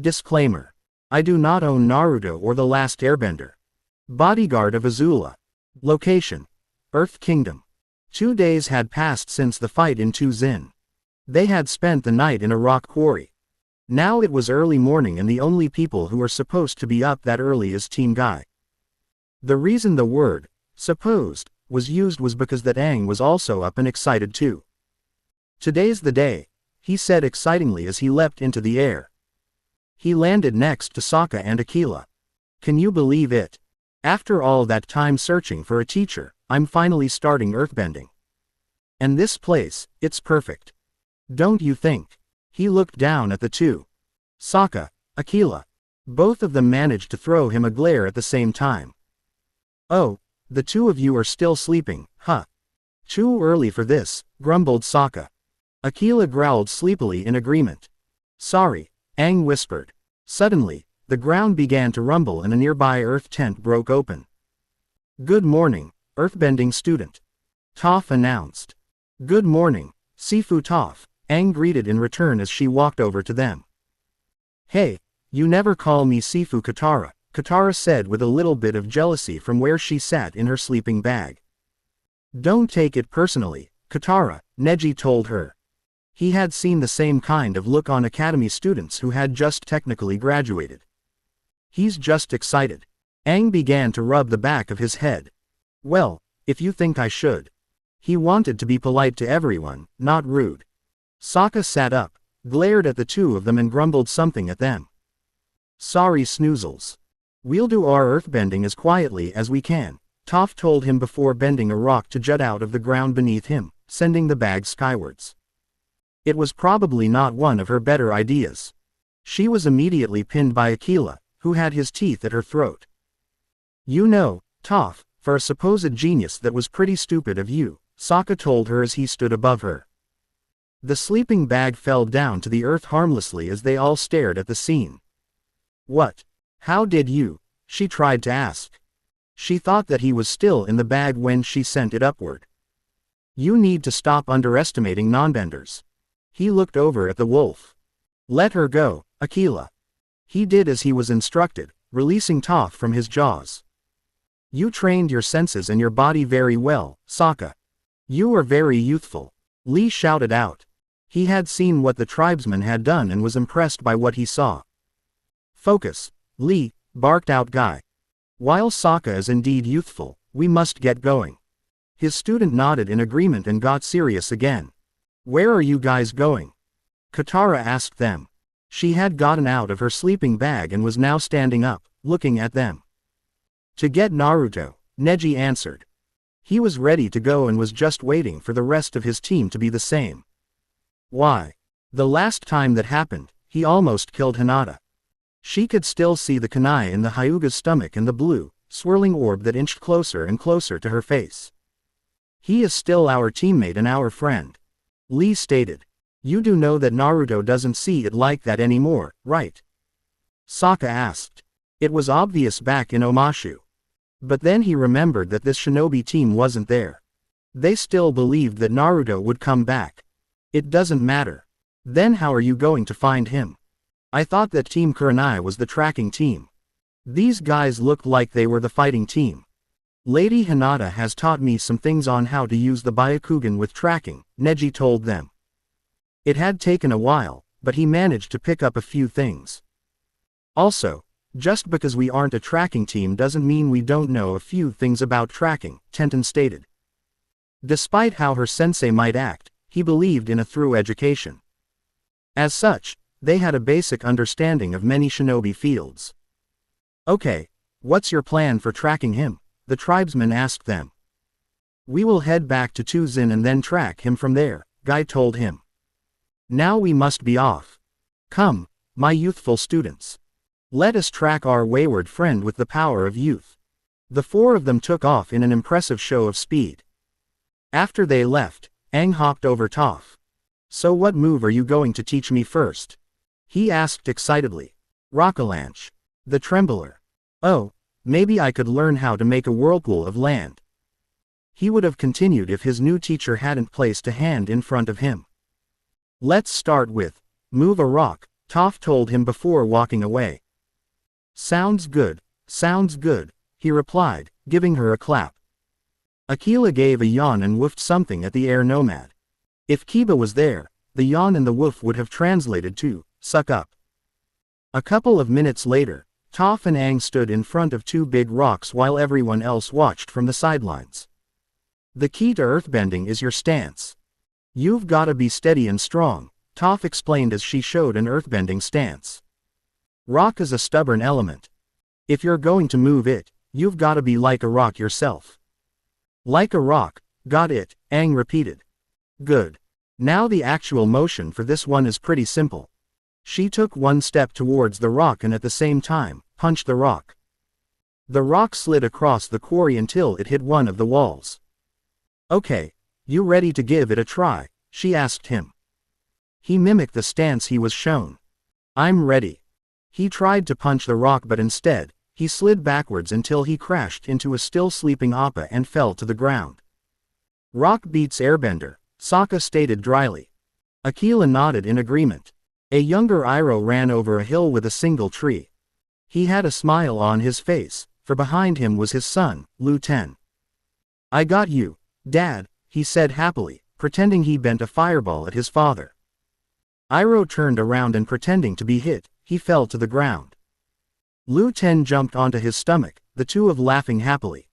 Disclaimer. I do not own Naruto or The Last Airbender. Bodyguard of Azula. Location: Earth Kingdom. 2 days had passed since the fight in Tuzin. They had spent the night in a rock quarry. Now it was early morning and the only people who were supposed to be up that early is Team Guy. The reason the word, supposed, was used was because that Aang was also up and excited too. Today's the day, he said excitingly as he leapt into the air. He landed next to Sokka and Aquila. Can you believe it? After all that time searching for a teacher, I'm finally starting earthbending. And this place, it's perfect. Don't you think? He looked down at the two. Sokka, Aquila. Both of them managed to throw him a glare at the same time. Oh, the two of you are still sleeping, huh? Too early for this, grumbled Sokka. Aquila growled sleepily in agreement. Sorry, Aang whispered. Suddenly, the ground began to rumble and a nearby earth tent broke open. Good morning, earthbending student. Toph announced. Good morning, Sifu Toph, Aang greeted in return as she walked over to them. Hey, you never call me Sifu Katara, Katara said with a little bit of jealousy from where she sat in her sleeping bag. Don't take it personally, Katara, Neji told her. He had seen the same kind of look on academy students who had just technically graduated. He's just excited. Aang began to rub the back of his head. Well, if you think I should. He wanted to be polite to everyone, not rude. Sokka sat up, glared at the two of them and grumbled something at them. Sorry snoozles. We'll do our earthbending as quietly as we can, Toph told him before bending a rock to jut out of the ground beneath him, sending the bag skywards. It was probably not one of her better ideas. She was immediately pinned by Aquila, who had his teeth at her throat. You know, Toph, for a supposed genius that was pretty stupid of you, Sokka told her as he stood above her. The sleeping bag fell down to the earth harmlessly as they all stared at the scene. What? How did you? She tried to ask. She thought that he was still in the bag when she sent it upward. You need to stop underestimating nonbenders. He looked over at the wolf. Let her go, Aquila. He did as he was instructed, releasing Toph from his jaws. You trained your senses and your body very well, Sokka. You are very youthful. Lee shouted out. He had seen what the tribesman had done and was impressed by what he saw. Focus, Lee, barked out Guy. While Sokka is indeed youthful, we must get going. His student nodded in agreement and got serious again. Where are you guys going? Katara asked them. She had gotten out of her sleeping bag and was now standing up, looking at them. To get Naruto, Neji answered. He was ready to go and was just waiting for the rest of his team to be the same. Why? The last time that happened, he almost killed Hinata. She could still see the kunai in the Hyuga's stomach and the blue, swirling orb that inched closer and closer to her face. He is still our teammate and our friend. Lee stated. You do know that Naruto doesn't see it like that anymore, right? Sokka asked. It was obvious back in Omashu. But then he remembered that this shinobi team wasn't there. They still believed that Naruto would come back. It doesn't matter. Then how are you going to find him? I thought that Team Kurenai was the tracking team. These guys looked like they were the fighting team. Lady Hinata has taught me some things on how to use the Byakugan with tracking, Neji told them. It had taken a while, but he managed to pick up a few things. Also, just because we aren't a tracking team doesn't mean we don't know a few things about tracking, Tenten stated. Despite how her sensei might act, he believed in a through education. As such, they had a basic understanding of many shinobi fields. Okay, what's your plan for tracking him? The tribesman asked them. We will head back to Tuzin and then track him from there, Guy told him. Now we must be off. Come, my youthful students. Let us track our wayward friend with the power of youth. The four of them took off in an impressive show of speed. After they left, Aang hopped over Toph. So what move are you going to teach me first? He asked excitedly. Rockalanche. The Trembler. Oh, maybe I could learn how to make a whirlpool of land. He would have continued if his new teacher hadn't placed a hand in front of him. Let's start with, move a rock, Toph told him before walking away. Sounds good, he replied, giving her a clap. Aquila gave a yawn and woofed something at the air nomad. If Kiba was there, the yawn and the woof would have translated to, suck up. A couple of minutes later, Toph and Aang stood in front of two big rocks while everyone else watched from the sidelines. The key to earthbending is your stance. You've gotta be steady and strong, Toph explained as she showed an earthbending stance. Rock is a stubborn element. If you're going to move it, you've gotta be like a rock yourself. Like a rock, got it, Aang repeated. Good. Now the actual motion for this one is pretty simple. She took one step towards the rock and at the same time, punched the rock. The rock slid across the quarry until it hit one of the walls. Okay, you ready to give it a try? She asked him. He mimicked the stance he was shown. I'm ready. He tried to punch the rock but instead, he slid backwards until he crashed into a still sleeping Appa and fell to the ground. Rock beats airbender, Sokka stated dryly. Aquila nodded in agreement. A younger Iroh ran over a hill with a single tree. He had a smile on his face, for behind him was his son, Lu Ten. I got you, Dad, he said happily, pretending he bent a fireball at his father. Iroh turned around and pretending to be hit, he fell to the ground. Lu Ten jumped onto his stomach, the two of laughing happily.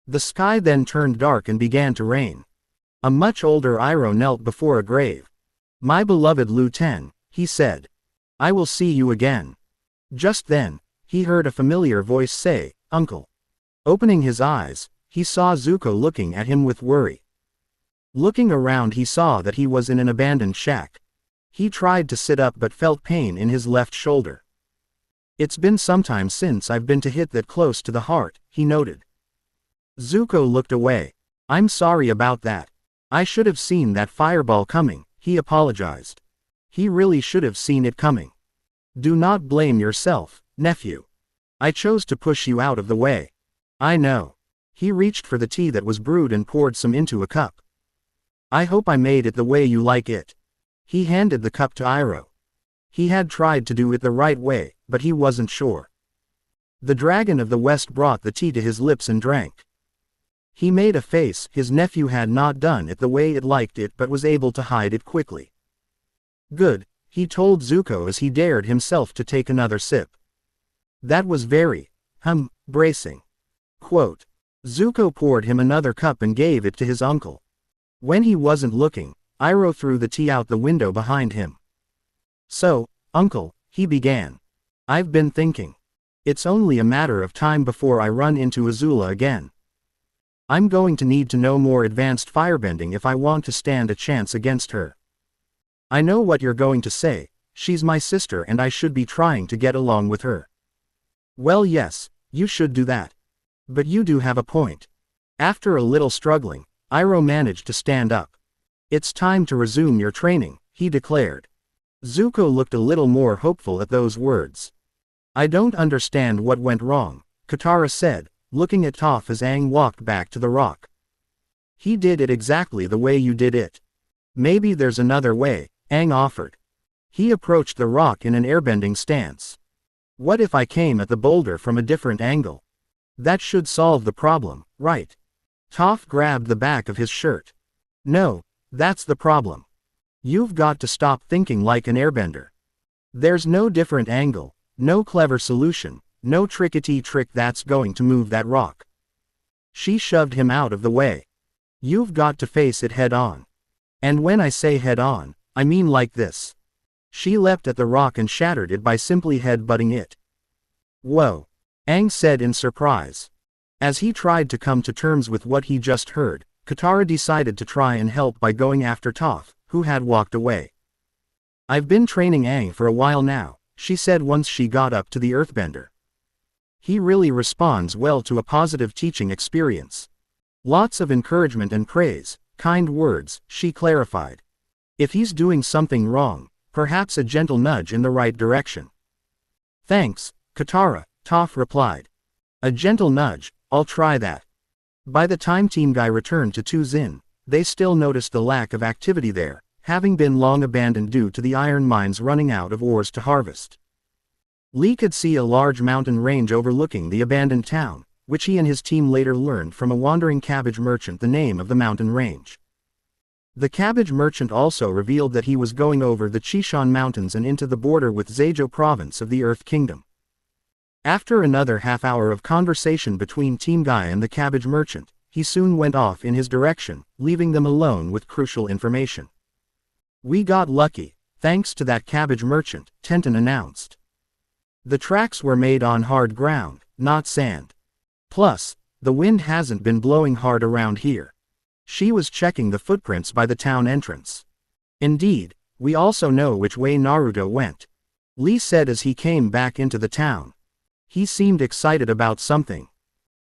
The sky then turned dark and began to rain. A much older Iroh knelt before a grave. My beloved Lu Ten, he said. I will see you again. Just then, he heard a familiar voice say, Uncle. Opening his eyes, he saw Zuko looking at him with worry. Looking around he saw that he was in an abandoned shack. He tried to sit up but felt pain in his left shoulder. It's been some time since I've been to hit that close to the heart, he noted. Zuko looked away. I'm sorry about that. I should have seen that fireball coming, he apologized. He really should have seen it coming. Do not blame yourself, nephew. I chose to push you out of the way. I know. He reached for the tea that was brewed and poured some into a cup. I hope I made it the way you like it. He handed the cup to Iroh. He had tried to do it the right way, but he wasn't sure. The dragon of the west brought the tea to his lips and drank. He made a face. His nephew had not done it the way it liked it but was able to hide it quickly. Good, he told Zuko as he dared himself to take another sip. That was very, bracing. Quote. Zuko poured him another cup and gave it to his uncle. When he wasn't looking, Iroh threw the tea out the window behind him. So, uncle, he began. I've been thinking. It's only a matter of time before I run into Azula again. I'm going to need to know more advanced firebending if I want to stand a chance against her. I know what you're going to say, she's my sister and I should be trying to get along with her. Well yes, you should do that. But you do have a point. After a little struggling, Iroh managed to stand up. It's time to resume your training, he declared. Zuko looked a little more hopeful at those words. I don't understand what went wrong, Katara said, looking at Toph as Aang walked back to the rock. He did it exactly the way you did it. Maybe there's another way, Aang offered. He approached the rock in an airbending stance. What if I came at the boulder from a different angle? That should solve the problem, right? Toph grabbed the back of his shirt. No, that's the problem. You've got to stop thinking like an airbender. There's no different angle, no clever solution, no trickety trick that's going to move that rock. She shoved him out of the way. You've got to face it head on. And when I say head on, I mean like this. She leapt at the rock and shattered it by simply head-butting it. Whoa, Aang said in surprise. As he tried to come to terms with what he just heard, Katara decided to try and help by going after Toph, who had walked away. I've been training Aang for a while now, she said once she got up to the earthbender. He really responds well to a positive teaching experience. Lots of encouragement and praise, kind words, she clarified. If he's doing something wrong, perhaps a gentle nudge in the right direction. Thanks, Katara, Toph replied. A gentle nudge, I'll try that. By the time Team Guy returned to Tuzin, they still noticed the lack of activity there, having been long abandoned due to the iron mines running out of ores to harvest. Lee could see a large mountain range overlooking the abandoned town, which he and his team later learned from a wandering cabbage merchant the name of the mountain range. The cabbage merchant also revealed that he was going over the Chishan Mountains and into the border with Zhejiu province of the Earth Kingdom. After another half-hour of conversation between Team Guy and the cabbage merchant, he soon went off in his direction, leaving them alone with crucial information. "We got lucky, thanks to that cabbage merchant," Tenten announced. "The tracks were made on hard ground, not sand. Plus, the wind hasn't been blowing hard around here." She was checking the footprints by the town entrance. "Indeed, we also know which way Naruto went," Lee said as he came back into the town. He seemed excited about something.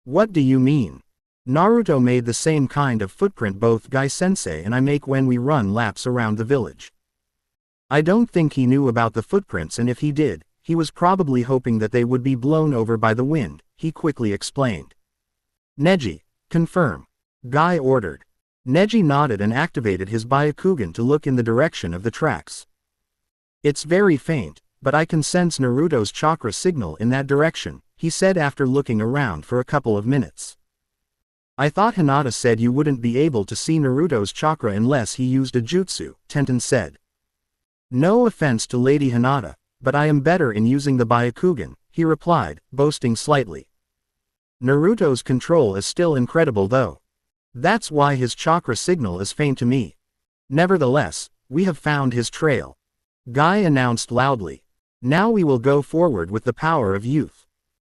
"What do you mean?" "Naruto made the same kind of footprint both Guy-sensei and I make when we run laps around the village." I don't think he knew about the footprints, and if he did, he was probably hoping that they would be blown over by the wind, he quickly explained. "Neji, confirm," Guy ordered. Neji nodded and activated his Byakugan to look in the direction of the tracks. "It's very faint, but I can sense Naruto's chakra signal in that direction," he said after looking around for a couple of minutes. "I thought Hinata said you wouldn't be able to see Naruto's chakra unless he used a jutsu," Tenten said. "No offense to Lady Hinata, but I am better in using the Byakugan," he replied, boasting slightly. "Naruto's control is still incredible though. That's why his chakra signal is faint to me. Nevertheless, we have found his trail," Guy announced loudly. "Now we will go forward with the power of youth."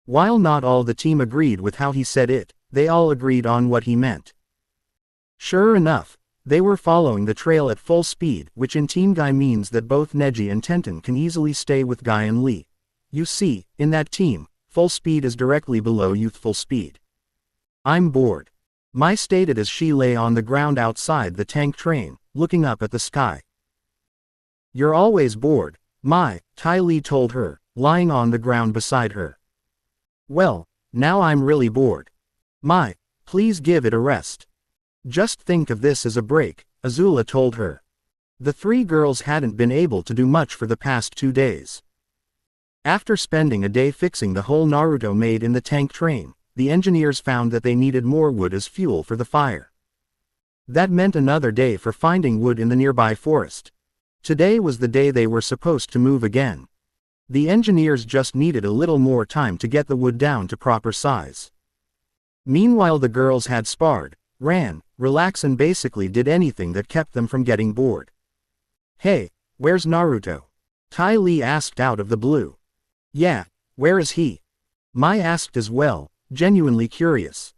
While not all the team agreed with how he said it, they all agreed on what he meant. Sure enough, they were following the trail at full speed, which in Team Guy means that both Neji and Tenten can easily stay with Guy and Lee. You see, in that team, full speed is directly below youthful speed. "I'm bored," Mai stated as she lay on the ground outside the tank train, looking up at the sky. "You're always bored, Mai," Ty Lee told her, lying on the ground beside her. "Well, now I'm really bored. Mai, please give it a rest." "Just think of this as a break," Azula told her. The three girls hadn't been able to do much for the past 2 days. After spending a day fixing the hole Naruto made in the tank train, the engineers found that they needed more wood as fuel for the fire. That meant another day for finding wood in the nearby forest. Today was the day they were supposed to move again. The engineers just needed a little more time to get the wood down to proper size. Meanwhile the girls had sparred, ran, relaxed and basically did anything that kept them from getting bored. "Hey, where's Naruto?" Ty Lee asked out of the blue. "Yeah, where is he?" Mai asked as well, genuinely curious.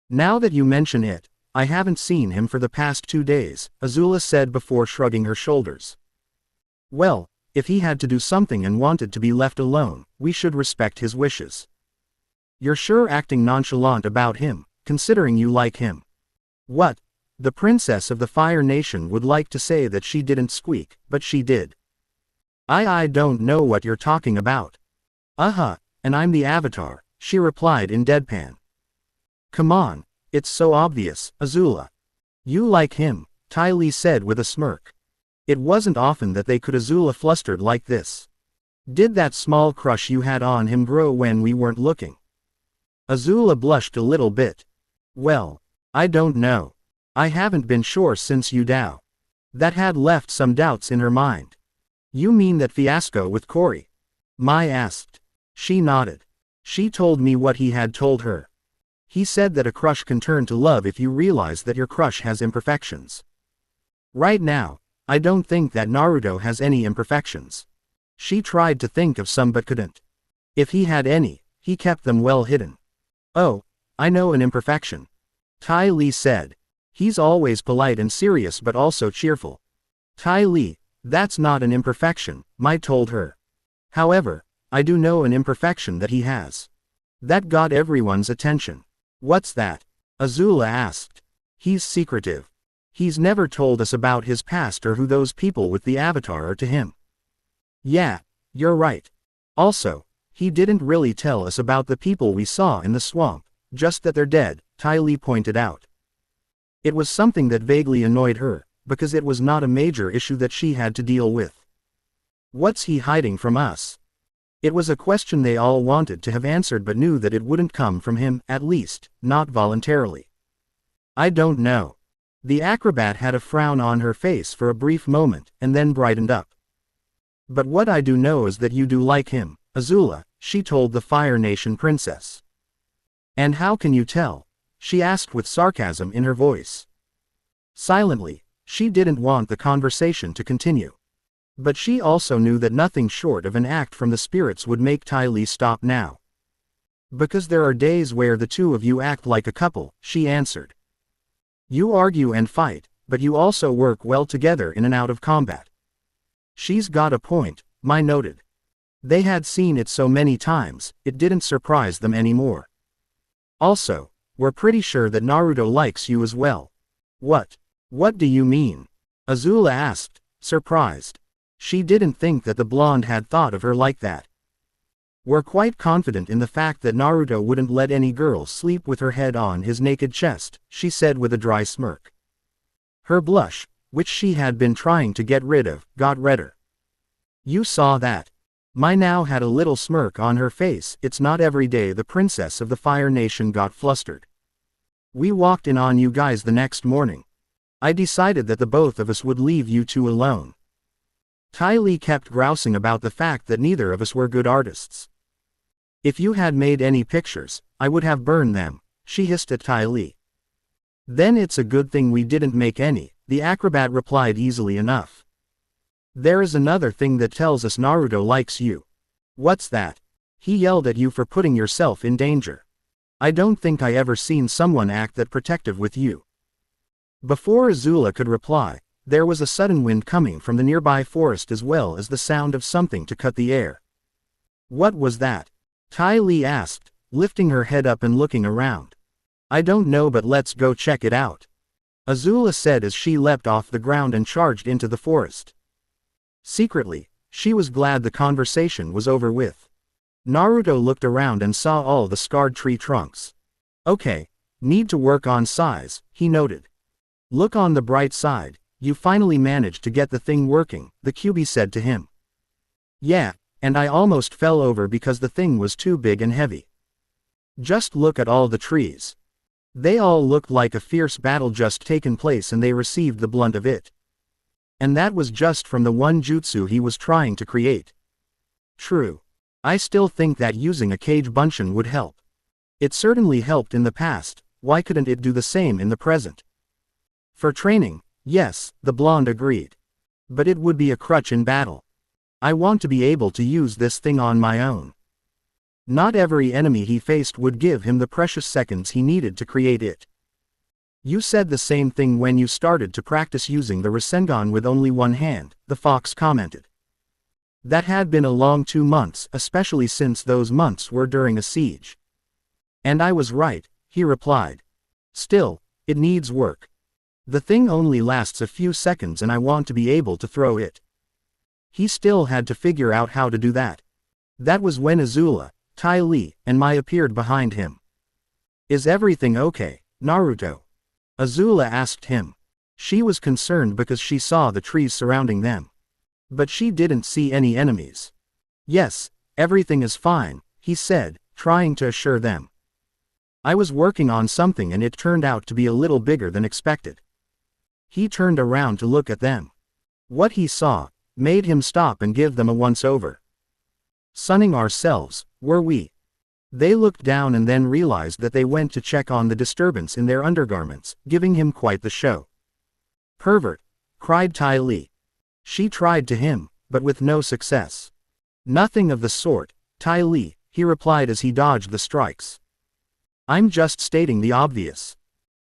"Now that you mention it, I haven't seen him for the past 2 days, Azula said before shrugging her shoulders. "Well, if he had to do something and wanted to be left alone, we should respect his wishes. You're sure acting nonchalant about him, considering you like him." "What? The princess of the Fire Nation would like to say that she didn't squeak, but she did." I don't know what you're talking about." And I'm the Avatar," she replied in deadpan. "Come on, it's so obvious, Azula. You like him," Ty Lee said with a smirk. It wasn't often that they could Azula flustered like this. "Did that small crush you had on him grow when we weren't looking?" Azula blushed a little bit. "Well, I don't know. I haven't been sure since Udao." That had left some doubts in her mind. "You mean that fiasco with Cory?" Mai asked. She nodded. "She told me what he had told her. He said that a crush can turn to love if you realize that your crush has imperfections. Right now, I don't think that Naruto has any imperfections." She tried to think of some but couldn't. If he had any, he kept them well hidden. "Oh, I know an imperfection," Ty Lee said. "He's always polite and serious but also cheerful." "Ty Lee, that's not an imperfection," Mai told her. "However, I do know an imperfection that he has. That got everyone's attention." "What's that?" Azula asked. "He's secretive. He's never told us about his past or who those people with the Avatar are to him." "Yeah, you're right. Also, he didn't really tell us about the people we saw in the swamp, just that they're dead," Ty Lee pointed out. It was something that vaguely annoyed her, because it was not a major issue that she had to deal with. What's he hiding from us? It was a question they all wanted to have answered but knew that it wouldn't come from him, at least, not voluntarily. I don't know. The acrobat had a frown on her face for a brief moment, and then brightened up. But what I do know is that you do like him, Azula, she told the Fire Nation princess. And how can you tell? She asked with sarcasm in her voice. Silently, she didn't want the conversation to continue. But she also knew that nothing short of an act from the spirits would make Ty Lee stop now. Because there are days where the two of you act like a couple, she answered. You argue and fight, but you also work well together in and out of combat. She's got a point, Mai noted. They had seen it so many times, it didn't surprise them anymore. Also, we're pretty sure that Naruto likes you as well. What do you mean? Azula asked, surprised. She didn't think that the blonde had thought of her like that. We're quite confident in the fact that Naruto wouldn't let any girl sleep with her head on his naked chest, she said with a dry smirk. Her blush, which she had been trying to get rid of, got redder. You saw that. Mai now had a little smirk on her face. It's not every day the princess of the Fire Nation got flustered. We walked in on you guys the next morning. I decided that the both of us would leave you two alone. Ty Lee kept grousing about the fact that neither of us were good artists. If you had made any pictures, I would have burned them, she hissed at Ty Lee. Then it's a good thing we didn't make any, the acrobat replied easily enough. There is another thing that tells us Naruto likes you. What's that? He yelled at you for putting yourself in danger. I don't think I ever seen someone act that protective with you. Before Azula could reply, there was a sudden wind coming from the nearby forest as well as the sound of something to cut the air. What was that? Ty Lee asked, lifting her head up and looking around. I don't know, but let's go check it out. Azula said as she leapt off the ground and charged into the forest. Secretly, she was glad the conversation was over with. Naruto looked around and saw all the scarred tree trunks. Okay, need to work on size, he noted. Look on the bright side. You finally managed to get the thing working, the QB said to him. Yeah, and I almost fell over because the thing was too big and heavy. Just look at all the trees. They all looked like a fierce battle just taken place and they received the blunt of it. And that was just from the one jutsu he was trying to create. True. I still think that using a cage bunshin would help. It certainly helped in the past, why couldn't it do the same in the present? For training, yes, the blonde agreed. But it would be a crutch in battle. I want to be able to use this thing on my own. Not every enemy he faced would give him the precious seconds he needed to create it. You said the same thing when you started to practice using the Rasengan with only one hand, the fox commented. That had been a long 2 months, especially since those months were during a siege. And I was right, he replied. Still, it needs work. The thing only lasts a few seconds and I want to be able to throw it. He still had to figure out how to do that. That was when Azula, Ty Lee, and Mai appeared behind him. Is everything okay, Naruto? Azula asked him. She was concerned because she saw the trees surrounding them. But she didn't see any enemies. Yes, everything is fine, he said, trying to assure them. I was working on something and it turned out to be a little bigger than expected. He turned around to look at them. What he saw made him stop and give them a once-over. Sunning ourselves, were we? They looked down and then realized that they went to check on the disturbance in their undergarments, giving him quite the show. Pervert! Cried Ty Lee. She tried to him, but with no success. Nothing of the sort, Ty Lee, he replied as he dodged the strikes. I'm just stating the obvious.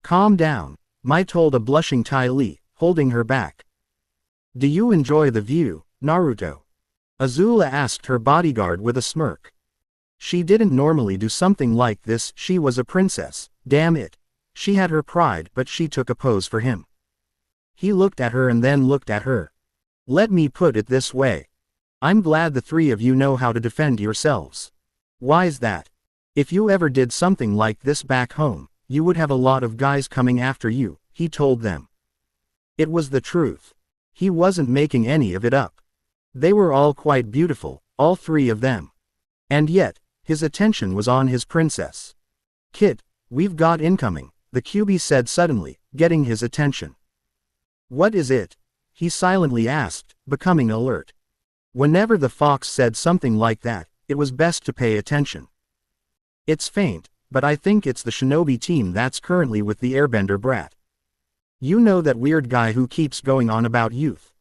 Calm down, Mai told a blushing Ty Lee, holding her back. Do you enjoy the view, Naruto? Azula asked her bodyguard with a smirk. She didn't normally do something like this, she was a princess, damn it. She had her pride, but she took a pose for him. He looked at her and then looked at her. Let me put it this way. I'm glad the three of you know how to defend yourselves. Why's that? If you ever did something like this back home, you would have a lot of guys coming after you, he told them. It was the truth. He wasn't making any of it up. They were all quite beautiful, all three of them. And yet, his attention was on his princess. "Kit, we've got incoming," the QB said suddenly, getting his attention. "What is it?" he silently asked, becoming alert. Whenever the fox said something like that, it was best to pay attention. "It's faint, but I think it's the shinobi team that's currently with the airbender brat. You know that weird guy who keeps going on about youth."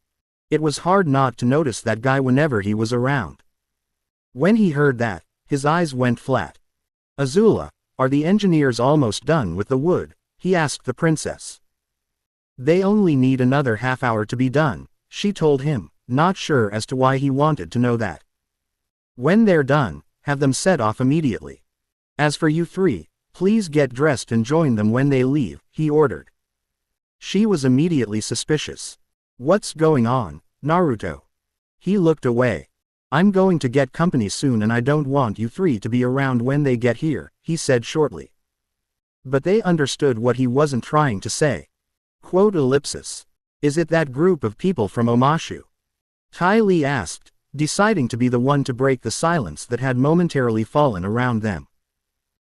It was hard not to notice that guy whenever he was around. When he heard that, his eyes went flat. "Azula, are the engineers almost done with the wood?" he asked the princess. "They only need another half-hour to be done," she told him, not sure as to why he wanted to know that. "When they're done, have them set off immediately. As for you three, please get dressed and join them when they leave," he ordered. She was immediately suspicious. "What's going on, Naruto?" He looked away. "I'm going to get company soon and I don't want you three to be around when they get here," he said shortly. But they understood what he wasn't trying to say. Quote ellipsis. "Is it that group of people from Omashu?" Ty Lee asked, deciding to be the one to break the silence that had momentarily fallen around them.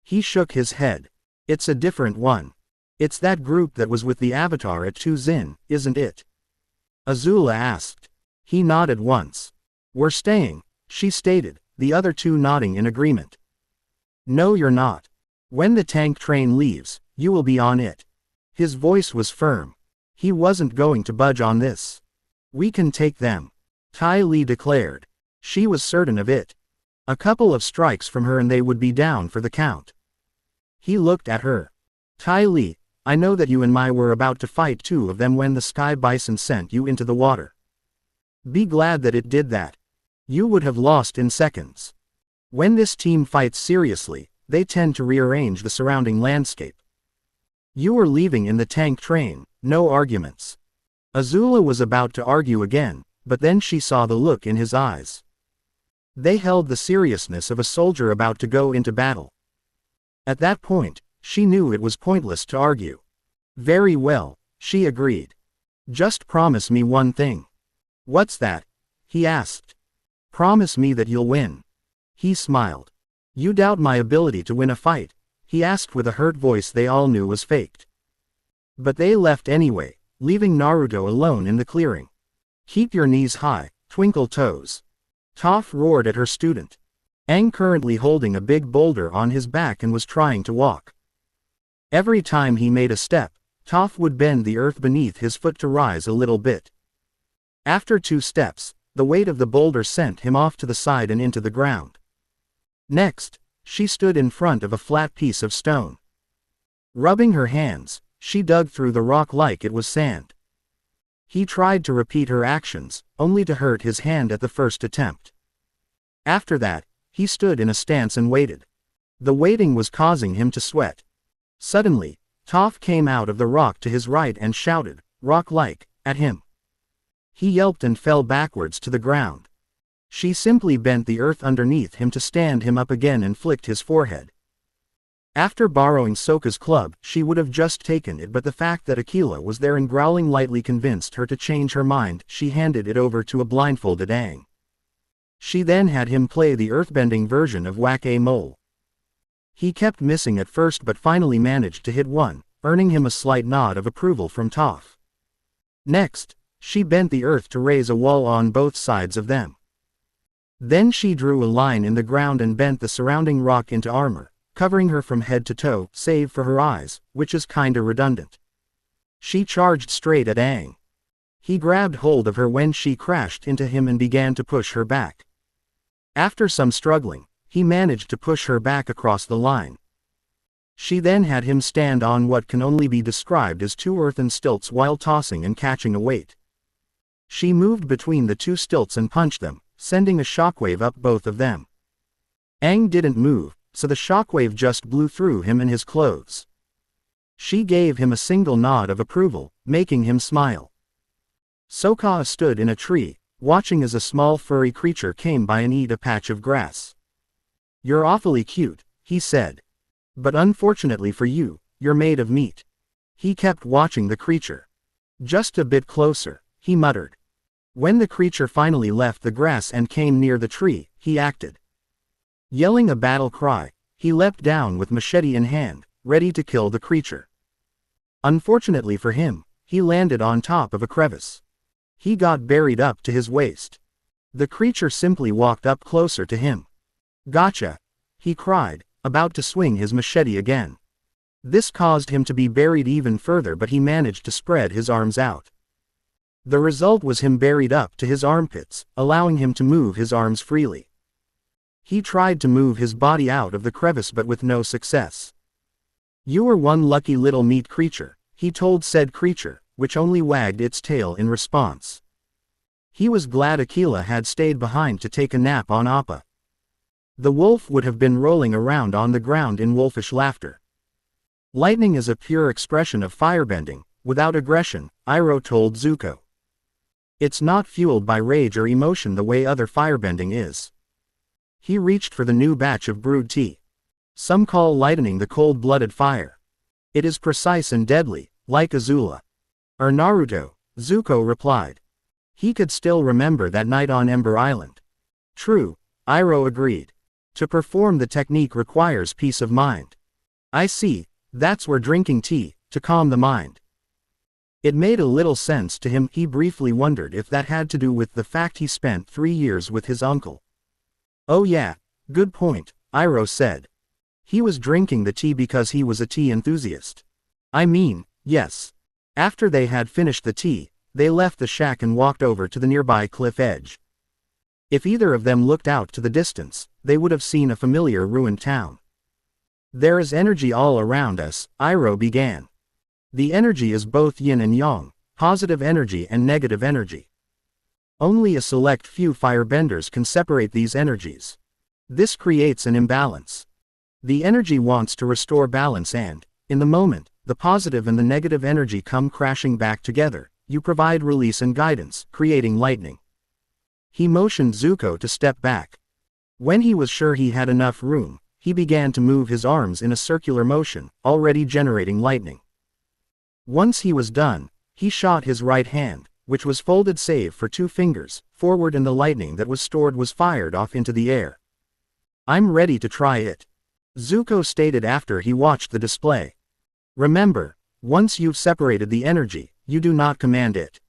He shook his head. "It's a different one. It's that group that was with the Avatar at Tuzin, isn't it?" Azula asked. He nodded once. "We're staying," she stated, the other two nodding in agreement. "No, you're not. When the tank train leaves, you will be on it." His voice was firm. He wasn't going to budge on this. "We can take them," Ty Lee declared. She was certain of it. A couple of strikes from her and they would be down for the count. He looked at her. "Ty Lee, I know that you and Mai were about to fight two of them when the Sky Bison sent you into the water. Be glad that it did that. You would have lost in seconds. When this team fights seriously, they tend to rearrange the surrounding landscape. You were leaving in the tank train, no arguments." Azula was about to argue again, but then she saw the look in his eyes. They held the seriousness of a soldier about to go into battle. At that point, she knew it was pointless to argue. "Very well," she agreed. "Just promise me one thing." "What's that?" he asked. "Promise me that you'll win." He smiled. "You doubt my ability to win a fight?" he asked with a hurt voice they all knew was faked. But they left anyway, leaving Naruto alone in the clearing. "Keep your knees high, twinkle toes." Toph roared at her student. Aang currently holding a big boulder on his back and was trying to walk. Every time he made a step, Toph would bend the earth beneath his foot to rise a little bit. After 2 steps, the weight of the boulder sent him off to the side and into the ground. Next, she stood in front of a flat piece of stone. Rubbing her hands, she dug through the rock like it was sand. He tried to repeat her actions, only to hurt his hand at the first attempt. After that, he stood in a stance and waited. The waiting was causing him to sweat. Suddenly, Toph came out of the rock to his right and shouted, rock-like, at him. He yelped and fell backwards to the ground. She simply bent the earth underneath him to stand him up again and flicked his forehead. After borrowing Sokka's club, she would have just taken it, but the fact that Aquila was there and growling lightly convinced her to change her mind. She handed it over to a blindfolded Aang. She then had him play the earthbending version of Whack-A-Mole. He kept missing at first but finally managed to hit one, earning him a slight nod of approval from Toph. Next, she bent the earth to raise a wall on both sides of them. Then she drew a line in the ground and bent the surrounding rock into armor, covering her from head to toe, save for her eyes, which is kinda redundant. She charged straight at Aang. He grabbed hold of her when she crashed into him and began to push her back. After some struggling, he managed to push her back across the line. She then had him stand on what can only be described as 2 earthen stilts while tossing and catching a weight. She moved between the 2 stilts and punched them, sending a shockwave up both of them. Aang didn't move, so the shockwave just blew through him and his clothes. She gave him a single nod of approval, making him smile. Sokka stood in a tree, watching as a small furry creature came by and ate a patch of grass. "You're awfully cute," he said. "But unfortunately for you, you're made of meat." He kept watching the creature. Just a bit closer, he muttered. When the creature finally left the grass and came near the tree, he acted. Yelling a battle cry, he leapt down with machete in hand, ready to kill the creature. Unfortunately for him, he landed on top of a crevice. He got buried up to his waist. The creature simply walked up closer to him. Gotcha! He cried, about to swing his machete again. This caused him to be buried even further, but he managed to spread his arms out. The result was him buried up to his armpits, allowing him to move his arms freely. He tried to move his body out of the crevice but with no success. You were one lucky little meat creature, he told said creature, which only wagged its tail in response. He was glad Aquila had stayed behind to take a nap on Appa. The wolf would have been rolling around on the ground in wolfish laughter. Lightning is a pure expression of firebending, without aggression, Iroh told Zuko. It's not fueled by rage or emotion the way other firebending is. He reached for the new batch of brewed tea. Some call lightning the cold-blooded fire. It is precise and deadly, like Azula. Or Naruto, Zuko replied. He could still remember that night on Ember Island. True, Iroh agreed. To perform the technique requires peace of mind. I see, that's where drinking tea, to calm the mind. It made a little sense to him. He briefly wondered if that had to do with the fact he spent 3 years with his uncle. Oh yeah, good point, Iroh said. He was drinking the tea because he was a tea enthusiast. I mean, yes. After they had finished the tea, they left the shack and walked over to the nearby cliff edge. If either of them looked out to the distance, they would have seen a familiar ruined town. There is energy all around us, Iroh began. The energy is both yin and yang, positive energy and negative energy. Only a select few firebenders can separate these energies. This creates an imbalance. The energy wants to restore balance and, in the moment, the positive and the negative energy come crashing back together. You provide release and guidance, creating lightning. He motioned Zuko to step back. When he was sure he had enough room, he began to move his arms in a circular motion, already generating lightning. Once he was done, he shot his right hand, which was folded save for 2 fingers, forward, and the lightning that was stored was fired off into the air. I'm ready to try it, Zuko stated after he watched the display. Remember, once you've separated the energy, you do not command it.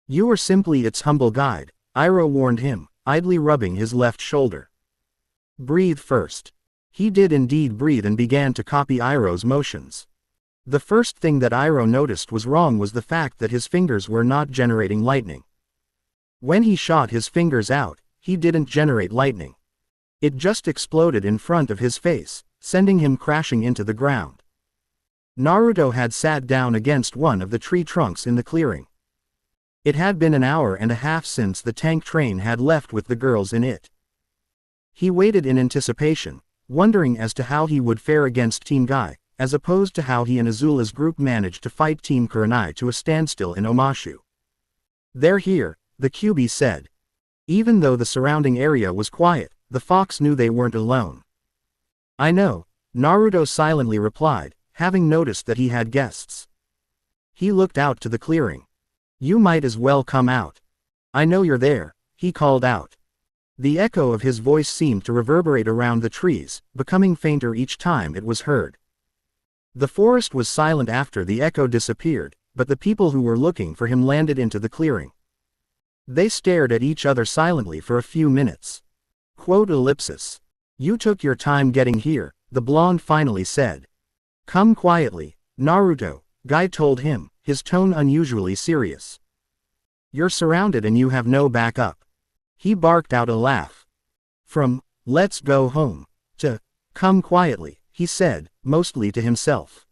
You are simply its humble guide, Iroh warned him, idly rubbing his left shoulder. Breathe first. He did indeed breathe and began to copy Iroh's motions. The first thing that Iroh noticed was wrong was the fact that his fingers were not generating lightning. When he shot his fingers out, he didn't generate lightning. It just exploded in front of his face, sending him crashing into the ground. Naruto had sat down against one of the tree trunks in the clearing. It had been an hour and a half since the tank train had left with the girls in it. He waited in anticipation, wondering as to how he would fare against Team Guy, as opposed to how he and Azula's group managed to fight Team Kurenai to a standstill in Omashu. They're here, the QB said. Even though the surrounding area was quiet, the fox knew they weren't alone. I know, Naruto silently replied, having noticed that he had guests. He looked out to the clearing. You might as well come out. I know you're there, he called out. The echo of his voice seemed to reverberate around the trees, becoming fainter each time it was heard. The forest was silent after the echo disappeared, but the people who were looking for him landed into the clearing. They stared at each other silently for a few minutes. Quote ellipsis. You took your time getting here, the blonde finally said. Come quietly, Naruto, Guy told him, his tone unusually serious. You're surrounded and you have no backup. He barked out a laugh. From, let's go home, to, come quietly, he said, mostly to himself.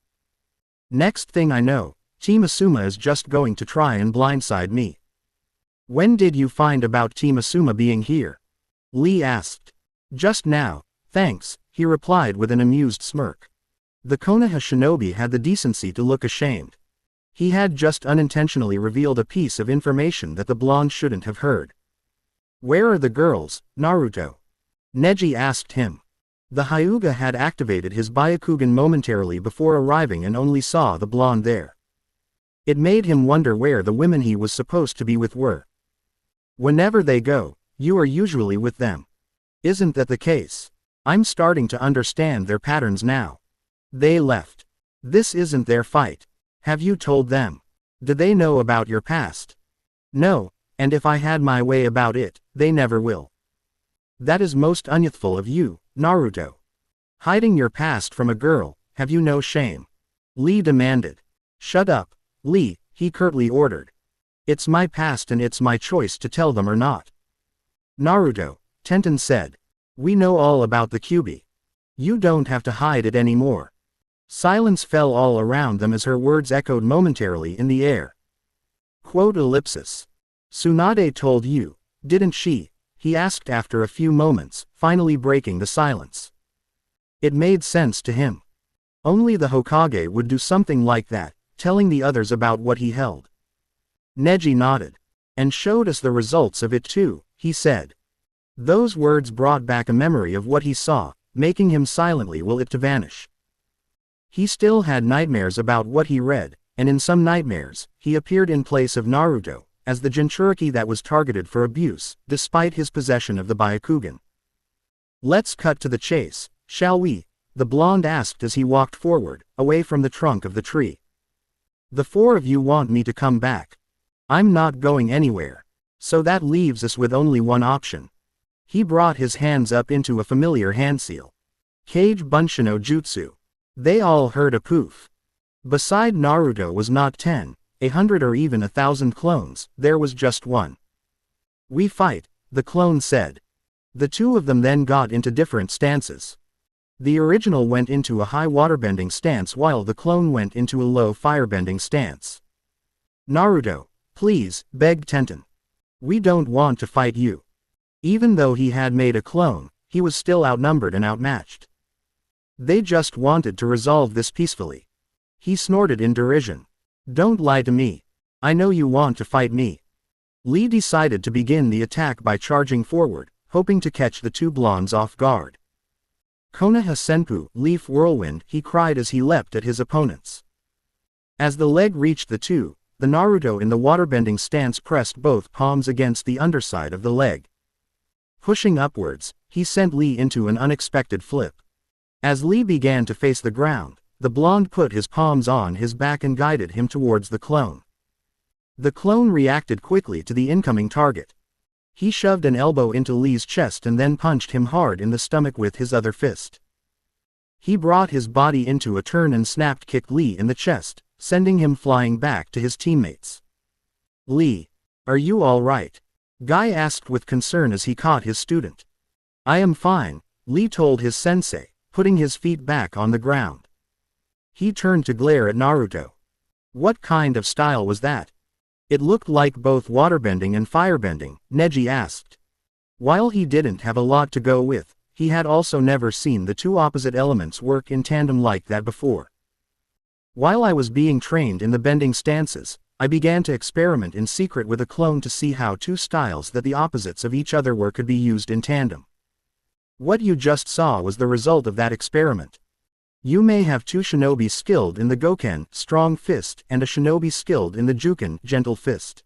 Next thing I know, Team Asuma is just going to try and blindside me. When did you find about Team Asuma being here? Lee asked. Just now, thanks, he replied with an amused smirk. The Konoha shinobi had the decency to look ashamed. He had just unintentionally revealed a piece of information that the blonde shouldn't have heard. Where are the girls, Naruto? Neji asked him. The Hyuga had activated his Byakugan momentarily before arriving and only saw the blonde there. It made him wonder where the women he was supposed to be with were. Whenever they go, you are usually with them. Isn't that the case? I'm starting to understand their patterns now. They left. This isn't their fight. Have you told them? Do they know about your past? No, and if I had my way about it, they never will. That is most unyouthful of you, Naruto. Hiding your past from a girl, have you no shame? Lee demanded. Shut up, Lee, he curtly ordered. It's my past and it's my choice to tell them or not. Naruto, Tenten said. We know all about the Kyuubi. You don't have to hide it anymore. Silence fell all around them as her words echoed momentarily in the air. Quote ellipsis. Tsunade told you, didn't she? He asked after a few moments, finally breaking the silence. It made sense to him. Only the Hokage would do something like that, telling the others about what he held. Neji nodded. And showed us the results of it too, he said. Those words brought back a memory of what he saw, making him silently will it to vanish. He still had nightmares about what he read, and in some nightmares, he appeared in place of Naruto, as the Jinchuriki that was targeted for abuse, despite his possession of the Byakugan. Let's cut to the chase, shall we? The blonde asked as he walked forward, away from the trunk of the tree. The four of you want me to come back. I'm not going anywhere. So that leaves us with only one option. He brought his hands up into a familiar hand seal. Kage Bunshin no Jutsu. They all heard a poof. Beside Naruto was not 10, 100 or even 1,000 clones, there was just one. We fight, the clone said. The two of them then got into different stances. The original went into a high waterbending stance while the clone went into a low firebending stance. Naruto, please, begged Tenten. We don't want to fight you. Even though he had made a clone, he was still outnumbered and outmatched. They just wanted to resolve this peacefully. He snorted in derision. Don't lie to me. I know you want to fight me. Lee decided to begin the attack by charging forward, hoping to catch the two blondes off guard. Konoha Senpu, Leaf Whirlwind, he cried as he leapt at his opponents. As the leg reached the two, the Naruto in the waterbending stance pressed both palms against the underside of the leg. Pushing upwards, he sent Lee into an unexpected flip. As Lee began to face the ground, the blonde put his palms on his back and guided him towards the clone. The clone reacted quickly to the incoming target. He shoved an elbow into Lee's chest and then punched him hard in the stomach with his other fist. He brought his body into a turn and kicked Lee in the chest, sending him flying back to his teammates. Lee, are you all right? Guy asked with concern as he caught his student. I am fine, Lee told his sensei, putting his feet back on the ground. He turned to glare at Naruto. What kind of style was that? It looked like both waterbending and firebending, Neji asked. While he didn't have a lot to go with, he had also never seen the two opposite elements work in tandem like that before. While I was being trained in the bending stances, I began to experiment in secret with a clone to see how two styles that the opposites of each other were could be used in tandem. What you just saw was the result of that experiment. You may have two shinobi skilled in the Goken, strong fist, and a shinobi skilled in the Juken, gentle fist.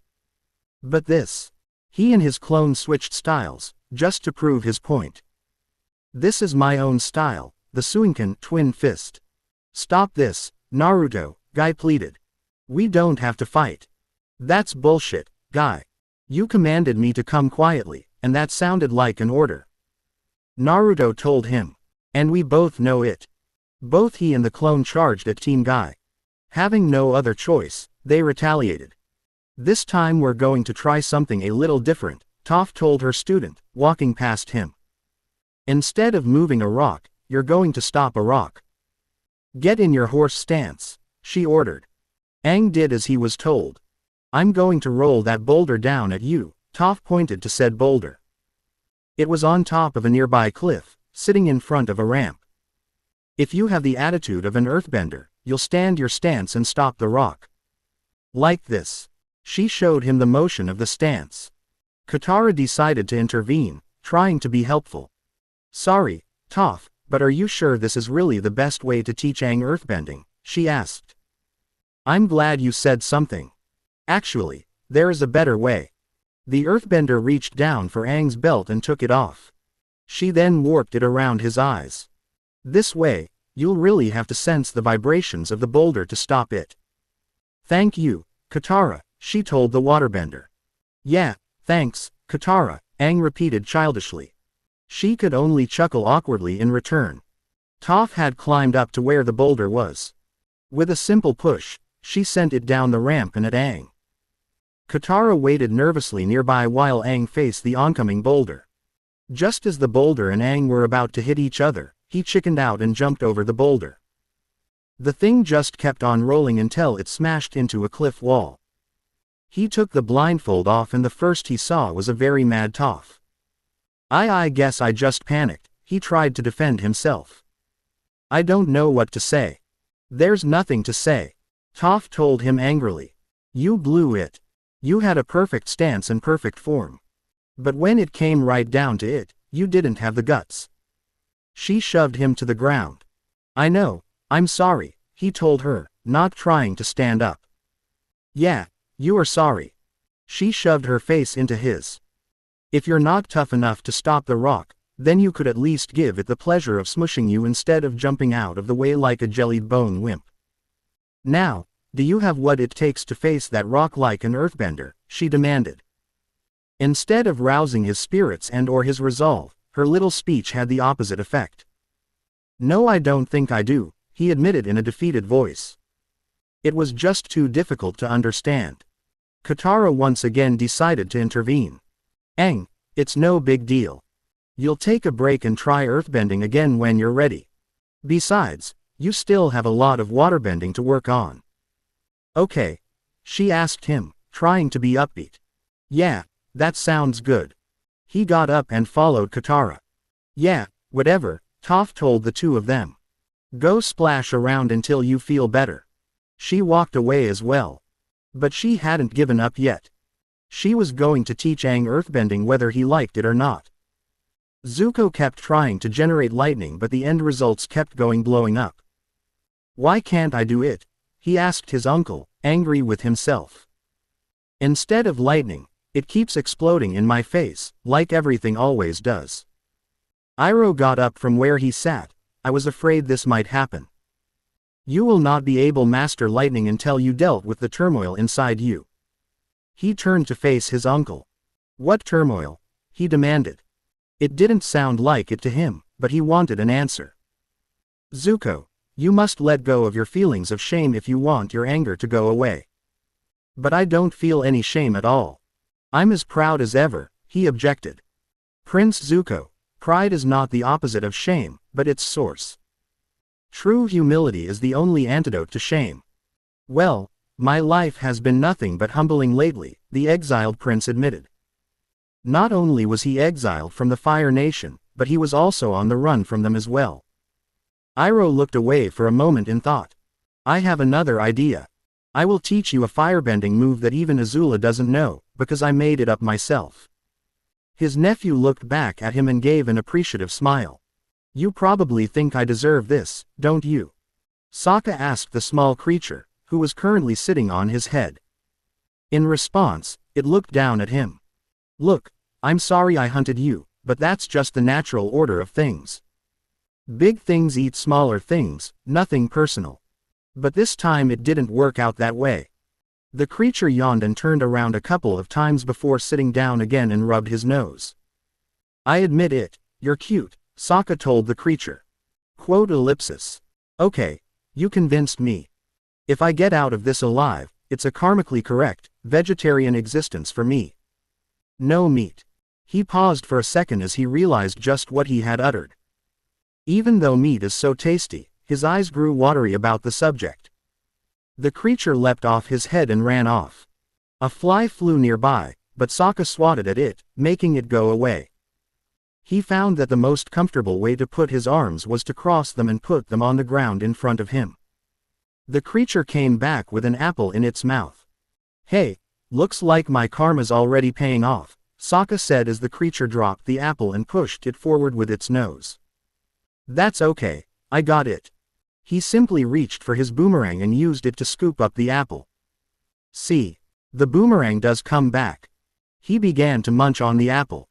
But this. He and his clone switched styles, just to prove his point. This is my own style, the Suinkan, twin fist. Stop this, Naruto, Guy pleaded. We don't have to fight. That's bullshit, Guy. You commanded me to come quietly, and that sounded like an order. Naruto told him. And we both know it. Both he and the clone charged at Team Guy. Having no other choice, they retaliated. This time we're going to try something a little different, Toph told her student, walking past him. Instead of moving a rock, you're going to stop a rock. Get in your horse stance, she ordered. Aang did as he was told. I'm going to roll that boulder down at you, Toph pointed to said boulder. It was on top of a nearby cliff, sitting in front of a ramp. If you have the attitude of an earthbender, you'll stand your stance and stop the rock. Like this. She showed him the motion of the stance. Katara decided to intervene, trying to be helpful. Sorry, Toph, but are you sure this is really the best way to teach Aang earthbending? She asked. I'm glad you said something. Actually, there is a better way. The earthbender reached down for Aang's belt and took it off. She then warped it around his eyes. This way, you'll really have to sense the vibrations of the boulder to stop it. Thank you, Katara, she told the waterbender. Yeah, thanks, Katara, Aang repeated childishly. She could only chuckle awkwardly in return. Toph had climbed up to where the boulder was. With a simple push, she sent it down the ramp and at Aang. Katara waited nervously nearby while Aang faced the oncoming boulder. Just as the boulder and Aang were about to hit each other, he chickened out and jumped over the boulder. The thing just kept on rolling until it smashed into a cliff wall. He took the blindfold off and the first he saw was a very mad Toph. I guess I just panicked, he tried to defend himself. I don't know what to say. There's nothing to say. Toph told him angrily. You blew it. You had a perfect stance and perfect form. But when it came right down to it, you didn't have the guts. She shoved him to the ground. I know, I'm sorry, he told her, not trying to stand up. Yeah, you are sorry. She shoved her face into his. If you're not tough enough to stop the rock, then you could at least give it the pleasure of smushing you instead of jumping out of the way like a jellied bone wimp. Now, do you have what it takes to face that rock like an earthbender? She demanded. Instead of rousing his spirits and/or his resolve, her little speech had the opposite effect. No, I don't think I do, he admitted in a defeated voice. It was just too difficult to understand. Katara once again decided to intervene. Aang, it's no big deal. You'll take a break and try earthbending again when you're ready. Besides, you still have a lot of waterbending to work on. Okay. She asked him, trying to be upbeat. Yeah, that sounds good. He got up and followed Katara. Yeah, whatever, Toph told the two of them. Go splash around until you feel better. She walked away as well. But she hadn't given up yet. She was going to teach Aang earthbending whether he liked it or not. Zuko kept trying to generate lightning but the end results kept blowing up. Why can't I do it? He asked his uncle, angry with himself. Instead of lightning, it keeps exploding in my face, like everything always does. Iroh got up from where he sat. I was afraid this might happen. You will not be able to master lightning until you dealt with the turmoil inside you. He turned to face his uncle. What turmoil? He demanded. It didn't sound like it to him, but he wanted an answer. Zuko, you must let go of your feelings of shame if you want your anger to go away. But I don't feel any shame at all. I'm as proud as ever, he objected. Prince Zuko, pride is not the opposite of shame, but its source. True humility is the only antidote to shame. Well, my life has been nothing but humbling lately, the exiled prince admitted. Not only was he exiled from the Fire Nation, but he was also on the run from them as well. Iroh looked away for a moment in thought. I have another idea. I will teach you a firebending move that even Azula doesn't know, because I made it up myself. His nephew looked back at him and gave an appreciative smile. You probably think I deserve this, don't you? Sokka asked the small creature, who was currently sitting on his head. In response, it looked down at him. Look, I'm sorry I hunted you, but that's just the natural order of things. Big things eat smaller things, nothing personal. But this time it didn't work out that way. The creature yawned and turned around a couple of times before sitting down again and rubbed his nose. I admit it, you're cute, Sokka told the creature. Quote ellipsis. Okay, you convinced me. If I get out of this alive, it's a karmically correct, vegetarian existence for me. No meat. He paused for a second as he realized just what he had uttered. Even though meat is so tasty, his eyes grew watery about the subject. The creature leapt off his head and ran off. A fly flew nearby, but Sokka swatted at it, making it go away. He found that the most comfortable way to put his arms was to cross them and put them on the ground in front of him. The creature came back with an apple in its mouth. Hey, looks like my karma's already paying off, Sokka said as the creature dropped the apple and pushed it forward with its nose. That's okay, I got it. He simply reached for his boomerang and used it to scoop up the apple. See. The boomerang does come back. He began to munch on the apple.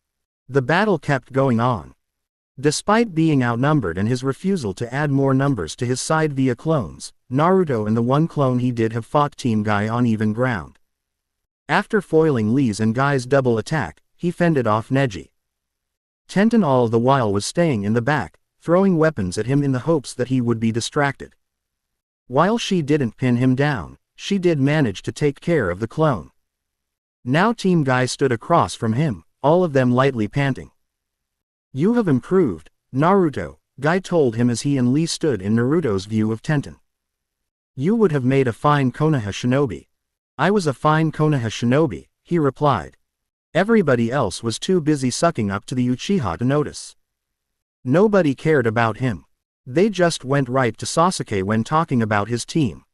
The battle kept going on. Despite being outnumbered and his refusal to add more numbers to his side via clones, Naruto and the one clone he did have fought Team Guy on even ground. After foiling Lee's and Guy's double attack, he fended off Neji. Tenten all the while was staying in the back, throwing weapons at him in the hopes that he would be distracted. While she didn't pin him down, she did manage to take care of the clone. Now Team Guy stood across from him, all of them lightly panting. "You have improved, Naruto," Guy told him as he and Lee stood in Naruto's view of Tenten. "You would have made a fine Konoha shinobi." "I was a fine Konoha shinobi," he replied. Everybody else was too busy sucking up to the Uchiha to notice. Nobody cared about him. They just went right to Sasuke when talking about his team.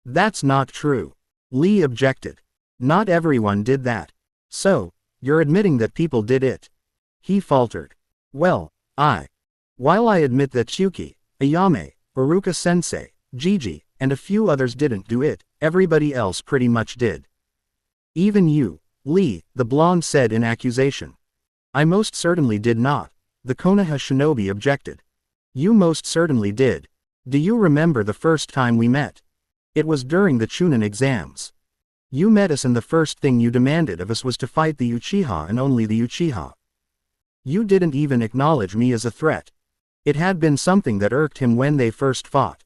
"That's not true," Lee objected. "Not everyone did that." "So, you're admitting that people did it?" he faltered. "Well, while I admit that Chuki, Ayame, Iruka-sensei, Gigi, and a few others didn't do it, everybody else pretty much did." "Even you, Lee," the blonde said in accusation. "I most certainly did not," the Konoha shinobi objected. "You most certainly did. Do you remember the first time we met? It was during the Chunin exams. You met us and the first thing you demanded of us was to fight the Uchiha and only the Uchiha. You didn't even acknowledge me as a threat." It had been something that irked him when they first fought.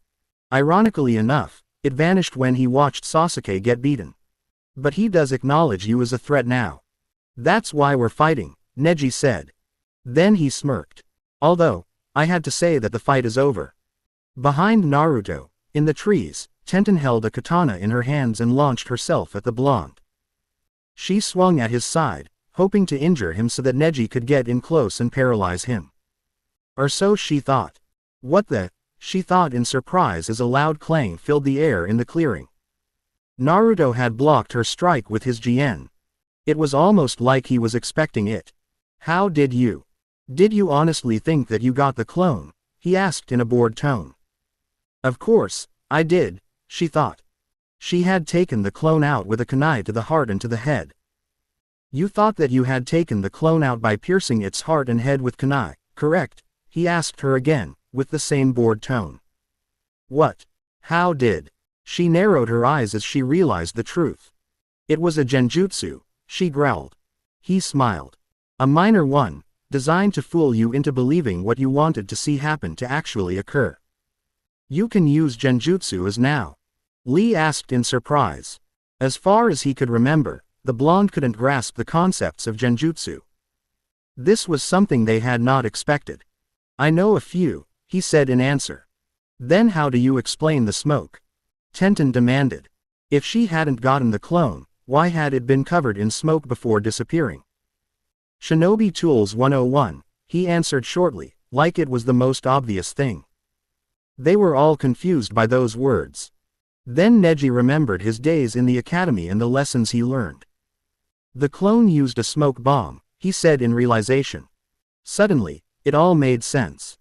Ironically enough, it vanished when he watched Sasuke get beaten. But he does acknowledge you as a threat now. "That's why we're fighting," Neji said. Then he smirked. "Although, I had to say that the fight is over." Behind Naruto, in the trees, Tenten held a katana in her hands and launched herself at the blonde. She swung at his side, hoping to injure him so that Neji could get in close and paralyze him. Or so she thought. "What the?" she thought in surprise as a loud clang filled the air in the clearing. Naruto had blocked her strike with his Jien. It was almost like he was expecting it. "How did you? Did you honestly think that you got the clone?" he asked in a bored tone. "Of course, I did," she thought. She had taken the clone out with a kunai to the heart and to the head. "You thought that you had taken the clone out by piercing its heart and head with kunai, correct?" he asked her again, with the same bored tone. "What? How did?" She narrowed her eyes as she realized the truth. "It was a genjutsu," she growled. He smiled. "A minor one, designed to fool you into believing what you wanted to see happen to actually occur." "You can use genjutsu as now?" Lee asked in surprise. As far as he could remember, the blonde couldn't grasp the concepts of genjutsu. This was something they had not expected. "I know a few," he said in answer. "Then how do you explain the smoke?" Tenten demanded. If she hadn't gotten the clone, why had it been covered in smoke before disappearing? "Shinobi Tools 101, he answered shortly, like it was the most obvious thing. They were all confused by those words. Then Neji remembered his days in the academy and the lessons he learned. "The clone used a smoke bomb," he said in realization. Suddenly, it all made sense.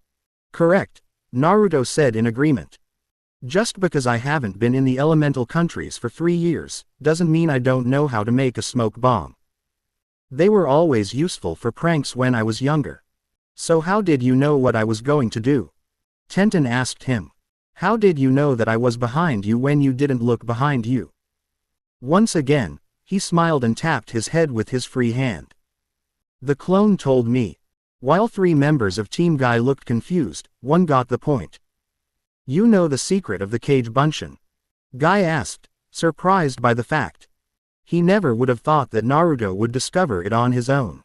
"Correct," Naruto said in agreement. "Just because I haven't been in the elemental countries for 3 years, doesn't mean I don't know how to make a smoke bomb. They were always useful for pranks when I was younger." "So how did you know what I was going to do?" Tenten asked him. "How did you know that I was behind you when you didn't look behind you?" Once again, he smiled and tapped his head with his free hand. "The clone told me." While 3 members of Team Guy looked confused, one got the point. "You know the secret of the Kage Bunshin?" Guy asked, surprised by the fact. He never would have thought that Naruto would discover it on his own.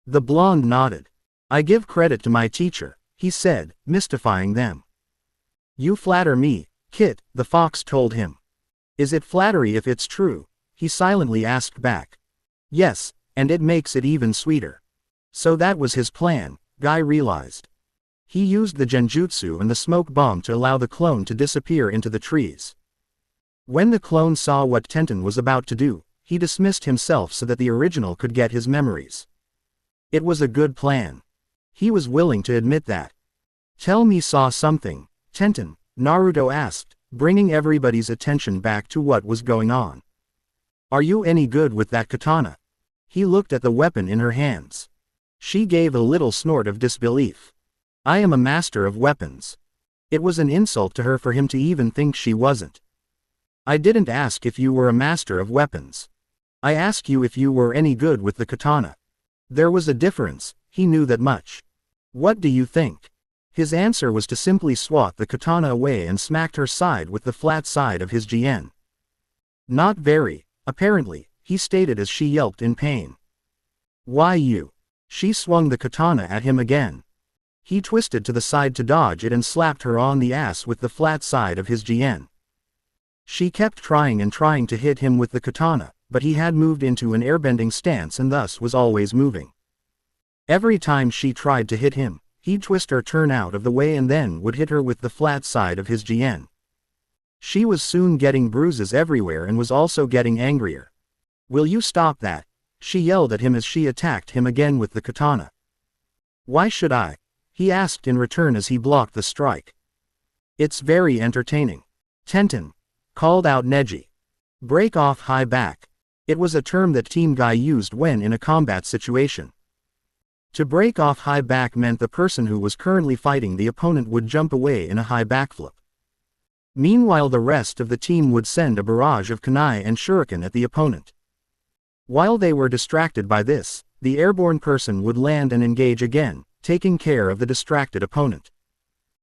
The blonde nodded. "I give credit to my teacher," he said, mystifying them. "You flatter me, Kit," the fox told him. "Is it flattery if it's true?" he silently asked back. "Yes, and it makes it even sweeter." So that was his plan, Guy realized. He used the genjutsu and the smoke bomb to allow the clone to disappear into the trees. When the clone saw what Tenten was about to do, he dismissed himself so that the original could get his memories. It was a good plan. He was willing to admit that. "Tell me saw something, Tenten," Naruto asked, bringing everybody's attention back to what was going on. Are you any good with that katana? He looked at the weapon in her hands. She gave a little snort of disbelief. I am a master of weapons. It was an insult to her for him to even think she wasn't. I didn't ask if you were a master of weapons. I asked you if you were any good with the katana. There was a difference, he knew that much. What do you think? His answer was to simply swat the katana away and smacked her side with the flat side of his GN. Not very, apparently, he stated as she yelped in pain. Why you? She swung the katana at him again. He twisted to the side to dodge it and slapped her on the ass with the flat side of his GN. She kept trying and trying to hit him with the katana, but he had moved into an airbending stance and thus was always moving. Every time she tried to hit him, he'd twist or turn out of the way and then would hit her with the flat side of his GN. She was soon getting bruises everywhere and was also getting angrier. Will you stop that? She yelled at him as she attacked him again with the katana. Why should I? He asked in return as he blocked the strike. It's very entertaining. Tenten, called out Neji. Break off high back. It was a term that Team Guy used when in a combat situation. To break off high back meant the person who was currently fighting the opponent would jump away in a high backflip. Meanwhile the rest of the team would send a barrage of kunai and shuriken at the opponent. While they were distracted by this, the airborne person would land and engage again, taking care of the distracted opponent.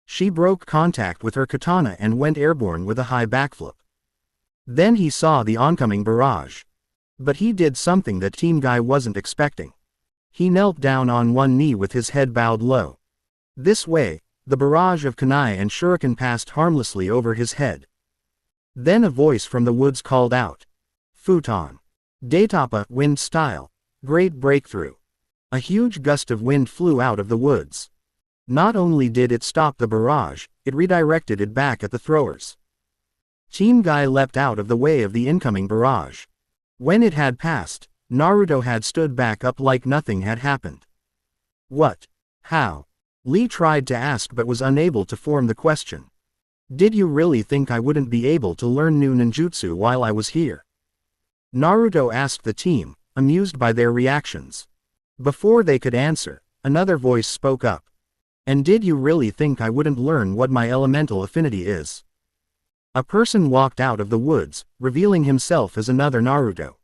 She broke contact with her katana and went airborne with a high backflip. Then he saw the oncoming barrage. But he did something that Team Guy wasn't expecting. He knelt down on one knee with his head bowed low. This way, the barrage of kunai and shuriken passed harmlessly over his head. Then a voice from the woods called out. Futon. Daitapa, wind style. Great breakthrough. A huge gust of wind flew out of the woods. Not only did it stop the barrage, it redirected it back at the throwers. Team Guy leapt out of the way of the incoming barrage. When it had passed, Naruto had stood back up like nothing had happened. What? How? Lee tried to ask but was unable to form the question. Did you really think I wouldn't be able to learn new ninjutsu while I was here? Naruto asked the team, amused by their reactions. Before they could answer, another voice spoke up. And did you really think I wouldn't learn what my elemental affinity is? A person walked out of the woods, revealing himself as another Naruto.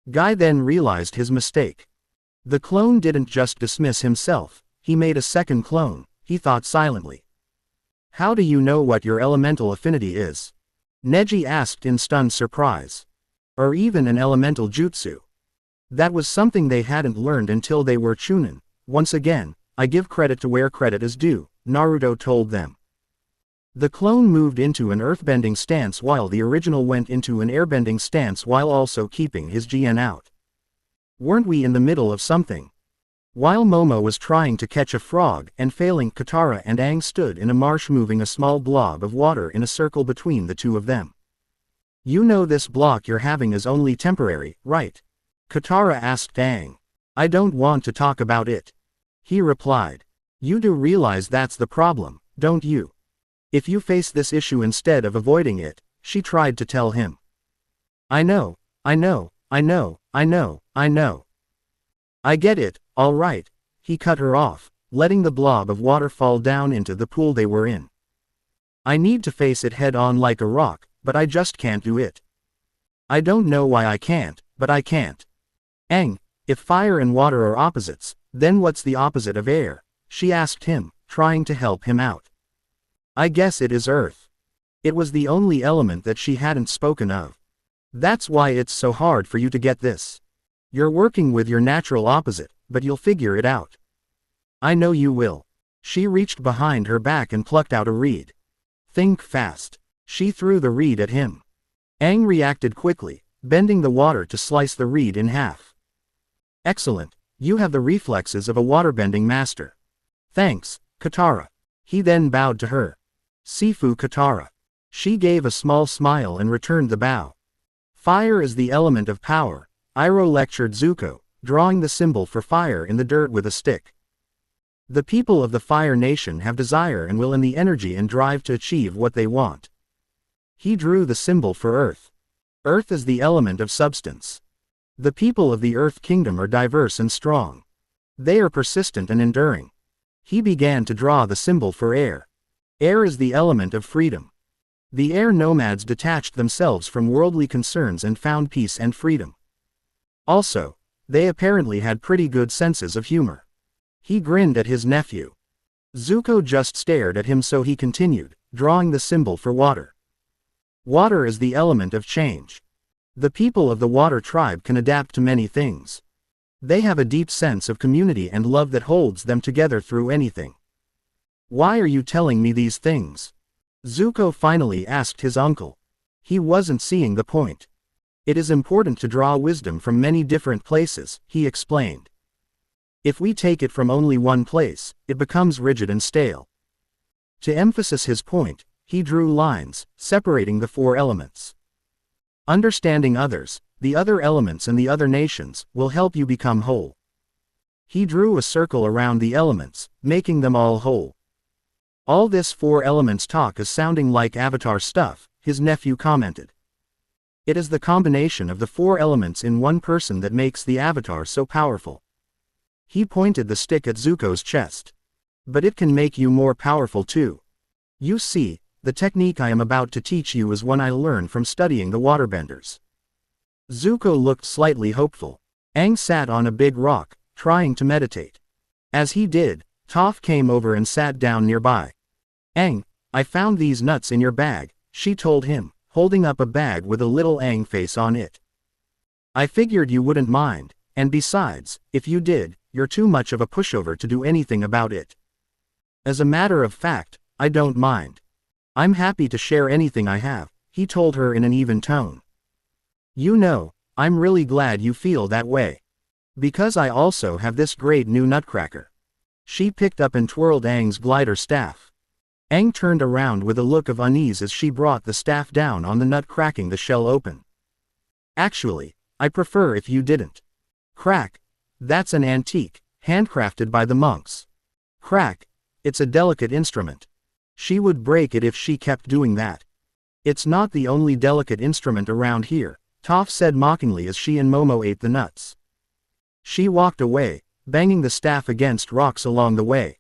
Guy then realized his mistake. The clone didn't just dismiss himself, he made a second clone, he thought silently. How do you know what your elemental affinity is? Neji asked in stunned surprise. Or even an elemental jutsu. That was something they hadn't learned until they were Chunin. Once again, I give credit to where credit is due, Naruto told them. The clone moved into an earthbending stance while the original went into an airbending stance while also keeping his GN out. Weren't we in the middle of something? While Momo was trying to catch a frog and failing, Katara and Aang stood in a marsh moving a small blob of water in a circle between the two of them. You know this block you're having is only temporary, right? Katara asked Aang. I don't want to talk about it. He replied. You do realize that's the problem, don't you? If you face this issue instead of avoiding it, she tried to tell him. I know, I know, I know, I know, I know. I get it, all right, he cut her off, letting the blob of water fall down into the pool they were in. I need to face it head on like a rock, but I just can't do it. I don't know why I can't, but I can't. Aang, if fire and water are opposites, then what's the opposite of air? She asked him, trying to help him out. I guess it is earth. It was the only element that she hadn't spoken of. That's why it's so hard for you to get this. You're working with your natural opposite, but you'll figure it out. I know you will. She reached behind her back and plucked out a reed. Think fast. She threw the reed at him. Aang reacted quickly, bending the water to slice the reed in half. Excellent, you have the reflexes of a waterbending master. Thanks, Katara. He then bowed to her. Sifu Katara. She gave a small smile and returned the bow. Fire is the element of power, Iroh lectured Zuko, drawing the symbol for fire in the dirt with a stick. The people of the Fire Nation have desire and will and the energy and drive to achieve what they want. He drew the symbol for Earth. Earth is the element of substance. The people of the Earth Kingdom are diverse and strong. They are persistent and enduring. He began to draw the symbol for Air. Air is the element of freedom. The air nomads detached themselves from worldly concerns and found peace and freedom. Also, they apparently had pretty good senses of humor. He grinned at his nephew. Zuko just stared at him, so he continued, drawing the symbol for water. Water is the element of change. The people of the water tribe can adapt to many things. They have a deep sense of community and love that holds them together through anything. Why are you telling me these things? Zuko finally asked his uncle. He wasn't seeing the point. It is important to draw wisdom from many different places, he explained. If we take it from only one place, it becomes rigid and stale. To emphasize his point, he drew lines, separating the four elements. Understanding others, the other elements and the other nations, will help you become whole. He drew a circle around the elements, making them all whole. All this four elements talk is sounding like Avatar stuff, his nephew commented. It is the combination of the four elements in one person that makes the Avatar so powerful. He pointed the stick at Zuko's chest. But it can make you more powerful too. You see, the technique I am about to teach you is one I learned from studying the waterbenders. Zuko looked slightly hopeful. Aang sat on a big rock, trying to meditate. As he did, Toph came over and sat down nearby. Aang, I found these nuts in your bag, she told him, holding up a bag with a little Aang face on it. I figured you wouldn't mind, and besides, if you did, you're too much of a pushover to do anything about it. As a matter of fact, I don't mind. I'm happy to share anything I have, he told her in an even tone. You know, I'm really glad you feel that way. Because I also have this great new nutcracker. She picked up and twirled Aang's glider staff. Aang turned around with a look of unease as she brought the staff down on the nut, cracking the shell open. Actually, I prefer if you didn't. Crack. That's an antique, handcrafted by the monks. Crack. It's a delicate instrument. She would break it if she kept doing that. It's not the only delicate instrument around here, Toph said mockingly as she and Momo ate the nuts. She walked away, banging the staff against rocks along the way.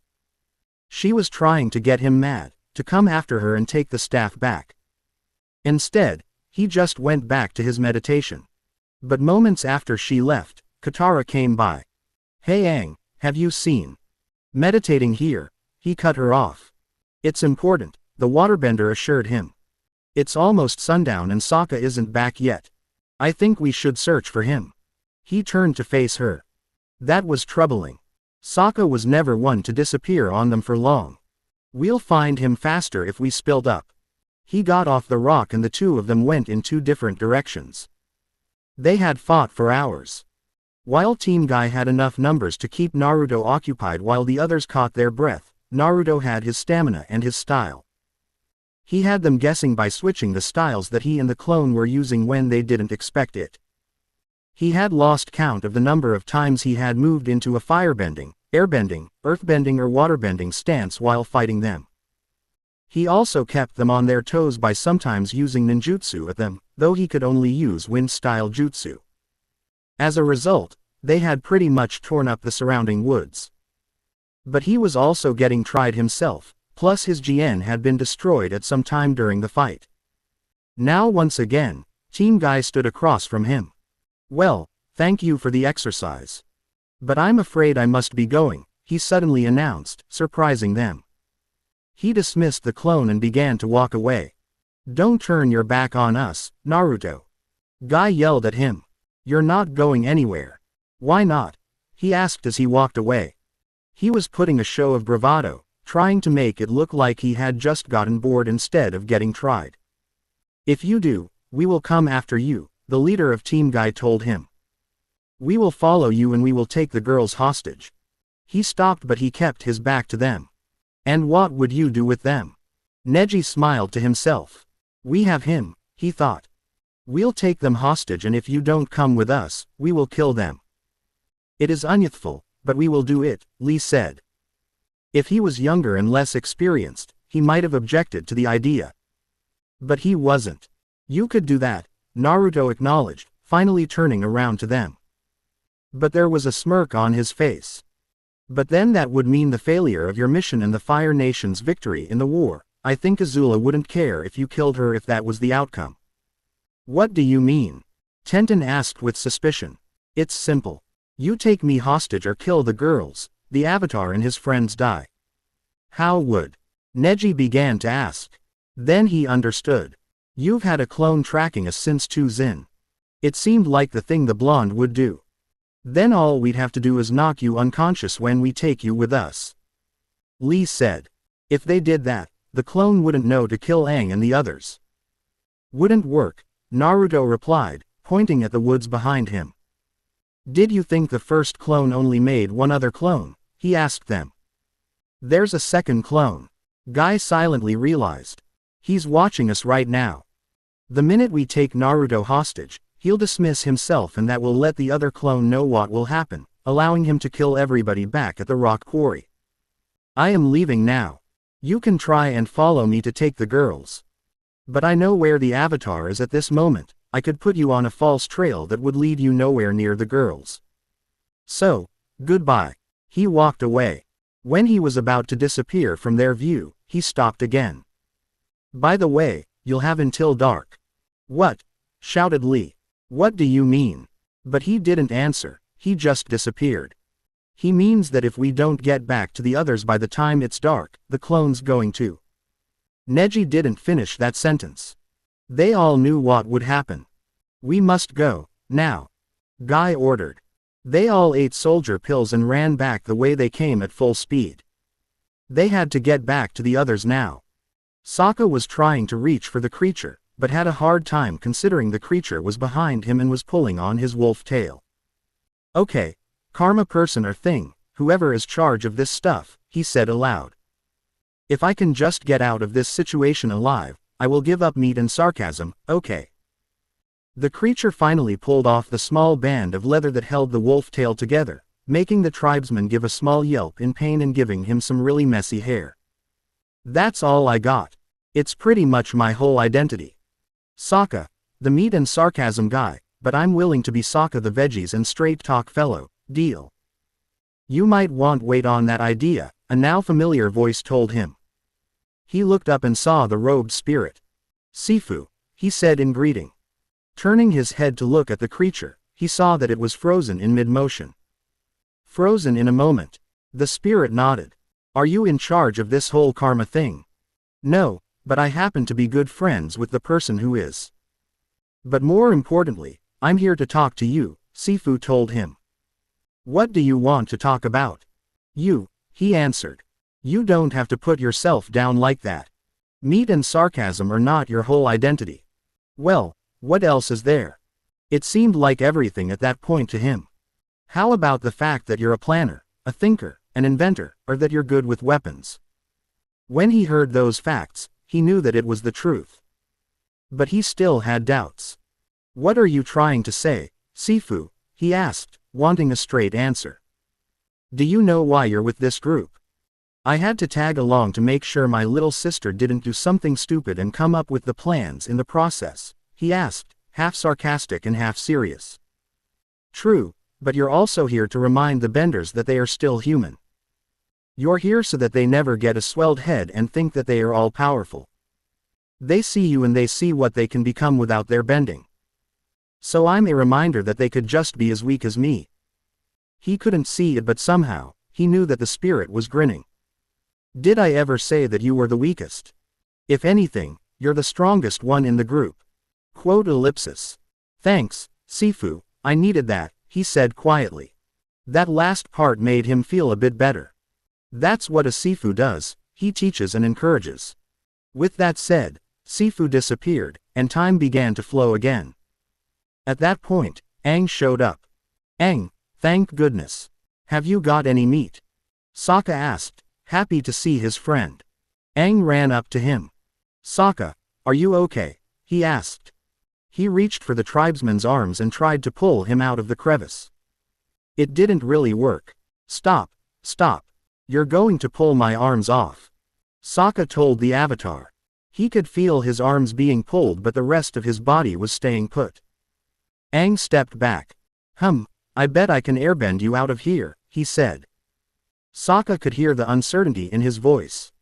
She was trying to get him mad, to come after her and take the staff back. Instead, he just went back to his meditation. But moments after she left, Katara came by. Hey Aang, have you seen? Meditating here, he cut her off. It's important, the waterbender assured him. It's almost sundown and Sokka isn't back yet. I think we should search for him. He turned to face her. That was troubling. Sokka was never one to disappear on them for long. We'll find him faster if we spilled up. He got off the rock and the two of them went in two different directions. They had fought for hours. While Team Guy had enough numbers to keep Naruto occupied while the others caught their breath, Naruto had his stamina and his style. He had them guessing by switching the styles that he and the clone were using when they didn't expect it. He had lost count of the number of times he had moved into a firebending, airbending, earthbending or waterbending stance while fighting them. He also kept them on their toes by sometimes using ninjutsu at them, though he could only use wind-style jutsu. As a result, they had pretty much torn up the surrounding woods. But he was also getting tried himself, plus his GN had been destroyed at some time during the fight. Now once again, Team Guy stood across from him. Well, thank you for the exercise. But I'm afraid I must be going, he suddenly announced, surprising them. He dismissed the clone and began to walk away. Don't turn your back on us, Naruto. Guy yelled at him. You're not going anywhere. Why not? He asked as he walked away. He was putting a show of bravado, trying to make it look like he had just gotten bored instead of getting tried. If you do, we will come after you, the leader of Team Guy told him. We will follow you and we will take the girls hostage. He stopped but he kept his back to them. And what would you do with them? Neji smiled to himself. We have him, he thought. We'll take them hostage and if you don't come with us, we will kill them. It is unyouthful, but we will do it, Lee said. If he was younger and less experienced, he might have objected to the idea. But he wasn't. You could do that, Naruto acknowledged, finally turning around to them. But there was a smirk on his face. But then that would mean the failure of your mission and the Fire Nation's victory in the war. I think Azula wouldn't care if you killed her if that was the outcome. What do you mean? Tenten asked with suspicion. It's simple. You take me hostage or kill the girls, the Avatar and his friends die. How would? Neji began to ask. Then he understood. You've had a clone tracking us since Zin. It seemed like the thing the blonde would do. Then all we'd have to do is knock you unconscious when we take you with us. Lee said. If they did that, the clone wouldn't know to kill Aang and the others. Wouldn't work, Naruto replied, pointing at the woods behind him. Did you think the first clone only made one other clone? He asked them. There's a second clone. Guy silently realized. He's watching us right now. The minute we take Naruto hostage, he'll dismiss himself and that will let the other clone know what will happen, allowing him to kill everybody back at the rock quarry. I am leaving now. You can try and follow me to take the girls. But I know where the Avatar is at this moment. I could put you on a false trail that would lead you nowhere near the girls. So, goodbye. He walked away. When he was about to disappear from their view, he stopped again. By the way, you'll have until dark. What? Shouted Lee. What do you mean? But he didn't answer, he just disappeared. He means that if we don't get back to the others by the time it's dark, the clone's going to. Neji didn't finish that sentence. They all knew what would happen. We must go, now. Guy ordered. They all ate soldier pills and ran back the way they came at full speed. They had to get back to the others now. Sokka was trying to reach for the creature, but had a hard time considering the creature was behind him and was pulling on his wolf tail. Okay, karma person or thing, whoever is charge of this stuff, he said aloud. If I can just get out of this situation alive, I will give up meat and sarcasm, okay. The creature finally pulled off the small band of leather that held the wolf tail together, making the tribesman give a small yelp in pain and giving him some really messy hair. That's all I got. It's pretty much my whole identity. Sokka, the meat and sarcasm guy, but I'm willing to be Sokka the veggies and straight talk fellow, deal. You might want wait on that idea, a now familiar voice told him. He looked up and saw the robed spirit. Sifu, he said in greeting. Turning his head to look at the creature, he saw that it was frozen in mid-motion. Frozen in a moment. The spirit nodded. Are you in charge of this whole karma thing? No, but I happen to be good friends with the person who is. But more importantly, I'm here to talk to you, Sifu told him. What do you want to talk about? You, he answered. You don't have to put yourself down like that. Meat and sarcasm are not your whole identity. Well, what else is there? It seemed like everything at that point to him. How about the fact that you're a planner, a thinker, an inventor, or that you're good with weapons? When he heard those facts, he knew that it was the truth. But he still had doubts. What are you trying to say, Sifu? He asked, wanting a straight answer. Do you know why you're with this group? I had to tag along to make sure my little sister didn't do something stupid and come up with the plans in the process, he asked, half sarcastic and half serious. True, but you're also here to remind the Benders that they are still human. You're here so that they never get a swelled head and think that they are all powerful. They see you and they see what they can become without their bending. So I'm a reminder that they could just be as weak as me. He couldn't see it, but somehow, he knew that the spirit was grinning. Did I ever say that you were the weakest? If anything, you're the strongest one in the group. Quote ellipsis. Thanks, Sifu, I needed that, he said quietly. That last part made him feel a bit better. That's what a Sifu does, he teaches and encourages. With that said, Sifu disappeared, and time began to flow again. At that point, Aang showed up. Aang, thank goodness. Have you got any meat? Sokka asked, happy to see his friend. Aang ran up to him. Sokka, are you okay? He asked. He reached for the tribesman's arms and tried to pull him out of the crevice. It didn't really work. Stop, stop. You're going to pull my arms off. Sokka told the Avatar. He could feel his arms being pulled, but the rest of his body was staying put. Aang stepped back. I bet I can airbend you out of here, he said. Sokka could hear the uncertainty in his voice.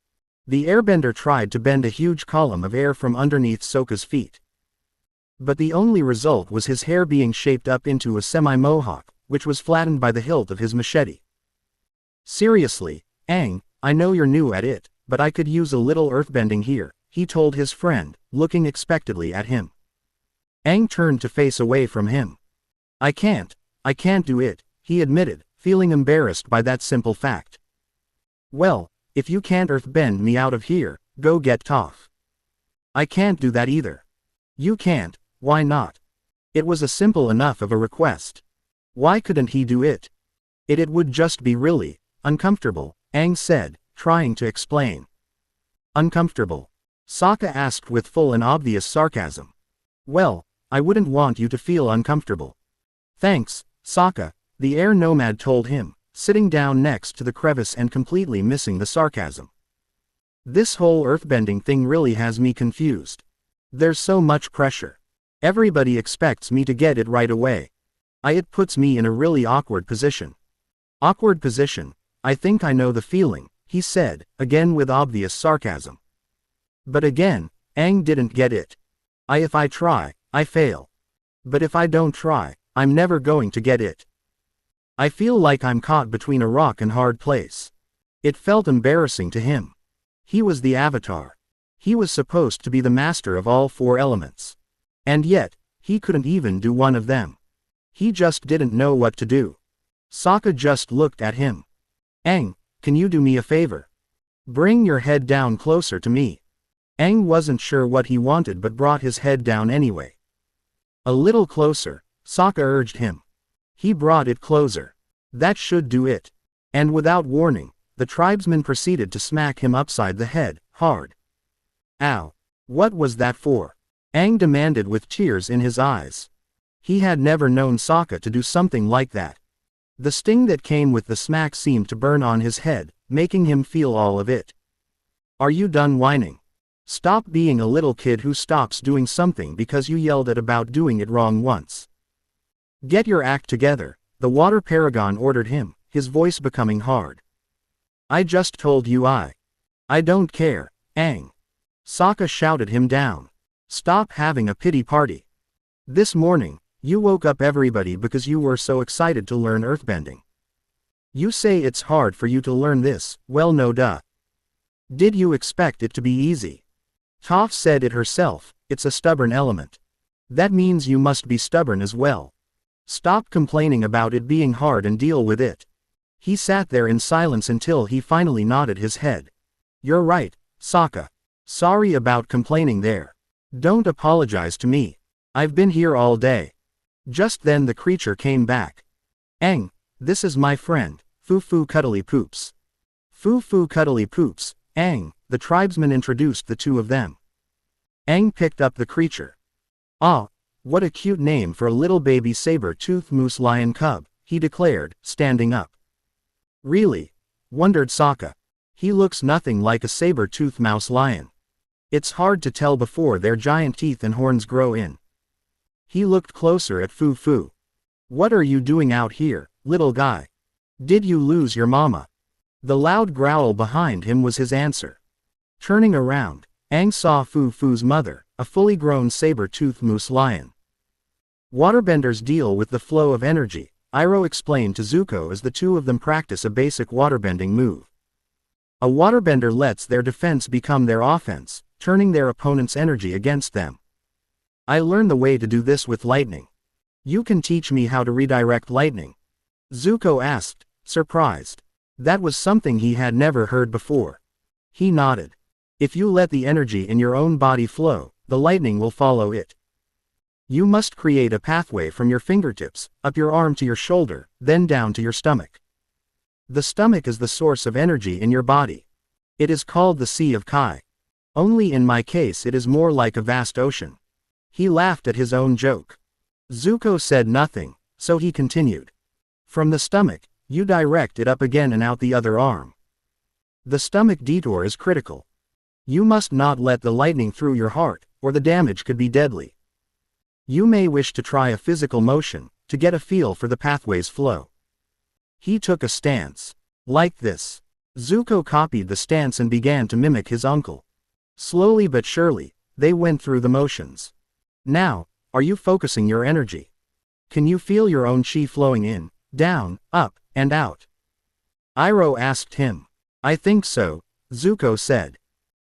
The airbender tried to bend a huge column of air from underneath Sokka's feet. But the only result was his hair being shaped up into a semi-mohawk, which was flattened by the hilt of his machete. Seriously, Aang, I know you're new at it, but I could use a little earthbending here, he told his friend, looking expectantly at him. Aang turned to face away from him. I can't do it, he admitted, feeling embarrassed by that simple fact. Well, if you can't earthbend me out of here, go get Toph. I can't do that either. You can't, why not? It was a simple enough of a request. Why couldn't he do it? It would just be really uncomfortable, Aang said, trying to explain. Uncomfortable? Sokka asked with full and obvious sarcasm. Well, I wouldn't want you to feel uncomfortable. Thanks, Sokka, the air nomad told him, sitting down next to the crevice and completely missing the sarcasm. This whole earthbending thing really has me confused. There's so much pressure. Everybody expects me to get it right away. It puts me in a really awkward position. Awkward position? I think I know the feeling, he said, again with obvious sarcasm. But again, Aang didn't get it. If I try, I fail. But if I don't try, I'm never going to get it. I feel like I'm caught between a rock and hard place. It felt embarrassing to him. He was the Avatar. He was supposed to be the master of all four elements. And yet, he couldn't even do one of them. He just didn't know what to do. Sokka just looked at him. Aang, can you do me a favor? Bring your head down closer to me. Aang wasn't sure what he wanted but brought his head down anyway. A little closer, Sokka urged him. He brought it closer. That should do it. And without warning, the tribesman proceeded to smack him upside the head, hard. Ow! What was that for? Aang demanded with tears in his eyes. He had never known Sokka to do something like that. The sting that came with the smack seemed to burn on his head, making him feel all of it. Are you done whining? Stop being a little kid who stops doing something because you yelled at about doing it wrong once. Get your act together, the water paragon ordered him, his voice becoming hard. I just told you I don't care, Aang. Sokka shouted him down. Stop having a pity party. This morning, you woke up everybody because you were so excited to learn earthbending. You say it's hard for you to learn this, well no duh. Did you expect it to be easy? Toph said it herself, it's a stubborn element. That means you must be stubborn as well. Stop complaining about it being hard and deal with it. He sat there in silence until he finally nodded his head. You're right, Sokka. Sorry about complaining there. Don't apologize to me. I've been here all day. Just then the creature came back. Aang, this is my friend, Foo Cuddly Poops. Foo Cuddly Poops, Aang, the tribesman introduced the two of them. Aang picked up the creature. Ah, what a cute name for a little baby saber-toothed moose lion cub, he declared, standing up. Really? Wondered Sokka. He looks nothing like a saber-toothed mouse lion. It's hard to tell before their giant teeth and horns grow in. He looked closer at Foo. What are you doing out here, little guy? Did you lose your mama? The loud growl behind him was his answer. Turning around, Aang saw Foo's mother, a fully grown saber-toothed moose lion. Waterbenders deal with the flow of energy, Iroh explained to Zuko as the two of them practice a basic waterbending move. A waterbender lets their defense become their offense, turning their opponent's energy against them. I learned the way to do this with lightning. You can teach me how to redirect lightning? Zuko asked, surprised. That was something he had never heard before. He nodded. If you let the energy in your own body flow, the lightning will follow it. You must create a pathway from your fingertips, up your arm to your shoulder, then down to your stomach. The stomach is the source of energy in your body. It is called the Sea of Kai. Only in my case it is more like a vast ocean. He laughed at his own joke. Zuko said nothing, so he continued. From the stomach, you direct it up again and out the other arm. The stomach detour is critical. You must not let the lightning through your heart, or the damage could be deadly. You may wish to try a physical motion, to get a feel for the pathway's flow. He took a stance. Like this. Zuko copied the stance and began to mimic his uncle. Slowly but surely, they went through the motions. Now, are you focusing your energy? Can you feel your own chi flowing in, down, up, and out? Iroh asked him. I think so, Zuko said.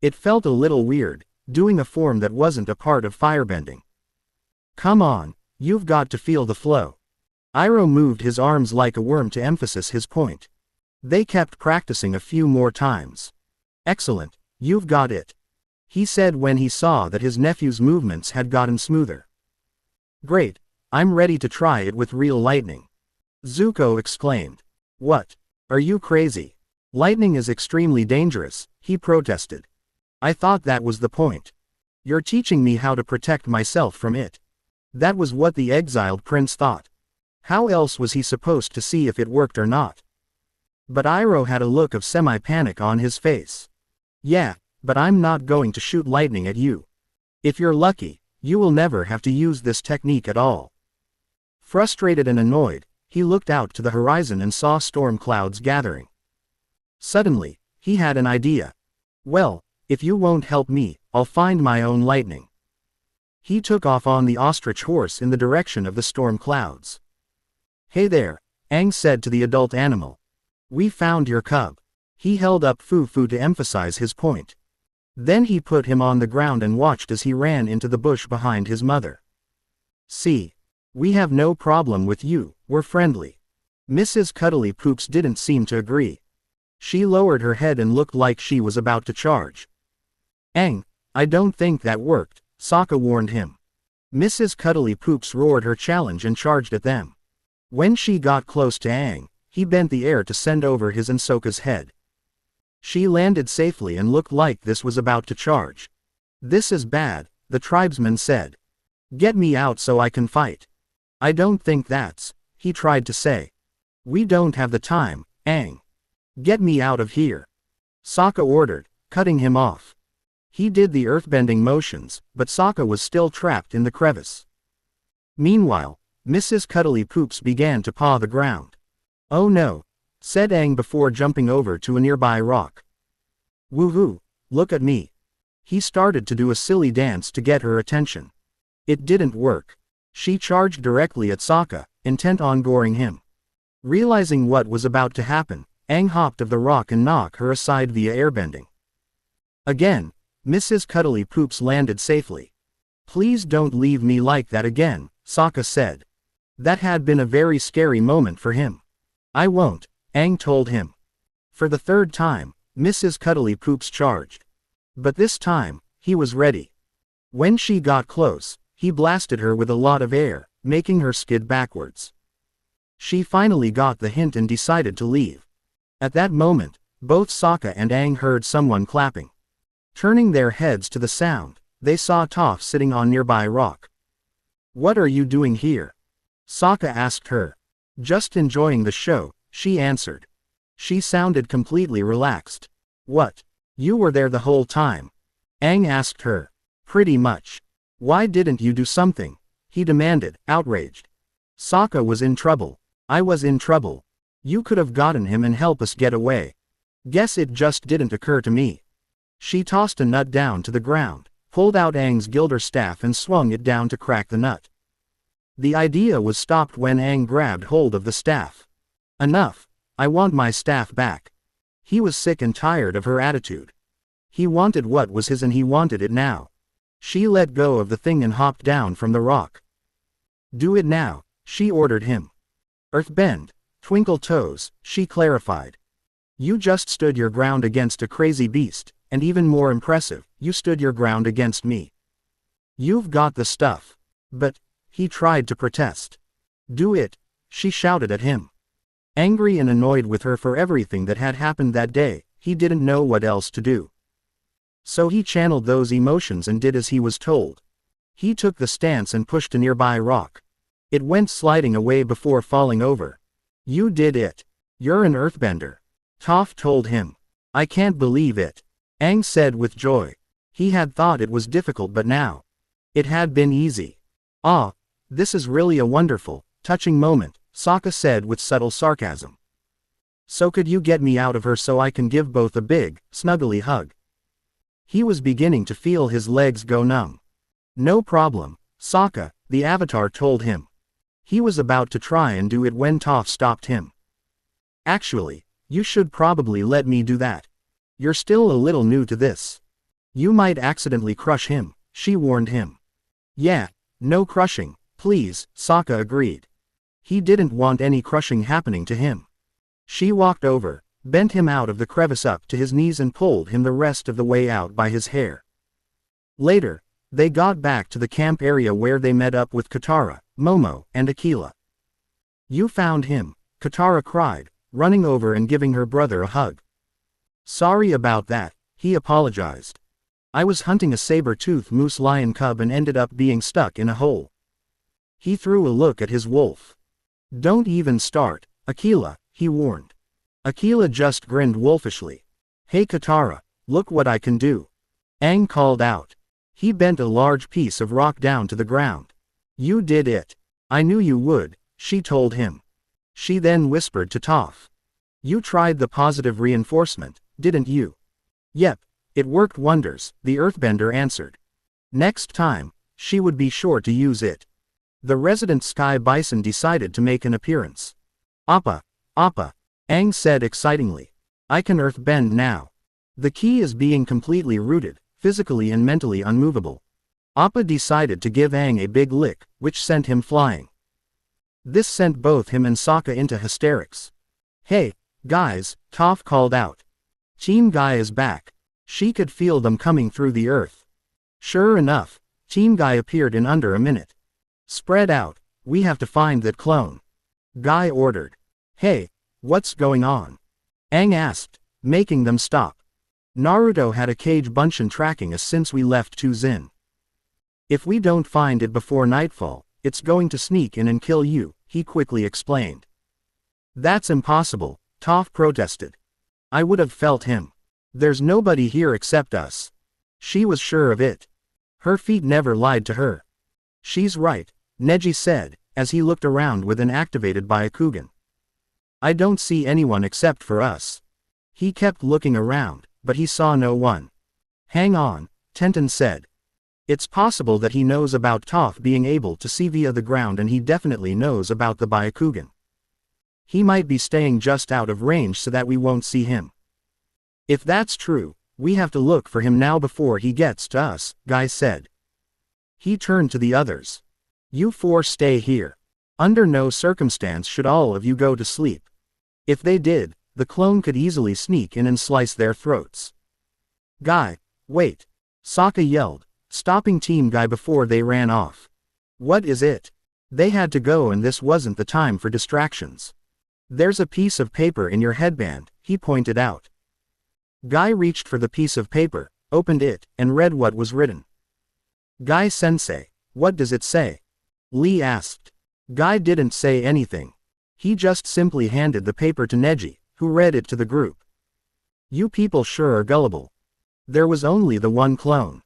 It felt a little weird, doing a form that wasn't a part of firebending. Come on, you've got to feel the flow. Iroh moved his arms like a worm to emphasize his point. They kept practicing a few more times. Excellent, you've got it, he said when he saw that his nephew's movements had gotten smoother. Great, I'm ready to try it with real lightning. Zuko exclaimed. What? Are you crazy? Lightning is extremely dangerous, he protested. I thought that was the point. You're teaching me how to protect myself from it. That was what the exiled prince thought. How else was he supposed to see if it worked or not? But Iroh had a look of semi-panic on his face. Yeah, but I'm not going to shoot lightning at you. If you're lucky, you will never have to use this technique at all. Frustrated and annoyed, he looked out to the horizon and saw storm clouds gathering. Suddenly, he had an idea. Well, if you won't help me, I'll find my own lightning. He took off on the ostrich horse in the direction of the storm clouds. Hey there, Aang said to the adult animal. We found your cub. He held up Fu-Fu to emphasize his point. Then he put him on the ground and watched as he ran into the bush behind his mother. See? We have no problem with you, we're friendly. Mrs. Cuddly Poops didn't seem to agree. She lowered her head and looked like she was about to charge. Aang, I don't think that worked, Sokka warned him. Mrs. Cuddly Poops roared her challenge and charged at them. When she got close to Aang, he bent the air to send over his and Sokka's head. She landed safely and looked like this was about to charge. This is bad, the tribesman said. Get me out so I can fight. I don't think that's, he tried to say. We don't have the time, Aang. Get me out of here. Sokka ordered, cutting him off. He did the earthbending motions, but Sokka was still trapped in the crevice. Meanwhile, Mrs. Cuddly Poops began to paw the ground. Oh no, said Aang before jumping over to a nearby rock. Woohoo, look at me. He started to do a silly dance to get her attention. It didn't work. She charged directly at Sokka, intent on goring him. Realizing what was about to happen, Aang hopped of the rock and knocked her aside via airbending. Again, Mrs. Cuddly Poops landed safely. Please don't leave me like that again, Sokka said. That had been a very scary moment for him. I won't, Aang told him. For the third time, Mrs. Cuddly Poops charged. But this time, he was ready. When she got close, he blasted her with a lot of air, making her skid backwards. She finally got the hint and decided to leave. At that moment, both Sokka and Aang heard someone clapping. Turning their heads to the sound, they saw Toph sitting on nearby rock. What are you doing here? Sokka asked her. Just enjoying the show, she answered. She sounded completely relaxed. What? You were there the whole time? Aang asked her. Pretty much. Why didn't you do something? He demanded, outraged. Sokka was in trouble. I was in trouble. You could have gotten him and helped us get away. Guess it just didn't occur to me. She tossed a nut down to the ground, pulled out Aang's gilder staff and swung it down to crack the nut. The idea was stopped when Aang grabbed hold of the staff. Enough. I want my staff back. He was sick and tired of her attitude. He wanted what was his and he wanted it now. She let go of the thing and hopped down from the rock. Do it now, she ordered him. Earthbend, twinkle toes, she clarified. You just stood your ground against a crazy beast, and even more impressive, you stood your ground against me. You've got the stuff. But, he tried to protest. Do it, she shouted at him. Angry and annoyed with her for everything that had happened that day, he didn't know what else to do. So he channeled those emotions and did as he was told. He took the stance and pushed a nearby rock. It went sliding away before falling over. You did it. You're an earthbender. Toph told him. I can't believe it. Aang said with joy. He had thought it was difficult, but now it had been easy. Ah, this is really a wonderful, touching moment, Sokka said with subtle sarcasm. So could you get me out of her so I can give both a big, snuggly hug? He was beginning to feel his legs go numb. No problem, Sokka, the Avatar told him. He was about to try and do it when Toph stopped him. Actually, you should probably let me do that. You're still a little new to this. You might accidentally crush him, she warned him. Yeah, no crushing, please, Sokka agreed. He didn't want any crushing happening to him. She walked over, bent him out of the crevice up to his knees and pulled him the rest of the way out by his hair. Later, they got back to the camp area where they met up with Katara, Momo, and Aquila. You found him, Katara cried, running over and giving her brother a hug. Sorry about that, he apologized. I was hunting a saber-toothed moose lion cub and ended up being stuck in a hole. He threw a look at his wolf. Don't even start, Aquila, he warned. Aquila just grinned wolfishly. Hey Katara, look what I can do. Aang called out. He bent a large piece of rock down to the ground. You did it. I knew you would, she told him. She then whispered to Toph. You tried the positive reinforcement, didn't you? Yep. It worked wonders, the earthbender answered. Next time, she would be sure to use it. The resident sky bison decided to make an appearance. Appa, Appa, Aang said excitingly. I can earthbend now. The key is being completely rooted, physically and mentally unmovable. Appa decided to give Aang a big lick, which sent him flying. This sent both him and Sokka into hysterics. Hey, guys, Toph called out. Team Guy is back. She could feel them coming through the earth. Sure enough, Team Guy appeared in under a minute. Spread out, we have to find that clone. Guy ordered. Hey, what's going on? Aang asked, making them stop. Naruto had a cage Bunshin tracking us since we left Tuzin. If we don't find it before nightfall, it's going to sneak in and kill you, he quickly explained. That's impossible, Toph protested. I would have felt him. There's nobody here except us. She was sure of it. Her feet never lied to her. She's right, Neji said, as he looked around with an activated Byakugan. I don't see anyone except for us. He kept looking around, but he saw no one. Hang on, Tenten said. It's possible that he knows about Toph being able to see via the ground, and he definitely knows about the Byakugan. He might be staying just out of range so that we won't see him. If that's true, we have to look for him now before he gets to us, Guy said. He turned to the others. You four stay here. Under no circumstance should all of you go to sleep. If they did, the clone could easily sneak in and slice their throats. Guy, wait. Sokka yelled, stopping Team Guy before they ran off. What is it? They had to go and this wasn't the time for distractions. There's a piece of paper in your headband, he pointed out. Guy reached for the piece of paper, opened it, and read what was written. Guy-sensei, what does it say? Lee asked. Guy didn't say anything. He just simply handed the paper to Neji, who read it to the group. You people sure are gullible. There was only the one clone.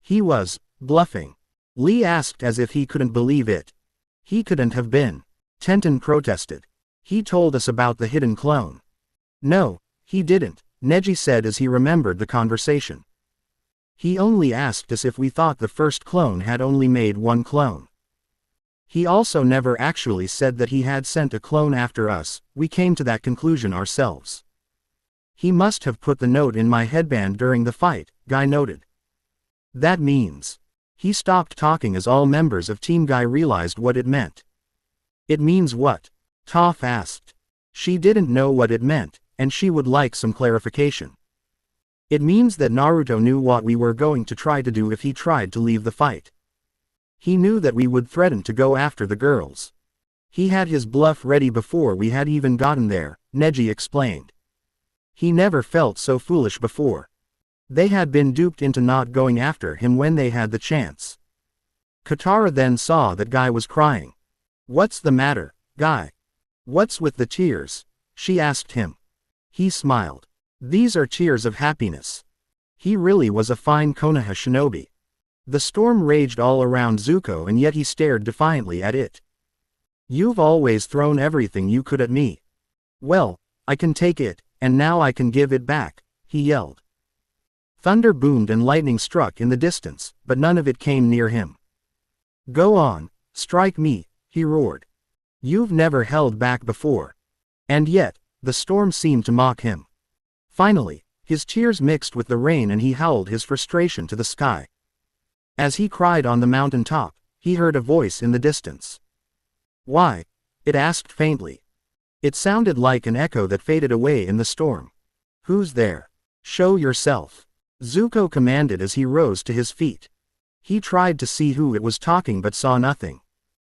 He was bluffing. Lee asked as if he couldn't believe it. He couldn't have been. Tenten protested. He told us about the hidden clone. No, he didn't, Neji said as he remembered the conversation. He only asked us if we thought the first clone had only made one clone. He also never actually said that he had sent a clone after us, we came to that conclusion ourselves. He must have put the note in my headband during the fight, Guy noted. That means. He stopped talking as all members of Team Guy realized what it meant. It means what? Toph asked. She didn't know what it meant, and she would like some clarification. It means that Naruto knew what we were going to try to do if he tried to leave the fight. He knew that we would threaten to go after the girls. He had his bluff ready before we had even gotten there, Neji explained. He never felt so foolish before. They had been duped into not going after him when they had the chance. Katara then saw that Guy was crying. What's the matter, Guy? What's with the tears? She asked him. He smiled. These are tears of happiness. He really was a fine Konoha shinobi. The storm raged all around Zuko and yet he stared defiantly at it. You've always thrown everything you could at me. Well, I can take it, and now I can give it back, he yelled. Thunder boomed and lightning struck in the distance, but none of it came near him. Go on, strike me, he roared. You've never held back before. And yet, the storm seemed to mock him. Finally, his tears mixed with the rain and he howled his frustration to the sky. As he cried on the mountain top, he heard a voice in the distance. Why? It asked faintly. It sounded like an echo that faded away in the storm. Who's there? Show yourself. Zuko commanded as he rose to his feet. He tried to see who it was talking but saw nothing.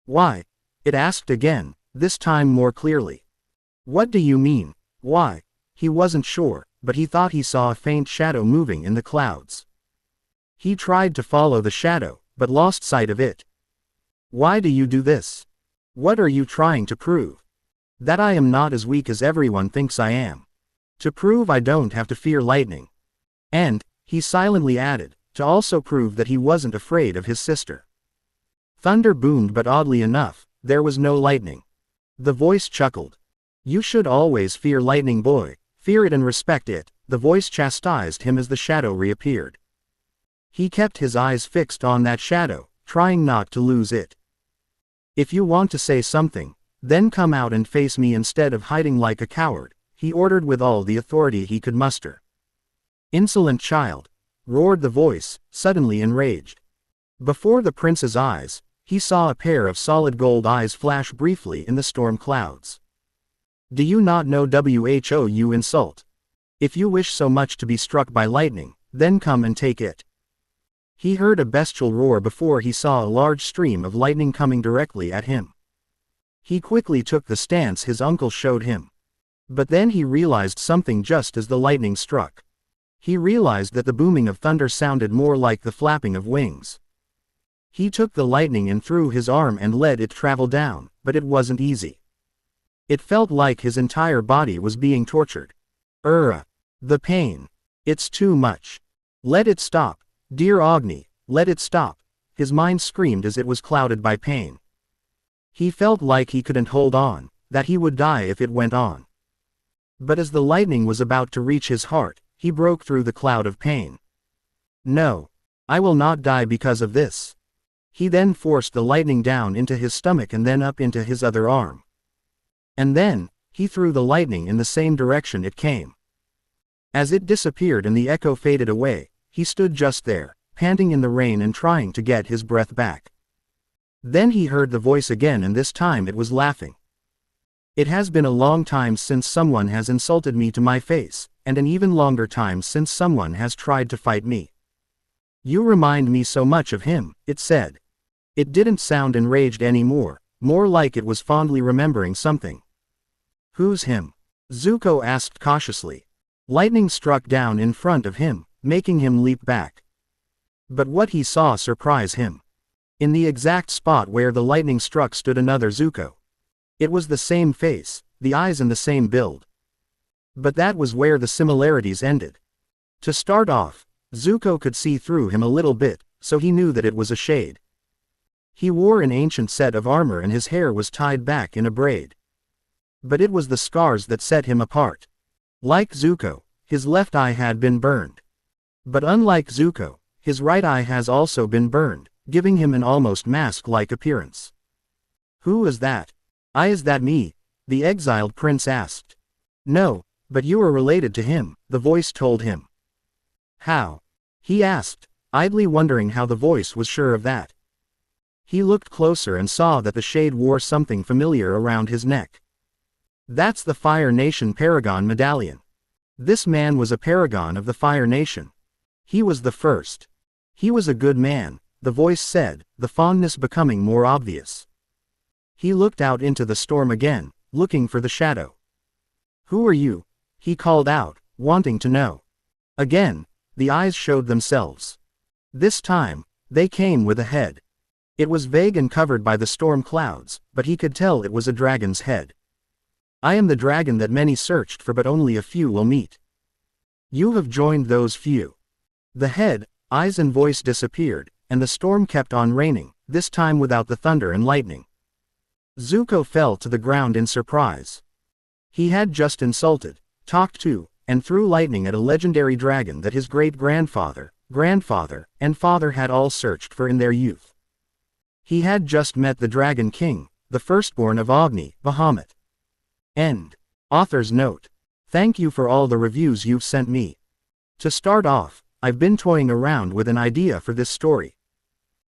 Why? It asked again, this time more clearly. What do you mean, why? He wasn't sure, but he thought he saw a faint shadow moving in the clouds. He tried to follow the shadow, but lost sight of it. Why do you do this? What are you trying to prove? That I am not as weak as everyone thinks I am. To prove I don't have to fear lightning. And, he silently added, to also prove that he wasn't afraid of his sister. Thunder boomed but oddly enough, there was no lightning. The voice chuckled. You should always fear lightning, boy, fear it and respect it, the voice chastised him as the shadow reappeared. He kept his eyes fixed on that shadow, trying not to lose it. If you want to say something, then come out and face me instead of hiding like a coward, he ordered with all the authority he could muster. Insolent child, roared the voice, suddenly enraged. Before the prince's eyes, he saw a pair of solid gold eyes flash briefly in the storm clouds. Do you not know who you insult? If you wish so much to be struck by lightning, then come and take it. He heard a bestial roar before he saw a large stream of lightning coming directly at him. He quickly took the stance his uncle showed him. But then he realized something just as the lightning struck. He realized that the booming of thunder sounded more like the flapping of wings. He took the lightning in through his arm and let it travel down, but it wasn't easy. It felt like his entire body was being tortured. The pain. It's too much. Let it stop. Dear Agni, let it stop, his mind screamed as it was clouded by pain. He felt like he couldn't hold on, that he would die if it went on. But as the lightning was about to reach his heart, he broke through the cloud of pain. No. I will not die because of this. He then forced the lightning down into his stomach and then up into his other arm. And then, he threw the lightning in the same direction it came. As it disappeared and the echo faded away, he stood just there, panting in the rain and trying to get his breath back. Then he heard the voice again and this time it was laughing. It has been a long time since someone has insulted me to my face, and an even longer time since someone has tried to fight me. You remind me so much of him, it said. It didn't sound enraged anymore, more like it was fondly remembering something. Who's him? Zuko asked cautiously. Lightning struck down in front of him, making him leap back. But what he saw surprised him. In the exact spot where the lightning struck stood another Zuko. It was the same face, the eyes and the same build. But that was where the similarities ended. To start off, Zuko could see through him a little bit, so he knew that it was a shade. He wore an ancient set of armor and his hair was tied back in a braid. But it was the scars that set him apart. Like Zuko, his left eye had been burned. But unlike Zuko, his right eye has also been burned, giving him an almost mask-like appearance. Who is that? Is that me? The exiled prince asked. No, but you are related to him, the voice told him. How? He asked, idly wondering how the voice was sure of that. He looked closer and saw that the shade wore something familiar around his neck. That's the Fire Nation Paragon Medallion. This man was a paragon of the Fire Nation. He was the first. He was a good man, the voice said, the fondness becoming more obvious. He looked out into the storm again, looking for the shadow. Who are you? He called out, wanting to know. Again, the eyes showed themselves. This time, they came with a head. It was vague and covered by the storm clouds, but he could tell it was a dragon's head. I am the dragon that many searched for but only a few will meet. You have joined those few. The head, eyes and voice disappeared, and the storm kept on raining, this time without the thunder and lightning. Zuko fell to the ground in surprise. He had just insulted, talked to, and threw lightning at a legendary dragon that his great-grandfather, grandfather, and father had all searched for in their youth. He had just met the Dragon King, the firstborn of Agni, Bahamut. End. Author's note. Thank you for all the reviews you've sent me. To start off, I've been toying around with an idea for this story.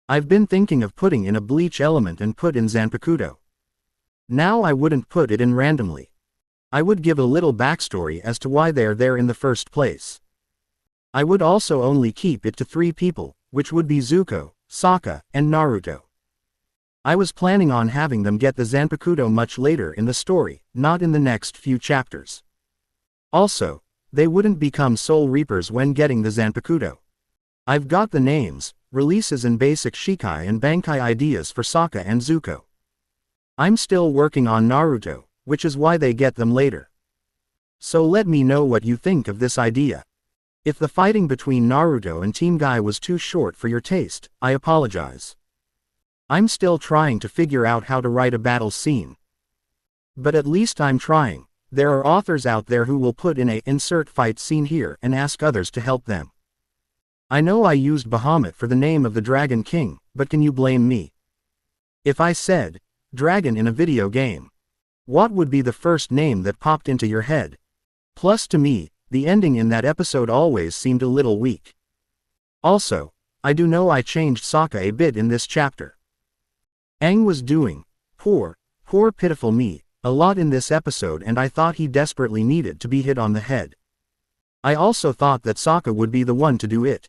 I've been thinking of putting in a bleach element and put in Zanpakuto. Now I wouldn't put it in randomly. I would give a little backstory as to why they're there in the first place. I would also only keep it to 3 people, which would be Zuko, Sokka, and Naruto. I was planning on having them get the Zanpakuto much later in the story, not in the next few chapters. Also, they wouldn't become Soul Reapers when getting the Zanpakuto. I've got the names, releases and basic Shikai and Bankai ideas for Sokka and Zuko. I'm still working on Naruto, which is why they get them later. So let me know what you think of this idea. If the fighting between Naruto and Team Guy was too short for your taste, I apologize. I'm still trying to figure out how to write a battle scene. But at least I'm trying. There are authors out there who will put in a insert fight scene here and ask others to help them. I know I used Bahamut for the name of the Dragon King, but can you blame me? If I said, dragon in a video game, what would be the first name that popped into your head? Plus to me, the ending in that episode always seemed a little weak. Also, I do know I changed Sokka a bit in this chapter. Aang was doing, poor pitiful me, a lot in this episode and I thought he desperately needed to be hit on the head. I also thought that Sokka would be the one to do it.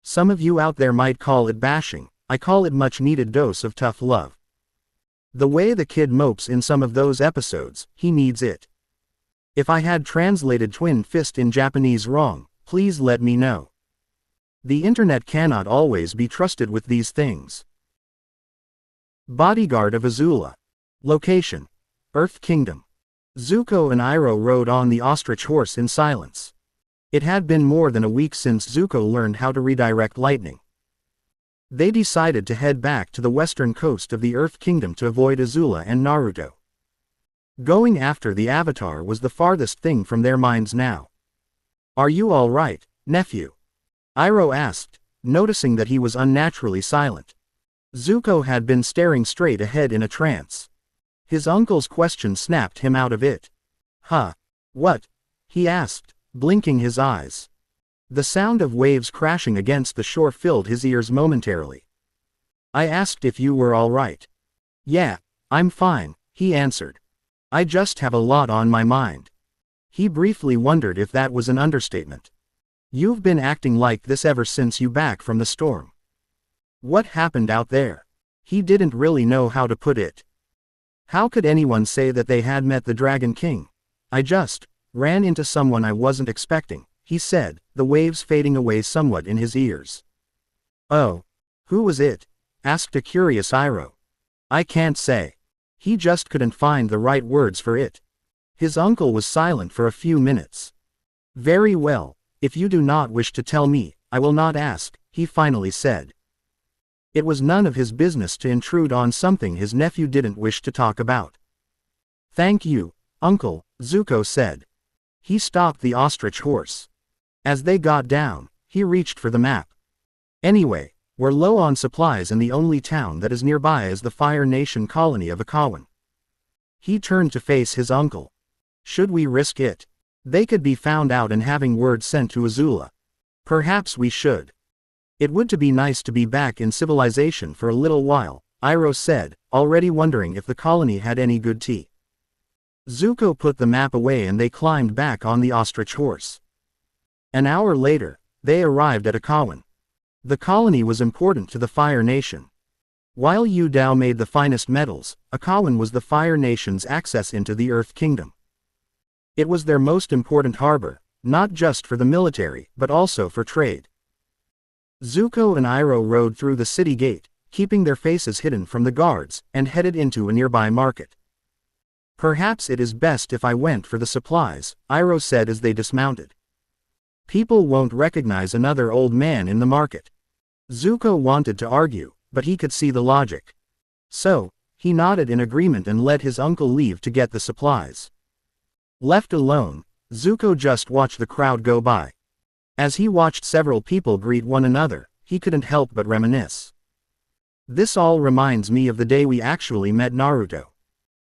Some of you out there might call it bashing, I call it much needed dose of tough love. The way the kid mopes in some of those episodes, he needs it. If I had translated Twin Fist in Japanese wrong, please let me know. The internet cannot always be trusted with these things. Bodyguard of Azula. Location: Earth Kingdom. Zuko and Iroh rode on the ostrich horse in silence. It had been more than a week since Zuko learned how to redirect lightning. They decided to head back to the western coast of the Earth Kingdom to avoid Azula and Naruto. Going after the Avatar was the farthest thing from their minds now. "Are you all right, nephew?" Iroh asked, noticing that he was unnaturally silent. Zuko had been staring straight ahead in a trance. His uncle's question snapped him out of it. "Huh? What?" he asked, blinking his eyes. The sound of waves crashing against the shore filled his ears momentarily. "I asked if you were all right." "Yeah, I'm fine," he answered. "I just have a lot on my mind." He briefly wondered if that was an understatement. "You've been acting like this ever since you back from the storm. What happened out there?" He didn't really know how to put it. How could anyone say that they had met the Dragon King? "I just ran into someone I wasn't expecting," he said, the waves fading away somewhat in his ears. "Oh, who was it?" asked a curious Iroh. "I can't say." He just couldn't find the right words for it. His uncle was silent for a few minutes. "Very well, if you do not wish to tell me, I will not ask," he finally said. It was none of his business to intrude on something his nephew didn't wish to talk about. "Thank you, Uncle," Zuko said. He stopped the ostrich horse. As they got down, he reached for the map. "Anyway, we're low on supplies and the only town that is nearby is the Fire Nation colony of Akawan." He turned to face his uncle. "Should we risk it? They could be found out and having word sent to Azula. Perhaps we should. It would be nice to be back in civilization for a little while," Iroh said, already wondering if the colony had any good tea. Zuko put the map away and they climbed back on the ostrich horse. An hour later, they arrived at Akawan. The colony was important to the Fire Nation. While Yu Dao made the finest metals, Akawan was the Fire Nation's access into the Earth Kingdom. It was their most important harbor, not just for the military, but also for trade. Zuko and Iroh rode through the city gate, keeping their faces hidden from the guards, and headed into a nearby market. "Perhaps it is best if I went for the supplies," Iroh said as they dismounted. People won't recognize another old man in the market. Zuko wanted to argue, but he could see the logic. So, he nodded in agreement and let his uncle leave to get the supplies. Left alone, Zuko just watched the crowd go by. As he watched several people greet one another, he couldn't help but reminisce. This all reminds me of the day we actually met Naruto.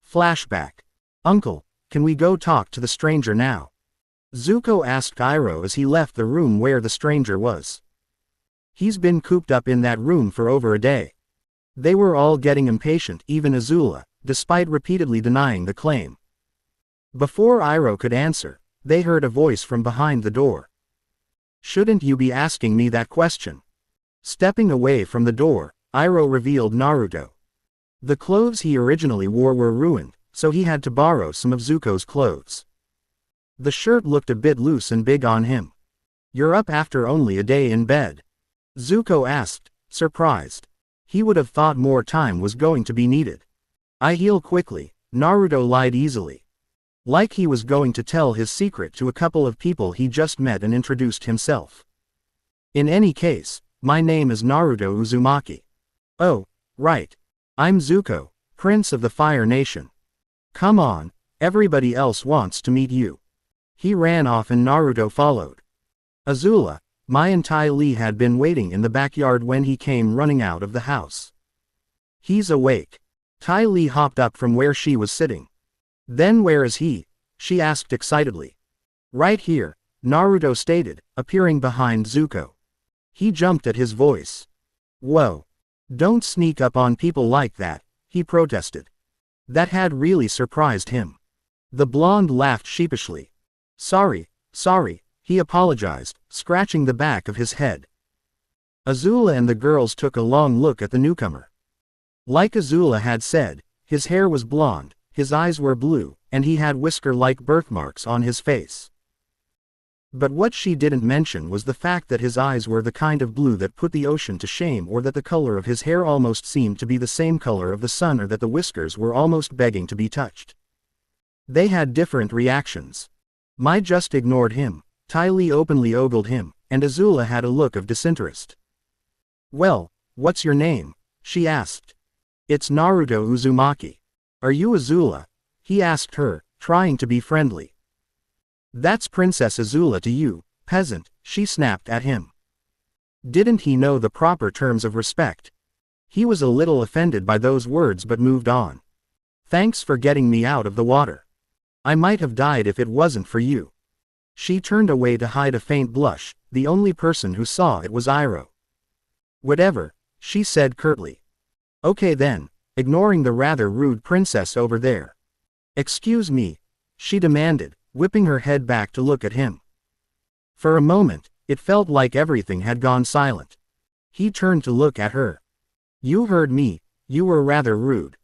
Flashback. Uncle, can we go talk to the stranger now? Zuko asked Iroh as he left the room where the stranger was. He's been cooped up in that room for over a day. They were all getting impatient, even Azula, despite repeatedly denying the claim. Before Iroh could answer, they heard a voice from behind the door. Shouldn't you be asking me that question? Stepping away from the door, Iroh revealed Naruto. The clothes he originally wore were ruined, so he had to borrow some of Zuko's clothes. The shirt looked a bit loose and big on him. You're up after only a day in bed? Zuko asked, surprised. He would have thought more time was going to be needed. I heal quickly, Naruto lied easily. Like he was going to tell his secret to a couple of people he just met and introduced himself. In any case, my name is Naruto Uzumaki. Oh, right. I'm Zuko, Prince of the Fire Nation. Come on, everybody else wants to meet you. He ran off and Naruto followed. Azula, Mai and Ty Lee had been waiting in the backyard when he came running out of the house. He's awake. Ty Lee hopped up from where she was sitting. Then where is he? She asked excitedly. Right here, Naruto stated, appearing behind Zuko. He jumped at his voice. Whoa. Don't sneak up on people like that, he protested. That had really surprised him. The blonde laughed sheepishly. Sorry, he apologized, scratching the back of his head. Azula and the girls took a long look at the newcomer. Like Azula had said, his hair was blonde, his eyes were blue, and he had whisker-like birthmarks on his face. But what she didn't mention was the fact that his eyes were the kind of blue that put the ocean to shame, or that the color of his hair almost seemed to be the same color of the sun, or that the whiskers were almost begging to be touched. They had different reactions. Mai just ignored him, Ty Lee openly ogled him, and Azula had a look of disinterest. Well, what's your name? She asked. It's Naruto Uzumaki. Are you Azula? He asked her, trying to be friendly. That's Princess Azula to you, peasant, she snapped at him. Didn't he know the proper terms of respect? He was a little offended by those words but moved on. Thanks for getting me out of the water. I might have died if it wasn't for you. She turned away to hide a faint blush, the only person who saw it was Iroh. Whatever, she said curtly. Okay then, ignoring the rather rude princess over there. Excuse me, she demanded, whipping her head back to look at him. For a moment, it felt like everything had gone silent. He turned to look at her. You heard me, you were rather rude.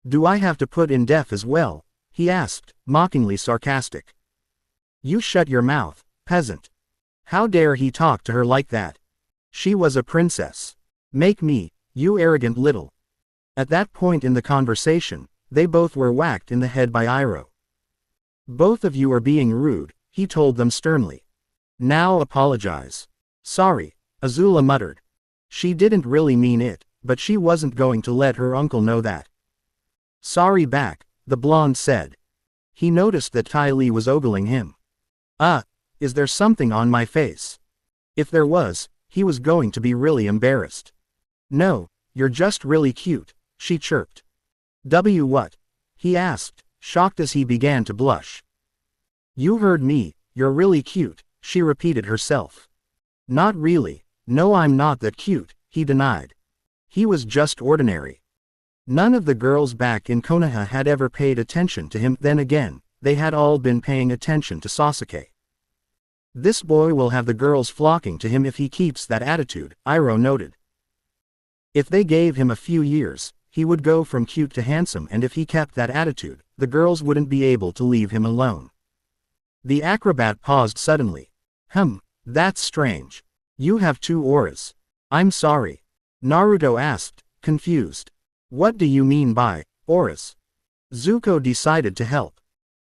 Do I have to put in deaf as well? He asked, mockingly sarcastic. You shut your mouth, peasant. How dare he talk to her like that? She was a princess. Make me, you arrogant little. At that point in the conversation, they both were whacked in the head by Iroh. Both of you are being rude, he told them sternly. Now apologize. Sorry, Azula muttered. She didn't really mean it, but she wasn't going to let her uncle know that. Sorry back, the blonde said. He noticed that Ty Lee was ogling him. Is there something on my face? If there was, he was going to be really embarrassed. No, you're just really cute, she chirped. What? He asked, shocked as he began to blush. You heard me, you're really cute, she repeated herself. Not really, no I'm not that cute, he denied. He was just ordinary. None of the girls back in Konoha had ever paid attention to him, then again, they had all been paying attention to Sasuke. This boy will have the girls flocking to him if he keeps that attitude, Iroh noted. If they gave him a few years, he would go from cute to handsome, and if he kept that attitude, the girls wouldn't be able to leave him alone. The acrobat paused suddenly. That's strange. You have 2 auras. I'm sorry. Naruto asked, confused. What do you mean by auras? Zuko decided to help.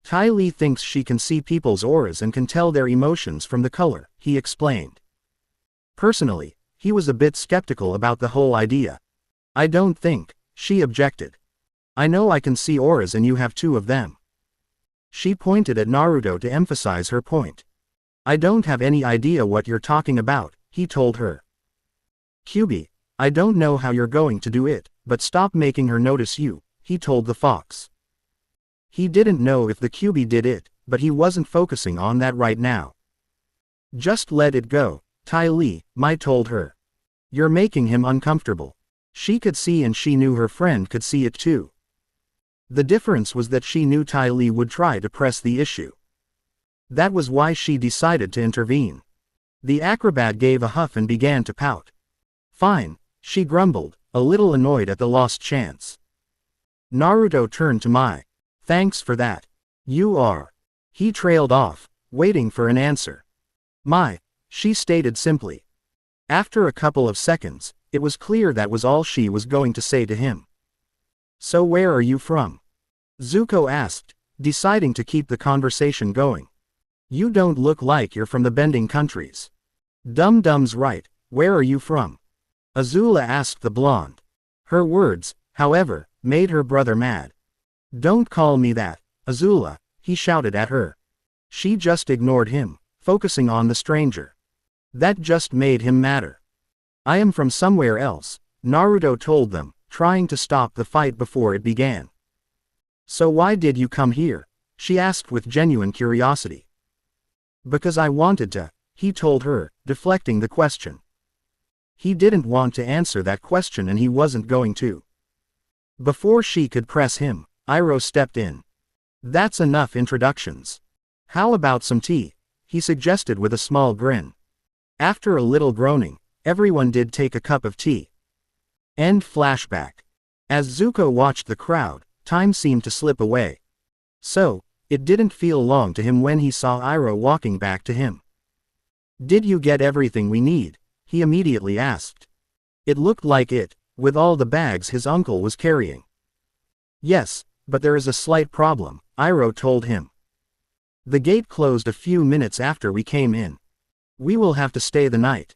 Tai Li thinks she can see people's auras and can tell their emotions from the color, he explained. Personally, he was a bit skeptical about the whole idea. I don't think, she objected. I know I can see auras and you have 2 of them. She pointed at Naruto to emphasize her point. I don't have any idea what you're talking about, he told her. Kyuubi, I don't know how you're going to do it, but stop making her notice you, he told the fox. He didn't know if the Kyuubi did it, but he wasn't focusing on that right now. Just let it go, Tai Li, Mai told her. You're making him uncomfortable. She could see and she knew her friend could see it too. The difference was that she knew Tai Li would try to press the issue. That was why she decided to intervene. The acrobat gave a huff and began to pout. Fine, she grumbled, a little annoyed at the lost chance. Naruto turned to Mai. Thanks for that. You are. He trailed off, waiting for an answer. Mai, she stated simply. After a couple of seconds, it was clear that was all she was going to say to him. So where are you from? Zuko asked, deciding to keep the conversation going. You don't look like you're from the bending countries. Dum-Dum's right, where are you from? Azula asked the blonde. Her words, however, made her brother mad. Don't call me that, Azula, he shouted at her. She just ignored him, focusing on the stranger. That just made him madder. I am from somewhere else, Naruto told them, trying to stop the fight before it began. So why did you come here? She asked with genuine curiosity. Because I wanted to, he told her, deflecting the question. He didn't want to answer that question and he wasn't going to. Before she could press him, Iroh stepped in. That's enough introductions. How about some tea? He suggested with a small grin. After a little groaning, everyone did take a cup of tea. End flashback. As Zuko watched the crowd, time seemed to slip away. So, it didn't feel long to him when he saw Iroh walking back to him. Did you get everything we need? He immediately asked. It looked like it, with all the bags his uncle was carrying. Yes, but there is a slight problem, Iroh told him. The gate closed a few minutes after we came in. We will have to stay the night.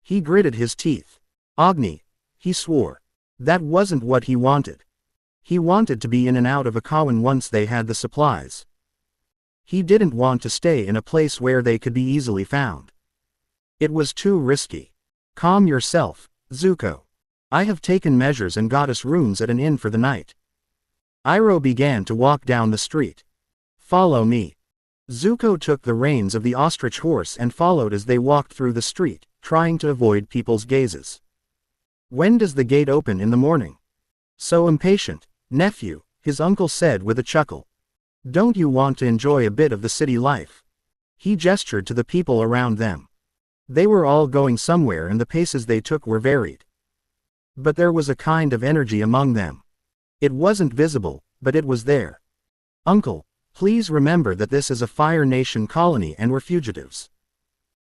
He gritted his teeth. Agni, he swore. That wasn't what he wanted. He wanted to be in and out of Akawan once they had the supplies. He didn't want to stay in a place where they could be easily found. It was too risky. Calm yourself, Zuko. I have taken measures and got us rooms at an inn for the night. Iroh began to walk down the street. Follow me. Zuko took the reins of the ostrich horse and followed as they walked through the street, trying to avoid people's gazes. When does the gate open in the morning? So impatient, nephew, his uncle said with a chuckle. Don't you want to enjoy a bit of the city life? He gestured to the people around them. They were all going somewhere and the paces they took were varied. But there was a kind of energy among them. It wasn't visible, but it was there. Uncle, please remember that this is a Fire Nation colony and we're fugitives.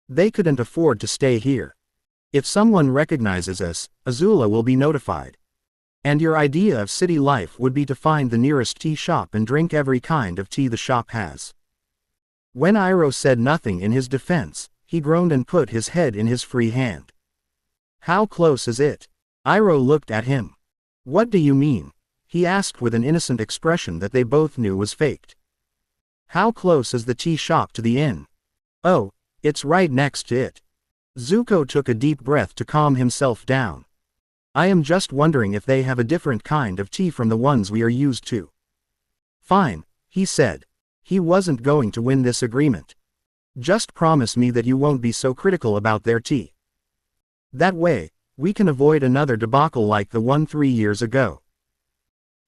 They couldn't afford to stay here. If someone recognizes us, Azula will be notified. And your idea of city life would be to find the nearest tea shop and drink every kind of tea the shop has. When Iroh said nothing in his defense, he groaned and put his head in his free hand. How close is it? Iroh looked at him. What do you mean? He asked with an innocent expression that they both knew was faked. How close is the tea shop to the inn? Oh, it's right next to it. Zuko took a deep breath to calm himself down. I am just wondering if they have a different kind of tea from the ones we are used to. Fine, he said. He wasn't going to win this agreement. Just promise me that you won't be so critical about their tea. That way, we can avoid another debacle like the one 3 years ago.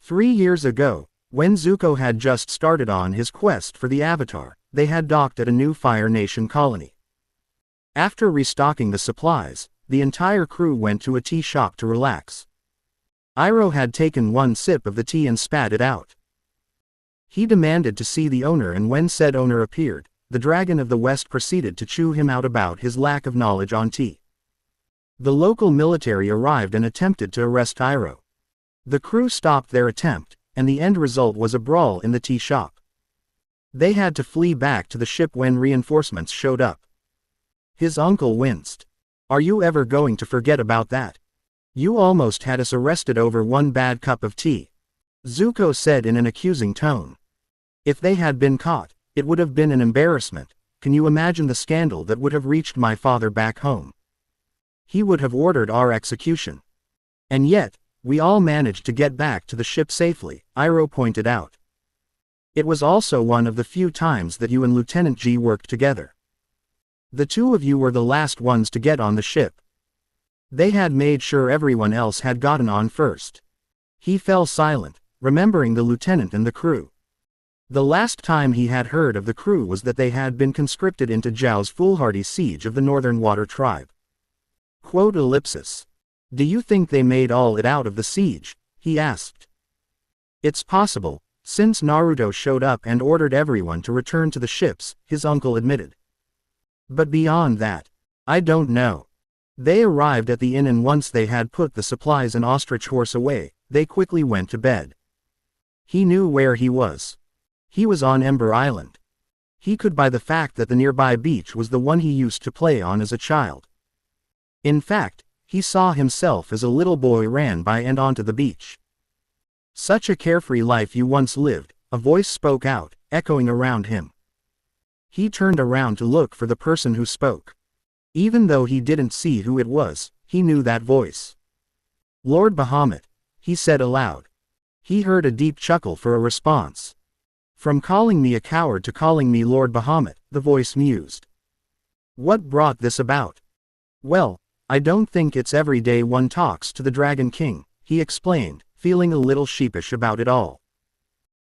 3 years ago, when Zuko had just started on his quest for the Avatar, they had docked at a new Fire Nation colony. After restocking the supplies, the entire crew went to a tea shop to relax. Iroh had taken one sip of the tea and spat it out. He demanded to see the owner, and when said owner appeared, the Dragon of the West proceeded to chew him out about his lack of knowledge on tea. The local military arrived and attempted to arrest Iroh. The crew stopped their attempt, and the end result was a brawl in the tea shop. They had to flee back to the ship when reinforcements showed up. His uncle winced. Are you ever going to forget about that? You almost had us arrested over one bad cup of tea. Zuko said in an accusing tone. If they had been caught, it would have been an embarrassment. Can you imagine the scandal that would have reached my father back home? He would have ordered our execution. And yet, we all managed to get back to the ship safely, Iroh pointed out. It was also one of the few times that you and Lieutenant G worked together. The two of you were the last ones to get on the ship. They had made sure everyone else had gotten on first. He fell silent, remembering the lieutenant and the crew. The last time he had heard of the crew was that they had been conscripted into Zhao's foolhardy siege of the Northern Water Tribe. Quote ellipsis. Do you think they made all it out of the siege? He asked. It's possible, since Naruto showed up and ordered everyone to return to the ships, his uncle admitted. But beyond that, I don't know. They arrived at the inn and once they had put the supplies and ostrich horse away, they quickly went to bed. He knew where he was. He was on Ember Island. He could by the fact that the nearby beach was the one he used to play on as a child. In fact, he saw himself as a little boy ran by and onto the beach. Such a carefree life you once lived, a voice spoke out, echoing around him. He turned around to look for the person who spoke. Even though he didn't see who it was, he knew that voice. Lord Bahamut, he said aloud. He heard a deep chuckle for a response. From calling me a coward to calling me Lord Bahamut, the voice mused. What brought this about? Well, I don't think it's every day one talks to the Dragon King, he explained, feeling a little sheepish about it all.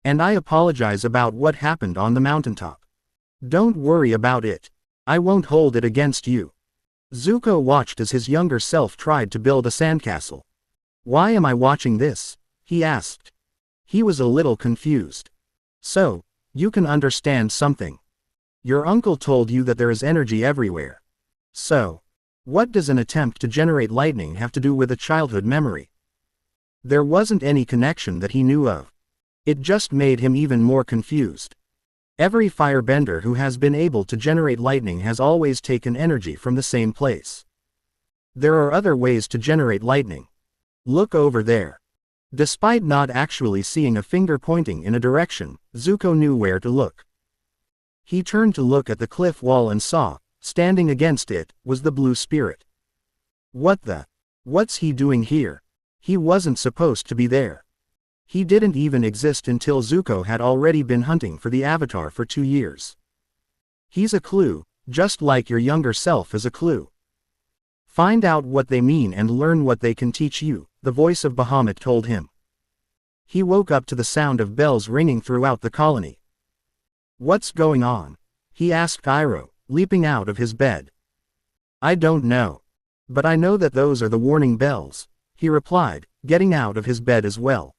And I apologize about what happened on the mountaintop. Don't worry about it. I won't hold it against you. Zuko watched as his younger self tried to build a sandcastle. Why am I watching this? He asked. He was a little confused. So, you can understand something. Your uncle told you that there is energy everywhere. So, what does an attempt to generate lightning have to do with a childhood memory? There wasn't any connection that he knew of. It just made him even more confused. Every firebender who has been able to generate lightning has always taken energy from the same place. There are other ways to generate lightning. Look over there. Despite not actually seeing a finger pointing in a direction, Zuko knew where to look. He turned to look at the cliff wall and saw, standing against it, was the blue spirit. What's he doing here? He wasn't supposed to be there. He didn't even exist until Zuko had already been hunting for the Avatar for 2 years. He's a clue, just like your younger self is a clue. Find out what they mean and learn what they can teach you, the voice of Bahamut told him. He woke up to the sound of bells ringing throughout the colony. What's going on? He asked Iroh, leaping out of his bed. I don't know. But I know that those are the warning bells, he replied, getting out of his bed as well.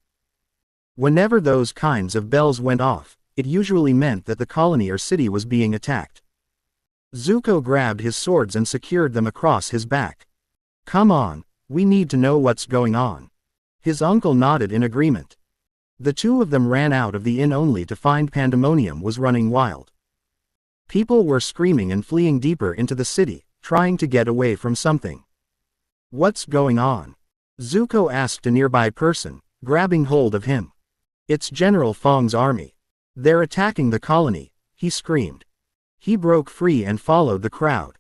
Whenever those kinds of bells went off, it usually meant that the colony or city was being attacked. Zuko grabbed his swords and secured them across his back. Come on, we need to know what's going on. His uncle nodded in agreement. The two of them ran out of the inn only to find pandemonium was running wild. People were screaming and fleeing deeper into the city, trying to get away from something. What's going on? Zuko asked a nearby person, grabbing hold of him. It's General Fong's army. They're attacking the colony, he screamed. He broke free and followed the crowd.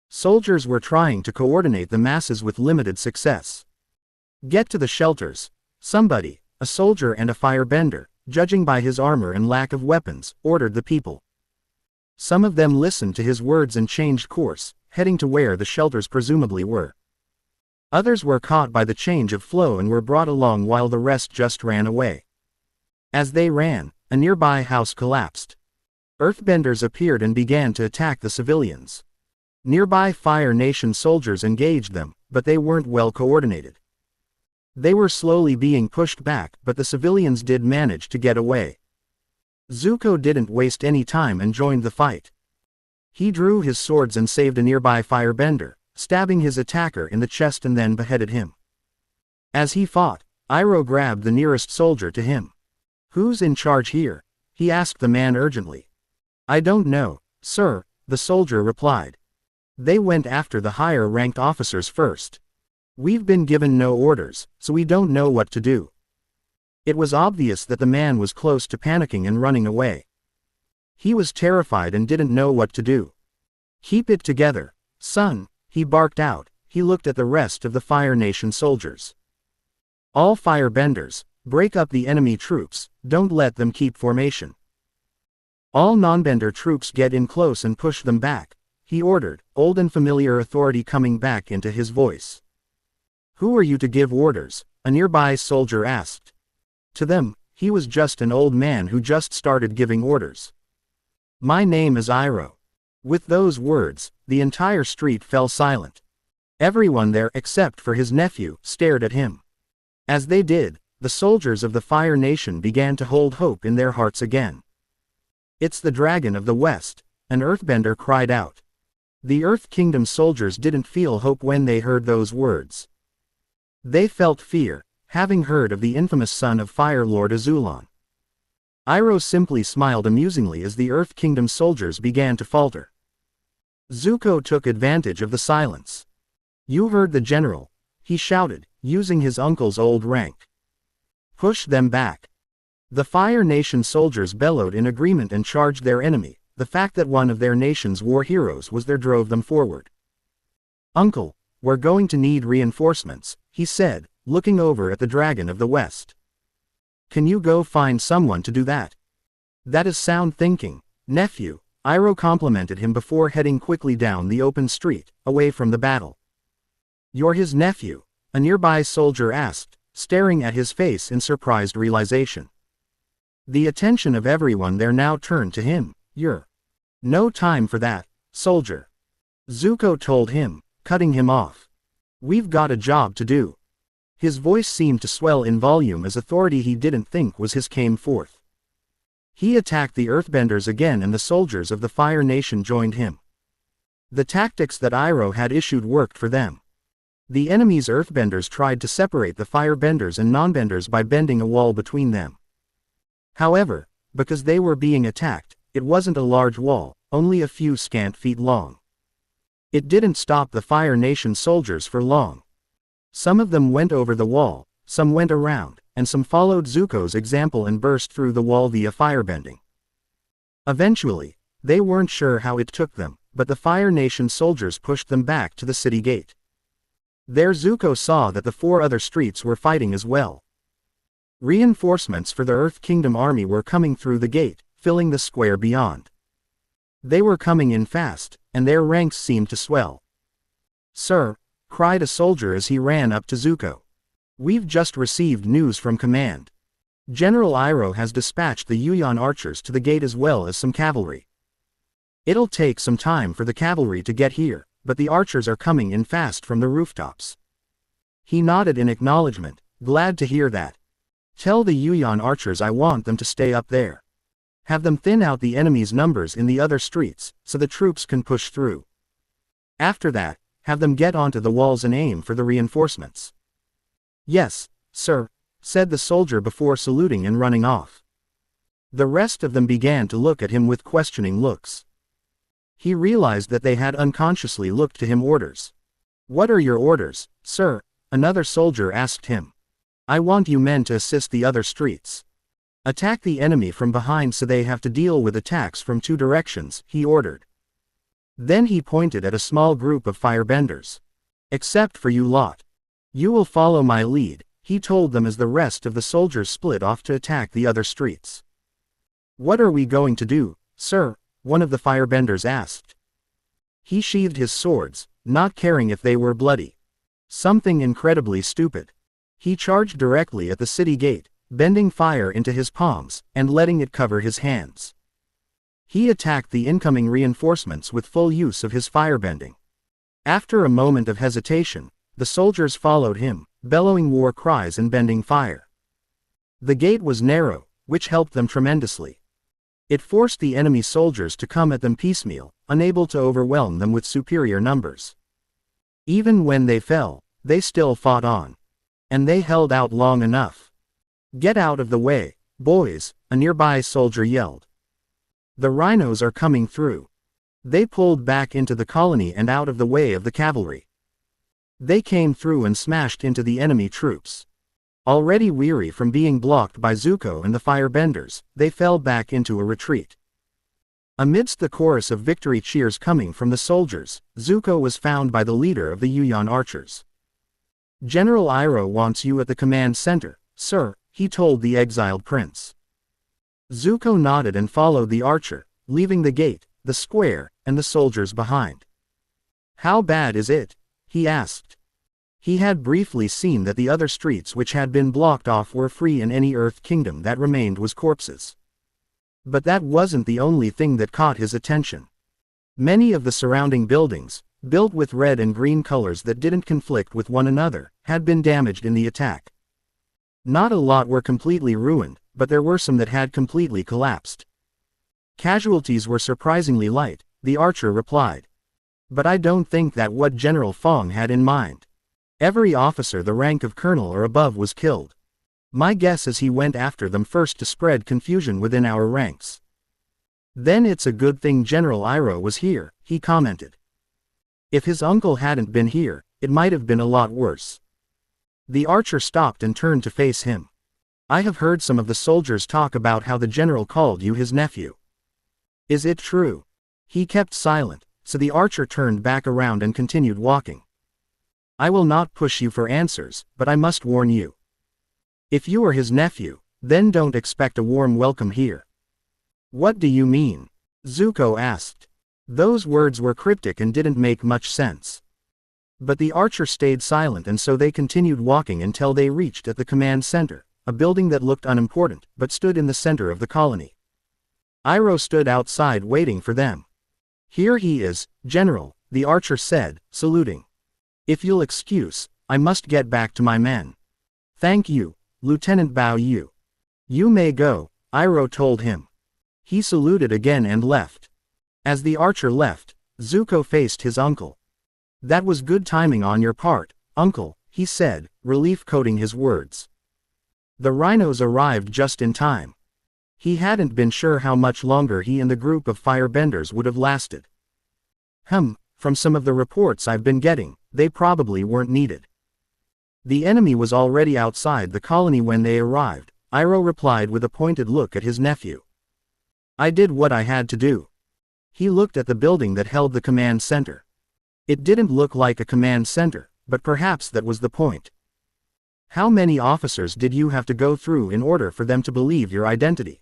Soldiers were trying to coordinate the masses with limited success. Get to the shelters. Somebody, a soldier and a firebender, judging by his armor and lack of weapons, ordered the people. Some of them listened to his words and changed course, heading to where the shelters presumably were. Others were caught by the change of flow and were brought along while the rest just ran away. As they ran, a nearby house collapsed. Earthbenders appeared and began to attack the civilians. Nearby Fire Nation soldiers engaged them, but they weren't well coordinated. They were slowly being pushed back, but the civilians did manage to get away. Zuko didn't waste any time and joined the fight. He drew his swords and saved a nearby firebender, stabbing his attacker in the chest and then beheaded him. As he fought, Iroh grabbed the nearest soldier to him. Who's in charge here? he asked the man urgently. I don't know, sir, the soldier replied. They went after the higher-ranked officers first. We've been given no orders, so we don't know what to do. It was obvious that the man was close to panicking and running away. He was terrified and didn't know what to do. Keep it together, son, he barked out. He looked at the rest of the Fire Nation soldiers. All firebenders, break up the enemy troops, don't let them keep formation. All non-bender troops get in close and push them back, he ordered, old and familiar authority coming back into his voice. Who are you to give orders? A nearby soldier asked. To them, he was just an old man who just started giving orders. My name is Iroh. With those words, the entire street fell silent. Everyone there except for his nephew stared at him. As they did, the soldiers of the Fire Nation began to hold hope in their hearts again. It's the Dragon of the West, an earthbender cried out. The Earth Kingdom soldiers didn't feel hope when they heard those words. They felt fear, having heard of the infamous son of Fire Lord Azula. Iroh simply smiled amusingly as the Earth Kingdom soldiers began to falter. Zuko took advantage of the silence. You heard the general, he shouted, using his uncle's old rank. Push them back. The Fire Nation soldiers bellowed in agreement and charged their enemy. The fact that one of their nation's war heroes was there drove them forward. Uncle, we're going to need reinforcements, he said, looking over at the Dragon of the West. Can you go find someone to do that? That is sound thinking, nephew, Iroh complimented him before heading quickly down the open street, away from the battle. You're his nephew? A nearby soldier asked, staring at his face in surprised realization. The attention of everyone there now turned to him. You're no time for that, soldier. Zuko told him, cutting him off. We've got a job to do. His voice seemed to swell in volume as authority he didn't think was his came forth. He attacked the Earthbenders again and the soldiers of the Fire Nation joined him. The tactics that Iroh had issued worked for them. The enemy's Earthbenders tried to separate the Firebenders and Non-Benders by bending a wall between them. However, because they were being attacked, it wasn't a large wall, only a few scant feet long. It didn't stop the Fire Nation soldiers for long. Some of them went over the wall, some went around, and some followed Zuko's example and burst through the wall via firebending. Eventually, they weren't sure how it took them, but the Fire Nation soldiers pushed them back to the city gate. There Zuko saw that the 4 other streets were fighting as well. Reinforcements for the Earth Kingdom army were coming through the gate, filling the square beyond. They were coming in fast, and their ranks seemed to swell. Sir, cried a soldier as he ran up to Zuko. We've just received news from command. General Iroh has dispatched the Yuyan archers to the gate as well as some cavalry. It'll take some time for the cavalry to get here, but the archers are coming in fast from the rooftops. He nodded in acknowledgement, glad to hear that. Tell the Yuyan archers I want them to stay up there. Have them thin out the enemy's numbers in the other streets, so the troops can push through. After that, have them get onto the walls and aim for the reinforcements. Yes, sir, said the soldier before saluting and running off. The rest of them began to look at him with questioning looks. He realized that they had unconsciously looked to him orders. What are your orders, sir? Another soldier asked him. I want you men to assist the other streets. Attack the enemy from behind so they have to deal with attacks from 2 directions, he ordered. Then he pointed at a small group of firebenders. Except for you lot. You will follow my lead, he told them as the rest of the soldiers split off to attack the other streets. What are we going to do, sir? One of the firebenders asked. He sheathed his swords, not caring if they were bloody. Something incredibly stupid. He charged directly at the city gate, bending fire into his palms, and letting it cover his hands. He attacked the incoming reinforcements with full use of his firebending. After a moment of hesitation, the soldiers followed him, bellowing war cries and bending fire. The gate was narrow, which helped them tremendously. It forced the enemy soldiers to come at them piecemeal, unable to overwhelm them with superior numbers. Even when they fell, they still fought on. And they held out long enough. Get out of the way, boys, a nearby soldier yelled. The rhinos are coming through. They pulled back into the colony and out of the way of the cavalry. They came through and smashed into the enemy troops. Already weary from being blocked by Zuko and the firebenders, they fell back into a retreat. Amidst the chorus of victory cheers coming from the soldiers, Zuko was found by the leader of the Yuyan archers. General Iroh wants you at the command center, sir, he told the exiled prince. Zuko nodded and followed the archer, leaving the gate, the square, and the soldiers behind. How bad is it? He asked. He had briefly seen that the other streets which had been blocked off were free and any Earth kingdom that remained was corpses. But that wasn't the only thing that caught his attention. Many of the surrounding buildings, built with red and green colors that didn't conflict with one another, had been damaged in the attack. Not a lot were completely ruined, but there were some that had completely collapsed. Casualties were surprisingly light, the archer replied. But I don't think that what General Fong had in mind. Every officer the rank of colonel or above was killed. My guess is he went after them first to spread confusion within our ranks. Then it's a good thing General Iroh was here, he commented. If his uncle hadn't been here, it might have been a lot worse. The archer stopped and turned to face him. I have heard some of the soldiers talk about how the general called you his nephew. Is it true? He kept silent, so the archer turned back around and continued walking. I will not push you for answers, but I must warn you. If you are his nephew, then don't expect a warm welcome here. What do you mean? Zuko asked. Those words were cryptic and didn't make much sense. But the archer stayed silent and so they continued walking until they reached at the command center, a building that looked unimportant, but stood in the center of the colony. Iroh stood outside waiting for them. Here he is, General, the archer said, saluting. If you'll excuse, I must get back to my men. Thank you, Lieutenant Bao Yu. You may go, Iroh told him. He saluted again and left. As the archer left, Zuko faced his uncle. That was good timing on your part, uncle, he said, relief coating his words. The rhinos arrived just in time. He hadn't been sure how much longer he and the group of firebenders would have lasted. From some of the reports I've been getting, they probably weren't needed. The enemy was already outside the colony when they arrived, Iroh replied with a pointed look at his nephew. I did what I had to do. He looked at the building that held the command center. It didn't look like a command center, but perhaps that was the point. How many officers did you have to go through in order for them to believe your identity?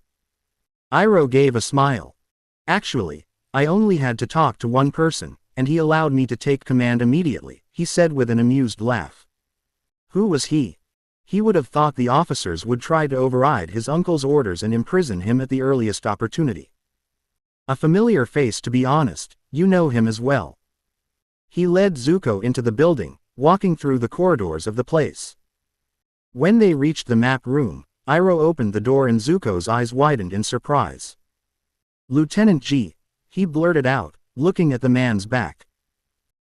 Iroh gave a smile. Actually, I only had to talk to one person, and he allowed me to take command immediately, he said with an amused laugh. Who was he? He would have thought the officers would try to override his uncle's orders and imprison him at the earliest opportunity. A familiar face, to be honest, you know him as well. He led Zuko into the building, walking through the corridors of the place. When they reached the map room, Iroh opened the door and Zuko's eyes widened in surprise. Lieutenant G, he blurted out, looking at the man's back.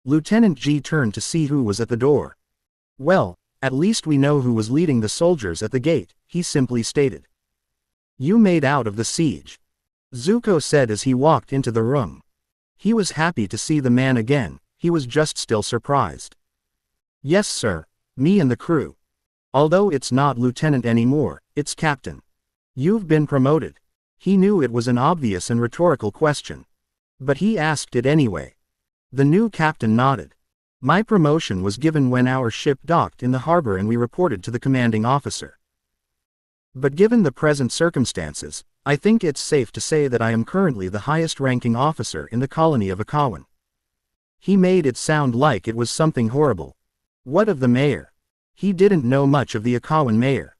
Lieutenant G turned to see who was at the door. Well, at least we know who was leading the soldiers at the gate, he simply stated. You made out of the siege, Zuko said as he walked into the room. He was happy to see the man again, he was just still surprised. Yes sir, me and the crew. Although it's not lieutenant anymore, it's captain. You've been promoted. He knew it was an obvious and rhetorical question. But he asked it anyway. The new captain nodded. My promotion was given when our ship docked in the harbor and we reported to the commanding officer. But given the present circumstances, I think it's safe to say that I am currently the highest-ranking officer in the colony of Akawan. He made it sound like it was something horrible. What of the mayor? He didn't know much of the Akawan mayor.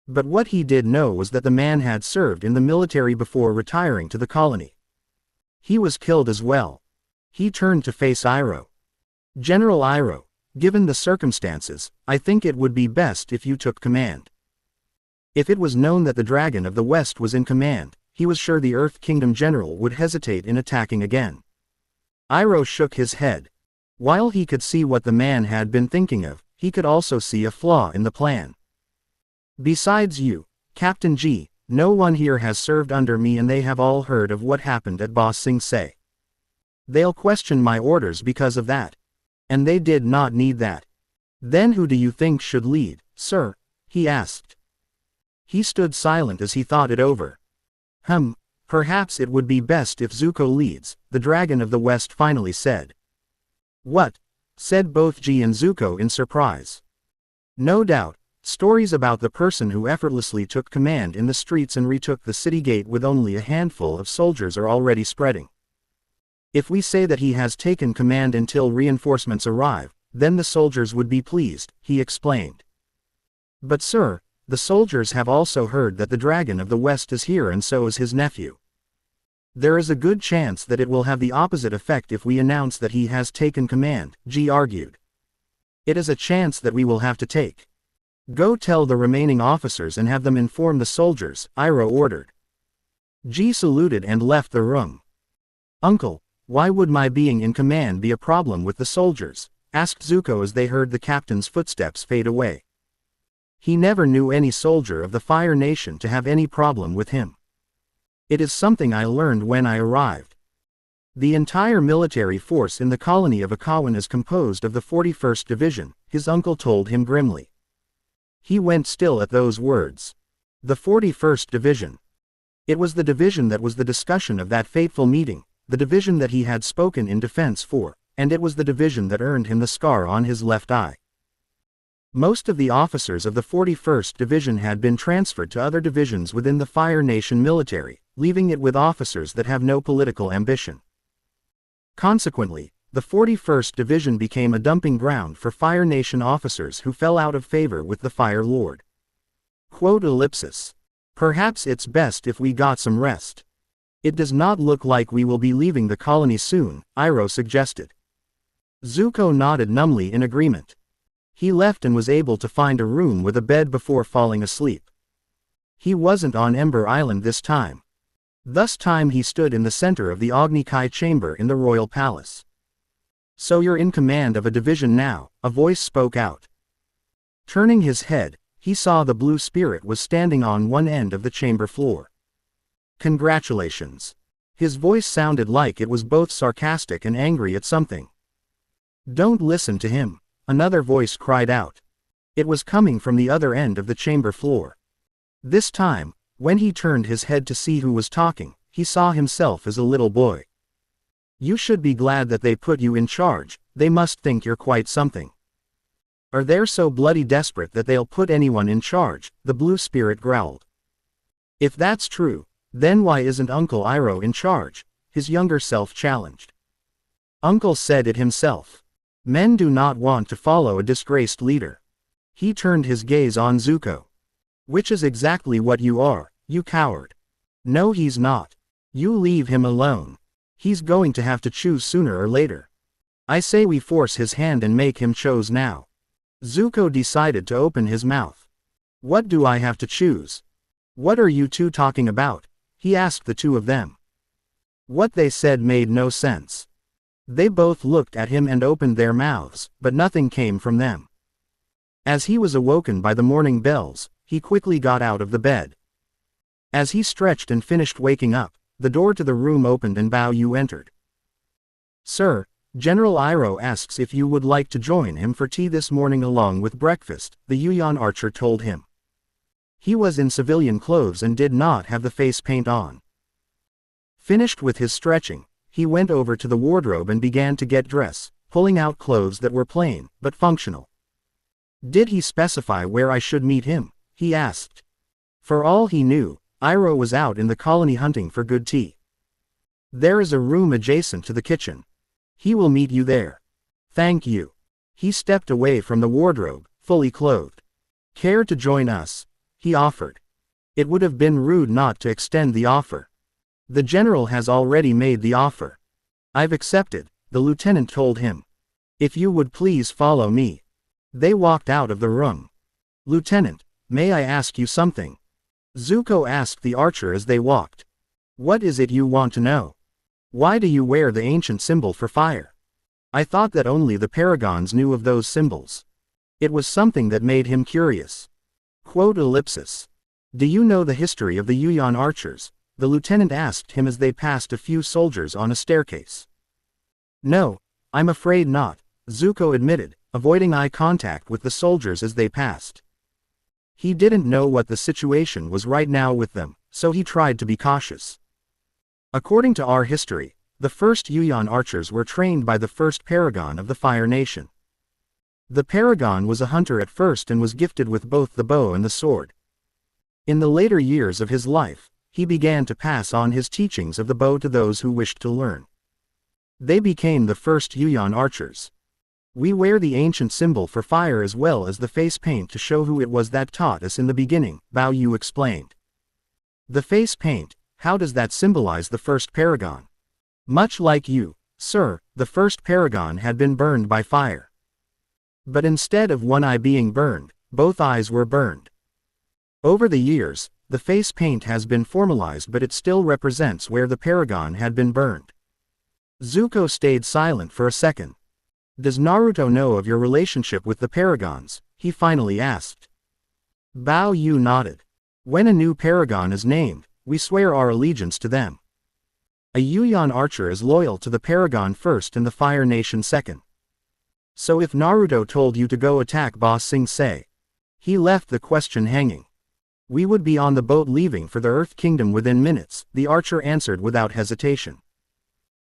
But what he did know was that the man had served in the military before retiring to the colony. He was killed as well. He turned to face Iroh. General Iroh, given the circumstances, I think it would be best if you took command. If it was known that the Dragon of the West was in command, he was sure the Earth Kingdom General would hesitate in attacking again. Iroh shook his head. While he could see what the man had been thinking of, he could also see a flaw in the plan. Besides you, Captain G, No one here has served under me and they have all heard of what happened at Ba Sing Se. They'll question my orders because of that. And they did not need that. Then who do you think should lead, sir? He asked. He stood silent as he thought it over. Perhaps it would be best if Zuko leads, the Dragon of the West finally said. What? Said both Ji and Zuko in surprise. No doubt, stories about the person who effortlessly took command in the streets and retook the city gate with only a handful of soldiers are already spreading. If we say that he has taken command until reinforcements arrive, then the soldiers would be pleased, he explained. But sir, the soldiers have also heard that the Dragon of the West is here and so is his nephew. There is a good chance that it will have the opposite effect if we announce that he has taken command, Ji argued. It is a chance that we will have to take. Go tell the remaining officers and have them inform the soldiers, Iroh ordered. Ji saluted and left the room. Uncle, why would my being in command be a problem with the soldiers? Asked Zuko as they heard the captain's footsteps fade away. He never knew any soldier of the Fire Nation to have any problem with him. It is something I learned when I arrived. The entire military force in the colony of Akawan is composed of the 41st Division, his uncle told him grimly. He went still at those words. The 41st Division. It was the division that was the discussion of that fateful meeting, the division that he had spoken in defense for, and it was the division that earned him the scar on his left eye. Most of the officers of the 41st Division had been transferred to other divisions within the Fire Nation military, leaving it with officers that have no political ambition. Consequently, the 41st Division became a dumping ground for Fire Nation officers who fell out of favor with the Fire Lord. Perhaps it's best if we got some rest. It does not look like we will be leaving the colony soon, Iroh suggested. Zuko nodded numbly in agreement. He left and was able to find a room with a bed before falling asleep. He wasn't on Ember Island this time. Thus time he stood in the center of the Agni Kai chamber in the royal palace. So you're in command of a division now, a voice spoke out. Turning his head, he saw the blue spirit was standing on one end of the chamber floor. Congratulations. His voice sounded like it was both sarcastic and angry at something. Don't listen to him, another voice cried out. It was coming from the other end of the chamber floor. This time, when he turned his head to see who was talking, he saw himself as a little boy. You should be glad that they put you in charge, they must think you're quite something. Are they so bloody desperate that they'll put anyone in charge? The blue spirit growled. If that's true, then why isn't Uncle Iroh in charge? His younger self challenged. Uncle said it himself. Men do not want to follow a disgraced leader. He turned his gaze on Zuko. Which is exactly what you are, you coward. No, he's not. You leave him alone. He's going to have to choose sooner or later. I say we force his hand and make him choose now. Zuko decided to open his mouth. What do I have to choose? What are you two talking about? He asked the two of them. What they said made no sense. They both looked at him and opened their mouths, but nothing came from them. As he was awoken by the morning bells, he quickly got out of the bed. As he stretched and finished waking up, the door to the room opened and Bao Yu entered. Sir, General Iroh asks if you would like to join him for tea this morning along with breakfast, the Yuyan archer told him. He was in civilian clothes and did not have the face paint on. Finished with his stretching, he went over to the wardrobe and began to get dressed, pulling out clothes that were plain, but functional. Did he specify where I should meet him? He asked. For all he knew, Iroh was out in the colony hunting for good tea. There is a room adjacent to the kitchen. He will meet you there. Thank you. He stepped away from the wardrobe, fully clothed. Care to join us? He offered. It would have been rude not to extend the offer. The general has already made the offer. I've accepted, the lieutenant told him. If you would please follow me. They walked out of the room. Lieutenant, may I ask you something? Zuko asked the archer as they walked. What is it you want to know? Why do you wear the ancient symbol for fire? I thought that only the paragons knew of those symbols. It was something that made him curious. Do you know the history of the Yuyan archers? The lieutenant asked him as they passed a few soldiers on a staircase. No, I'm afraid not, Zuko admitted, avoiding eye contact with the soldiers as they passed. He didn't know what the situation was right now with them, so he tried to be cautious. According to our history, the first Yuyan archers were trained by the first paragon of the Fire Nation. The paragon was a hunter at first and was gifted with both the bow and the sword. In the later years of his life, he began to pass on his teachings of the bow to those who wished to learn. They became the first Yuyan archers. We wear the ancient symbol for fire as well as the face paint to show who it was that taught us in the beginning, Bao Yu explained. The face paint, how does that symbolize the first paragon? Much like you, sir, the first paragon had been burned by fire. But instead of one eye being burned, both eyes were burned. Over the years, the face paint has been formalized, but it still represents where the paragon had been burned. Zuko stayed silent for a second. Does Naruto know of your relationship with the paragons? He finally asked. Bao Yu nodded. When a new paragon is named, we swear our allegiance to them. A Yuyan archer is loyal to the paragon first and the Fire Nation second. So if Naruto told you to go attack Ba Sing Se, he left the question hanging. We would be on the boat leaving for the Earth Kingdom within minutes, the archer answered without hesitation.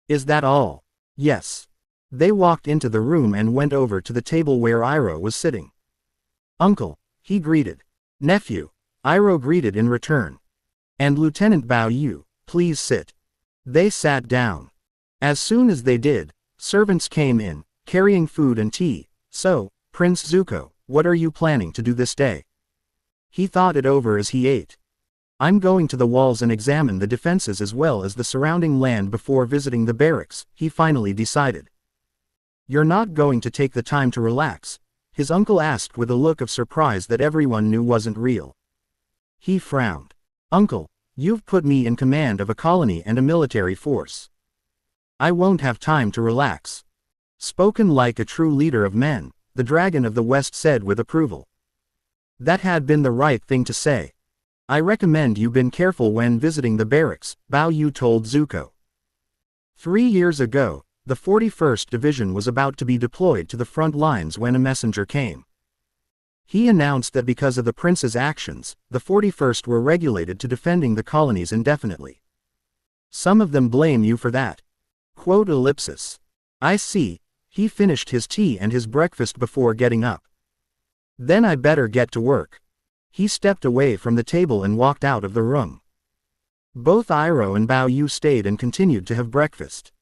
Is that all? Yes. They walked into the room and went over to the table where Iroh was sitting. Uncle, he greeted. Nephew, Iroh greeted in return. And Lieutenant Bao Yu, please sit. They sat down. As soon as they did, servants came in, carrying food and tea. So, Prince Zuko, what are you planning to do this day? He thought it over as he ate. I'm going to the walls and examine the defenses as well as the surrounding land before visiting the barracks, he finally decided. You're not going to take the time to relax? His uncle asked with a look of surprise that everyone knew wasn't real. He frowned. Uncle, you've put me in command of a colony and a military force. I won't have time to relax. Spoken like a true leader of men, the Dragon of the West said with approval. That had been the right thing to say. I recommend you be careful when visiting the barracks, Bao Yu told Zuko. 3 years ago, the 41st Division was about to be deployed to the front lines when a messenger came. He announced that because of the prince's actions, the 41st were regulated to defending the colonies indefinitely. Some of them blame you for that. Quote ellipsis. I see. He finished his tea and his breakfast before getting up. Then I better get to work. He stepped away from the table and walked out of the room. Both Iroh and Bao Yu stayed and continued to have breakfast.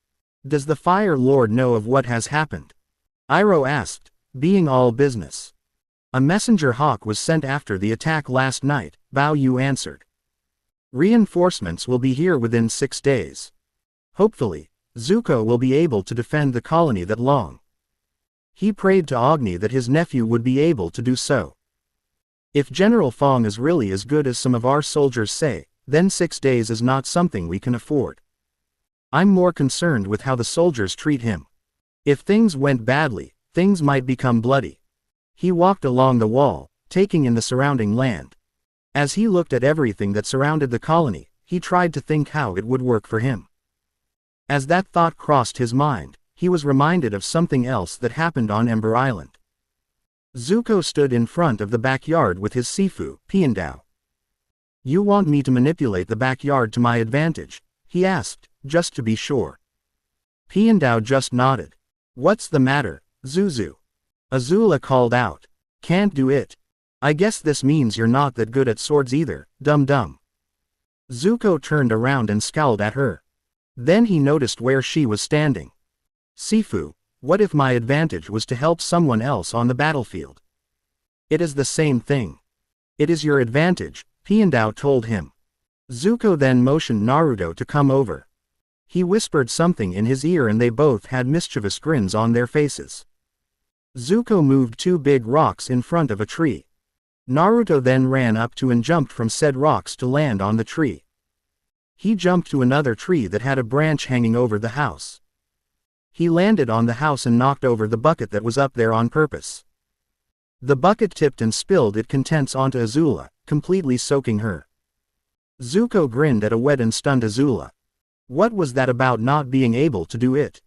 Does the Fire Lord know of what has happened? Iroh asked, being all business. A messenger hawk was sent after the attack last night, Bao Yu answered. Reinforcements will be here within 6 days. Hopefully, Zuko will be able to defend the colony that long. He prayed to Agni that his nephew would be able to do so. If General Fong is really as good as some of our soldiers say, then 6 days is not something we can afford. I'm more concerned with how the soldiers treat him. If things went badly, things might become bloody. He walked along the wall, taking in the surrounding land. As he looked at everything that surrounded the colony, he tried to think how it would work for him. As that thought crossed his mind, he was reminded of something else that happened on Ember Island. Zuko stood in front of the backyard with his Sifu, Piandao. You want me to manipulate the backyard to my advantage? He asked, just to be sure. Piandao just nodded. What's the matter, Zuzu? Azula called out. Can't do it. I guess this means you're not that good at swords either, dum-dum. Zuko turned around and scowled at her. Then he noticed where she was standing. Sifu, what if my advantage was to help someone else on the battlefield? It is the same thing. It is your advantage, Piandao told him. Zuko then motioned Naruto to come over. He whispered something in his ear and they both had mischievous grins on their faces. Zuko moved 2 big rocks in front of a tree. Naruto then ran up to and jumped from said rocks to land on the tree. He jumped to another tree that had a branch hanging over the house. He landed on the house and knocked over the bucket that was up there on purpose. The bucket tipped and spilled its contents onto Azula, completely soaking her. Zuko grinned at a wet and stunned Azula. What was that about not being able to do it?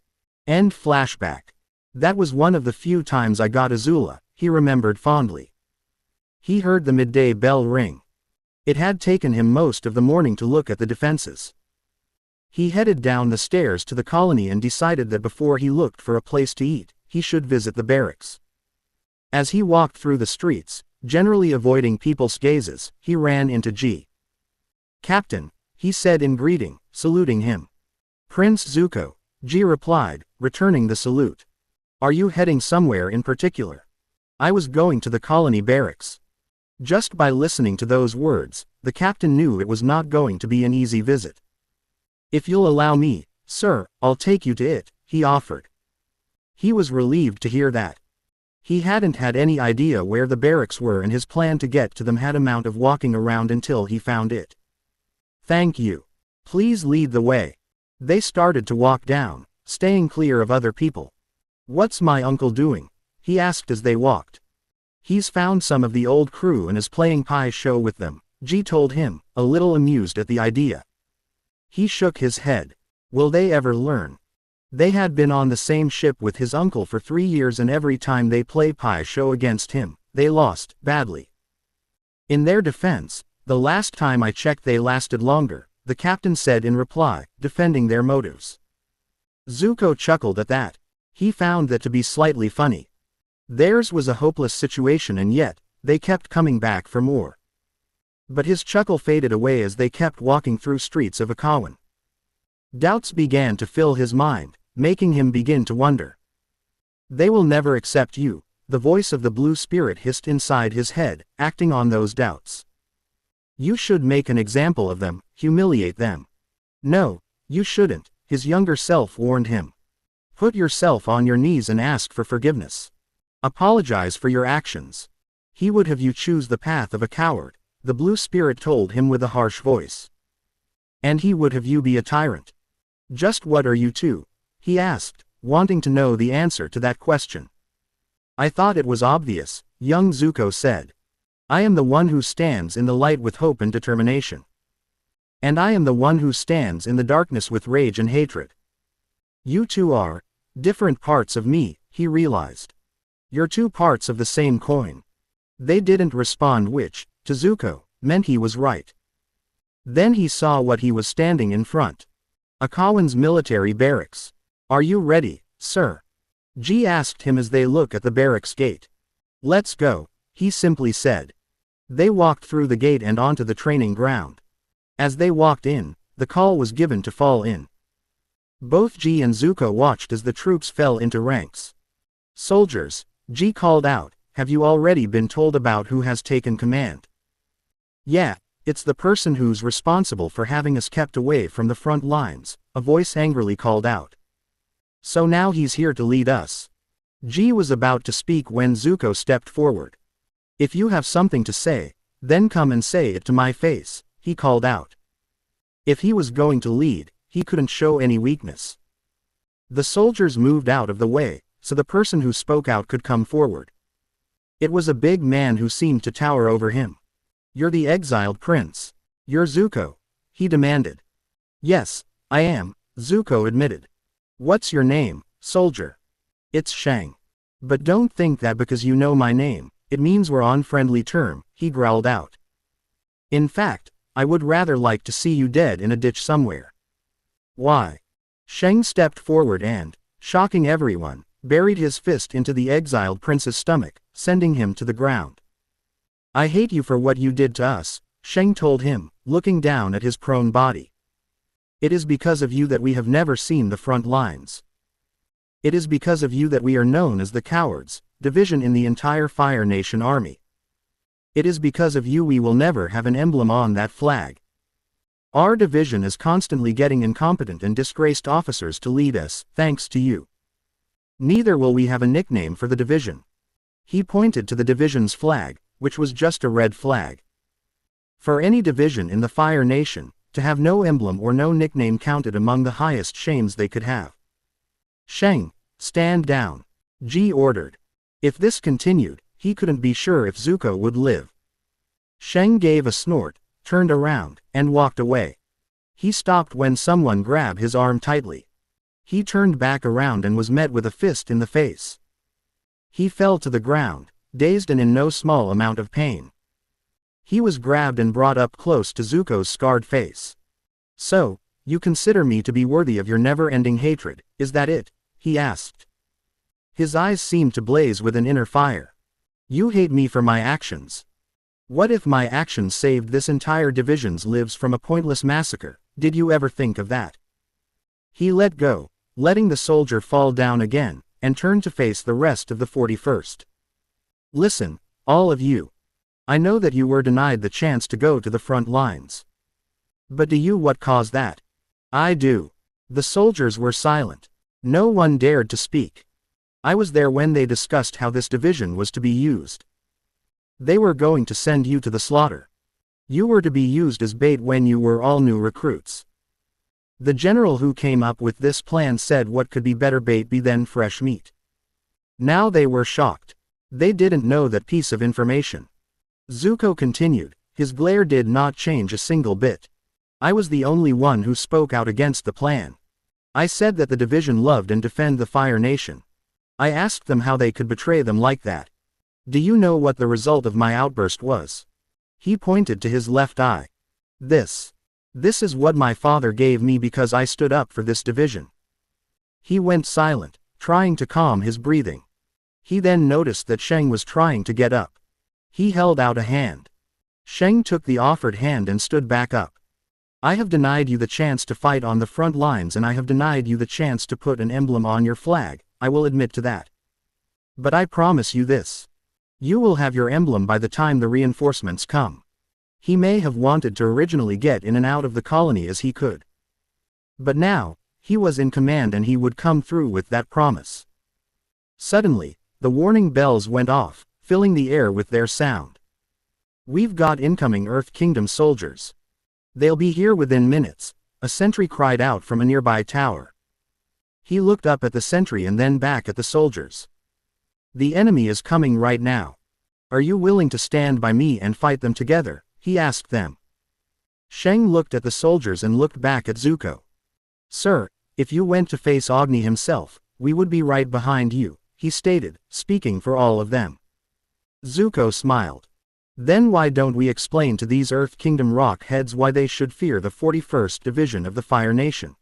End flashback. That was one of the few times I got Azula, he remembered fondly. He heard the midday bell ring. It had taken him most of the morning to look at the defenses. He headed down the stairs to the colony and decided that before he looked for a place to eat, he should visit the barracks. As he walked through the streets, generally avoiding people's gazes, he ran into G. "Captain," he said in greeting, saluting him. "Prince Zuko," G replied, returning the salute. "Are you heading somewhere in particular?" "I was going to the colony barracks." Just by listening to those words, the captain knew it was not going to be an easy visit. "If you'll allow me, sir, I'll take you to it," he offered. He was relieved to hear that. He hadn't had any idea where the barracks were, and his plan to get to them had amount of walking around until he found it. "Thank you. Please lead the way." They started to walk down, staying clear of other people. "What's my uncle doing?" he asked as they walked. "He's found some of the old crew and is playing pie show with them," G told him, a little amused at the idea. He shook his head. Will they ever learn? They had been on the same ship with his uncle for 3 years, and every time they play pie show against him, they lost, badly. In their defense, the last time I checked they lasted longer, the captain said in reply, defending their motives. Zuko chuckled at that. He found that to be slightly funny. Theirs was a hopeless situation, and yet, they kept coming back for more. But his chuckle faded away as they kept walking through streets of Akawan. Doubts began to fill his mind, making him begin to wonder. "They will never accept you," the voice of the blue spirit hissed inside his head, acting on those doubts. "You should make an example of them, humiliate them." "No, you shouldn't," his younger self warned him. "Put yourself on your knees and ask for forgiveness. Apologize for your actions. He would have you choose the path of a coward," the blue spirit told him with a harsh voice. "And he would have you be a tyrant." "Just what are you two?" he asked, wanting to know the answer to that question. "I thought it was obvious," young Zuko said. "I am the one who stands in the light with hope and determination. And I am the one who stands in the darkness with rage and hatred. You two are different parts of me," he realized. "You're two parts of the same coin." They didn't respond, which, to Zuko, meant he was right. Then he saw what he was standing in front. Akawan's military barracks. "Are you ready, sir?" G asked him as they looked at the barracks gate. "Let's go," he simply said. They walked through the gate and onto the training ground. As they walked in, the call was given to fall in. Both G and Zuko watched as the troops fell into ranks. "Soldiers," G called out, "have you already been told about who has taken command?" "Yeah, it's the person who's responsible for having us kept away from the front lines," a voice angrily called out. "So now he's here to lead us." G was about to speak when Zuko stepped forward. "If you have something to say, then come and say it to my face," he called out. If he was going to lead, he couldn't show any weakness. The soldiers moved out of the way, so the person who spoke out could come forward. It was a big man who seemed to tower over him. "You're the exiled prince. You're Zuko?" he demanded. "Yes, I am," Zuko admitted. "What's your name, soldier?" "It's Shang. But don't think that because you know my name, it means we're on friendly terms," he growled out. "In fact, I would rather like to see you dead in a ditch somewhere." "Why?" Shang stepped forward and, shocking everyone, buried his fist into the exiled prince's stomach, sending him to the ground. "I hate you for what you did to us," Shang told him, looking down at his prone body. "It is because of you that we have never seen the front lines. It is because of you that we are known as the Cowards, division in the entire Fire Nation army. It is because of you we will never have an emblem on that flag. Our division is constantly getting incompetent and disgraced officers to lead us, thanks to you. Neither will we have a nickname for the division." He pointed to the division's flag, which was just a red flag. For any division in the Fire Nation, to have no emblem or no nickname counted among the highest shames they could have. "Shang, stand down," G ordered. If this continued, He couldn't be sure if Zuko would live. Sheng gave a snort, turned around, and walked away. He stopped when someone grabbed his arm tightly. He turned back around and was met with a fist in the face. He fell to the ground, dazed and in no small amount of pain. He was grabbed and brought up close to Zuko's scarred face. "So, you consider me to be worthy of your never-ending hatred, is that it?" he asked. His eyes seemed to blaze with an inner fire. "You hate me for my actions. What if my actions saved this entire division's lives from a pointless massacre? Did you ever think of that?" He let go, letting the soldier fall down again, and turned to face the rest of the 41st. "Listen, all of you. I know that you were denied the chance to go to the front lines. But do you know what caused that?" "I do." The soldiers were silent. No one dared to speak. "I was there when they discussed how this division was to be used. They were going to send you to the slaughter. You were to be used as bait when you were all new recruits. The general who came up with this plan said what could be better bait than fresh meat." Now they were shocked. They didn't know that piece of information. Zuko continued, his glare did not change a single bit. "I was the only one who spoke out against the plan. I said that the division loved and defend the Fire Nation. I asked them how they could betray them like that. Do you know what the result of my outburst was?" He pointed to his left eye. This is what my father gave me because I stood up for this division." He went silent, trying to calm his breathing. He then noticed that Sheng was trying to get up. He held out a hand. Sheng took the offered hand and stood back up. "I have denied you the chance to fight on the front lines and I have denied you the chance to put an emblem on your flag, I will admit to that. But I promise you this. You will have your emblem by the time the reinforcements come." He may have wanted to originally get in and out of the colony as he could. But now, he was in command and he would come through with that promise. Suddenly, the warning bells went off, filling the air with their sound. "We've got incoming Earth Kingdom soldiers. They'll be here within minutes," a sentry cried out from a nearby tower. He looked up at the sentry and then back at the soldiers. "The enemy is coming right now. Are you willing to stand by me and fight them together?" he asked them. Sheng looked at the soldiers and looked back at Zuko. "Sir, if you went to face Agni himself, we would be right behind you," he stated, speaking for all of them. Zuko smiled. "Then why don't we explain to these Earth Kingdom rock heads why they should fear the 41st Division of the Fire Nation?"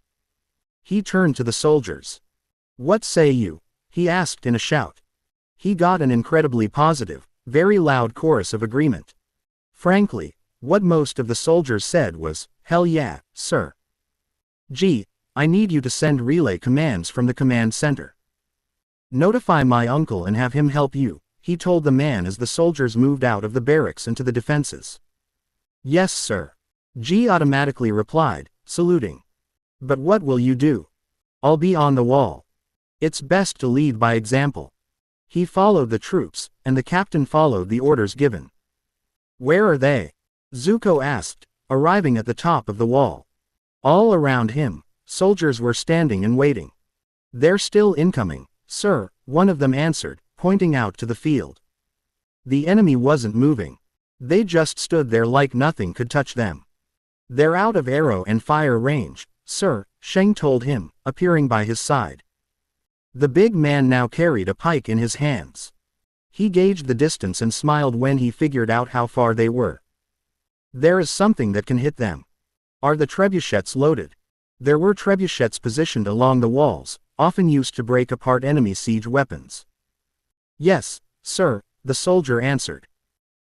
He turned to the soldiers. "What say you?" he asked in a shout. He got an incredibly positive, very loud chorus of agreement. Frankly, what most of the soldiers said was, "Hell yeah, sir. Gee, I need you to send relay commands from the command center. Notify my uncle and have him help you," he told the man as the soldiers moved out of the barracks into the defenses. "Yes, sir." G automatically replied, saluting. "But what will you do?" "I'll be on the wall. It's best to lead by example." He followed the troops, and the captain followed the orders given. "Where are they?" Zuko asked, arriving at the top of the wall. All around him, soldiers were standing and waiting. "They're still incoming, sir," one of them answered, pointing out to the field. The enemy wasn't moving. They just stood there like nothing could touch them. "They're out of arrow and fire range, sir," Sheng told him, appearing by his side. The big man now carried a pike in his hands. He gauged the distance and smiled when he figured out how far they were. "There is something that can hit them. Are the trebuchets loaded?" There were trebuchets positioned along the walls, often used to break apart enemy siege weapons. "Yes, sir," the soldier answered.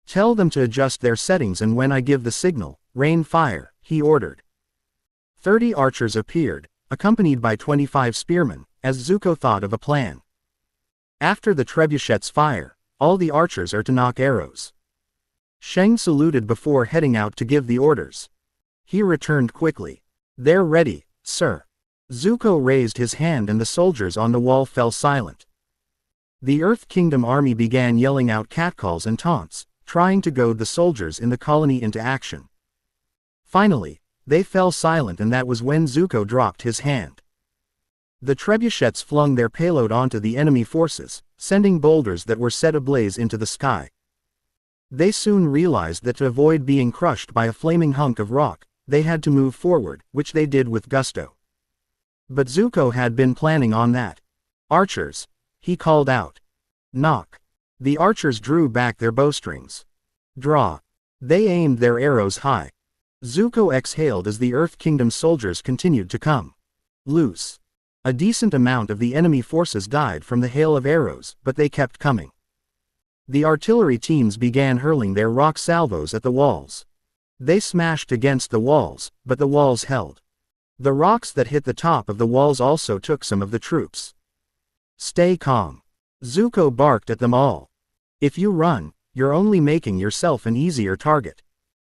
"Tell them to adjust their settings and when I give the signal, rain fire," he ordered. 30 archers appeared, accompanied by 25 spearmen, as Zuko thought of a plan. After the trebuchets fire, all the archers are to knock arrows. Sheng saluted before heading out to give the orders. He returned quickly. "They're ready, sir." Zuko raised his hand and the soldiers on the wall fell silent. The Earth Kingdom army began yelling out catcalls and taunts, trying to goad the soldiers in the colony into action. Finally, they fell silent and that was when Zuko dropped his hand. The trebuchets flung their payload onto the enemy forces, sending boulders that were set ablaze into the sky. They soon realized that to avoid being crushed by a flaming hunk of rock, they had to move forward, which they did with gusto. But Zuko had been planning on that. "Archers!" he called out. "Knock!" The archers drew back their bowstrings. "Draw!" They aimed their arrows high. Zuko exhaled as the Earth Kingdom soldiers continued to come loose. A decent amount of the enemy forces died from the hail of arrows, but they kept coming. The artillery teams began hurling their rock salvos at the walls. They smashed against the walls, but the walls held. The rocks that hit the top of the walls also took some of the troops. "Stay calm." Zuko barked at them all. "If you run, you're only making yourself an easier target."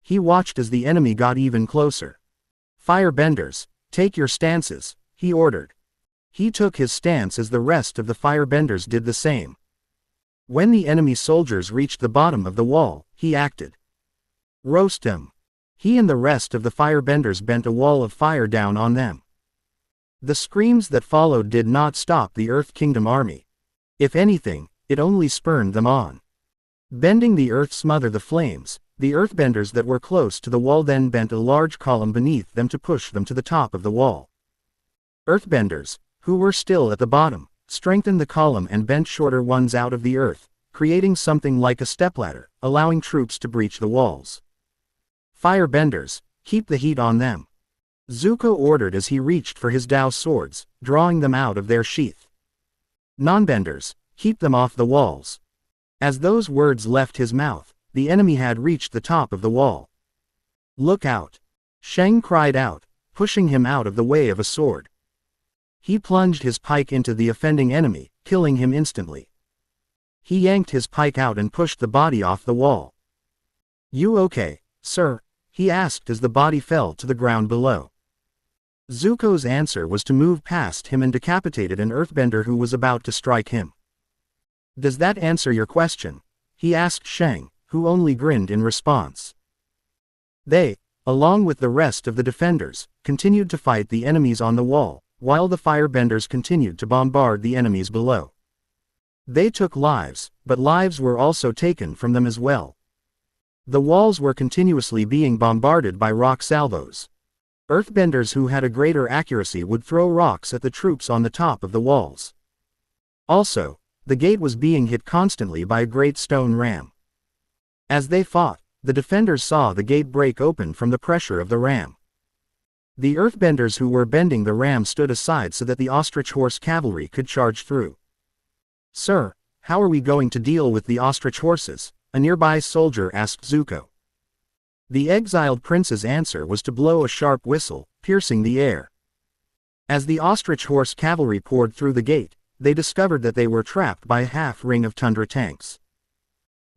He watched as the enemy got even closer. "Firebenders, take your stances," he ordered. He took his stance as the rest of the firebenders did the same. When the enemy soldiers reached the bottom of the wall, he acted. "Roast them." He and the rest of the firebenders bent a wall of fire down on them. The screams that followed did not stop the Earth Kingdom army. If anything, it only spurred them on. Bending the earth smother the flames, the earthbenders that were close to the wall then bent a large column beneath them to push them to the top of the wall. Earthbenders, who were still at the bottom, strengthened the column and bent shorter ones out of the earth, creating something like a stepladder, allowing troops to breach the walls. "Firebenders, keep the heat on them," Zuko ordered as he reached for his Dao swords, drawing them out of their sheath. "Nonbenders, keep them off the walls." As those words left his mouth, the enemy had reached the top of the wall. "Look out!" Shang cried out, pushing him out of the way of a sword. He plunged his pike into the offending enemy, killing him instantly. He yanked his pike out and pushed the body off the wall. "You okay, sir?" he asked as the body fell to the ground below. Zuko's answer was to move past him and decapitated an earthbender who was about to strike him. "Does that answer your question?" he asked Shang, who only grinned in response. They, along with the rest of the defenders, continued to fight the enemies on the wall, while the firebenders continued to bombard the enemies below. They took lives, but lives were also taken from them as well. The walls were continuously being bombarded by rock salvos. Earthbenders who had a greater accuracy would throw rocks at the troops on the top of the walls. Also, the gate was being hit constantly by a great stone ram. As they fought, the defenders saw the gate break open from the pressure of the ram. The earthbenders who were bending the ram stood aside so that the ostrich horse cavalry could charge through. "Sir, how are we going to deal with the ostrich horses?" a nearby soldier asked Zuko. The exiled prince's answer was to blow a sharp whistle, piercing the air. As the ostrich horse cavalry poured through the gate, they discovered that they were trapped by a half-ring of tundra tanks.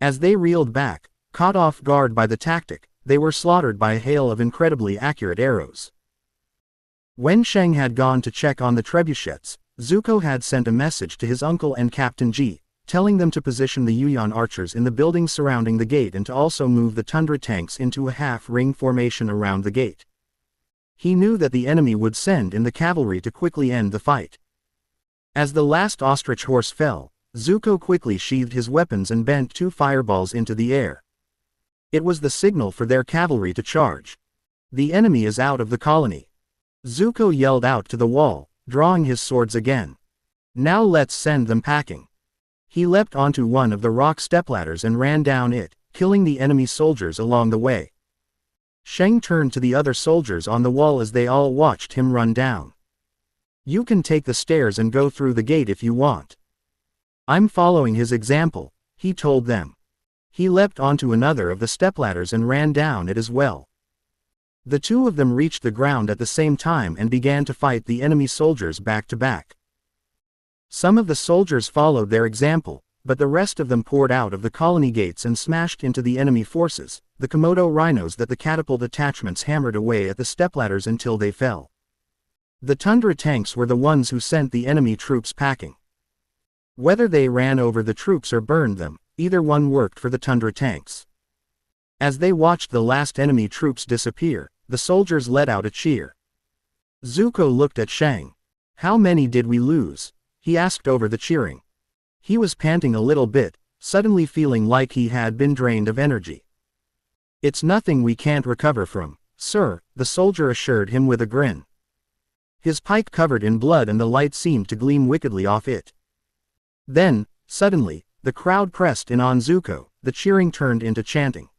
As they reeled back, caught off guard by the tactic, they were slaughtered by a hail of incredibly accurate arrows. When Shang had gone to check on the trebuchets, Zuko had sent a message to his uncle and Captain Ji, telling them to position the Yuyan archers in the buildings surrounding the gate and to also move the tundra tanks into a half-ring formation around the gate. He knew that the enemy would send in the cavalry to quickly end the fight. As the last ostrich horse fell, Zuko quickly sheathed his weapons and bent 2 fireballs into the air. It was the signal for their cavalry to charge. "The enemy is out of the colony," Zuko yelled out to the wall, drawing his swords again. "Now let's send them packing." He leapt onto one of the rock stepladders and ran down it, killing the enemy soldiers along the way. Shang turned to the other soldiers on the wall as they all watched him run down. "You can take the stairs and go through the gate if you want." "I'm following his example," he told them. He leapt onto another of the stepladders and ran down it as well. The 2 of them reached the ground at the same time and began to fight the enemy soldiers back to back. Some of the soldiers followed their example, but the rest of them poured out of the colony gates and smashed into the enemy forces, the Komodo rhinos that the catapult attachments hammered away at the stepladders until they fell. The tundra tanks were the ones who sent the enemy troops packing. Whether they ran over the troops or burned them, either one worked for the tundra tanks. As they watched the last enemy troops disappear, the soldiers let out a cheer. Zuko looked at Shang. How many did we lose? He asked over the cheering. He was panting a little bit, suddenly feeling like he had been drained of energy. It's nothing we can't recover from, sir, the soldier assured him with a grin. His pike covered in blood and the light seemed to gleam wickedly off it. Then, suddenly, the crowd pressed in on Zuko, the cheering turned into chanting.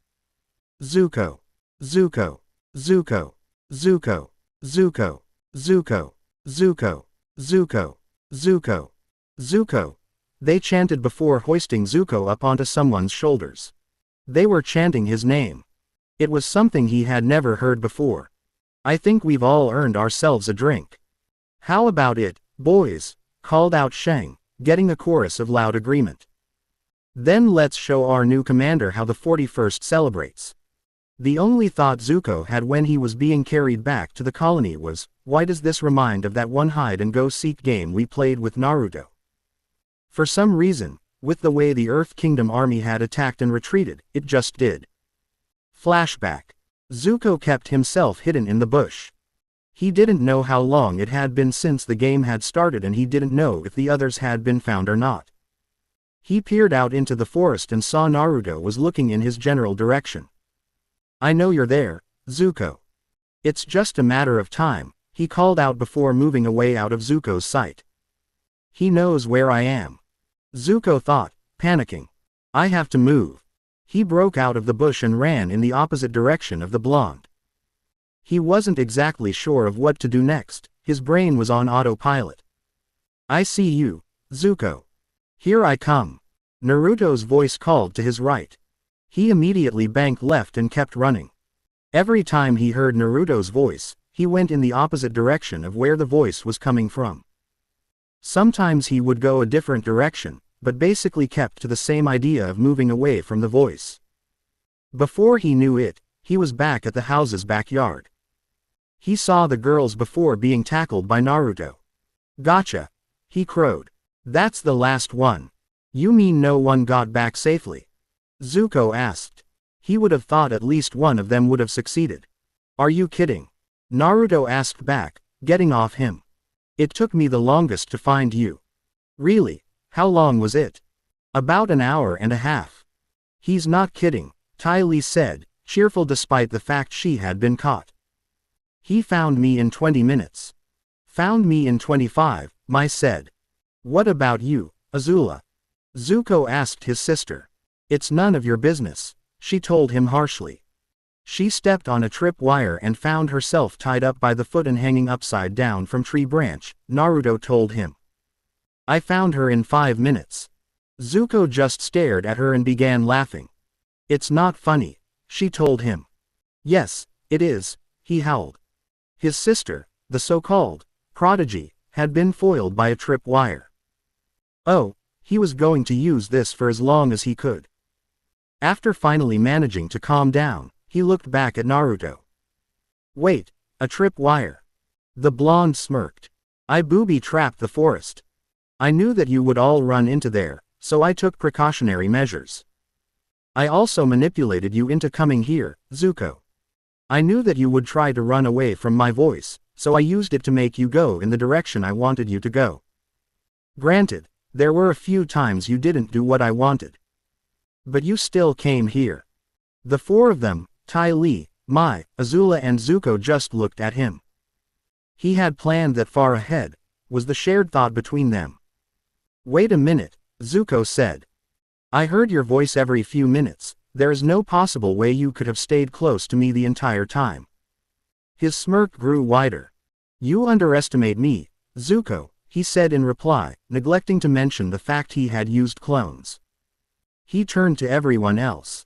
Zuko! Zuko! Zuko! Zuko! Zuko! Zuko! Zuko! Zuko! Zuko! Zuko! They chanted before hoisting Zuko up onto someone's shoulders. They were chanting his name. It was something he had never heard before. I think we've all earned ourselves a drink. How about it, boys? Called out Shang, getting a chorus of loud agreement. Then let's show our new commander how the 41st celebrates. The only thought Zuko had when he was being carried back to the colony was, why does this remind of that one hide-and-go-seek game we played with Naruto? For some reason, with the way the Earth Kingdom army had attacked and retreated, it just did. Flashback. Zuko kept himself hidden in the bush. He didn't know how long it had been since the game had started and he didn't know if the others had been found or not. He peered out into the forest and saw Naruto was looking in his general direction. I know you're there, Zuko. It's just a matter of time, he called out before moving away out of Zuko's sight. He knows where I am. Zuko thought, panicking. I have to move. He broke out of the bush and ran in the opposite direction of the blonde. He wasn't exactly sure of what to do next, his brain was on autopilot. I see you, Zuko. Here I come. Naruto's voice called to his right. He immediately banked left and kept running. Every time he heard Naruto's voice, he went in the opposite direction of where the voice was coming from. Sometimes he would go a different direction, but basically kept to the same idea of moving away from the voice. Before he knew it, he was back at the house's backyard. He saw the girls before being tackled by Naruto. Gotcha, he crowed. That's the last one. You mean no one got back safely? Zuko asked. He would have thought at least one of them would have succeeded. Are you kidding? Naruto asked back, getting off him. It took me the longest to find you. Really? How long was it? About an hour and a half. He's not kidding, Ty Lee said, cheerful despite the fact she had been caught. He found me in 20 minutes. Found me in 25, Mai said. What about you, Azula? Zuko asked his sister. It's none of your business, she told him harshly. She stepped on a tripwire and found herself tied up by the foot and hanging upside down from tree branch, Naruto told him. I found her in 5 minutes. Zuko just stared at her and began laughing. It's not funny, she told him. Yes, it is, he howled. His sister, the so-called prodigy, had been foiled by a tripwire. Oh, he was going to use this for as long as he could. After finally managing to calm down, he looked back at Naruto. Wait, a tripwire. The blonde smirked. I booby-trapped the forest. I knew that you would all run into there, so I took precautionary measures. I also manipulated you into coming here, Zuko. I knew that you would try to run away from my voice, so I used it to make you go in the direction I wanted you to go. Granted, there were a few times you didn't do what I wanted. But you still came here. The four of them, Ty Lee, Mai, Azula and Zuko just looked at him. He had planned that far ahead, was the shared thought between them. Wait a minute, Zuko said. I heard your voice every few minutes, there is no possible way you could have stayed close to me the entire time. His smirk grew wider. You underestimate me, Zuko, he said in reply, neglecting to mention the fact he had used clones. He turned to everyone else.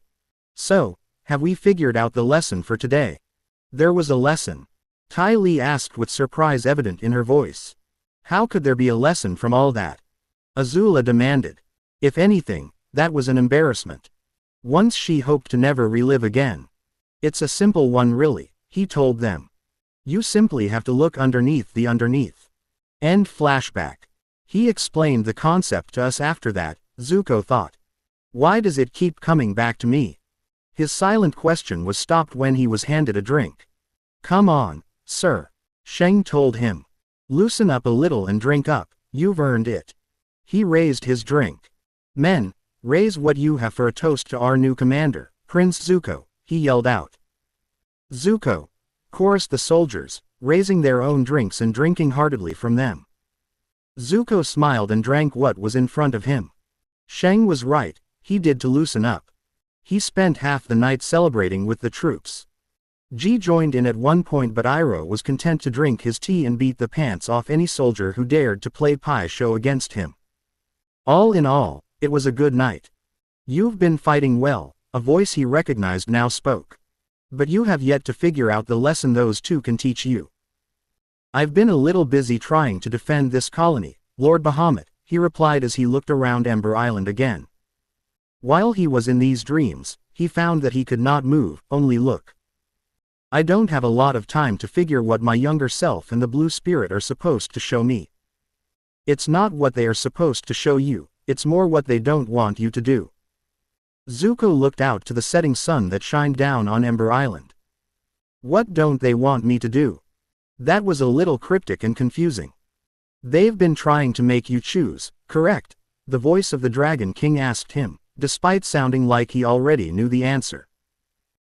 So, have we figured out the lesson for today? There was a lesson. Ty Lee asked with surprise evident in her voice. How could there be a lesson from all that? Azula demanded. If anything, that was an embarrassment. Once she hoped to never relive again. It's a simple one really, he told them. You simply have to look underneath the underneath. End flashback. He explained the concept to us after that, Zuko thought. Why does it keep coming back to me? His silent question was stopped when he was handed a drink. Come on, sir. Shang told him. Loosen up a little and drink up, you've earned it. He raised his drink. Men, raise what you have for a toast to our new commander, Prince Zuko, he yelled out. Zuko, chorused the soldiers, raising their own drinks and drinking heartily from them. Zuko smiled and drank what was in front of him. Shang was right, he did to loosen up. He spent half the night celebrating with the troops. Ji joined in at one point, but Iroh was content to drink his tea and beat the pants off any soldier who dared to play pie show against him. All in all, it was a good night. You've been fighting well, a voice he recognized now spoke. But you have yet to figure out the lesson those two can teach you. I've been a little busy trying to defend this colony, Lord Bahamut, he replied as he looked around Ember Island again. While he was in these dreams, he found that he could not move, only look. I don't have a lot of time to figure what my younger self and the Blue Spirit are supposed to show me. It's not what they are supposed to show you, it's more what they don't want you to do. Zuko looked out to the setting sun that shined down on Ember Island. What don't they want me to do? That was a little cryptic and confusing. They've been trying to make you choose, correct? The voice of the Dragon King asked him, despite sounding like he already knew the answer.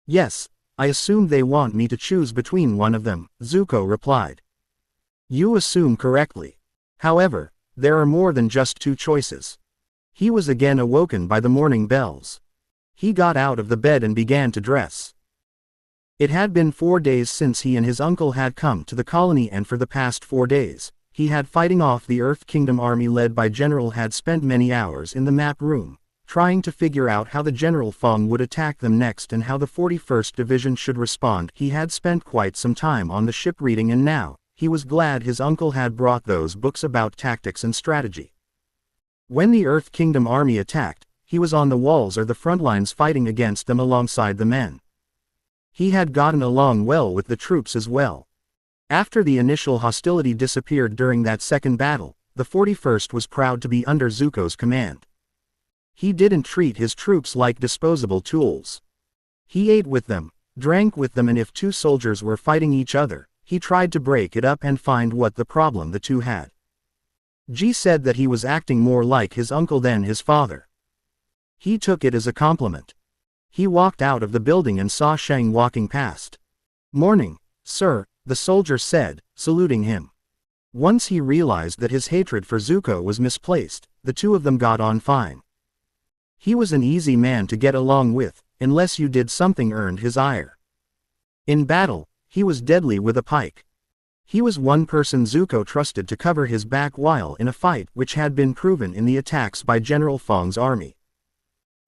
Yes, I assume they want me to choose between one of them, Zuko replied. You assume correctly. However, there are more than just two choices. He was again awoken by the morning bells. He got out of the bed and began to dress. It had been 4 days since he and his uncle had come to the colony, and for the past 4 days, he had fighting off the Earth Kingdom army led by General had spent many hours in the map room, trying to figure out how the General Fong would attack them next and how the 41st Division should respond. He had spent quite some time on the ship reading, and now, he was glad his uncle had brought those books about tactics and strategy. When the Earth Kingdom army attacked, he was on the walls or the front lines fighting against them alongside the men. He had gotten along well with the troops as well. After the initial hostility disappeared during that second battle, the 41st was proud to be under Zuko's command. He didn't treat his troops like disposable tools. He ate with them, drank with them, and if two soldiers were fighting each other, he tried to break it up and find what the problem the two had. Ji said that he was acting more like his uncle than his father. He took it as a compliment. He walked out of the building and saw Shang walking past. Morning, sir, the soldier said, saluting him. Once he realized that his hatred for Zuko was misplaced, the two of them got on fine. He was an easy man to get along with, unless you did something earned his ire. In battle, he was deadly with a pike. He was one person Zuko trusted to cover his back while in a fight which had been proven in the attacks by General Fong's army.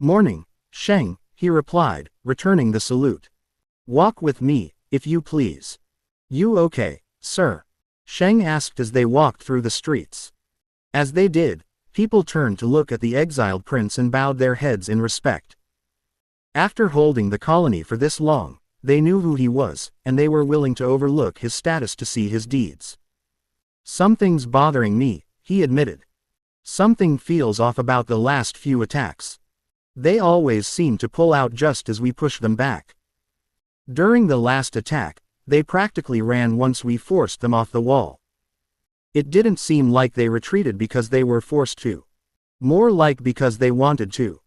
Morning, Shang, he replied, returning the salute. Walk with me, if you please. You okay, sir? Shang asked as they walked through the streets. As they did, people turned to look at the exiled prince and bowed their heads in respect. After holding the colony for this long, they knew who he was, and they were willing to overlook his status to see his deeds. Something's bothering me, he admitted. Something feels off about the last few attacks. They always seem to pull out just as we push them back. During the last attack, they practically ran once we forced them off the wall. It didn't seem like they retreated because they were forced to. More like because they wanted to.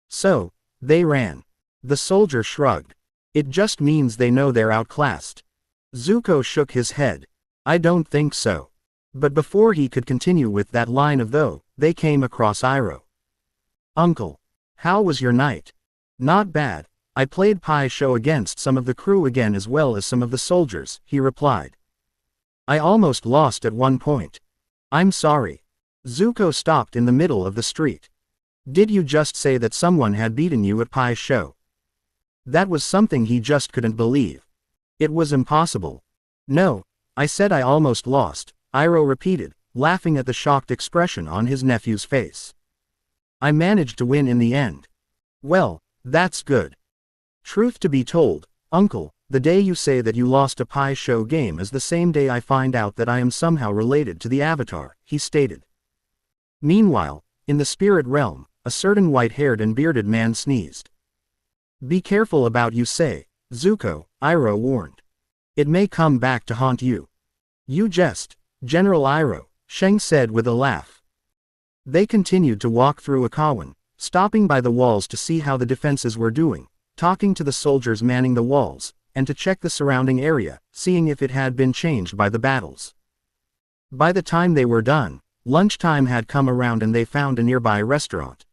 So, they ran. The soldier shrugged. It just means they know they're outclassed. Zuko shook his head. I don't think so. But before he could continue with that line of though, they came across Iroh. Uncle, how was your night? Not bad. I played pie show against some of the crew again as well as some of the soldiers, he replied. I almost lost at one point. I'm sorry. Zuko stopped in the middle of the street. Did you just say that someone had beaten you at pie show? That was something he just couldn't believe. It was impossible. No, I said I almost lost, Iroh repeated, laughing at the shocked expression on his nephew's face. I managed to win in the end. Well, that's good. Truth to be told, Uncle, the day you say that you lost a pie show game is the same day I find out that I am somehow related to the Avatar, he stated. Meanwhile, in the spirit realm, a certain white-haired and bearded man sneezed. Be careful about you say, Zuko, Iroh warned. It may come back to haunt you. You jest, General Iroh, Sheng said with a laugh. They continued to walk through Akawan, stopping by the walls to see how the defenses were doing, talking to the soldiers manning the walls, and to check the surrounding area, seeing if it had been changed by the battles. By the time they were done, lunchtime had come around and they found a nearby restaurant.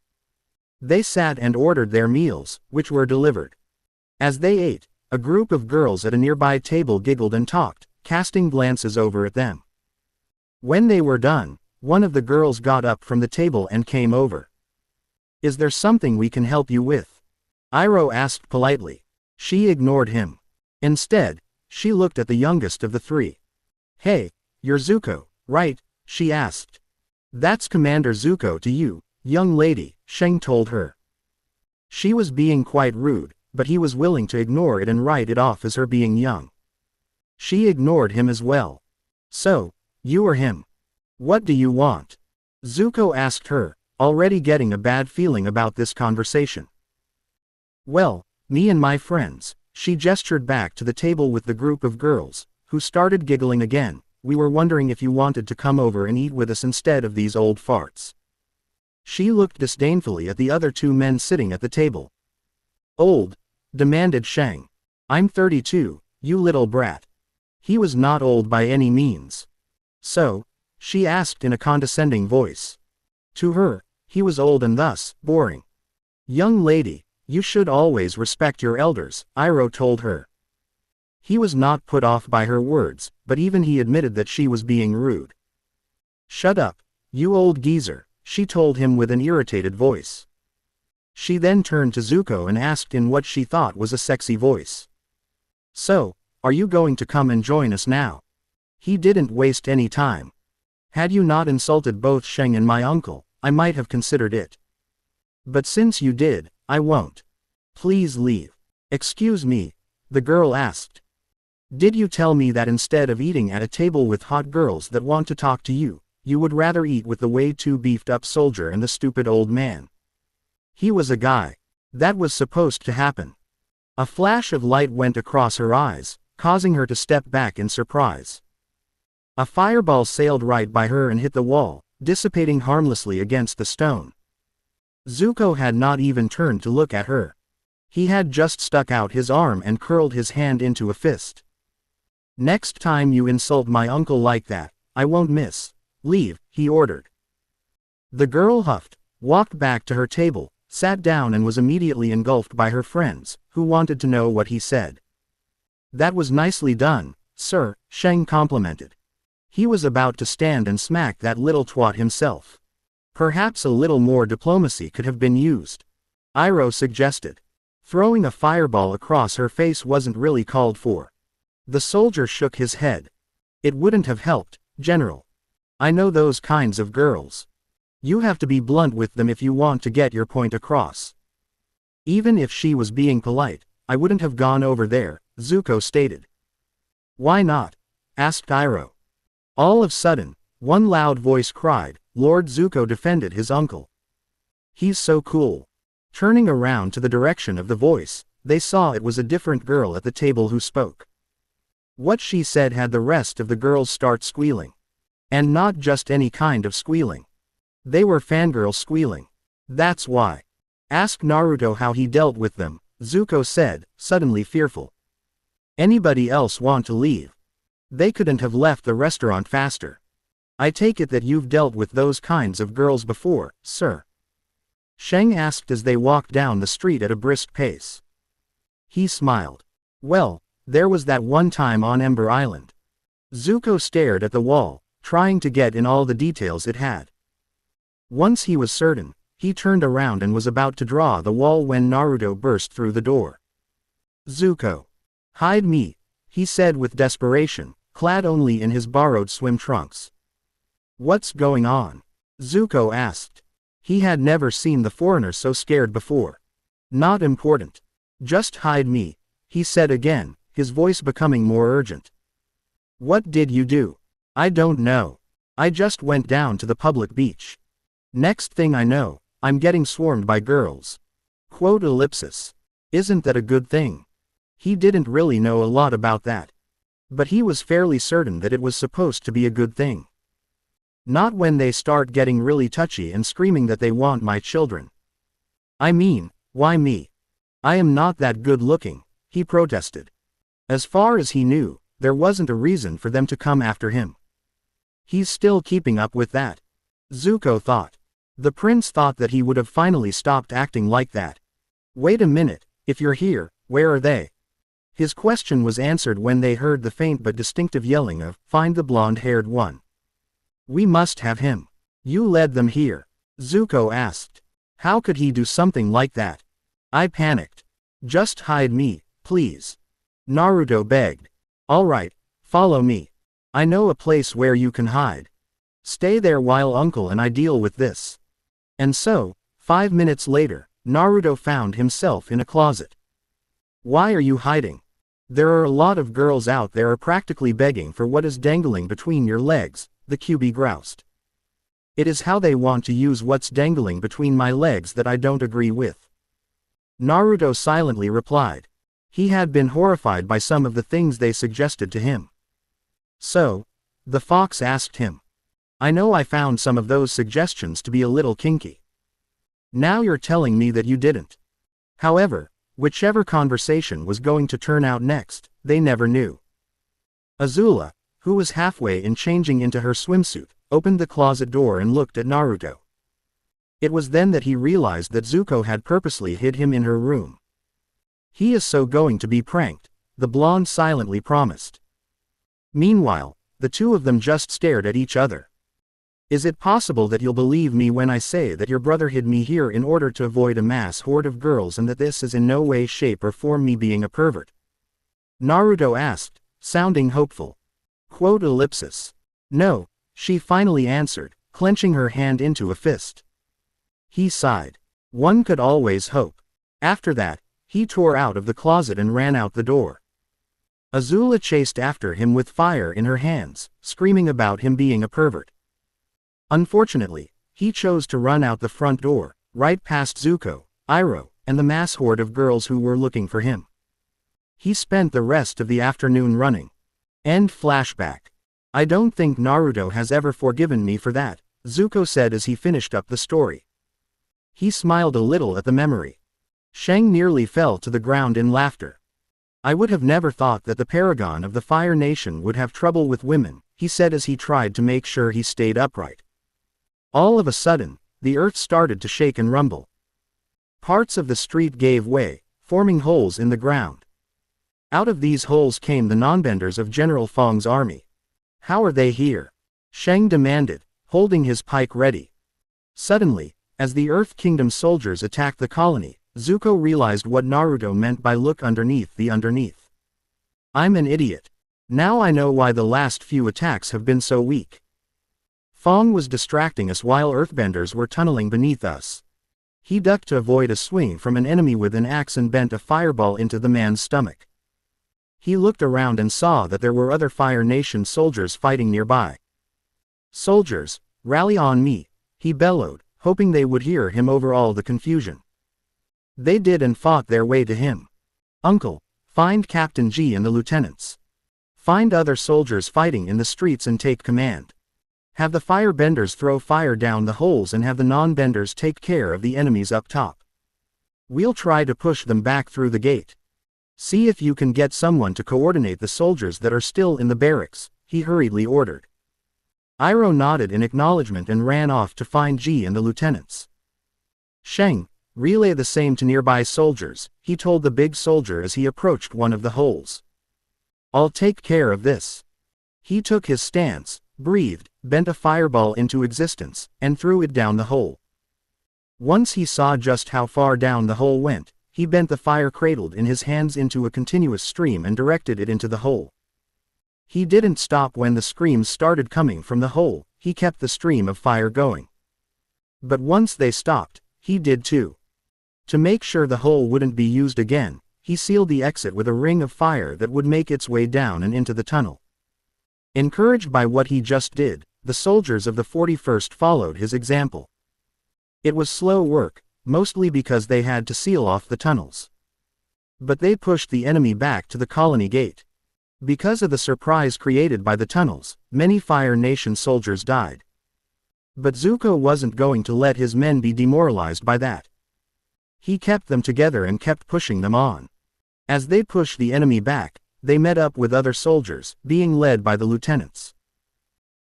They sat and ordered their meals, which were delivered. As they ate, a group of girls at a nearby table giggled and talked, casting glances over at them. When they were done, one of the girls got up from the table and came over. "Is there something we can help you with?" Iroh asked politely. She ignored him. Instead, she looked at the youngest of the three. "Hey, you're Zuko, right?" she asked. "That's Commander Zuko to you, young lady," Sheng told her. She was being quite rude, but he was willing to ignore it and write it off as her being young. She ignored him as well. "So, you or him? What do you want?" Zuko asked her, already getting a bad feeling about this conversation. "Well, me and my friends," she gestured back to the table with the group of girls, who started giggling again. "We were wondering if you wanted to come over and eat with us instead of these old farts." She looked disdainfully at the other two men sitting at the table. "Old?" demanded Sheng. "I'm 32, you little brat." He was not old by any means. "So?" she asked in a condescending voice. To her, he was old and thus, boring. "Young lady, you should always respect your elders," Iroh told her. He was not put off by her words, but even he admitted that she was being rude. "Shut up, you old geezer," she told him with an irritated voice. She then turned to Zuko and asked in what she thought was a sexy voice. "So, are you going to come and join us now?" He didn't waste any time. "Had you not insulted both Sheng and my uncle, I might have considered it. But since you did, I won't. Please leave." "Excuse me?" the girl asked. "Did you tell me that instead of eating at a table with hot girls that want to talk to you, you would rather eat with the way too beefed up soldier and the stupid old man?" He was a guy. That was supposed to happen. A flash of light went across her eyes, causing her to step back in surprise. A fireball sailed right by her and hit the wall, dissipating harmlessly against the stone. Zuko had not even turned to look at her. He had just stuck out his arm and curled his hand into a fist. "Next time you insult my uncle like that, I won't miss. Leave," he ordered. The girl huffed, walked back to her table, sat down and was immediately engulfed by her friends, who wanted to know what he said. "That was nicely done, sir," Sheng complimented. He was about to stand and smack that little twat himself. Perhaps a little more diplomacy could have been used. Iroh suggested. Throwing a fireball across her face wasn't really called for. The soldier shook his head. "It wouldn't have helped, General. I know those kinds of girls. You have to be blunt with them if you want to get your point across." "Even if she was being polite, I wouldn't have gone over there," Zuko stated. "Why not?" asked Iroh. All of a sudden, one loud voice cried. Lord Zuko defended his uncle. "He's so cool." Turning around to the direction of the voice, they saw it was a different girl at the table who spoke. What she said had the rest of the girls start squealing. And not just any kind of squealing. They were fangirl squealing. "That's why. Ask Naruto how he dealt with them," Zuko said, suddenly fearful. "Anybody else want to leave? They couldn't have left the restaurant faster. I take it that you've dealt with those kinds of girls before, sir?" Sheng asked as they walked down the street at a brisk pace. He smiled. "Well, there was that one time on Ember Island." Zuko stared at the wall, trying to get in all the details it had. Once he was certain, he turned around and was about to draw the wall when Naruto burst through the door. "Zuko. Hide me," he said with desperation, clad only in his borrowed swim trunks. "What's going on?" Zuko asked. He had never seen the foreigner so scared before. "Not important. Just hide me," he said again, his voice becoming more urgent. "What did you do?" "I don't know. I just went down to the public beach. Next thing I know, I'm getting swarmed by girls. Quote ellipsis. Isn't that a good thing?" He didn't really know a lot about that. But he was fairly certain that it was supposed to be a good thing. Not when they start getting really touchy and screaming that they want my children. I mean, why me? I am not that good looking, he protested. As far as he knew, there wasn't a reason for them to come after him. He's still keeping up with that, Zuko thought. The prince thought that he would have finally stopped acting like that. Wait a minute, if you're here, where are they? His question was answered when they heard the faint but distinctive yelling of, "Find the blonde-haired one. We must have him." You led them here? Zuko asked. How could he do something like that? I panicked. Just hide me, please. Naruto begged. All right, follow me. I know a place where you can hide. Stay there while Uncle and I deal with this. And so, 5 minutes later, Naruto found himself in a closet. Why are you hiding? There are a lot of girls out there are practically begging for what is dangling between your legs, the QB groused. It is how they want to use what's dangling between my legs that I don't agree with. Naruto silently replied. He had been horrified by some of the things they suggested to him. So, the fox asked him. I know I found some of those suggestions to be a little kinky. Now you're telling me that you didn't. However, whichever conversation was going to turn out next, they never knew. Azula, who was halfway in changing into her swimsuit, opened the closet door and looked at Naruto. It was then that he realized that Zuko had purposely hid him in her room. He is so going to be pranked, the blonde silently promised. Meanwhile, the two of them just stared at each other. Is it possible that you'll believe me when I say that your brother hid me here in order to avoid a mass horde of girls and that this is in no way, shape or form me being a pervert? Naruto asked, sounding hopeful. Quote ellipsis. No, she finally answered, clenching her hand into a fist. He sighed. One could always hope. After that, he tore out of the closet and ran out the door. Azula chased after him with fire in her hands, screaming about him being a pervert. Unfortunately, he chose to run out the front door, right past Zuko, Iroh, and the mass horde of girls who were looking for him. He spent the rest of the afternoon running. End flashback. I don't think Naruto has ever forgiven me for that, Zuko said as he finished up the story. He smiled a little at the memory. Shang nearly fell to the ground in laughter. I would have never thought that the paragon of the Fire Nation would have trouble with women, he said as he tried to make sure he stayed upright. All of a sudden, the earth started to shake and rumble. Parts of the street gave way, forming holes in the ground. Out of these holes came the non-benders of General Fong's army. How are they here? Shang demanded, holding his pike ready. Suddenly, as the Earth Kingdom soldiers attacked the colony, Zuko realized what Naruto meant by look underneath the underneath. I'm an idiot. Now I know why the last few attacks have been so weak. Fong was distracting us while earthbenders were tunneling beneath us. He ducked to avoid a swing from an enemy with an axe and bent a fireball into the man's stomach. He looked around and saw that there were other Fire Nation soldiers fighting nearby. Soldiers, rally on me, he bellowed, hoping they would hear him over all the confusion. They did and fought their way to him. Uncle, find Captain G and the lieutenants. Find other soldiers fighting in the streets and take command. Have the firebenders throw fire down the holes and have the non-benders take care of the enemies up top. We'll try to push them back through the gate. See if you can get someone to coordinate the soldiers that are still in the barracks, he hurriedly ordered. Iroh nodded in acknowledgement and ran off to find G and the lieutenants. Shang, relay the same to nearby soldiers, he told the big soldier as he approached one of the holes. I'll take care of this. He took his stance, breathed, bent a fireball into existence, and threw it down the hole. Once he saw just how far down the hole went, he bent the fire cradled in his hands into a continuous stream and directed it into the hole. He didn't stop when the screams started coming from the hole, he kept the stream of fire going. But once they stopped, he did too. To make sure the hole wouldn't be used again, he sealed the exit with a ring of fire that would make its way down and into the tunnel. Encouraged by what he just did, the soldiers of the 41st followed his example. It was slow work, mostly because they had to seal off the tunnels. But they pushed the enemy back to the colony gate. Because of the surprise created by the tunnels, many Fire Nation soldiers died. But Zuko wasn't going to let his men be demoralized by that. He kept them together and kept pushing them on. As they pushed the enemy back, they met up with other soldiers, being led by the lieutenants.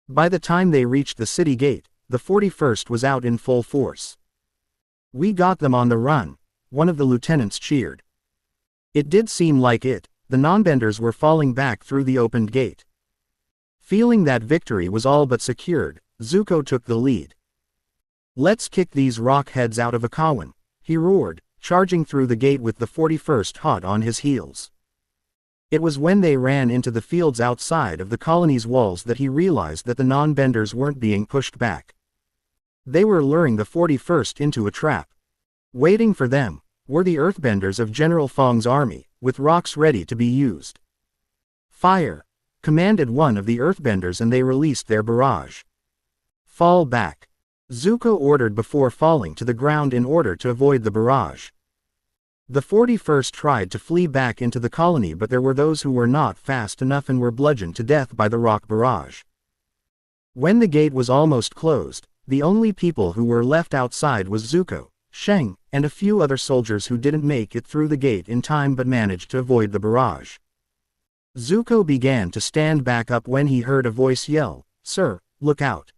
By the time they reached the city gate, the 41st was out in full force. "We got them on the run," one of the lieutenants cheered. It did seem like it. The non-benders were falling back through the opened gate. Feeling that victory was all but secured, Zuko took the lead. "Let's kick these rock heads out of Akawan," he roared, charging through the gate with the 41st hot on his heels. It was when they ran into the fields outside of the colony's walls that he realized that the non-benders weren't being pushed back. They were luring the 41st into a trap. Waiting for them were the earthbenders of General Fong's army, with rocks ready to be used. "Fire!" commanded one of the earthbenders, and they released their barrage. "Fall back!" Zuko ordered before falling to the ground in order to avoid the barrage. The 41st tried to flee back into the colony, but there were those who were not fast enough and were bludgeoned to death by the rock barrage. When the gate was almost closed, the only people who were left outside was Zuko, Sheng, and a few other soldiers who didn't make it through the gate in time but managed to avoid the barrage. Zuko began to stand back up when he heard a voice yell, "Sir, look out."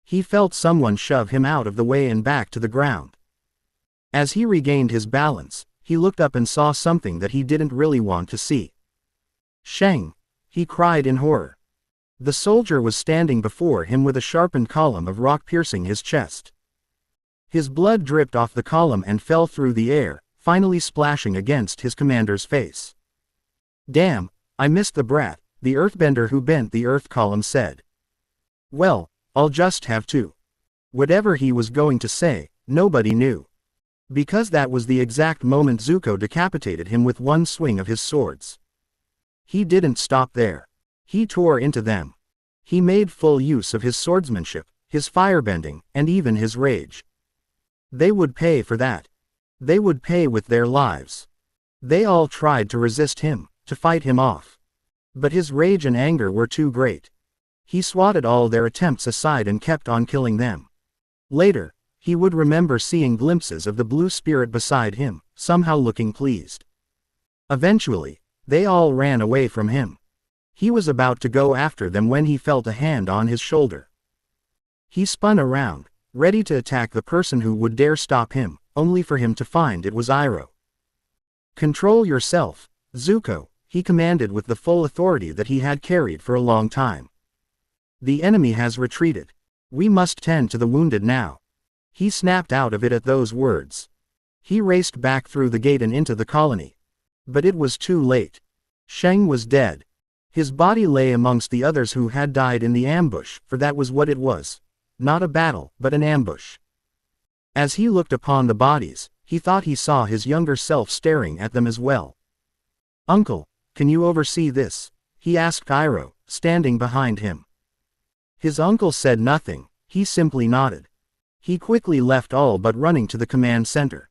He felt someone shove him out of the way and back to the ground. As he regained his balance, he looked up and saw something that he didn't really want to see. "Sheng!" he cried in horror. The soldier was standing before him with a sharpened column of rock piercing his chest. His blood dripped off the column and fell through the air, finally splashing against his commander's face. "Damn, I missed the brat," the earthbender who bent the earth column said. "Well, I'll just have to." Whatever he was going to say, nobody knew. Because that was the exact moment Zuko decapitated him with one swing of his swords. He didn't stop there. He tore into them. He made full use of his swordsmanship, his firebending, and even his rage. They would pay for that. They would pay with their lives. They all tried to resist him, to fight him off. But his rage and anger were too great. He swatted all their attempts aside and kept on killing them. Later, he would remember seeing glimpses of the blue spirit beside him, somehow looking pleased. Eventually, they all ran away from him. He was about to go after them when he felt a hand on his shoulder. He spun around, ready to attack the person who would dare stop him, only for him to find it was Iroh. "Control yourself, Zuko," he commanded with the full authority that he had carried for a long time. "The enemy has retreated. We must tend to the wounded now." He snapped out of it at those words. He raced back through the gate and into the colony. But it was too late. Sheng was dead. His body lay amongst the others who had died in the ambush, for that was what it was. Not a battle, but an ambush. As he looked upon the bodies, he thought he saw his younger self staring at them as well. "Uncle, can you oversee this?" he asked Iroh, standing behind him. His uncle said nothing, he simply nodded. He quickly left, all but running to the command center.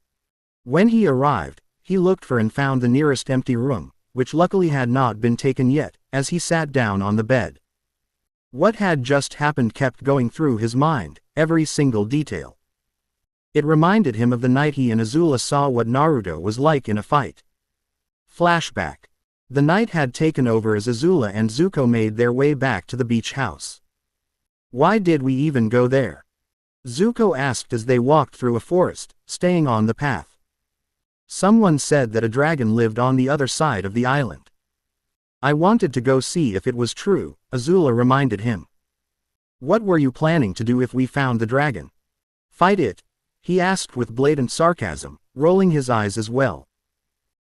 When he arrived, he looked for and found the nearest empty room, which luckily had not been taken yet, as he sat down on the bed. What had just happened kept going through his mind, every single detail. It reminded him of the night he and Azula saw what Naruto was like in a fight. Flashback. The night had taken over as Azula and Zuko made their way back to the beach house. "Why did we even go there?" Zuko asked as they walked through a forest, staying on the path. "Someone said that a dragon lived on the other side of the island." "I wanted to go see if it was true," Azula reminded him. "What were you planning to do if we found the dragon?" "Fight it?" he asked with blatant sarcasm, rolling his eyes as well.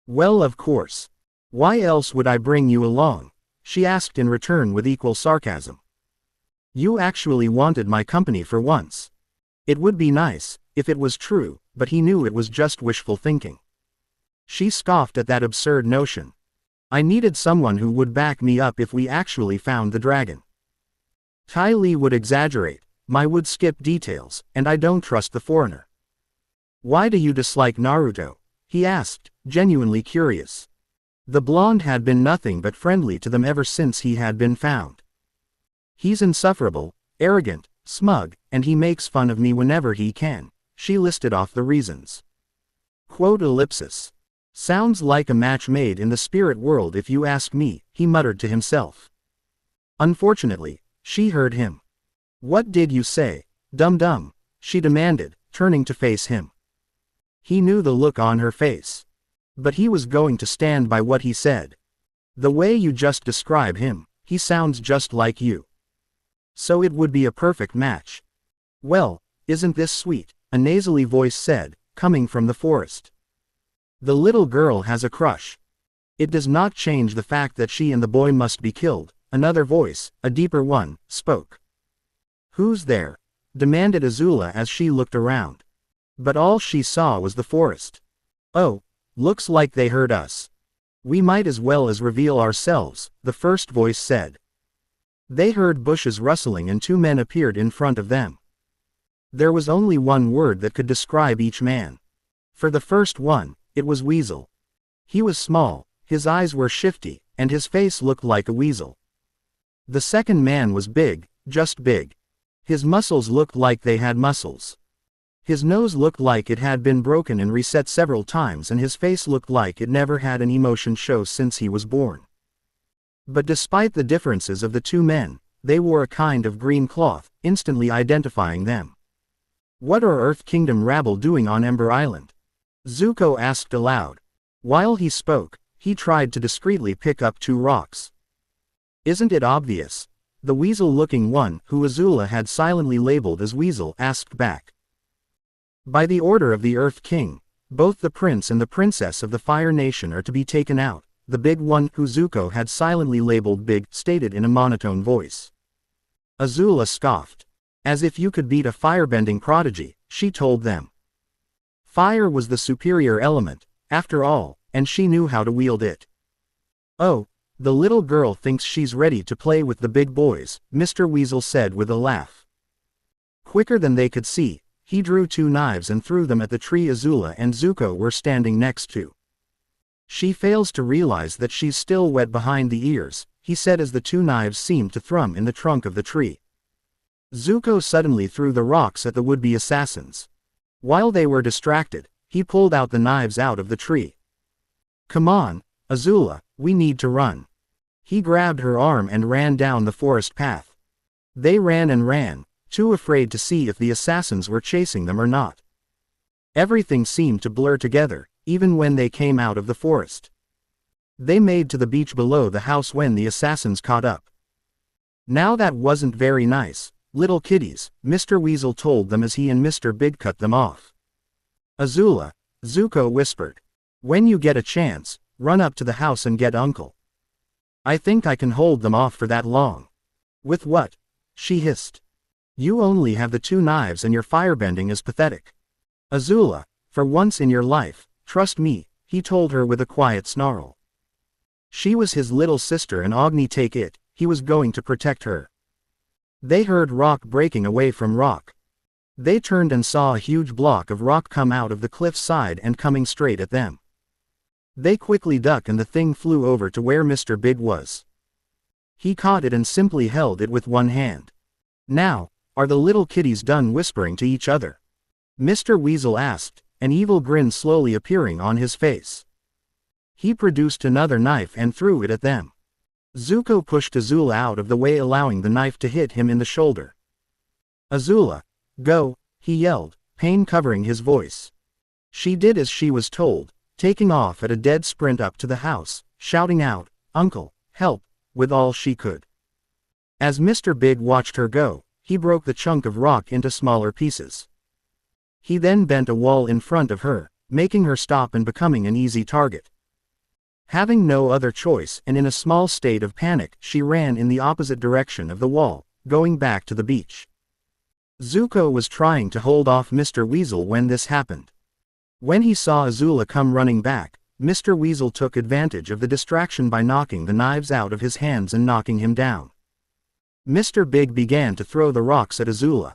"Well, of course. Why else would I bring you along?" she asked in return with equal sarcasm. "You actually wanted my company for once. It would be nice, if it was true, but he knew it was just wishful thinking." She scoffed at that absurd notion. "I needed someone who would back me up if we actually found the dragon. Ty Lee would exaggerate, Mai would skip details, and I don't trust the foreigner." "Why do you dislike Naruto?" he asked, genuinely curious. The blonde had been nothing but friendly to them ever since he had been found. He's insufferable, arrogant, smug, and he makes fun of me whenever he can. She listed off the reasons. Quote ellipsis. Sounds like a match made in the spirit world if you ask me, he muttered to himself. Unfortunately, she heard him. What did you say, dum-dum? She demanded, turning to face him. He knew the look on her face. But he was going to stand by what he said. The way you just describe him, he sounds just like you. So it would be a perfect match. Well, isn't this sweet? A nasally voice said, coming from the forest. The little girl has a crush. It does not change the fact that she and the boy must be killed. Another voice, a deeper one, spoke. Who's there? Demanded Azula as she looked around. But all she saw was the forest. Oh, looks like they heard us. We might as well as reveal ourselves, the first voice said. They heard bushes rustling and two men appeared in front of them. There was only one word that could describe each man. For the first one, it was Weasel. He was small, his eyes were shifty, and his face looked like a weasel. The second man was big, just big. His muscles looked like they had muscles. His nose looked like it had been broken and reset several times, and his face looked like it never had an emotion show since he was born. But despite the differences of the two men, they wore a kind of green cloth, instantly identifying them. What are Earth Kingdom rabble doing on Ember Island? Zuko asked aloud. While he spoke, he tried to discreetly pick up two rocks. Isn't it obvious? The weasel-looking one, who Azula had silently labeled as Weasel, asked back. By the order of the Earth King, both the prince and the princess of the Fire Nation are to be taken out, the big one, who Zuko had silently labeled Big, stated in a monotone voice. Azula scoffed. As if you could beat a firebending prodigy, she told them. Fire was the superior element, after all, and she knew how to wield it. Oh, the little girl thinks she's ready to play with the big boys, Mr. Weasel said with a laugh. Quicker than they could see, he drew two knives and threw them at the tree Azula and Zuko were standing next to. She fails to realize that she's still wet behind the ears, he said as the two knives seemed to thrum in the trunk of the tree. Zuko suddenly threw the rocks at the would-be assassins. While they were distracted, he pulled out the knives out of the tree. Come on, Azula, we need to run. He grabbed her arm and ran down the forest path. They ran and ran, too afraid to see if the assassins were chasing them or not. Everything seemed to blur together, even when they came out of the forest. They made to the beach below the house when the assassins caught up. Now that wasn't very nice, little kiddies, Mr. Weasel told them as he and Mr. Big cut them off. Azula, Zuko whispered. When you get a chance, run up to the house and get Uncle. I think I can hold them off for that long. With what? She hissed. You only have the two knives and your firebending is pathetic. Azula, for once in your life, trust me, he told her with a quiet snarl. She was his little sister and Agni take it, he was going to protect her. They heard rock breaking away from rock. They turned and saw a huge block of rock come out of the cliff's side and coming straight at them. They quickly ducked and the thing flew over to where Mr. Big was. He caught it and simply held it with one hand. Now, are the little kiddies done whispering to each other? Mr. Weasel asked, an evil grin slowly appearing on his face. He produced another knife and threw it at them. Zuko pushed Azula out of the way, allowing the knife to hit him in the shoulder. Azula, go, he yelled, pain covering his voice. She did as she was told, taking off at a dead sprint up to the house, shouting out, Uncle, help, with all she could. As Mr. Big watched her go, he broke the chunk of rock into smaller pieces. He then bent a wall in front of her, making her stop and becoming an easy target. Having no other choice and in a small state of panic, she ran in the opposite direction of the wall, going back to the beach. Zuko was trying to hold off Mr. Weasel when this happened. When he saw Azula come running back, Mr. Weasel took advantage of the distraction by knocking the knives out of his hands and knocking him down. Mr. Big began to throw the rocks at Azula.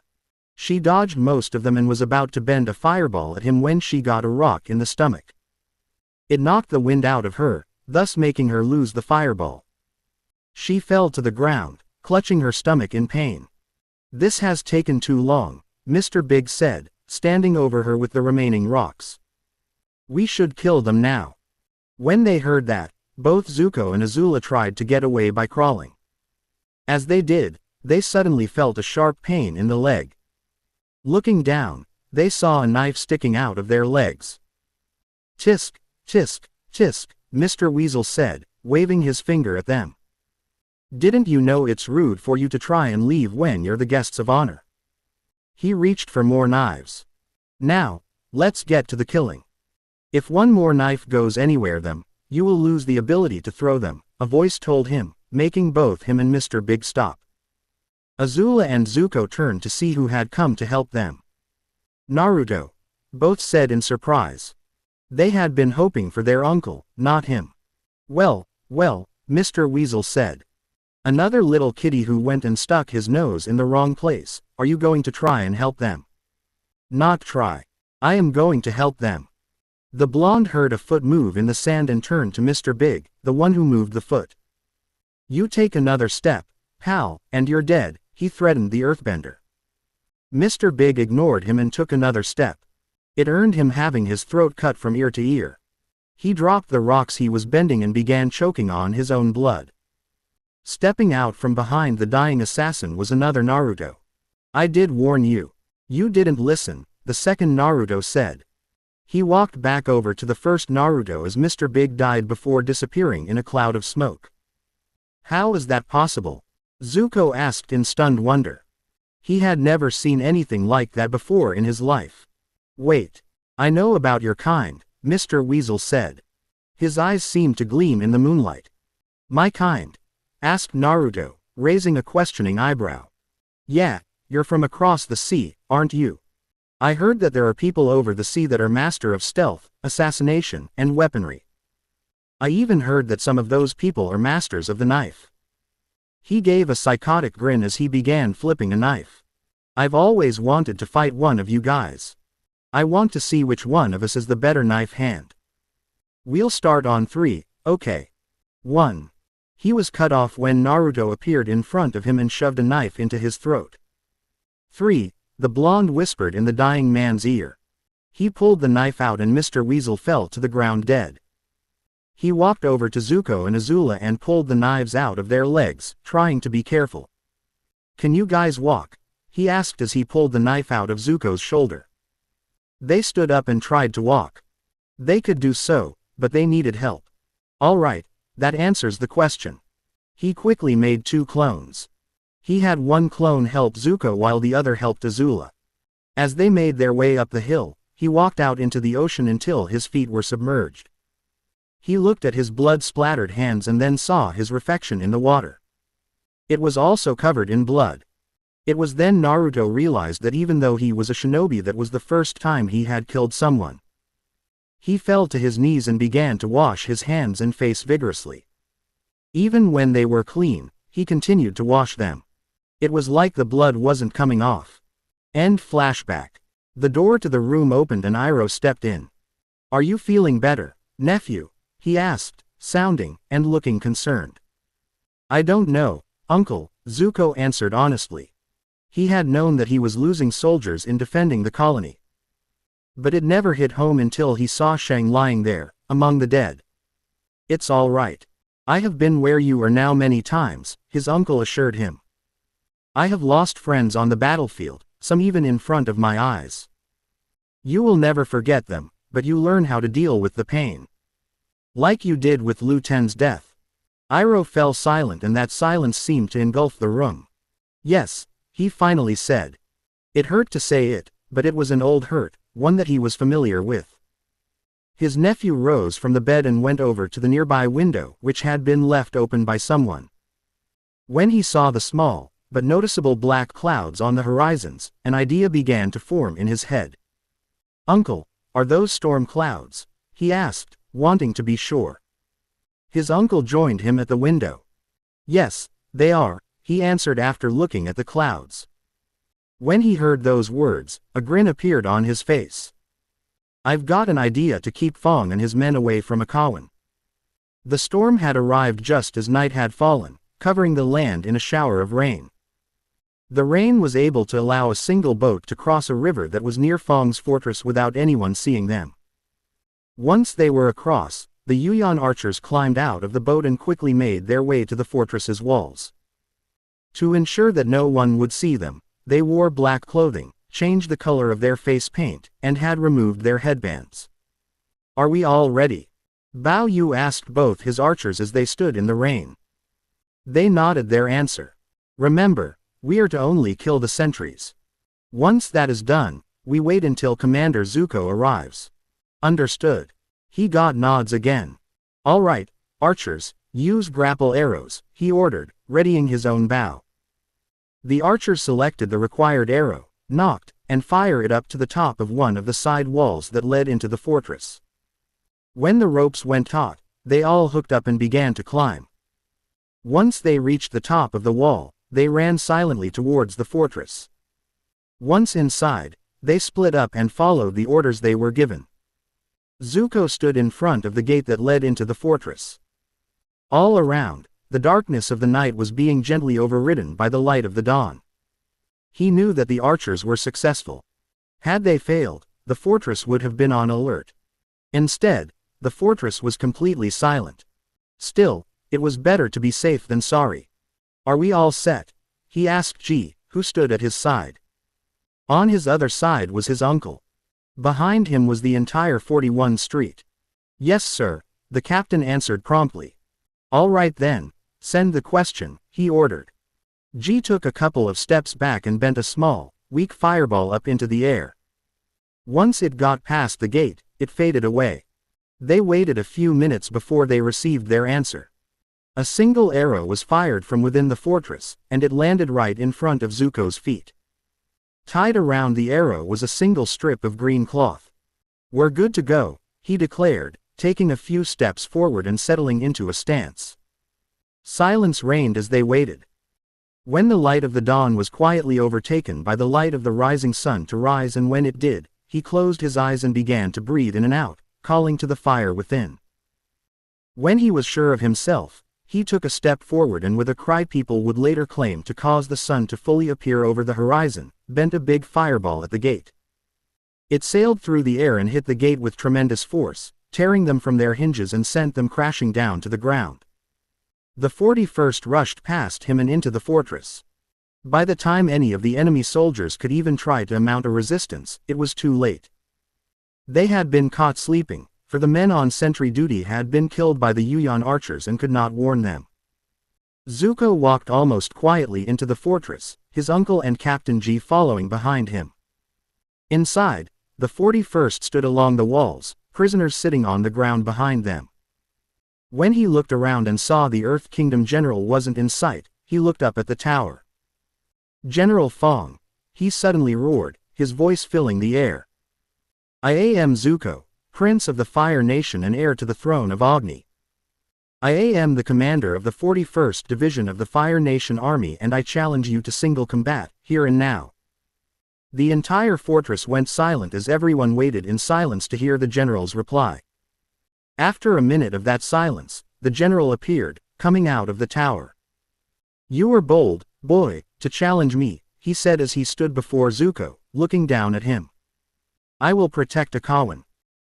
She dodged most of them and was about to bend a fireball at him when she got a rock in the stomach. It knocked the wind out of her, thus making her lose the fireball. She fell to the ground, clutching her stomach in pain. "This has taken too long," Mr. Big said, standing over her with the remaining rocks. "We should kill them now." When they heard that, both Zuko and Azula tried to get away by crawling. As they did, they suddenly felt a sharp pain in the leg. Looking down, they saw a knife sticking out of their legs. "Tisk, tisk, tisk," Mr. Weasel said, waving his finger at them. "Didn't you know it's rude for you to try and leave when you're the guests of honor?" He reached for more knives. "Now, let's get to the killing. If one more knife goes anywhere them, you will lose the ability to throw them," a voice told him, making both him and Mr. Big stop. Azula and Zuko turned to see who had come to help them. "Naruto," both said in surprise. They had been hoping for their uncle, not him. Well, Mr. Weasel said. "Another little kitty who went and stuck his nose in the wrong place. Are you going to try and help them?" "Not try. I am going to help them." The blonde heard a foot move in the sand and turned to Mr. Big, the one who moved the foot. "You take another step, pal, and you're dead," he threatened the earthbender. Mr. Big ignored him and took another step. It earned him having his throat cut from ear to ear. He dropped the rocks he was bending and began choking on his own blood. Stepping out from behind the dying assassin was another Naruto. "I did warn you. You didn't listen," the second Naruto said. He walked back over to the first Naruto as Mr. Big died before disappearing in a cloud of smoke. "How is that possible?" Zuko asked in stunned wonder. He had never seen anything like that before in his life. "Wait. I know about your kind," Mr. Weasel said. His eyes seemed to gleam in the moonlight. "My kind?" asked Naruto, raising a questioning eyebrow. "Yeah, you're from across the sea, aren't you? I heard that there are people over the sea that are master of stealth, assassination, and weaponry. I even heard that some of those people are masters of the knife." He gave a psychotic grin as he began flipping a knife. "I've always wanted to fight one of you guys. I want to see which one of us is the better knife hand. We'll start on 3, okay? 1. He was cut off when Naruto appeared in front of him and shoved a knife into his throat. 3. The blonde whispered in the dying man's ear. He pulled the knife out and Mr. Weasel fell to the ground dead. He walked over to Zuko and Azula and pulled the knives out of their legs, trying to be careful. "Can you guys walk?" he asked as he pulled the knife out of Zuko's shoulder. They stood up and tried to walk. They could do so, but they needed help. "All right, that answers the question." He quickly made 2 clones. He had one clone help Zuko while the other helped Azula. As they made their way up the hill, he walked out into the ocean until his feet were submerged. He looked at his blood-splattered hands and then saw his reflection in the water. It was also covered in blood. It was then Naruto realized that even though he was a shinobi, that was the first time he had killed someone. He fell to his knees and began to wash his hands and face vigorously. Even when they were clean, he continued to wash them. It was like the blood wasn't coming off. End flashback. The door to the room opened and Iroh stepped in. "Are you feeling better, nephew?" he asked, sounding and looking concerned. "I don't know, uncle," Zuko answered honestly. He had known that he was losing soldiers in defending the colony. But it never hit home until he saw Shang lying there, among the dead. "It's all right. I have been where you are now many times," his uncle assured him. "I have lost friends on the battlefield, some even in front of my eyes. You will never forget them, but you learn how to deal with the pain. Like you did with Lu Ten's death." Iroh fell silent and that silence seemed to engulf the room. "Yes," he finally said. It hurt to say it, but it was an old hurt, one that he was familiar with. His nephew rose from the bed and went over to the nearby window, which had been left open by someone. When he saw the small, but noticeable black clouds on the horizons, an idea began to form in his head. "Uncle, are those storm clouds?" he asked, wanting to be sure. His uncle joined him at the window. "Yes, they are," he answered after looking at the clouds. When he heard those words, a grin appeared on his face. "I've got an idea to keep Fong and his men away from Akawan." The storm had arrived just as night had fallen, covering the land in a shower of rain. The rain was able to allow a single boat to cross a river that was near Fong's fortress without anyone seeing them. Once they were across, the Yuan archers climbed out of the boat and quickly made their way to the fortress's walls. To ensure that no one would see them, they wore black clothing, changed the color of their face paint, and had removed their headbands. "Are we all ready?" Bao Yu asked both his archers as they stood in the rain. They nodded their answer. "Remember, we are to only kill the sentries. Once that is done, we wait until Commander Zuko arrives." "Understood." He got nods again. "All right, archers, use grapple arrows," he ordered, readying his own bow. The archers selected the required arrow, nocked, and fired it up to the top of one of the side walls that led into the fortress. When the ropes went taut, they all hooked up and began to climb. Once they reached the top of the wall, they ran silently towards the fortress. Once inside, they split up and followed the orders they were given. Zuko stood in front of the gate that led into the fortress. All around, the darkness of the night was being gently overridden by the light of the dawn. He knew that the archers were successful. Had they failed, the fortress would have been on alert. Instead, the fortress was completely silent. Still, it was better to be safe than sorry. "Are we all set?" he asked Ji, who stood at his side. On his other side was his uncle. Behind him was the entire 41 Street. "Yes, sir," the captain answered promptly. "All right then, send the question," he ordered. Ji took a couple of steps back and bent a small, weak fireball up into the air. Once it got past the gate, it faded away. They waited a few minutes before they received their answer. A single arrow was fired from within the fortress, and it landed right in front of Zuko's feet. Tied around the arrow was a single strip of green cloth. "We're good to go," he declared, taking a few steps forward and settling into a stance. Silence reigned as they waited. When the light of the dawn was quietly overtaken by the light of the rising sun to rise, and when it did, he closed his eyes and began to breathe in and out, calling to the fire within. When he was sure of himself, he took a step forward and with a cry people would later claim to cause the sun to fully appear over the horizon, bent a big fireball at the gate. It sailed through the air and hit the gate with tremendous force, tearing them from their hinges and sent them crashing down to the ground. The 41st rushed past him and into the fortress. By the time any of the enemy soldiers could even try to mount a resistance, it was too late. They had been caught sleeping, for the men on sentry duty had been killed by the Yuan archers and could not warn them. Zuko walked almost quietly into the fortress, his uncle and Captain Ji following behind him. Inside, the 41st stood along the walls, prisoners sitting on the ground behind them. When he looked around and saw the Earth Kingdom general wasn't in sight, he looked up at the tower. "General Fong," he suddenly roared, his voice filling the air. "I am Zuko, Prince of the Fire Nation and heir to the throne of Agni. I am the commander of the 41st Division of the Fire Nation Army, and I challenge you to single combat, here and now." The entire fortress went silent as everyone waited in silence to hear the general's reply. After a minute of that silence, the general appeared, coming out of the tower. "You are bold, boy, to challenge me," he said as he stood before Zuko, looking down at him. "I will protect Akawan.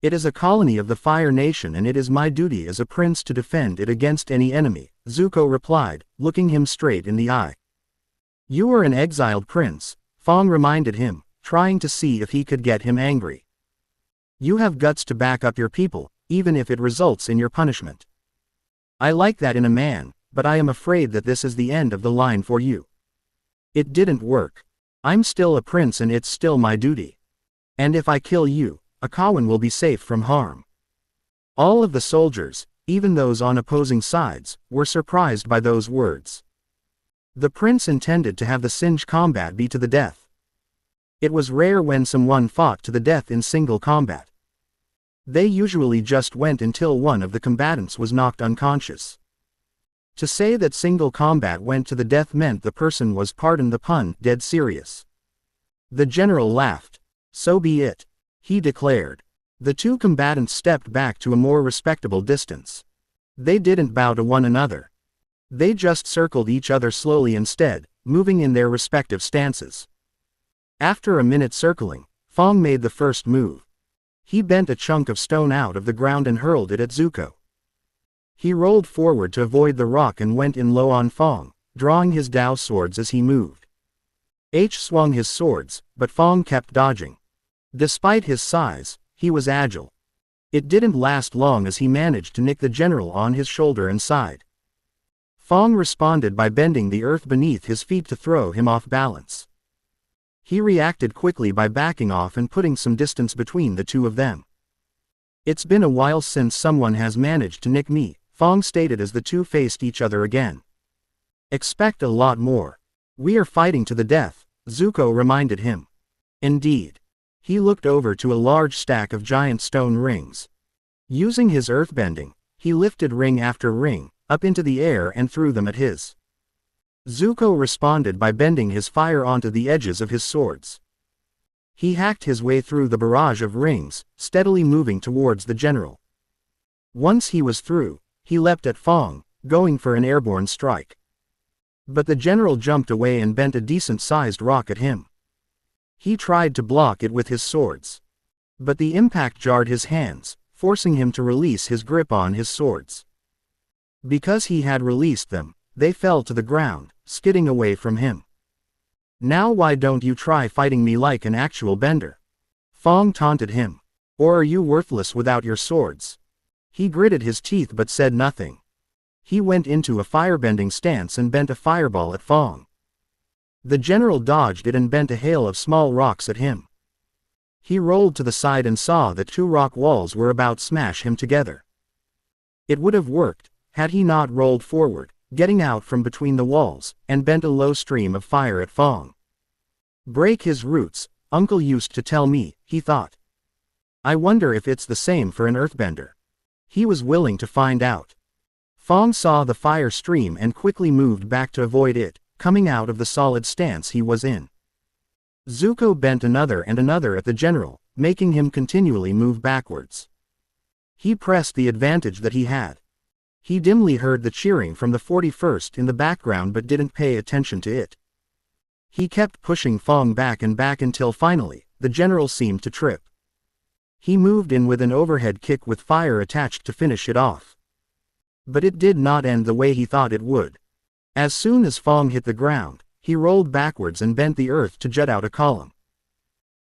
It is a colony of the Fire Nation and it is my duty as a prince to defend it against any enemy," Zuko replied, looking him straight in the eye. "You are an exiled prince," Fong reminded him, trying to see if he could get him angry. "You have guts to back up your people, even if it results in your punishment. I like that in a man, but I am afraid that this is the end of the line for you. It didn't work. I'm still a prince and it's still my duty. And if I kill you, Akawan will be safe from harm." All of the soldiers, even those on opposing sides, were surprised by those words. The prince intended to have the Singe combat be to the death. It was rare when someone fought to the death in single combat. They usually just went until one of the combatants was knocked unconscious. To say that single combat went to the death meant the person was, pardon the pun, dead serious. The general laughed. "So be it," he declared. The two combatants stepped back to a more respectable distance. They didn't bow to one another. They just circled each other slowly instead, moving in their respective stances. After a minute circling, Fong made the first move. He bent a chunk of stone out of the ground and hurled it at Zuko. He rolled forward to avoid the rock and went in low on Fong, drawing his Dao swords as he moved. H swung his swords, but Fong kept dodging. Despite his size, he was agile. It didn't last long as he managed to nick the general on his shoulder and side. Fong responded by bending the earth beneath his feet to throw him off balance. He reacted quickly by backing off and putting some distance between the two of them. "It's been a while since someone has managed to nick me," Fong stated as the two faced each other again. "Expect a lot more. We are fighting to the death," Zuko reminded him. Indeed. He looked over to a large stack of giant stone rings. Using his earthbending, he lifted ring after ring, up into the air and threw them at his. Zuko responded by bending his fire onto the edges of his swords. He hacked his way through the barrage of rings, steadily moving towards the general. Once he was through, he leapt at Fong, going for an airborne strike. But the general jumped away and bent a decent-sized rock at him. He tried to block it with his swords. But the impact jarred his hands, forcing him to release his grip on his swords. Because he had released them, they fell to the ground, skidding away from him. "Now why don't you try fighting me like an actual bender?" Fong taunted him. "Or are you worthless without your swords?" He gritted his teeth but said nothing. He went into a firebending stance and bent a fireball at Fong. The general dodged it and bent a hail of small rocks at him. He rolled to the side and saw that two rock walls were about to smash him together. It would have worked, had he not rolled forward, getting out from between the walls, and bent a low stream of fire at Fong. "Break his roots, Uncle used to tell me," he thought. "I wonder if it's the same for an earthbender." He was willing to find out. Fong saw the fire stream and quickly moved back to avoid it, coming out of the solid stance he was in. Zuko bent another and another at the general, making him continually move backwards. He pressed the advantage that he had. He dimly heard the cheering from the 41st in the background but didn't pay attention to it. He kept pushing Fong back and back until finally, the general seemed to trip. He moved in with an overhead kick with fire attached to finish it off. But it did not end the way he thought it would. As soon as Fong hit the ground, he rolled backwards and bent the earth to jut out a column.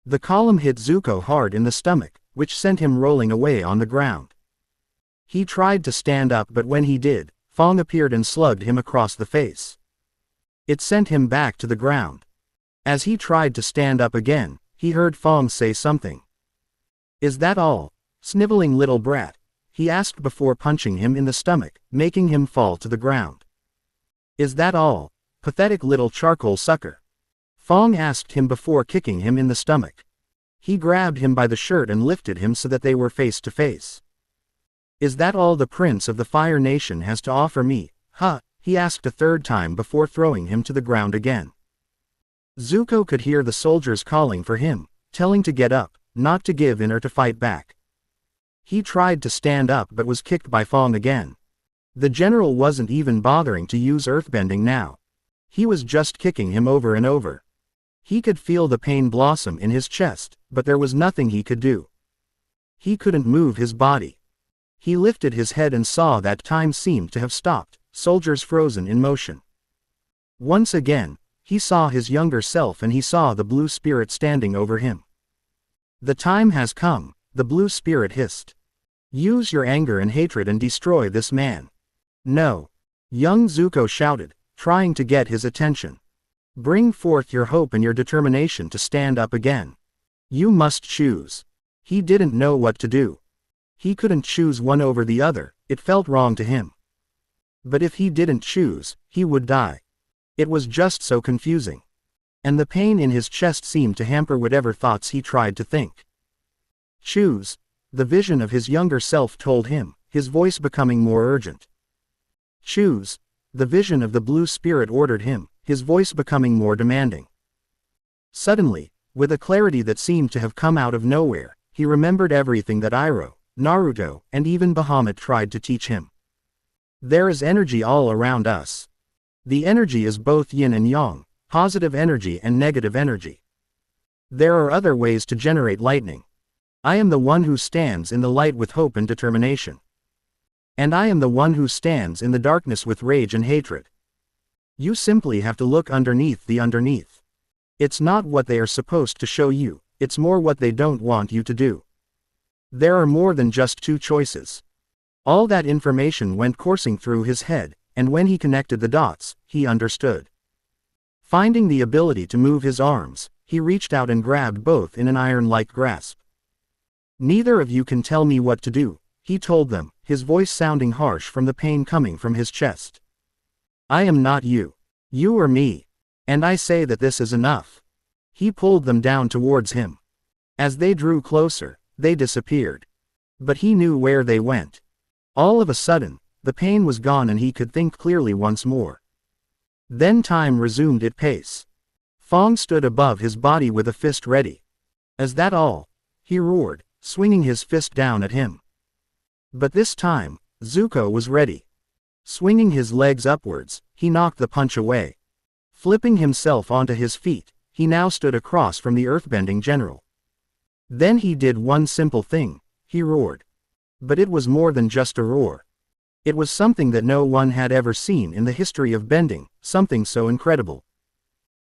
The column hit Zuko hard in the stomach, which sent him rolling away on the ground. He tried to stand up but when he did, Fong appeared and slugged him across the face. It sent him back to the ground. As he tried to stand up again, he heard Fong say something. "Is that all, sniveling little brat?" he asked before punching him in the stomach, making him fall to the ground. "Is that all, pathetic little charcoal sucker?" Fong asked him before kicking him in the stomach. He grabbed him by the shirt and lifted him so that they were face to face. "Is that all the Prince of the Fire Nation has to offer me, huh?" he asked a third time before throwing him to the ground again. Zuko could hear the soldiers calling for him, telling to get up, not to give in or to fight back. He tried to stand up but was kicked by Fong again. The general wasn't even bothering to use earthbending now. He was just kicking him over and over. He could feel the pain blossom in his chest, but there was nothing he could do. He couldn't move his body. He lifted his head and saw that time seemed to have stopped, soldiers frozen in motion. Once again, he saw his younger self and he saw the blue spirit standing over him. "The time has come," the blue spirit hissed. "Use your anger and hatred and destroy this man." "No," young Zuko shouted, trying to get his attention. "Bring forth your hope and your determination to stand up again. You must choose." He didn't know what to do. He couldn't choose one over the other, it felt wrong to him. But if he didn't choose, he would die. It was just so confusing. And the pain in his chest seemed to hamper whatever thoughts he tried to think. "Choose," the vision of his younger self told him, his voice becoming more urgent. "Choose," the vision of the blue spirit ordered him, his voice becoming more demanding. Suddenly, with a clarity that seemed to have come out of nowhere, he remembered everything that Iroh, Naruto, and even Bahamut tried to teach him. There is energy all around us. The energy is both yin and yang, positive energy and negative energy. There are other ways to generate lightning. I am the one who stands in the light with hope and determination. And I am the one who stands in the darkness with rage and hatred. You simply have to look underneath the underneath. It's not what they are supposed to show you, it's more what they don't want you to do. There are more than just two choices. All that information went coursing through his head, and when he connected the dots, he understood. Finding the ability to move his arms, he reached out and grabbed both in an iron-like grasp. Neither of you can tell me what to do, he told them, his voice sounding harsh from the pain coming from his chest. I am not you. You are me. And I say that this is enough. He pulled them down towards him. As they drew closer, they disappeared. But he knew where they went. All of a sudden, the pain was gone and he could think clearly once more. Then time resumed its pace. Fong stood above his body with a fist ready. Is that all? He roared, swinging his fist down at him. But this time, Zuko was ready. Swinging his legs upwards, he knocked the punch away. Flipping himself onto his feet, he now stood across from the earthbending general. Then he did one simple thing, he roared. But it was more than just a roar. It was something that no one had ever seen in the history of bending, something so incredible.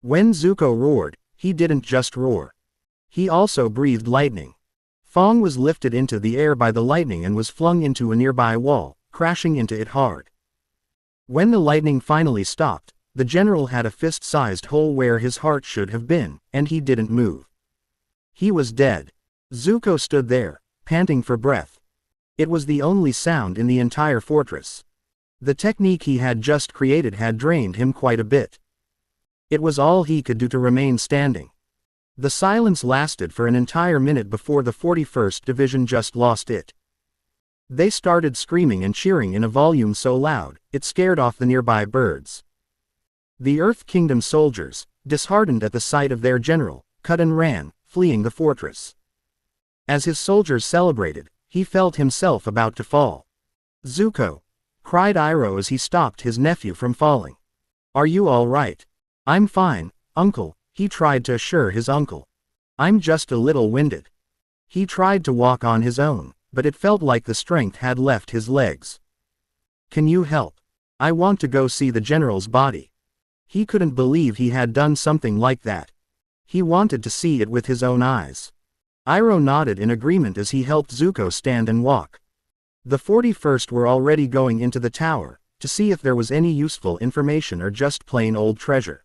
When Zuko roared, he didn't just roar. He also breathed lightning. Fong was lifted into the air by the lightning and was flung into a nearby wall, crashing into it hard. When the lightning finally stopped, the general had a fist-sized hole where his heart should have been, and he didn't move. He was dead. Zuko stood there, panting for breath. It was the only sound in the entire fortress. The technique he had just created had drained him quite a bit. It was all he could do to remain standing. The silence lasted for an entire minute before the 41st Division just lost it. They started screaming and cheering in a volume so loud, it scared off the nearby birds. The Earth Kingdom soldiers, disheartened at the sight of their general, cut and ran, fleeing the fortress. As his soldiers celebrated, he felt himself about to fall. Zuko! Cried Iroh as he stopped his nephew from falling. Are you all right? I'm fine, uncle, he tried to assure his uncle. I'm just a little winded. He tried to walk on his own, but it felt like the strength had left his legs. Can you help? I want to go see the general's body. He couldn't believe he had done something like that. He wanted to see it with his own eyes. Iroh nodded in agreement as he helped Zuko stand and walk. The 41st were already going into the tower, to see if there was any useful information or just plain old treasure.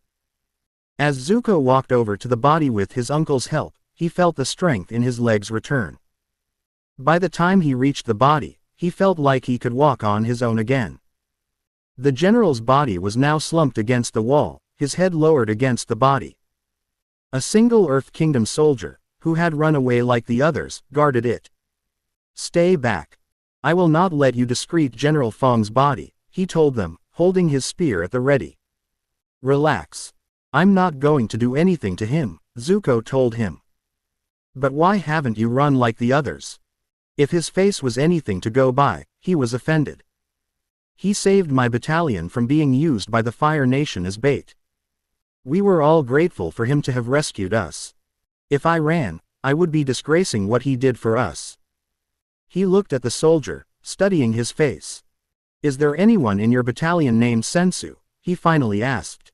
As Zuko walked over to the body with his uncle's help, he felt the strength in his legs return. By the time he reached the body, he felt like he could walk on his own again. The general's body was now slumped against the wall, his head lowered against the body. A single Earth Kingdom soldier, who had run away like the others, guarded it. Stay back. I will not let you discreet General Fong's body, he told them, holding his spear at the ready. Relax. I'm not going to do anything to him, Zuko told him. But why haven't you run like the others? If his face was anything to go by, he was offended. He saved my battalion from being used by the Fire Nation as bait. We were all grateful for him to have rescued us. If I ran, I would be disgracing what he did for us. He looked at the soldier, studying his face. Is there anyone in your battalion named Sensu? He finally asked.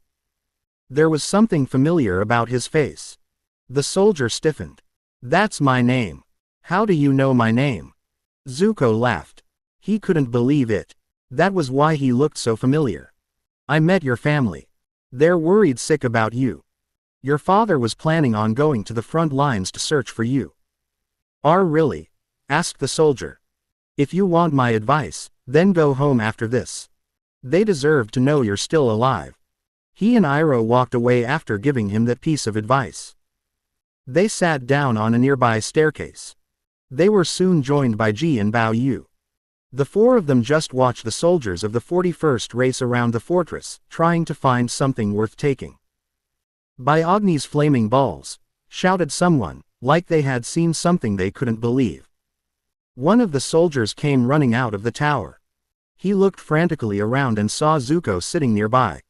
There was something familiar about his face. The soldier stiffened. That's my name. How do you know my name? Zuko laughed. He couldn't believe it. That was why he looked so familiar. I met your family. They're worried sick about you. Your father was planning on going to the front lines to search for you. Are really? Asked the soldier. If you want my advice, then go home after this. They deserve to know you're still alive. He and Iroh walked away after giving him that piece of advice. They sat down on a nearby staircase. They were soon joined by Ji and Bao Yu. The four of them just watched the soldiers of the 41st race around the fortress, trying to find something worth taking. By Agni's flaming balls, shouted someone, like they had seen something they couldn't believe. One of the soldiers came running out of the tower. He looked frantically around and saw Zuko sitting nearby.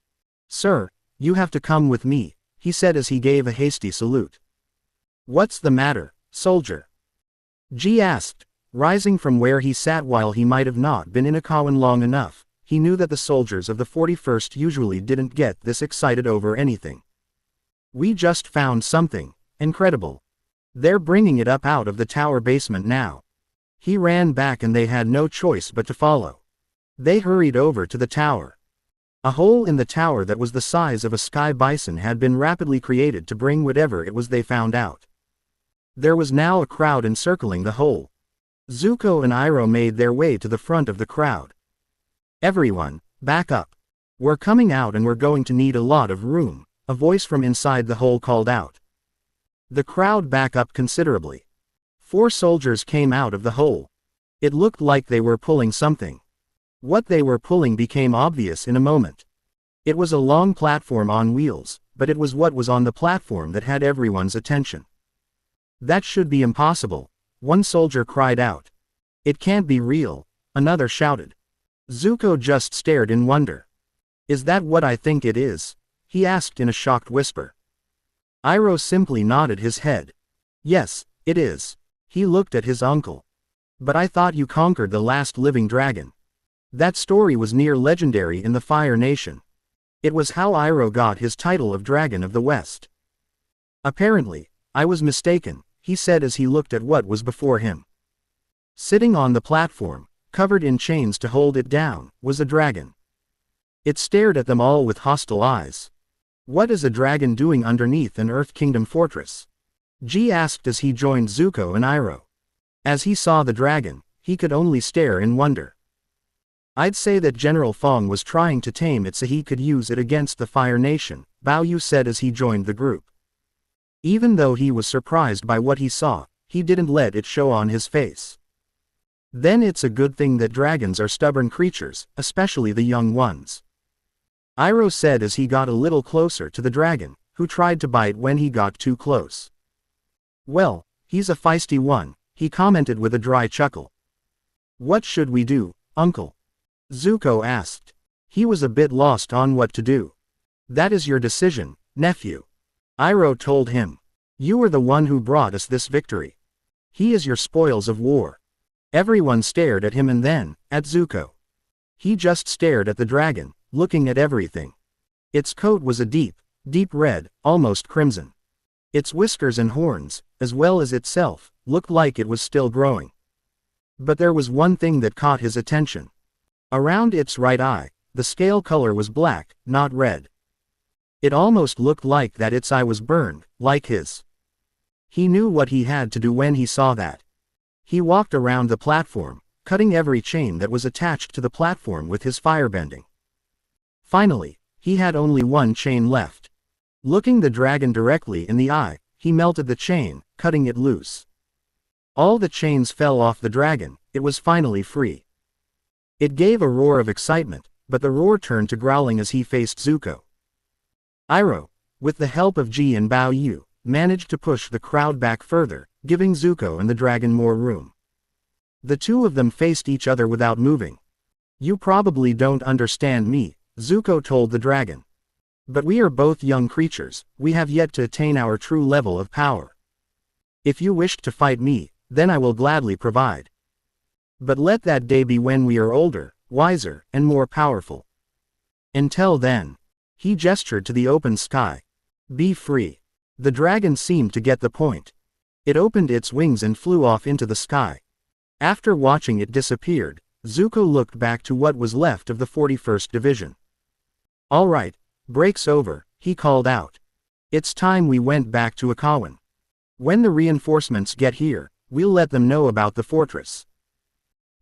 "Sir, you have to come with me," he said as he gave a hasty salute. "What's the matter, soldier?" G asked, rising from where he sat. While he might have not been in Akawan long enough, he knew that the soldiers of the 41st usually didn't get this excited over anything. "We just found something incredible. They're bringing it up out of the tower basement now." He ran back and they had no choice but to follow. They hurried over to the tower. A hole in the tower that was the size of a sky bison had been rapidly created to bring whatever it was they found out. There was now a crowd encircling the hole. Zuko and Iroh made their way to the front of the crowd. "Everyone, back up. We're coming out and we're going to need a lot of room," a voice from inside the hole called out. The crowd backed up considerably. 4 soldiers came out of the hole. It looked like they were pulling something. What they were pulling became obvious in a moment. It was a long platform on wheels, but it was what was on the platform that had everyone's attention. "That should be impossible," one soldier cried out. "It can't be real," another shouted. Zuko just stared in wonder. "Is that what I think it is?" he asked in a shocked whisper. Iroh simply nodded his head. "Yes, it is." He looked at his uncle. "But I thought you conquered the last living dragon. That story was near legendary in the Fire Nation. It was how Iroh got his title of Dragon of the West." "Apparently, I was mistaken," he said as he looked at what was before him. Sitting on the platform, covered in chains to hold it down, was a dragon. It stared at them all with hostile eyes. "What is a dragon doing underneath an Earth Kingdom fortress?" G asked as he joined Zuko and Iroh. As he saw the dragon, he could only stare in wonder. "I'd say that General Fong was trying to tame it so he could use it against the Fire Nation," Bao Yu said as he joined the group. Even though he was surprised by what he saw, he didn't let it show on his face. "Then it's a good thing that dragons are stubborn creatures, especially the young ones," Iroh said as he got a little closer to the dragon, who tried to bite when he got too close. "Well, he's a feisty one," he commented with a dry chuckle. "What should we do, Uncle?" Zuko asked. He was a bit lost on what to do. "That is your decision, nephew," Iroh told him. "You were the one who brought us this victory. He is your spoils of war." Everyone stared at him and then, at Zuko. He just stared at the dragon, looking at everything. Its coat was a deep, deep red, almost crimson. Its whiskers and horns, as well as itself, looked like it was still growing. But there was one thing that caught his attention. Around its right eye, the scale color was black, not red. It almost looked like that its eye was burned, like his. He knew what he had to do when he saw that. He walked around the platform, cutting every chain that was attached to the platform with his firebending. Finally, he had only one chain left. Looking the dragon directly in the eye, he melted the chain, cutting it loose. All the chains fell off the dragon. It was finally free. It gave a roar of excitement, but the roar turned to growling as he faced Zuko. Iroh, with the help of Ji and Bao Yu, managed to push the crowd back further, giving Zuko and the dragon more room. The two of them faced each other without moving. "You probably don't understand me," Zuko told the dragon. "But we are both young creatures, we have yet to attain our true level of power. If you wish to fight me, then I will gladly provide. But let that day be when we are older, wiser, and more powerful. Until then." He gestured to the open sky. "Be free." The dragon seemed to get the point. It opened its wings and flew off into the sky. After watching it disappeared, Zuko looked back to what was left of the 41st Division. "All right, break's over," he called out. "It's time we went back to Akawan. When the reinforcements get here, we'll let them know about the fortress."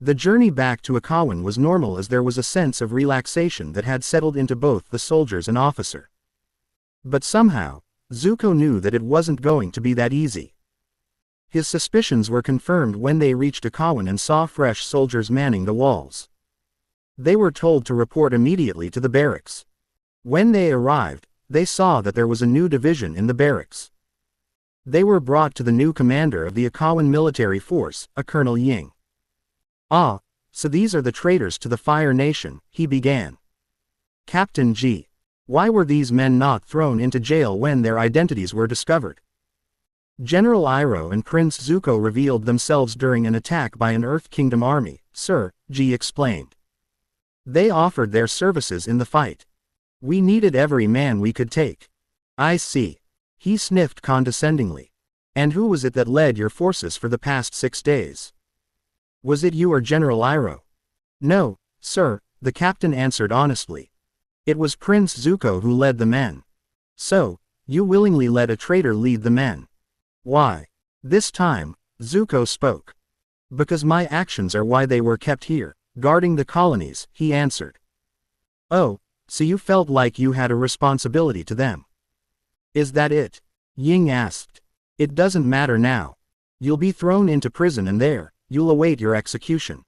The journey back to Akawan was normal as there was a sense of relaxation that had settled into both the soldiers and officer. But somehow, Zuko knew that it wasn't going to be that easy. His suspicions were confirmed when they reached Akawan and saw fresh soldiers manning the walls. They were told to report immediately to the barracks. When they arrived, they saw that there was a new division in the barracks. They were brought to the new commander of the Akawan military force, a Colonel Ying. "Ah, So these are the traitors to the Fire Nation, he began. Captain G. Why were these men not thrown into jail when their identities were discovered? General Iroh and Prince Zuko revealed themselves during an attack by an Earth Kingdom army, sir, G explained. They offered their services in the fight. We needed every man we could take. I see. He sniffed condescendingly. And who was it that led your forces for the past 6 days? Was it you or General Iroh? No, sir, the captain answered honestly. It was Prince Zuko who led the men. So, you willingly let a traitor lead the men. Why? This time, Zuko spoke. Because my actions are why they were kept here, guarding the colonies, he answered. Oh, so you felt like you had a responsibility to them. Is that it? Ying asked. It doesn't matter now. You'll be thrown into prison and there, you'll await your execution.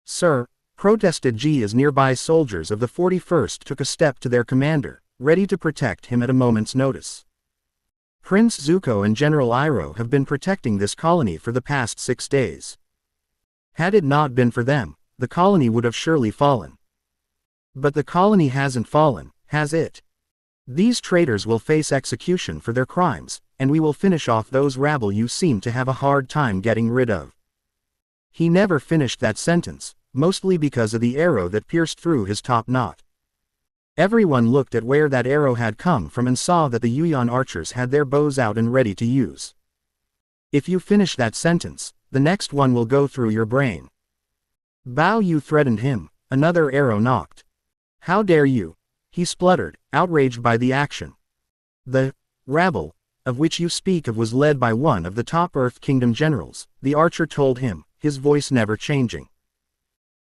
Sir, protested Ji as nearby soldiers of the 41st took a step to their commander, ready to protect him at a moment's notice. Prince Zuko and General Iroh have been protecting this colony for the past 6 days. Had it not been for them, the colony would have surely fallen. But the colony hasn't fallen, has it? These traitors will face execution for their crimes, and we will finish off those rabble you seem to have a hard time getting rid of. He never finished that sentence, mostly because of the arrow that pierced through his top knot. Everyone looked at where that arrow had come from and saw that the Yuyan archers had their bows out and ready to use. If you finish that sentence, the next one will go through your brain. Bao Yu threatened him, another arrow knocked. How dare you? He spluttered, outraged by the action. The rabble, of which you speak of was led by one of the top Earth Kingdom generals, the archer told him, his voice never changing.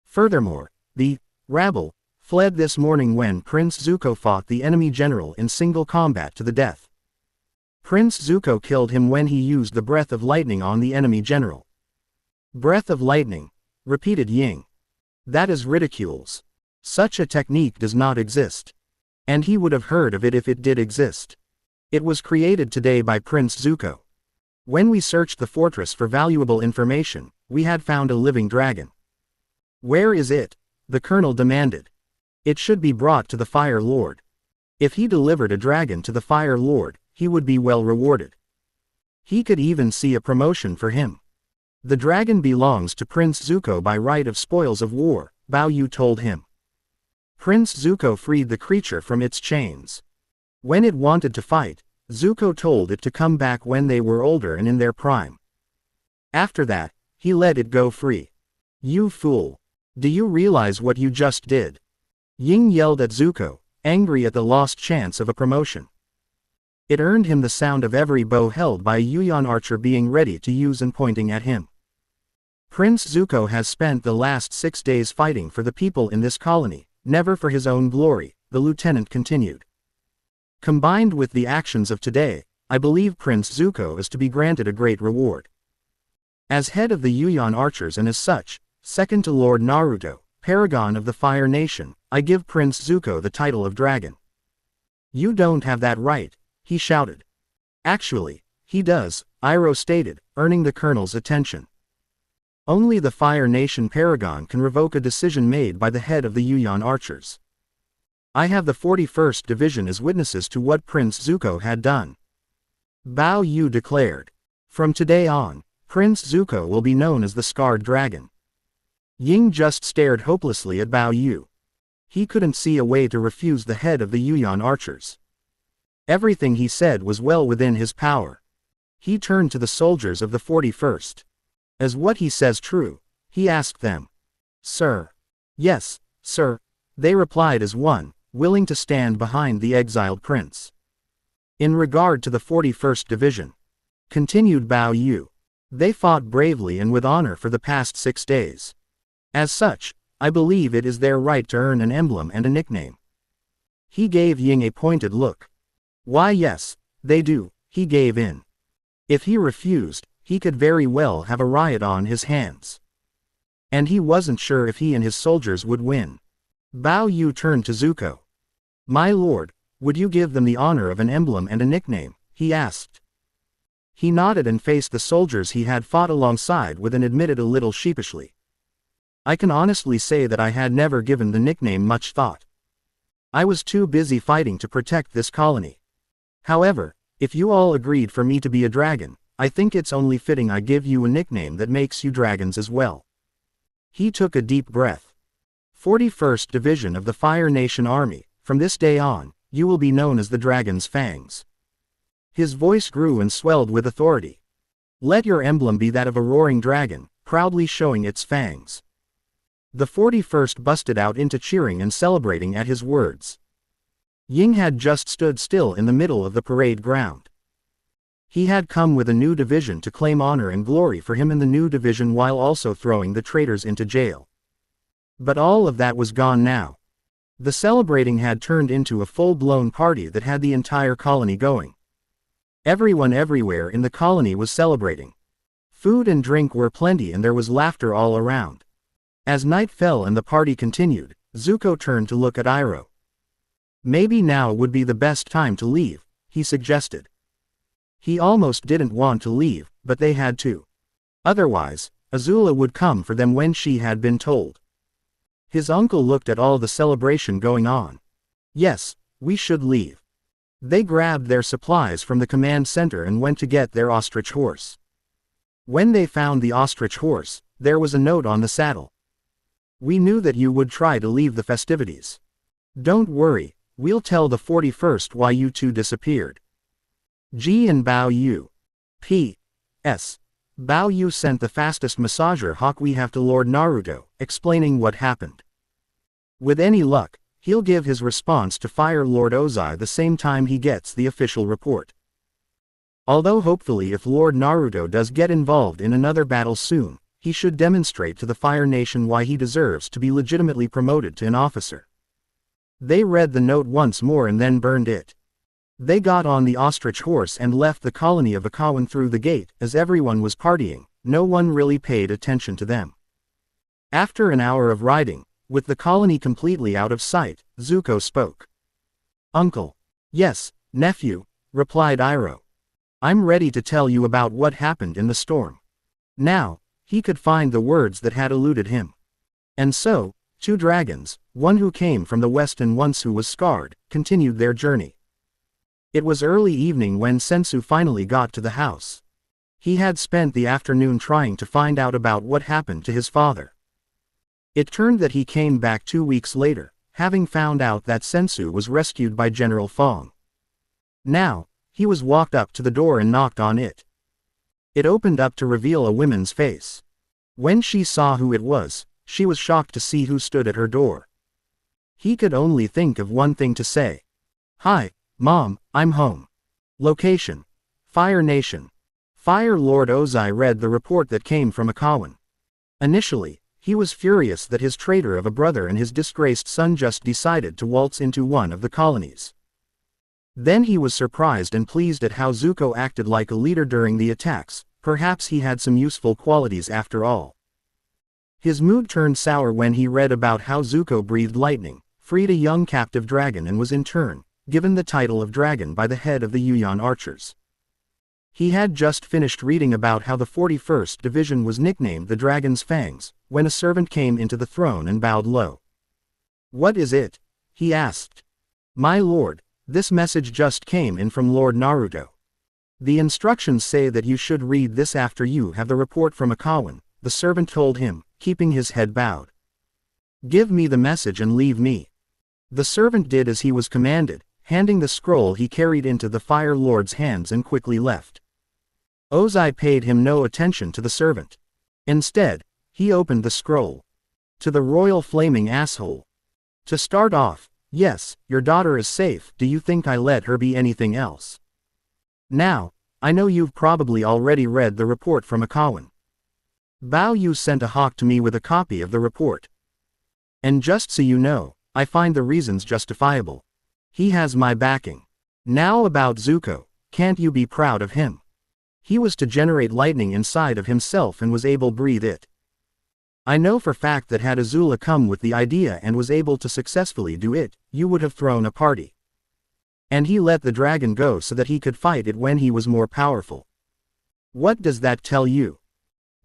Furthermore, the rabble fled this morning when Prince Zuko fought the enemy general in single combat to the death. Prince Zuko killed him when he used the breath of lightning on the enemy general. Breath of lightning, repeated Ying. That is ridiculous. Such a technique does not exist. And he would have heard of it if it did exist. It was created today by Prince Zuko. When we searched the fortress for valuable information, we had found a living dragon. Where is it? The colonel demanded. It should be brought to the Fire Lord. If he delivered a dragon to the Fire Lord, he would be well rewarded. He could even see a promotion for him. The dragon belongs to Prince Zuko by right of spoils of war, Bao Yu told him. Prince Zuko freed the creature from its chains. When it wanted to fight, Zuko told it to come back when they were older and in their prime. After that, he let it go free. You fool! Do you realize what you just did? Ying yelled at Zuko, angry at the lost chance of a promotion. It earned him the sound of every bow held by a Yuyan archer being ready to use and pointing at him. Prince Zuko has spent the last 6 days fighting for the people in this colony, never for his own glory, the lieutenant continued. Combined with the actions of today, I believe Prince Zuko is to be granted a great reward. As head of the Yuyan archers and as such, second to Lord Naruto, paragon of the Fire Nation, I give Prince Zuko the title of dragon. You don't have that right, he shouted. Actually, he does, Iroh stated, earning the colonel's attention. Only the Fire Nation paragon can revoke a decision made by the head of the Yuyan archers. I have the 41st Division as witnesses to what Prince Zuko had done. Bao Yu declared. From today on, Prince Zuko will be known as the Scarred Dragon. Ying just stared hopelessly at Bao Yu. He couldn't see a way to refuse the head of the Yuyan archers. Everything he said was well within his power. He turned to the soldiers of the 41st. Is what he says true? He asked them. Sir. Yes, sir, they replied as one, willing to stand behind the exiled prince. In regard to the 41st Division, continued Bao Yu, they fought bravely and with honor for the past 6 days. As such, I believe it is their right to earn an emblem and a nickname. He gave Ying a pointed look. Why yes, they do, he gave in. If he refused, he could very well have a riot on his hands. And he wasn't sure if he and his soldiers would win. Bao Yu turned to Zuko. My lord, would you give them the honor of an emblem and a nickname? He asked. He nodded and faced the soldiers he had fought alongside with and admitted a little sheepishly. I can honestly say that I had never given the nickname much thought. I was too busy fighting to protect this colony. However, if you all agreed for me to be a dragon, I think it's only fitting I give you a nickname that makes you dragons as well. He took a deep breath. 41st Division of the Fire Nation Army, from this day on, you will be known as the Dragon's Fangs. His voice grew and swelled with authority. Let your emblem be that of a roaring dragon, proudly showing its fangs. The 41st busted out into cheering and celebrating at his words. Ying had just stood still in the middle of the parade ground. He had come with a new division to claim honor and glory for him in the new division while also throwing the traitors into jail. But all of that was gone now. The celebrating had turned into a full-blown party that had the entire colony going. Everyone everywhere in the colony was celebrating. Food and drink were plenty and there was laughter all around. As night fell and the party continued, Zuko turned to look at Iroh. Maybe now would be the best time to leave, he suggested. He almost didn't want to leave, but they had to. Otherwise, Azula would come for them when she had been told. His uncle looked at all the celebration going on. Yes, we should leave. They grabbed their supplies from the command center and went to get their ostrich horse. When they found the ostrich horse, there was a note on the saddle. We knew that you would try to leave the festivities. Don't worry, we'll tell the 41st why you two disappeared. G and Bao Yu. P.S. Bao Yu sent the fastest massager hawk we have to Lord Naruto, explaining what happened. With any luck, he'll give his response to Fire Lord Ozai the same time he gets the official report. Although hopefully if Lord Naruto does get involved in another battle soon, he should demonstrate to the Fire Nation why he deserves to be legitimately promoted to an officer. They read the note once more and then burned it. They got on the ostrich horse and left the colony of Akawan through the gate. As everyone was partying, no one really paid attention to them. After an hour of riding, with the colony completely out of sight, Zuko spoke. Uncle. Yes, nephew, replied Iroh. I'm ready to tell you about what happened in the storm. Now, he could find the words that had eluded him. And so, two dragons, one who came from the west and one who was scarred, continued their journey. It was early evening when Sensu finally got to the house. He had spent the afternoon trying to find out about what happened to his father. It turned that he came back 2 weeks later, having found out that Sensu was rescued by General Fong. Now, he was walked up to the door and knocked on it. It opened up to reveal a woman's face. When she saw who it was, she was shocked to see who stood at her door. He could only think of one thing to say. Hi, Mom, I'm home. Location: Fire Nation. Fire Lord Ozai read the report that came from Akawan. Initially, he was furious that his traitor of a brother and his disgraced son just decided to waltz into one of the colonies. Then he was surprised and pleased at how Zuko acted like a leader during the attacks. Perhaps he had some useful qualities after all. His mood turned sour when he read about how Zuko breathed lightning, freed a young captive dragon and was in turn given the title of dragon by the head of the Yuyan archers. He had just finished reading about how the 41st Division was nicknamed the Dragon's Fangs, when a servant came into the throne and bowed low. What is it? He asked. My lord, this message just came in from Lord Naruto. The instructions say that you should read this after you have the report from Akawan, the servant told him, keeping his head bowed. Give me the message and leave me. The servant did as he was commanded, handing the scroll he carried into the Fire Lord's hands and quickly left. Ozai paid him no attention to the servant. Instead, he opened the scroll. To the royal flaming asshole. To start off, yes, your daughter is safe. Do you think I let her be anything else? Now, I know you've probably already read the report from Akawan. Bao Yu sent a hawk to me with a copy of the report. And just so you know, I find the reasons justifiable. He has my backing. Now about Zuko, can't you be proud of him? He was to generate lightning inside of himself and was able to breathe it. I know for fact that had Azula come with the idea and was able to successfully do it, you would have thrown a party. And he let the dragon go so that he could fight it when he was more powerful. What does that tell you?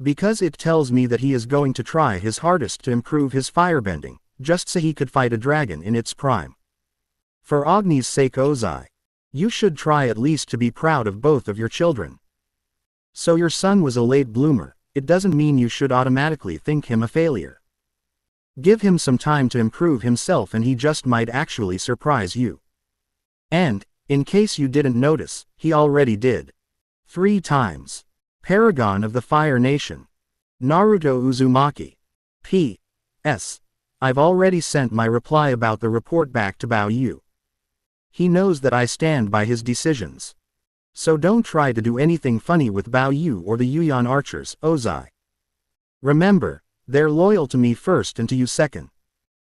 Because it tells me that he is going to try his hardest to improve his firebending, just so he could fight a dragon in its prime. For Agni's sake, Ozai, you should try at least to be proud of both of your children. So your son was a late bloomer, it doesn't mean you should automatically think him a failure. Give him some time to improve himself and he just might actually surprise you. And, in case you didn't notice, he already did. 3 times. Paragon of the Fire Nation. Naruto Uzumaki. P.S. I've already sent my reply about the report back to Bao Yu. He knows that I stand by his decisions. So don't try to do anything funny with Bao Yu or the Yuyan archers, Ozai. Remember, they're loyal to me first and to you second.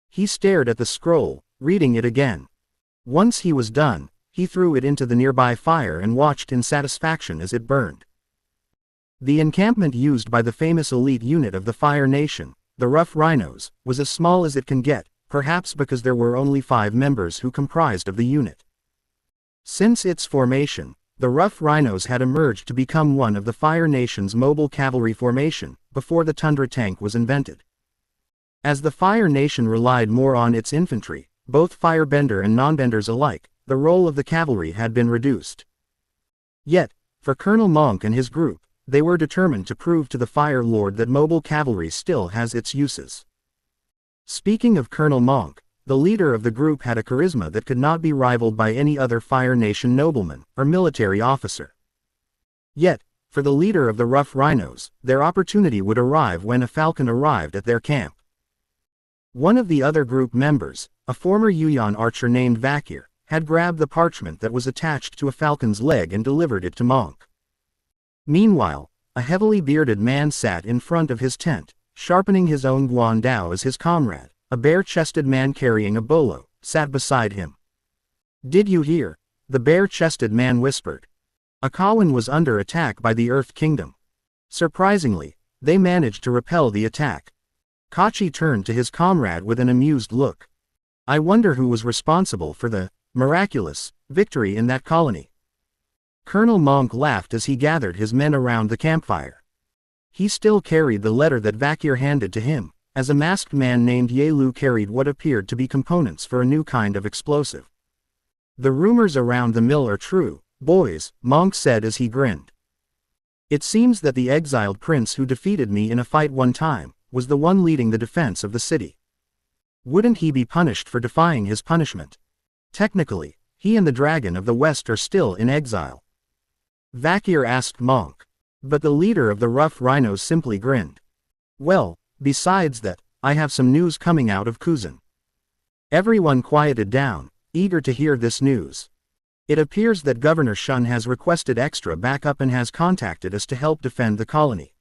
He stared at the scroll, reading it again. Once he was done, he threw it into the nearby fire and watched in satisfaction as it burned. The encampment used by the famous elite unit of the Fire Nation, the Rough Rhinos, was as small as it can get, perhaps because there were only 5 members who comprised of the unit. Since its formation, the Rough Rhinos had emerged to become one of the Fire Nation's mobile cavalry formation, before the Tundra tank was invented. As the Fire Nation relied more on its infantry, both firebender and non-benders alike, the role of the cavalry had been reduced. Yet, for Colonel Monk and his group, they were determined to prove to the Fire Lord that mobile cavalry still has its uses. Speaking of Colonel Monk, the leader of the group had a charisma that could not be rivaled by any other Fire Nation nobleman or military officer. Yet, for the leader of the Rough Rhinos, their opportunity would arrive when a falcon arrived at their camp. One of the other group members, a former Yuyan archer named Vakir, had grabbed the parchment that was attached to a falcon's leg and delivered it to Monk. Meanwhile, a heavily bearded man sat in front of his tent, sharpening his own guandao as his comrade. A bare-chested man carrying a bolo sat beside him. "Did you hear?" the bare-chested man whispered. Akawan was under attack by the Earth Kingdom. Surprisingly, they managed to repel the attack. Kachi turned to his comrade with an amused look. "I wonder who was responsible for the miraculous victory in that colony." Colonel Monk laughed as he gathered his men around the campfire. He still carried the letter that Vakir handed to him, as a masked man named Yelu carried what appeared to be components for a new kind of explosive. "The rumors around the mill are true, boys," Monk said as he grinned. "It seems that the exiled prince who defeated me in a fight one time, was the one leading the defense of the city. Wouldn't he be punished for defying his punishment? Technically, he and the Dragon of the West are still in exile." Vakir asked Monk. But the leader of the Rough Rhinos simply grinned. "Well, besides that, I have some news coming out of Kuzan." Everyone quieted down, eager to hear this news. It appears that Governor Shun has requested extra backup and has contacted us to help defend the colony.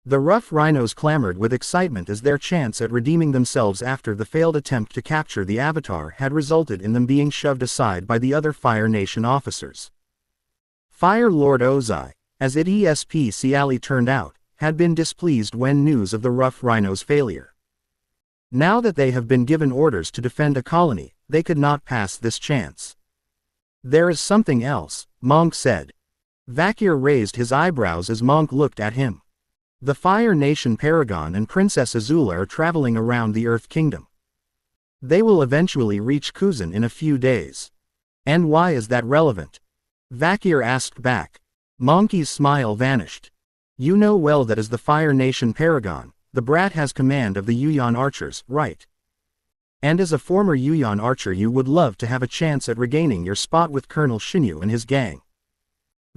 The Rough Rhinos clamored with excitement as their chance at redeeming themselves after the failed attempt to capture the Avatar had resulted in them being shoved aside by the other Fire Nation officers. Fire Lord Ozai, as it especially turned out, had been displeased when news of the Rough Rhinos' failure. Now that they have been given orders to defend a colony, they could not pass this chance. "There is something else," Monk said. Vakir raised his eyebrows as Monk looked at him. "The Fire Nation Paragon and Princess Azula are traveling around the Earth Kingdom. They will eventually reach Kuzan in a few days." "And why is that relevant?" Vakir asked back. Monkey's smile vanished. "You know well that as the Fire Nation Paragon, the brat has command of the Yuyan archers, right? And as a former Yuyan archer you would love to have a chance at regaining your spot with Colonel Shinyu and his gang."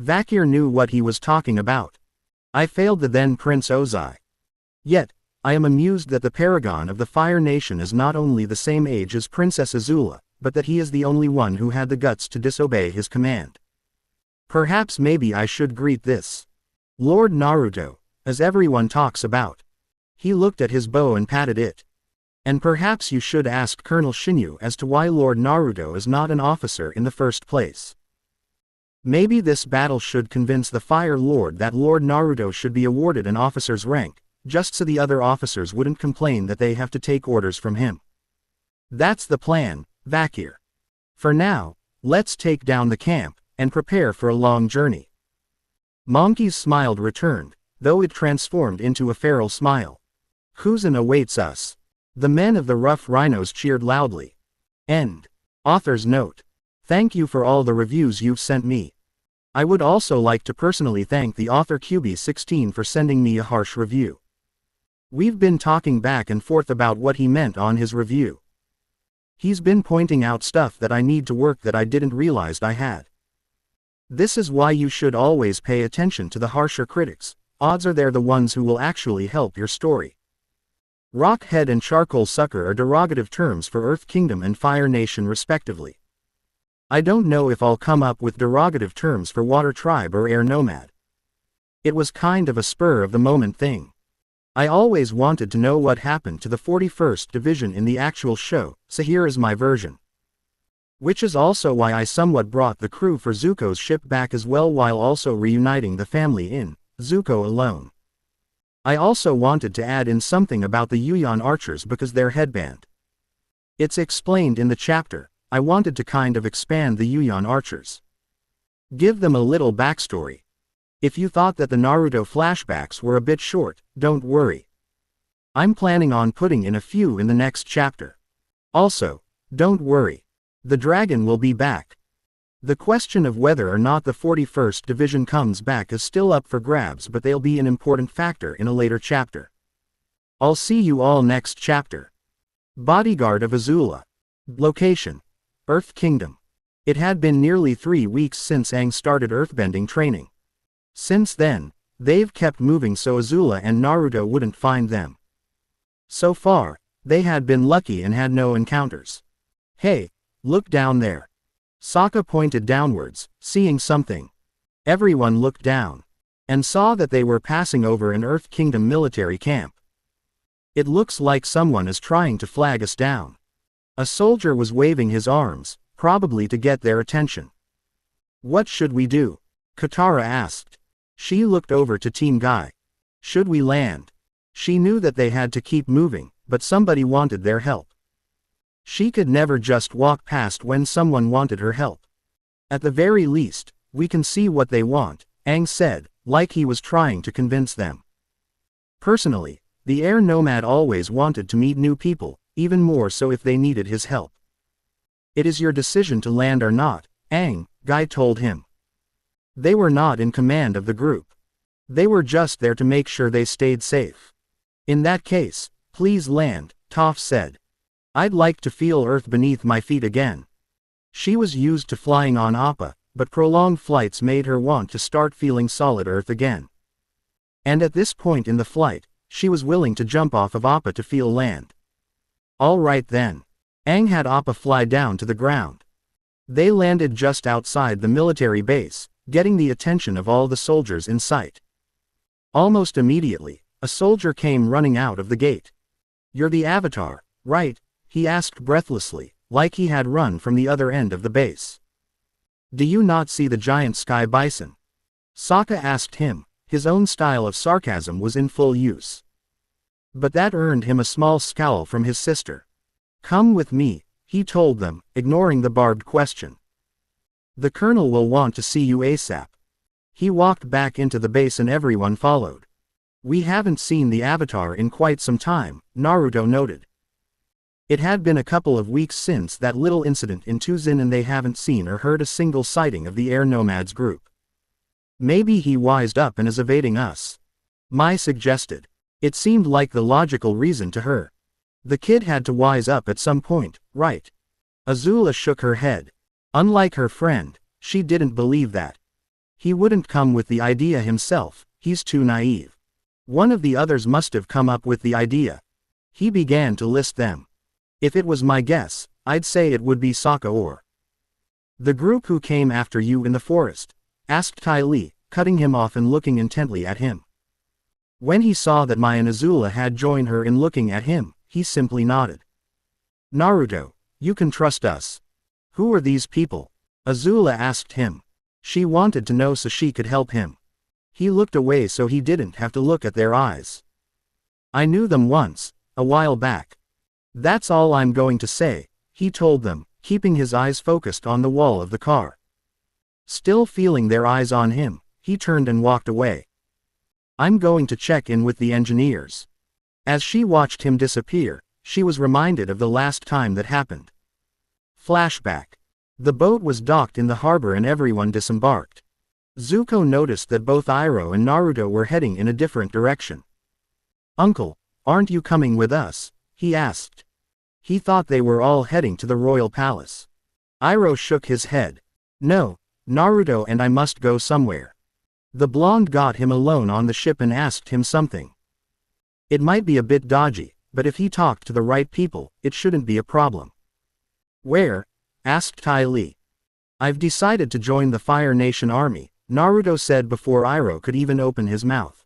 Vakir knew what he was talking about. "I failed the then Prince Ozai. Yet, I am amused that the Paragon of the Fire Nation is not only the same age as Princess Azula, but that he is the only one who had the guts to disobey his command. Perhaps maybe I should greet this Lord Naruto, as everyone talks about." He looked at his bow and patted it. "And perhaps you should ask Colonel Shinyu as to why Lord Naruto is not an officer in the first place. Maybe this battle should convince the Fire Lord that Lord Naruto should be awarded an officer's rank, just so the other officers wouldn't complain that they have to take orders from him. That's the plan, Vakir. For now, let's take down the camp, and prepare for a long journey." Monkey's smile returned, though it transformed into a feral smile. Kuzan awaits us. The men of the Rough Rhinos cheered loudly. End. Author's note. Thank you for all the reviews you've sent me. I would also like to personally thank the author QB16 for sending me a harsh review. We've been talking back and forth about what he meant on his review. He's been pointing out stuff that I need to work that I didn't realize I had. This is why you should always pay attention to the harsher critics. Odds are they're the ones who will actually help your story. Rockhead and Charcoal Sucker are derogative terms for Earth Kingdom and Fire Nation respectively. I don't know if I'll come up with derogative terms for Water Tribe or Air Nomad. It was kind of a spur-of-the-moment thing. I always wanted to know what happened to the 41st Division in the actual show, so here is my version. Which is also why I somewhat brought the crew for Zuko's ship back as well while also reuniting the family in Zuko alone. I also wanted to add in something about the Yuyan archers because their headband. It's explained in the chapter. I wanted to kind of expand the Yuyan archers. Give them a little backstory. If you thought that the Naruto flashbacks were a bit short, don't worry. I'm planning on putting in a few in the next chapter. Also, don't worry. The dragon will be back. The question of whether or not the 41st Division comes back is still up for grabs, but they'll be an important factor in a later chapter. I'll see you all next chapter. Bodyguard of Azula. Location: Earth Kingdom. It had been nearly 3 weeks since Aang started earthbending training. Since then, they've kept moving so Azula and Naruto wouldn't find them. So far, they had been lucky and had no encounters. Hey, look down there. Sokka pointed downwards, seeing something. Everyone looked down, and saw that they were passing over an Earth Kingdom military camp. It looks like someone is trying to flag us down. A soldier was waving his arms, probably to get their attention. What should we do? Katara asked. She looked over to Team Guy. Should we land? She knew that they had to keep moving, but somebody wanted their help. She could never just walk past when someone wanted her help. At the very least, we can see what they want, Aang said, like he was trying to convince them. Personally, the Air Nomad always wanted to meet new people, even more so if they needed his help. It is your decision to land or not, Aang, Guy told him. They were not in command of the group. They were just there to make sure they stayed safe. In that case, please land, Toph said. I'd like to feel Earth beneath my feet again. She was used to flying on Appa, but prolonged flights made her want to start feeling solid Earth again. And at this point in the flight, she was willing to jump off of Appa to feel land. All right then. Aang had Appa fly down to the ground. They landed just outside the military base, getting the attention of all the soldiers in sight. Almost immediately, a soldier came running out of the gate. You're the Avatar, right? He asked breathlessly, like he had run from the other end of the base. Do you not see the giant sky bison? Sokka asked him. His own style of sarcasm was in full use. But that earned him a small scowl from his sister. Come with me, he told them, ignoring the barbed question. The colonel will want to see you ASAP. He walked back into the base and everyone followed. We haven't seen the Avatar in quite some time, Naruto noted. It had been a couple of weeks since that little incident in Tuzin and they haven't seen or heard a single sighting of the Air Nomads group. Maybe he wised up and is evading us. Mai suggested. It seemed like the logical reason to her. The kid had to wise up at some point, right? Azula shook her head. Unlike her friend, she didn't believe that. He wouldn't come with the idea himself, he's too naive. One of the others must have come up with the idea. He began to list them. If it was my guess, I'd say it would be Sokka or the group who came after you in the forest, asked Ty Lee, cutting him off and looking intently at him. When he saw that Mai and Azula had joined her in looking at him, he simply nodded. Naruto, you can trust us. Who are these people? Azula asked him. She wanted to know so she could help him. He looked away so he didn't have to look at their eyes. I knew them once, a while back. That's all I'm going to say, he told them, keeping his eyes focused on the wall of the car. Still feeling their eyes on him, he turned and walked away. I'm going to check in with the engineers. As she watched him disappear, she was reminded of the last time that happened. Flashback. The boat was docked in the harbor and everyone disembarked. Zuko noticed that both Iroh and Naruto were heading in a different direction. "Uncle, aren't you coming with us?" he asked. He thought they were all heading to the royal palace. Iroh shook his head. "No, Naruto and I must go somewhere." The blonde got him alone on the ship and asked him something. It might be a bit dodgy, but if he talked to the right people, it shouldn't be a problem. "Where?" asked Ty Lee. "I've decided to join the Fire Nation army," Naruto said before Iroh could even open his mouth.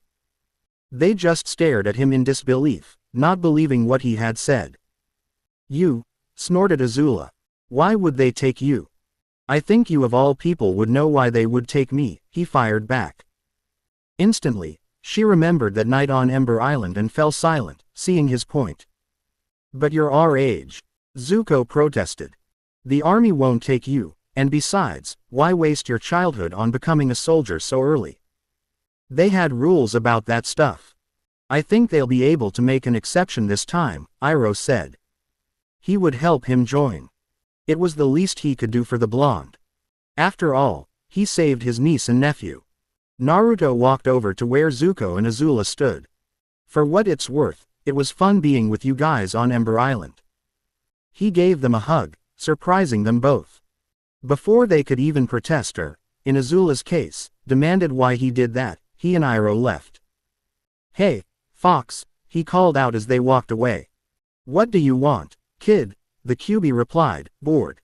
They just stared at him in disbelief, not believing what he had said. "You?" snorted Azula. "Why would they take you?" "I think you of all people would know why they would take me," he fired back. Instantly, she remembered that night on Ember Island and fell silent, seeing his point. "But you're our age," Zuko protested. "The army won't take you, and besides, why waste your childhood on becoming a soldier so early? They had rules about that stuff." "I think they'll be able to make an exception this time," Iroh said. He would help him join. It was the least he could do for the blonde. After all, he saved his niece and nephew. Naruto walked over to where Zuko and Azula stood. "For what it's worth, it was fun being with you guys on Ember Island." He gave them a hug, surprising them both. Before they could even protest or, in Azula's case, demanded why he did that, he and Iroh left. "Hey, Fox," he called out as they walked away. "What do you want, kid?" the QB replied, bored.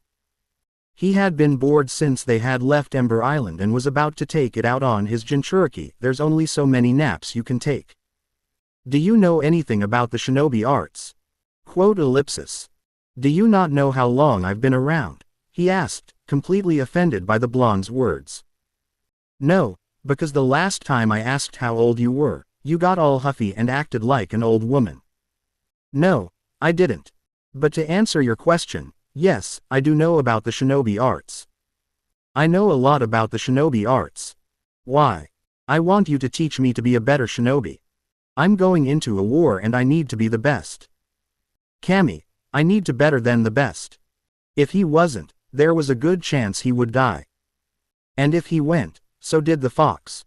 He had been bored since they had left Ember Island and was about to take it out on his Jinchuriki. "There's only so many naps you can take. Do you know anything about the shinobi arts?" Quote ellipsis. "Do you not know how long I've been around?" he asked, completely offended by the blonde's words. "No, because the last time I asked how old you were, you got all huffy and acted like an old woman." "No, I didn't. But to answer your question, yes, I do know about the shinobi arts. I know a lot about the shinobi arts." "Why?" "I want you to teach me to be a better shinobi. I'm going into a war and I need to be the best. Kami, I need to better than the best." If he wasn't, there was a good chance he would die. And if he went, so did the fox.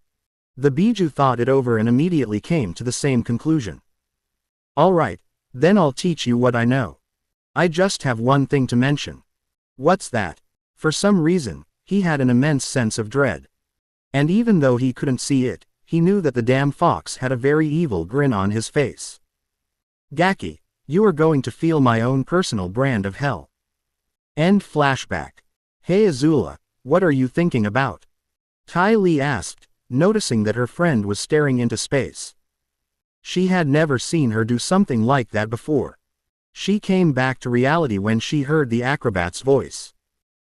The Biju thought it over and immediately came to the same conclusion. "All right, then I'll teach you what I know. I just have one thing to mention." "What's that?" For some reason, he had an immense sense of dread. And even though he couldn't see it, he knew that the damn fox had a very evil grin on his face. "Gaki, you are going to feel my own personal brand of hell." End flashback. "Hey Azula, what are you thinking about?" Ty Lee asked, noticing that her friend was staring into space. She had never seen her do something like that before. She came back to reality when she heard the acrobat's voice.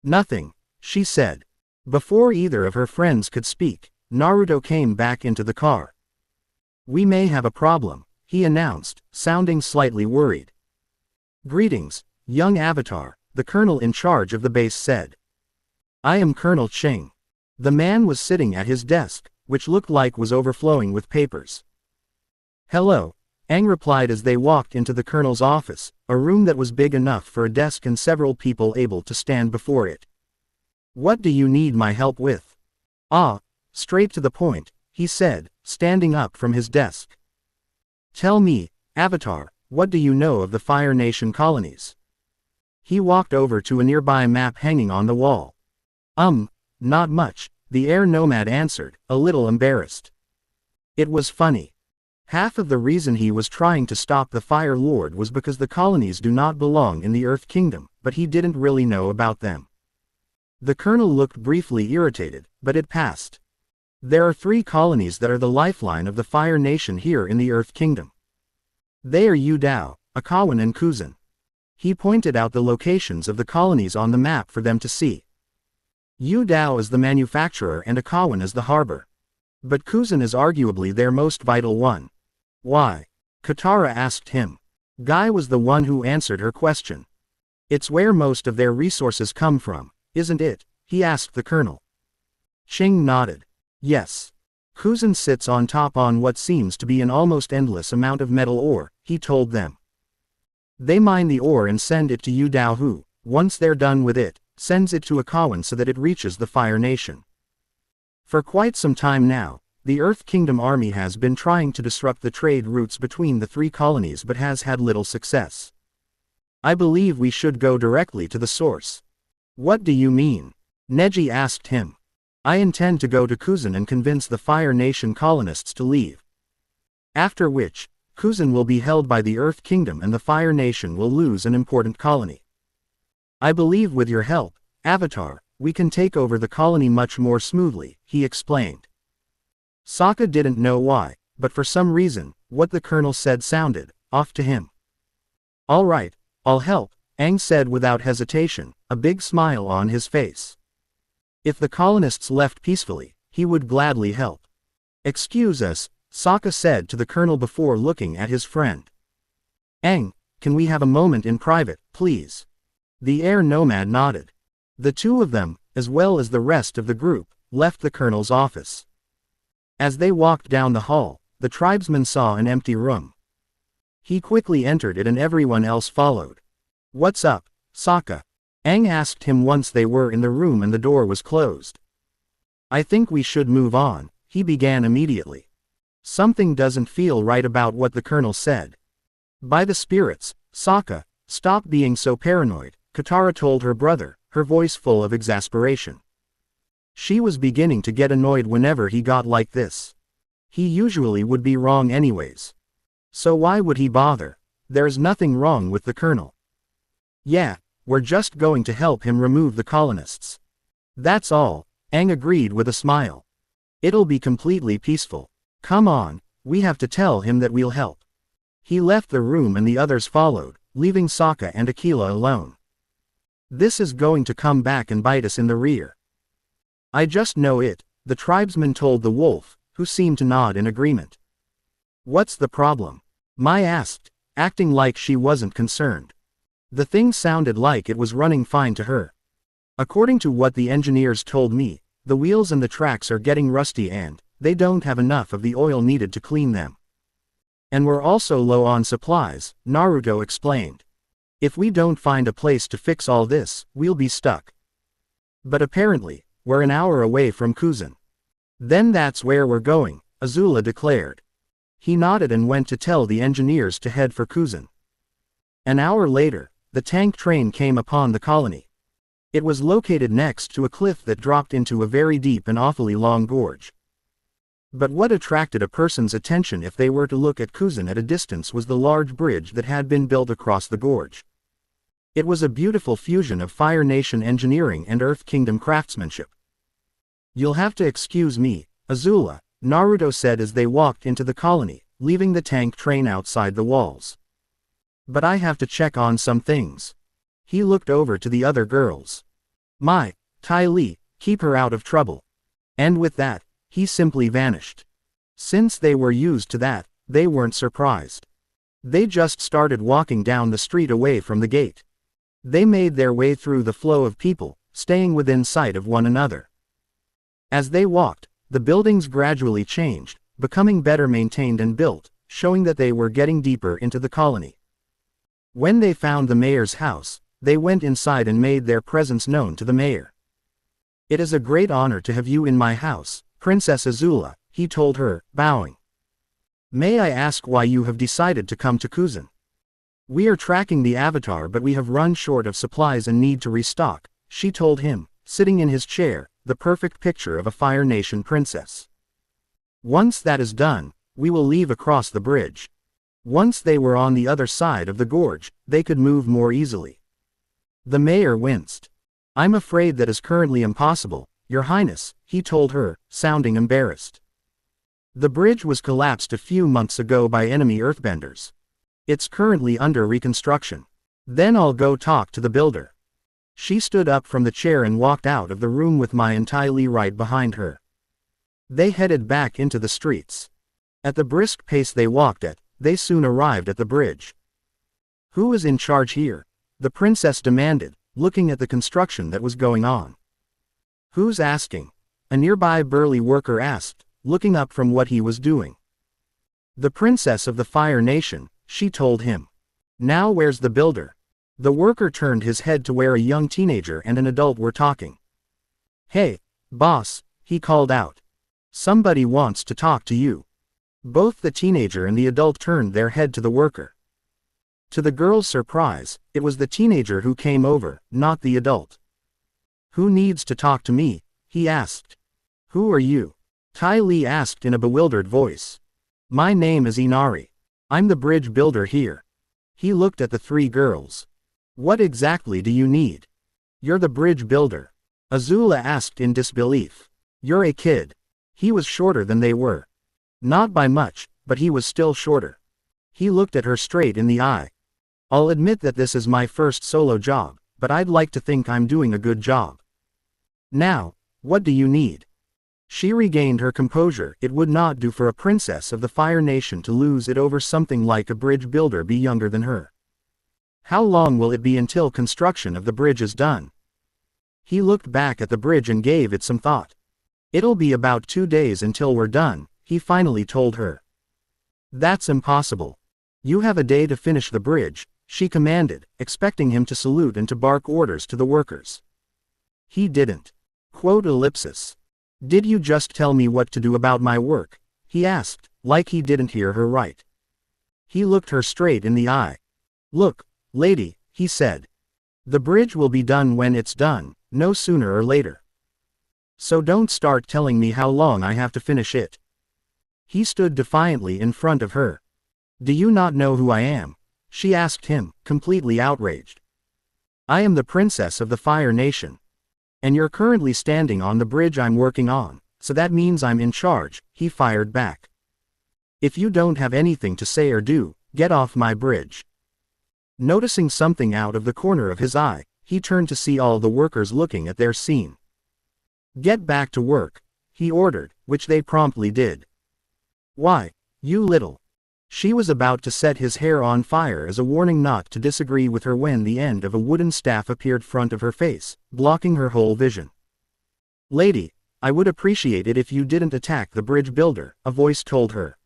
"Nothing," she said. Before either of her friends could speak, Naruto came back into the car. "We may have a problem," he announced, sounding slightly worried. "Greetings, young Avatar," the colonel in charge of the base said. "I am Colonel Ching." The man was sitting at his desk, which looked like was overflowing with papers. "Hello," Aang replied as they walked into the colonel's office, a room that was big enough for a desk and several people able to stand before it. "What do you need my help with?" "Ah, straight to the point," he said, standing up from his desk. "Tell me, Avatar, what do you know of the Fire Nation colonies?" He walked over to a nearby map hanging on the wall. Not much," the air nomad answered, a little embarrassed. It was funny. Half of the reason he was trying to stop the Fire Lord was because the colonies do not belong in the Earth Kingdom, but he didn't really know about them. The colonel looked briefly irritated, but it passed. "There are 3 colonies that are the lifeline of the Fire Nation here in the Earth Kingdom. They are Yudao, Akawan and Kuzan." He pointed out the locations of the colonies on the map for them to see. Yudao is the manufacturer and Akawan is the harbor. But Kuzan is arguably their most vital one. "Why?" Katara asked him. Guy was the one who answered her question. "It's where most of their resources come from, isn't it?" he asked the colonel. Ching nodded. "Yes. Kuzan sits on top on what seems to be an almost endless amount of metal ore, he told them. They mine the ore and send it to Yu Dao who, once they're done with it, sends it to Akawan so that it reaches the Fire Nation. For quite some time now, the Earth Kingdom army has been trying to disrupt the trade routes between the three colonies but has had little success. I believe we should go directly to the source. What do you mean? Neji asked him. I intend to go to Kuzan and convince the Fire Nation colonists to leave. After which, Kuzan will be held by the Earth Kingdom and the Fire Nation will lose an important colony. I believe with your help, Avatar, we can take over the colony much more smoothly, he explained. Sokka didn't know why, but for some reason, what the colonel said sounded off to him. All right, I'll help, Aang said without hesitation, a big smile on his face. If the colonists left peacefully, he would gladly help. Excuse us, Sokka said to the colonel before looking at his friend. Aang, can we have a moment in private, please? The air nomad nodded. The two of them, as well as the rest of the group, left the colonel's office. As they walked down the hall, the tribesman saw an empty room. He quickly entered it and everyone else followed. What's up, Sokka? Aang asked him once they were in the room and the door was closed. I think we should move on, he began immediately. Something doesn't feel right about what the colonel said. By the spirits, Sokka, stop being so paranoid, Katara told her brother, her voice full of exasperation. She was beginning to get annoyed whenever he got like this. He usually would be wrong anyways. So why would he bother? There's nothing wrong with the colonel. Yeah, we're just going to help him remove the colonists. That's all, Aang agreed with a smile. It'll be completely peaceful. Come on, we have to tell him that we'll help. He left the room and the others followed, leaving Sokka and Aquila alone. This is going to come back and bite us in the rear. I just know it, the tribesman told the wolf, who seemed to nod in agreement. What's the problem? Mai asked, acting like she wasn't concerned. The thing sounded like it was running fine to her. According to what the engineers told me, the wheels and the tracks are getting rusty and they don't have enough of the oil needed to clean them. And we're also low on supplies, Naruto explained. If we don't find a place to fix all this, we'll be stuck. But apparently, we're an hour away from Kuzan. Then that's where we're going, Azula declared. He nodded and went to tell the engineers to head for Kuzan. An hour later, the tank train came upon the colony. It was located next to a cliff that dropped into a very deep and awfully long gorge. But what attracted a person's attention if they were to look at Kuzan at a distance was the large bridge that had been built across the gorge. It was a beautiful fusion of Fire Nation engineering and Earth Kingdom craftsmanship. You'll have to excuse me, Azula, Naruto said as they walked into the colony, leaving the tank train outside the walls. But I have to check on some things. He looked over to the other girls. Mai, Ty Lee, keep her out of trouble. And with that, he simply vanished. Since they were used to that, they weren't surprised. They just started walking down the street away from the gate. They made their way through the flow of people, staying within sight of one another. As they walked, the buildings gradually changed, becoming better maintained and built, showing that they were getting deeper into the colony. When they found the mayor's house, they went inside and made their presence known to the mayor. It is a great honor to have you in my house, Princess Azula, he told her, bowing. May I ask why you have decided to come to Kuzan? We are tracking the Avatar but we have run short of supplies and need to restock, she told him, sitting in his chair, the perfect picture of a Fire Nation princess. Once that is done, we will leave across the bridge. Once they were on the other side of the gorge, they could move more easily. The mayor winced. I'm afraid that is currently impossible, Your Highness, he told her, sounding embarrassed. The bridge was collapsed a few months ago by enemy earthbenders. It's currently under reconstruction. Then I'll go talk to the builder. She stood up from the chair and walked out of the room with Mai and Ty Lee right behind her. They headed back into the streets. At the brisk pace they walked at, they soon arrived at the bridge. Who is in charge here? The princess demanded, looking at the construction that was going on. Who's asking? A nearby burly worker asked, looking up from what he was doing. The princess of the Fire Nation, she told him. Now where's the builder? The worker turned his head to where a young teenager and an adult were talking. Hey, boss, he called out. Somebody wants to talk to you. Both the teenager and the adult turned their head to the worker. To the girl's surprise, it was the teenager who came over, not the adult. Who needs to talk to me? He asked. Who are you? Ty Lee asked in a bewildered voice. My name is Inari. I'm the bridge builder here. He looked at the three girls. What exactly do you need? You're the bridge builder. Azula asked in disbelief. You're a kid. He was shorter than they were. Not by much, but he was still shorter. He looked at her straight in the eye. I'll admit that this is my first solo job, but I'd like to think I'm doing a good job. Now, what do you need? She regained her composure. It would not do for a princess of the Fire Nation to lose it over something like a bridge builder be younger than her. How long will it be until construction of the bridge is done? He looked back at the bridge and gave it some thought. It'll be about 2 days until we're done, he finally told her. That's impossible. You have a day to finish the bridge, she commanded, expecting him to salute and to bark orders to the workers. He didn't. Quote ellipsis. Did you just tell me what to do about my work? He asked, like he didn't hear her right. He looked her straight in the eye. Look, lady, he said. The bridge will be done when it's done, no sooner or later. So don't start telling me how long I have to finish it. He stood defiantly in front of her. Do you not know who I am? She asked him, completely outraged. I am the princess of the Fire Nation. And you're currently standing on the bridge I'm working on, so that means I'm in charge, he fired back. If you don't have anything to say or do, get off my bridge. Noticing something out of the corner of his eye, he turned to see all the workers looking at their scene. Get back to work, he ordered, which they promptly did. Why, you little. She was about to set his hair on fire as a warning not to disagree with her when the end of a wooden staff appeared front of her face, blocking her whole vision. Lady, I would appreciate it if you didn't attack the bridge builder, a voice told her.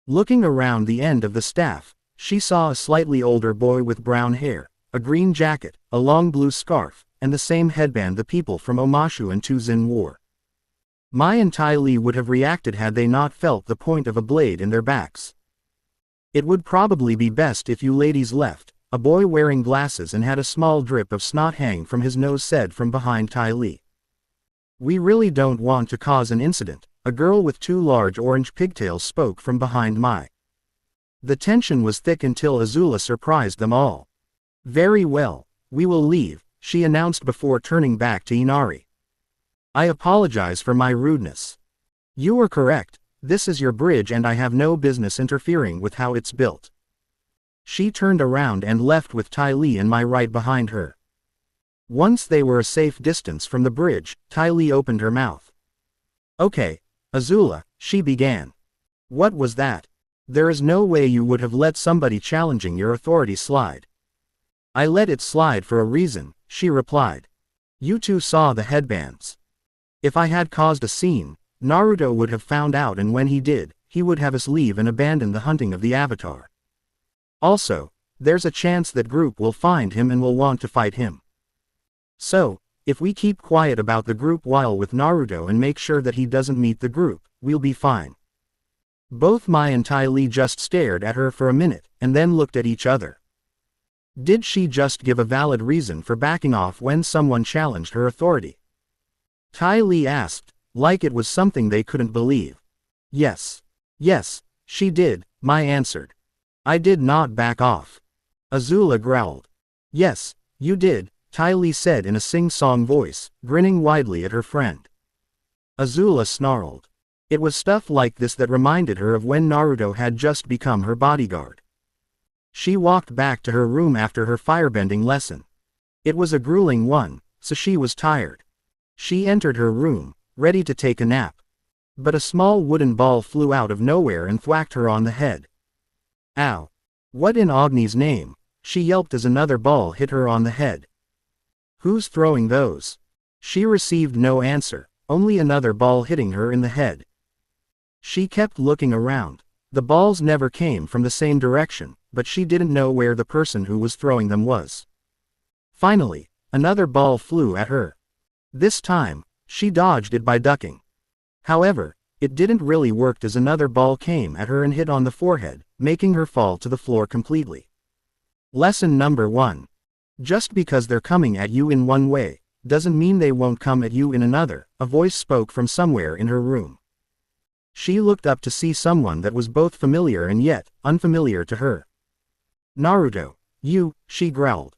Looking around the end of the staff, she saw a slightly older boy with brown hair, a green jacket, a long blue scarf, and the same headband the people from Omashu and Tuzin wore. Mai and Ty Lee would have reacted had they not felt the point of a blade in their backs. It would probably be best if you ladies left, a boy wearing glasses and had a small drip of snot hang from his nose said from behind Ty Lee. We really don't want to cause an incident, a girl with 2 large orange pigtails spoke from behind Mai. The tension was thick until Azula surprised them all. Very well, we will leave, she announced before turning back to Inari. I apologize for my rudeness. You are correct. This is your bridge and I have no business interfering with how it's built. She turned around and left with Ty Lee and Mai right behind her. Once they were a safe distance from the bridge, Ty Lee opened her mouth. Okay, Azula, she began. What was that? There is no way you would have let somebody challenging your authority slide. I let it slide for a reason, she replied. You two saw the headbands. If I had caused a scene, Naruto would have found out, and when he did, he would have us leave and abandon the hunting of the Avatar. Also, there's a chance that group will find him and will want to fight him. So, if we keep quiet about the group while with Naruto and make sure that he doesn't meet the group, we'll be fine. Both Mai and Ty Lee just stared at her for a minute, and then looked at each other. Did she just give a valid reason for backing off when someone challenged her authority? Ty Lee asked, like it was something they couldn't believe. Yes. Yes, she did, Mai answered. I did not back off. Azula growled. Yes, you did, Ty Lee said in a sing-song voice, grinning widely at her friend. Azula snarled. It was stuff like this that reminded her of when Naruto had just become her bodyguard. She walked back to her room after her firebending lesson. It was a grueling one, so she was tired. She entered her room, ready to take a nap. But a small wooden ball flew out of nowhere and thwacked her on the head. Ow! What in Agni's name? She yelped as another ball hit her on the head. Who's throwing those? She received no answer, only another ball hitting her in the head. She kept looking around. The balls never came from the same direction, but she didn't know where the person who was throwing them was. Finally, another ball flew at her. This time, she dodged it by ducking. However, it didn't really work as another ball came at her and hit on the forehead, making her fall to the floor completely. Lesson number 1. Just because they're coming at you in one way, doesn't mean they won't come at you in another, a voice spoke from somewhere in her room. She looked up to see someone that was both familiar and yet unfamiliar to her. Naruto, you, she growled.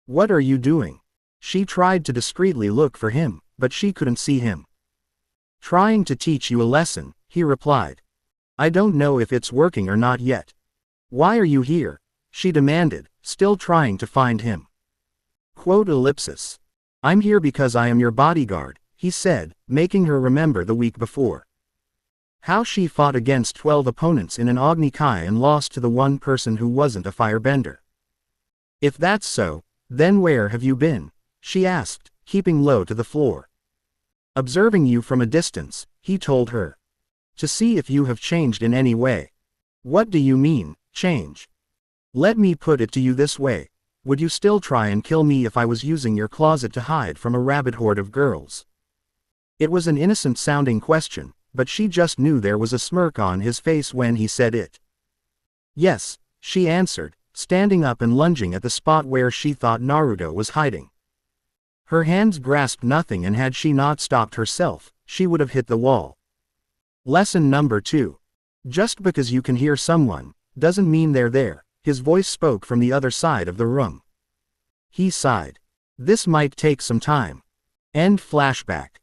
What are you doing? She tried to discreetly look for him, but she couldn't see him. Trying to teach you a lesson, he replied. I don't know if it's working or not yet. Why are you here? She demanded, still trying to find him. Quote ellipsis. I'm here because I am your bodyguard, he said, making her remember the week before. How she fought against 12 opponents in an Agni Kai and lost to the one person who wasn't a firebender. If that's so, then where have you been? She asked, keeping low to the floor. Observing you from a distance, he told her. To see if you have changed in any way. What do you mean, change? Let me put it to you this way. Would you still try and kill me if I was using your closet to hide from a rabid horde of girls? It was an innocent-sounding question, but she just knew there was a smirk on his face when he said it. Yes, she answered, standing up and lunging at the spot where she thought Naruto was hiding. Her hands grasped nothing, and had she not stopped herself, she would have hit the wall. Lesson number 2. Just because you can hear someone, doesn't mean they're there, his voice spoke from the other side of the room. He sighed. This might take some time. End flashback.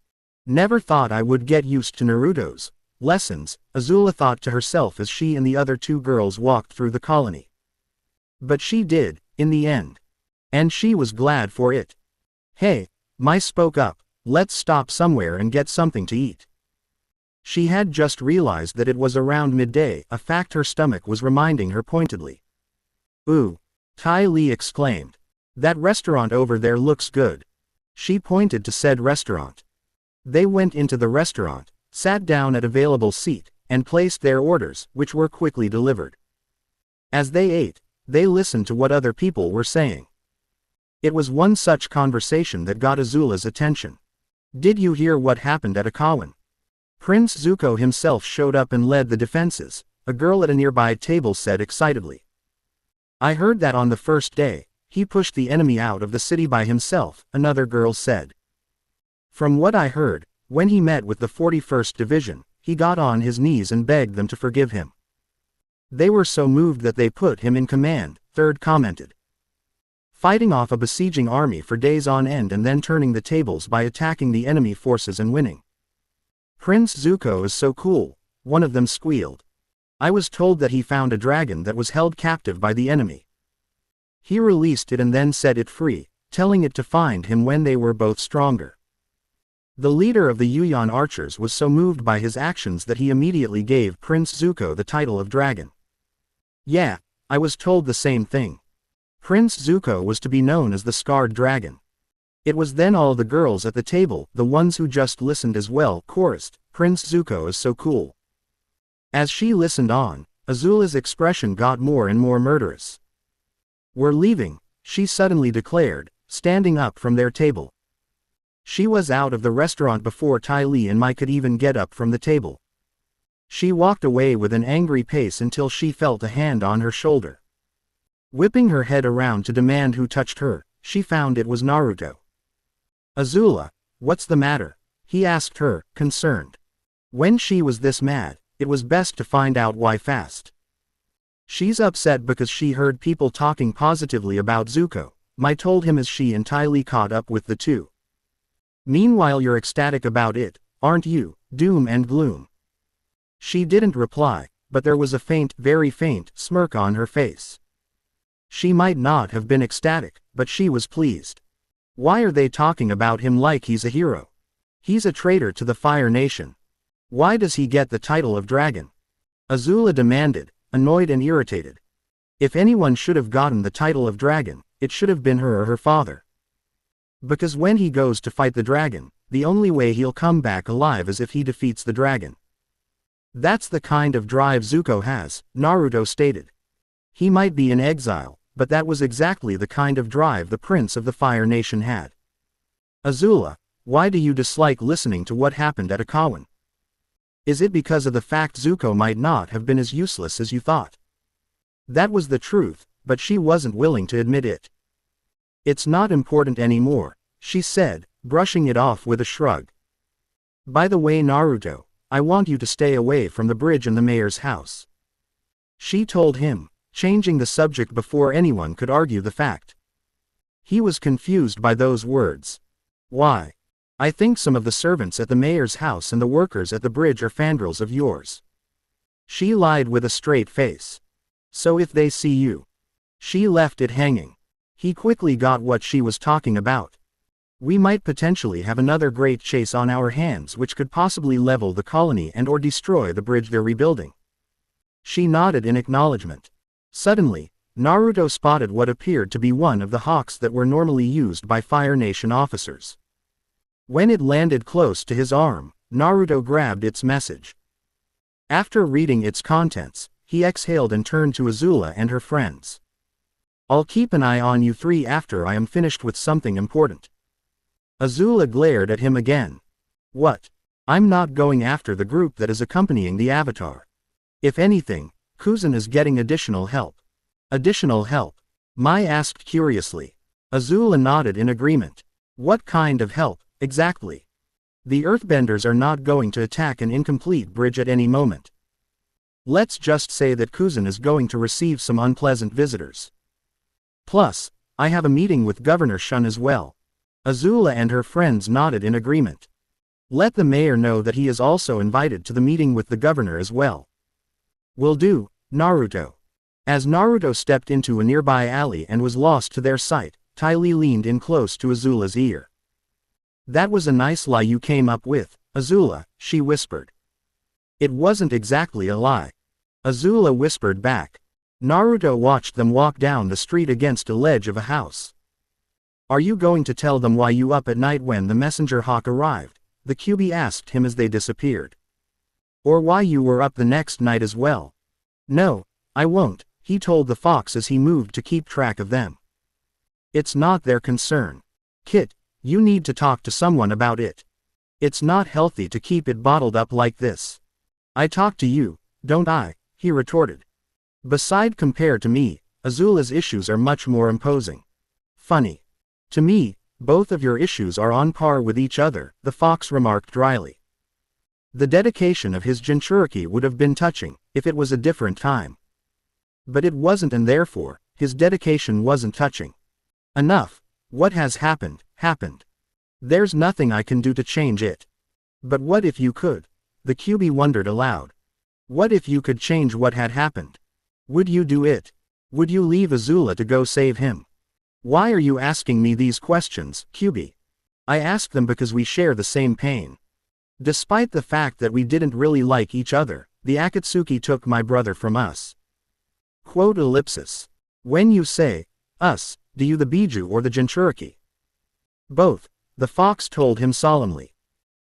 Never thought I would get used to Naruto's lessons, Azula thought to herself as she and the other 2 girls walked through the colony. But she did, in the end. And she was glad for it. Hey, Mai spoke up, let's stop somewhere and get something to eat. She had just realized that it was around midday, a fact her stomach was reminding her pointedly. Ooh! Tai Li exclaimed. That restaurant over there looks good. She pointed to said restaurant. They went into the restaurant, sat down at available seat, and placed their orders, which were quickly delivered. As they ate, they listened to what other people were saying. It was one such conversation that got Azula's attention. Did you hear what happened at Akawan? Prince Zuko himself showed up and led the defenses, a girl at a nearby table said excitedly. I heard that on the first day, he pushed the enemy out of the city by himself, another girl said. From what I heard, when he met with the 41st Division, he got on his knees and begged them to forgive him. They were so moved that they put him in command, third commented. Fighting off a besieging army for days on end and then turning the tables by attacking the enemy forces and winning. Prince Zuko is so cool, one of them squealed. I was told that he found a dragon that was held captive by the enemy. He released it and then set it free, telling it to find him when they were both stronger. The leader of the Yuyan archers was so moved by his actions that he immediately gave Prince Zuko the title of dragon. Yeah, I was told the same thing. Prince Zuko was to be known as the Scarred Dragon. It was then all the girls at the table, the ones who just listened as well, chorused, Prince Zuko is so cool. As she listened on, Azula's expression got more and more murderous. We're leaving, she suddenly declared, standing up from their table. She was out of the restaurant before Tai Li and Mai could even get up from the table. She walked away with an angry pace until she felt a hand on her shoulder. Whipping her head around to demand who touched her, she found it was Naruto. Azula, what's the matter? He asked her, concerned. When she was this mad, it was best to find out why fast. She's upset because she heard people talking positively about Zuko, Mai told him as she and Tai Li caught up with the two. Meanwhile you're ecstatic about it, aren't you, doom and gloom? She didn't reply, but there was a faint, very faint, smirk on her face. She might not have been ecstatic, but she was pleased. Why are they talking about him like he's a hero? He's a traitor to the Fire Nation. Why does he get the title of dragon? Azula demanded, annoyed and irritated. If anyone should have gotten the title of dragon, it should have been her or her father. Because when he goes to fight the dragon, the only way he'll come back alive is if he defeats the dragon. That's the kind of drive Zuko has, Naruto stated. He might be in exile, but that was exactly the kind of drive the Prince of the Fire Nation had. Azula, why do you dislike listening to what happened at Akawan? Is it because of the fact Zuko might not have been as useless as you thought? That was the truth, but she wasn't willing to admit it. It's not important anymore, she said, brushing it off with a shrug. By the way, Naruto, I want you to stay away from the bridge and the mayor's house. She told him, changing the subject before anyone could argue the fact. He was confused by those words. Why? I think some of the servants at the mayor's house and the workers at the bridge are fandrels of yours. She lied with a straight face. So if they see you. She left it hanging. He quickly got what she was talking about. We might potentially have another great chase on our hands which could possibly level the colony and or destroy the bridge they're rebuilding. She nodded in acknowledgement. Suddenly, Naruto spotted what appeared to be one of the hawks that were normally used by Fire Nation officers. When it landed close to his arm, Naruto grabbed its message. After reading its contents, he exhaled and turned to Azula and her friends. I'll keep an eye on you three after I am finished with something important. Azula glared at him again. What? I'm not going after the group that is accompanying the Avatar. If anything, Kuzan is getting additional help. Additional help? Mai asked curiously. Azula nodded in agreement. What kind of help, exactly? The Earthbenders are not going to attack an incomplete bridge at any moment. Let's just say that Kuzan is going to receive some unpleasant visitors. Plus, I have a meeting with Governor Shun as well. Azula and her friends nodded in agreement. Let the mayor know that he is also invited to the meeting with the governor as well. Will do, Naruto. As Naruto stepped into a nearby alley and was lost to their sight, Ty Lee leaned in close to Azula's ear. That was a nice lie you came up with, Azula, she whispered. It wasn't exactly a lie. Azula whispered back. Naruto watched them walk down the street against a ledge of a house. Are you going to tell them why you up at night when the messenger hawk arrived? The QB asked him as they disappeared. Or why you were up the next night as well? No, I won't, he told the fox as he moved to keep track of them. It's not their concern. Kit, you need to talk to someone about it. It's not healthy to keep it bottled up like this. I talk to you, don't I? He retorted. Beside compared to me, Azula's issues are much more imposing. Funny. To me, both of your issues are on par with each other, the fox remarked dryly. The dedication of his Jinchuriki would have been touching, if it was a different time. But it wasn't, and therefore, his dedication wasn't touching. Enough. What has happened, happened. There's nothing I can do to change it. But what if you could? The QB wondered aloud. What if you could change what had happened? Would you do it? Would you leave Azula to go save him? Why are you asking me these questions, QB? I ask them because we share the same pain. Despite the fact that we didn't really like each other, the Akatsuki took my brother from us. Quote ellipsis. When you say, us, do you the Biju or the Jinchuriki? Both, the fox told him solemnly.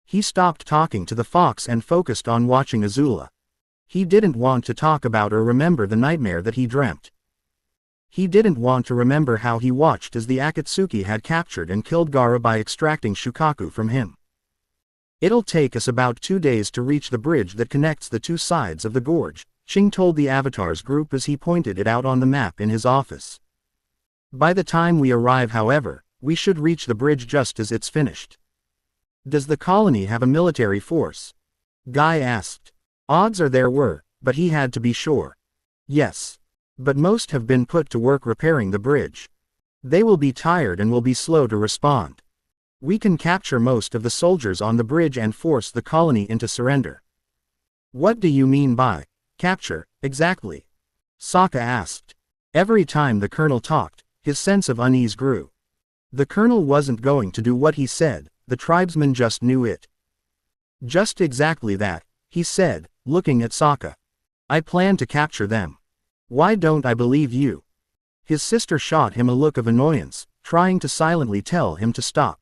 He stopped talking to the fox and focused on watching Azula. He didn't want to talk about or remember the nightmare that he dreamt. He didn't want to remember how he watched as the Akatsuki had captured and killed Gaara by extracting Shukaku from him. It'll take us about 2 days to reach the bridge that connects the two sides of the gorge, Ching told the Avatar's group as he pointed it out on the map in his office. By the time we arrive, however, we should reach the bridge just as it's finished. Does the colony have a military force? Guy asked. Odds are there were, but he had to be sure. Yes. But most have been put to work repairing the bridge. They will be tired and will be slow to respond. We can capture most of the soldiers on the bridge and force the colony into surrender. What do you mean by capture, exactly? Sokka asked. Every time the colonel talked, his sense of unease grew. The colonel wasn't going to do what he said, the tribesmen just knew it. Just exactly that, he said, looking at Sokka. I plan to capture them. Why don't I believe you? His sister shot him a look of annoyance, trying to silently tell him to stop.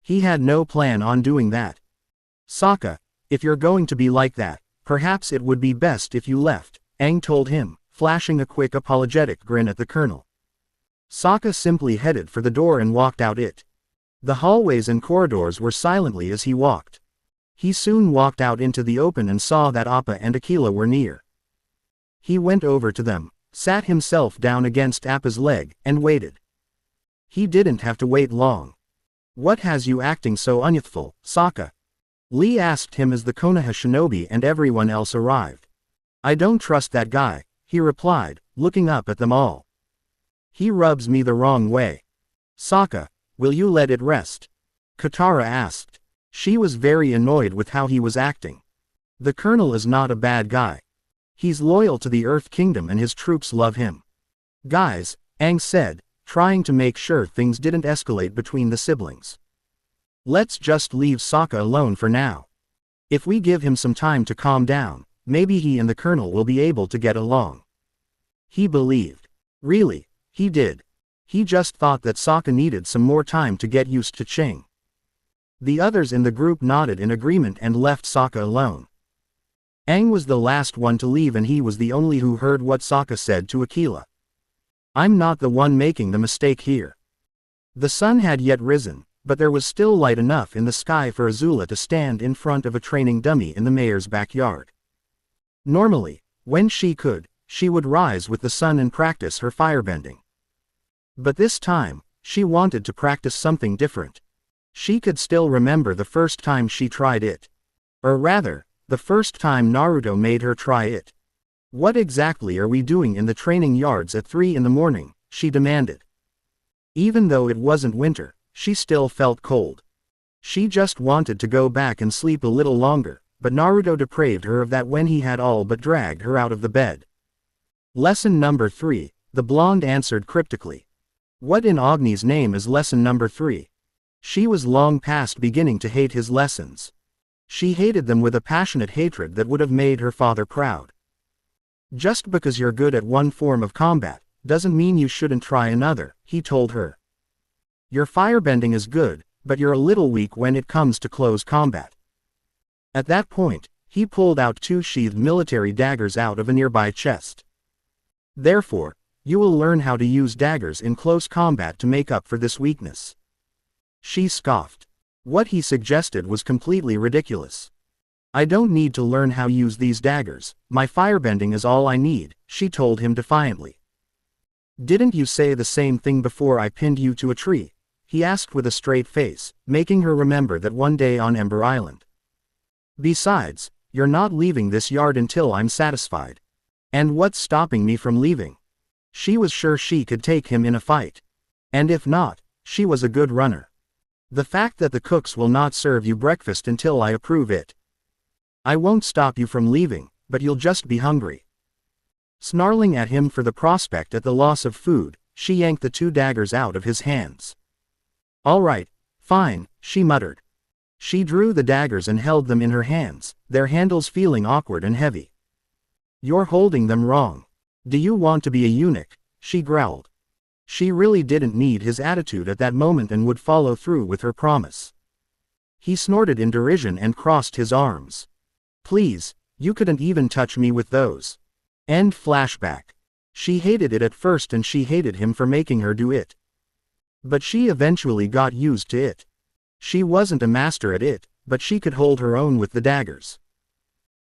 He had no plan on doing that. Sokka, if you're going to be like that, Perhaps it would be best if you left, Aang told him, flashing a quick apologetic grin at the colonel. Sokka simply headed for the door and walked out it. The hallways and corridors were silently as he walked. He soon walked out into the open and saw that Appa and Aquila were near. He went over to them, sat himself down against Appa's leg, and waited. He didn't have to wait long. "What has you acting so unyouthful, Sokka?" Lee asked him as the Konoha shinobi and everyone else arrived. "I don't trust that guy," he replied, looking up at them all. "He rubs me the wrong way." "Sokka, will you let it rest?" Katara asked. She was very annoyed with how he was acting. The colonel is not a bad guy. He's loyal to the Earth Kingdom and his troops love him. "Guys," Aang said, trying to make sure things didn't escalate between the siblings. "Let's just leave Sokka alone for now. If we give him some time to calm down, maybe he and the colonel will be able to get along." He believed. Really, he did. He just thought that Sokka needed some more time to get used to Ching. The others in the group nodded in agreement and left Sokka alone. Aang was the last one to leave and he was the only who heard what Sokka said to Aquila. "I'm not the one making the mistake here." The sun had yet risen, but there was still light enough in the sky for Azula to stand in front of a training dummy in the mayor's backyard. Normally, when she could, she would rise with the sun and practice her firebending. But this time, she wanted to practice something different. She could still remember the first time she tried it. Or rather, the first time Naruto made her try it. "What exactly are we doing in the training yards at 3 in the morning?" she demanded. Even though it wasn't winter, she still felt cold. She just wanted to go back and sleep a little longer, but Naruto deprived her of that when he had all but dragged her out of the bed. "Lesson number 3, the blonde answered cryptically. "What in Agni's name is lesson number 3? She was long past beginning to hate his lessons. She hated them with a passionate hatred that would have made her father proud. "Just because you're good at one form of combat, doesn't mean you shouldn't try another," he told her. "Your firebending is good, but you're a little weak when it comes to close combat." At that point, he pulled out 2 sheathed military daggers out of a nearby chest. "Therefore, you will learn how to use daggers in close combat to make up for this weakness." She scoffed. What he suggested was completely ridiculous. "I don't need to learn how to use these daggers, my firebending is all I need," she told him defiantly. "Didn't you say the same thing before I pinned you to a tree?" he asked with a straight face, making her remember that one day on Ember Island. "Besides, you're not leaving this yard until I'm satisfied. And what's stopping me from leaving?" She was sure she could take him in a fight. And if not, she was a good runner. "The fact that the cooks will not serve you breakfast until I approve it. I won't stop you from leaving, but you'll just be hungry." Snarling at him for the prospect at the loss of food, she yanked the 2 daggers out of his hands. "All right, fine," she muttered. She drew the daggers and held them in her hands, their handles feeling awkward and heavy. "You're holding them wrong. Do you want to be a eunuch?" she growled. She really didn't need his attitude at that moment and would follow through with her promise. He snorted in derision and crossed his arms. "Please, you couldn't even touch me with those." End flashback. She hated it at first and she hated him for making her do it. But she eventually got used to it. She wasn't a master at it, but she could hold her own with the daggers.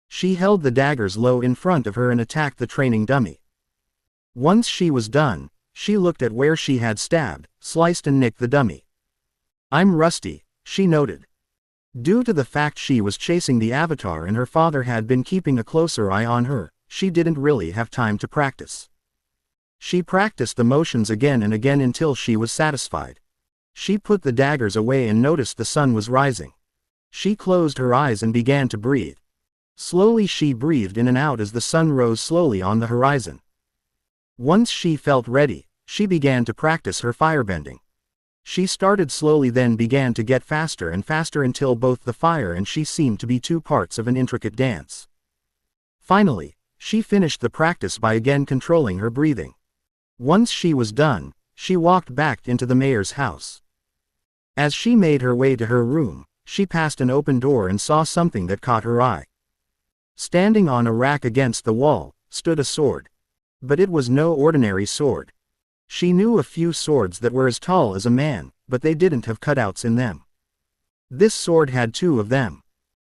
She held the daggers low in front of her and attacked the training dummy. Once she was done, she looked at where she had stabbed, sliced and nicked the dummy. "I'm rusty," she noted. Due to the fact she was chasing the Avatar and her father had been keeping a closer eye on her, she didn't really have time to practice. She practiced the motions again and again until she was satisfied. She put the daggers away and noticed the sun was rising. She closed her eyes and began to breathe. Slowly she breathed in and out as the sun rose slowly on the horizon. Once she felt ready, she began to practice her firebending. She started slowly then began to get faster and faster until both the fire and she seemed to be 2 parts of an intricate dance. Finally, she finished the practice by again controlling her breathing. Once she was done, she walked back into the mayor's house. As she made her way to her room, she passed an open door and saw something that caught her eye. Standing on a rack against the wall, stood a sword. But it was no ordinary sword. She knew a few swords that were as tall as a man, but they didn't have cutouts in them. This sword had two of them.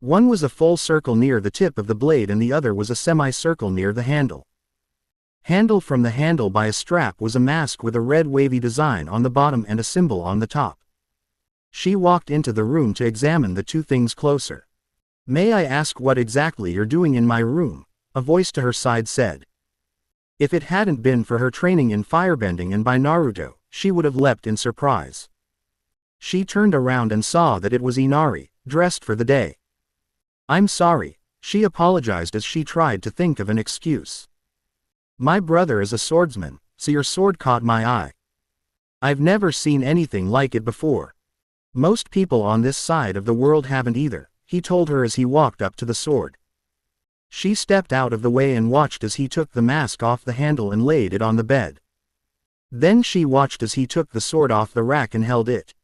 One was a full circle near the tip of the blade and the other was a semicircle near the handle. From the handle by a strap was a mask with a red wavy design on the bottom and a symbol on the top. She walked into the room to examine the two things closer. "May I ask what exactly you're doing in my room?" a voice to her side said. If it hadn't been for her training in firebending and by Naruto, she would have leapt in surprise. She turned around and saw that it was Inari, dressed for the day. "I'm sorry," she apologized as she tried to think of an excuse. "My brother is a swordsman, so your sword caught my eye. I've never seen anything like it before. Most people on this side of the world haven't either," he told her as he walked up to the sword. She stepped out of the way and watched as he took the mask off the handle and laid it on the bed. Then she watched as he took the sword off the rack and held it.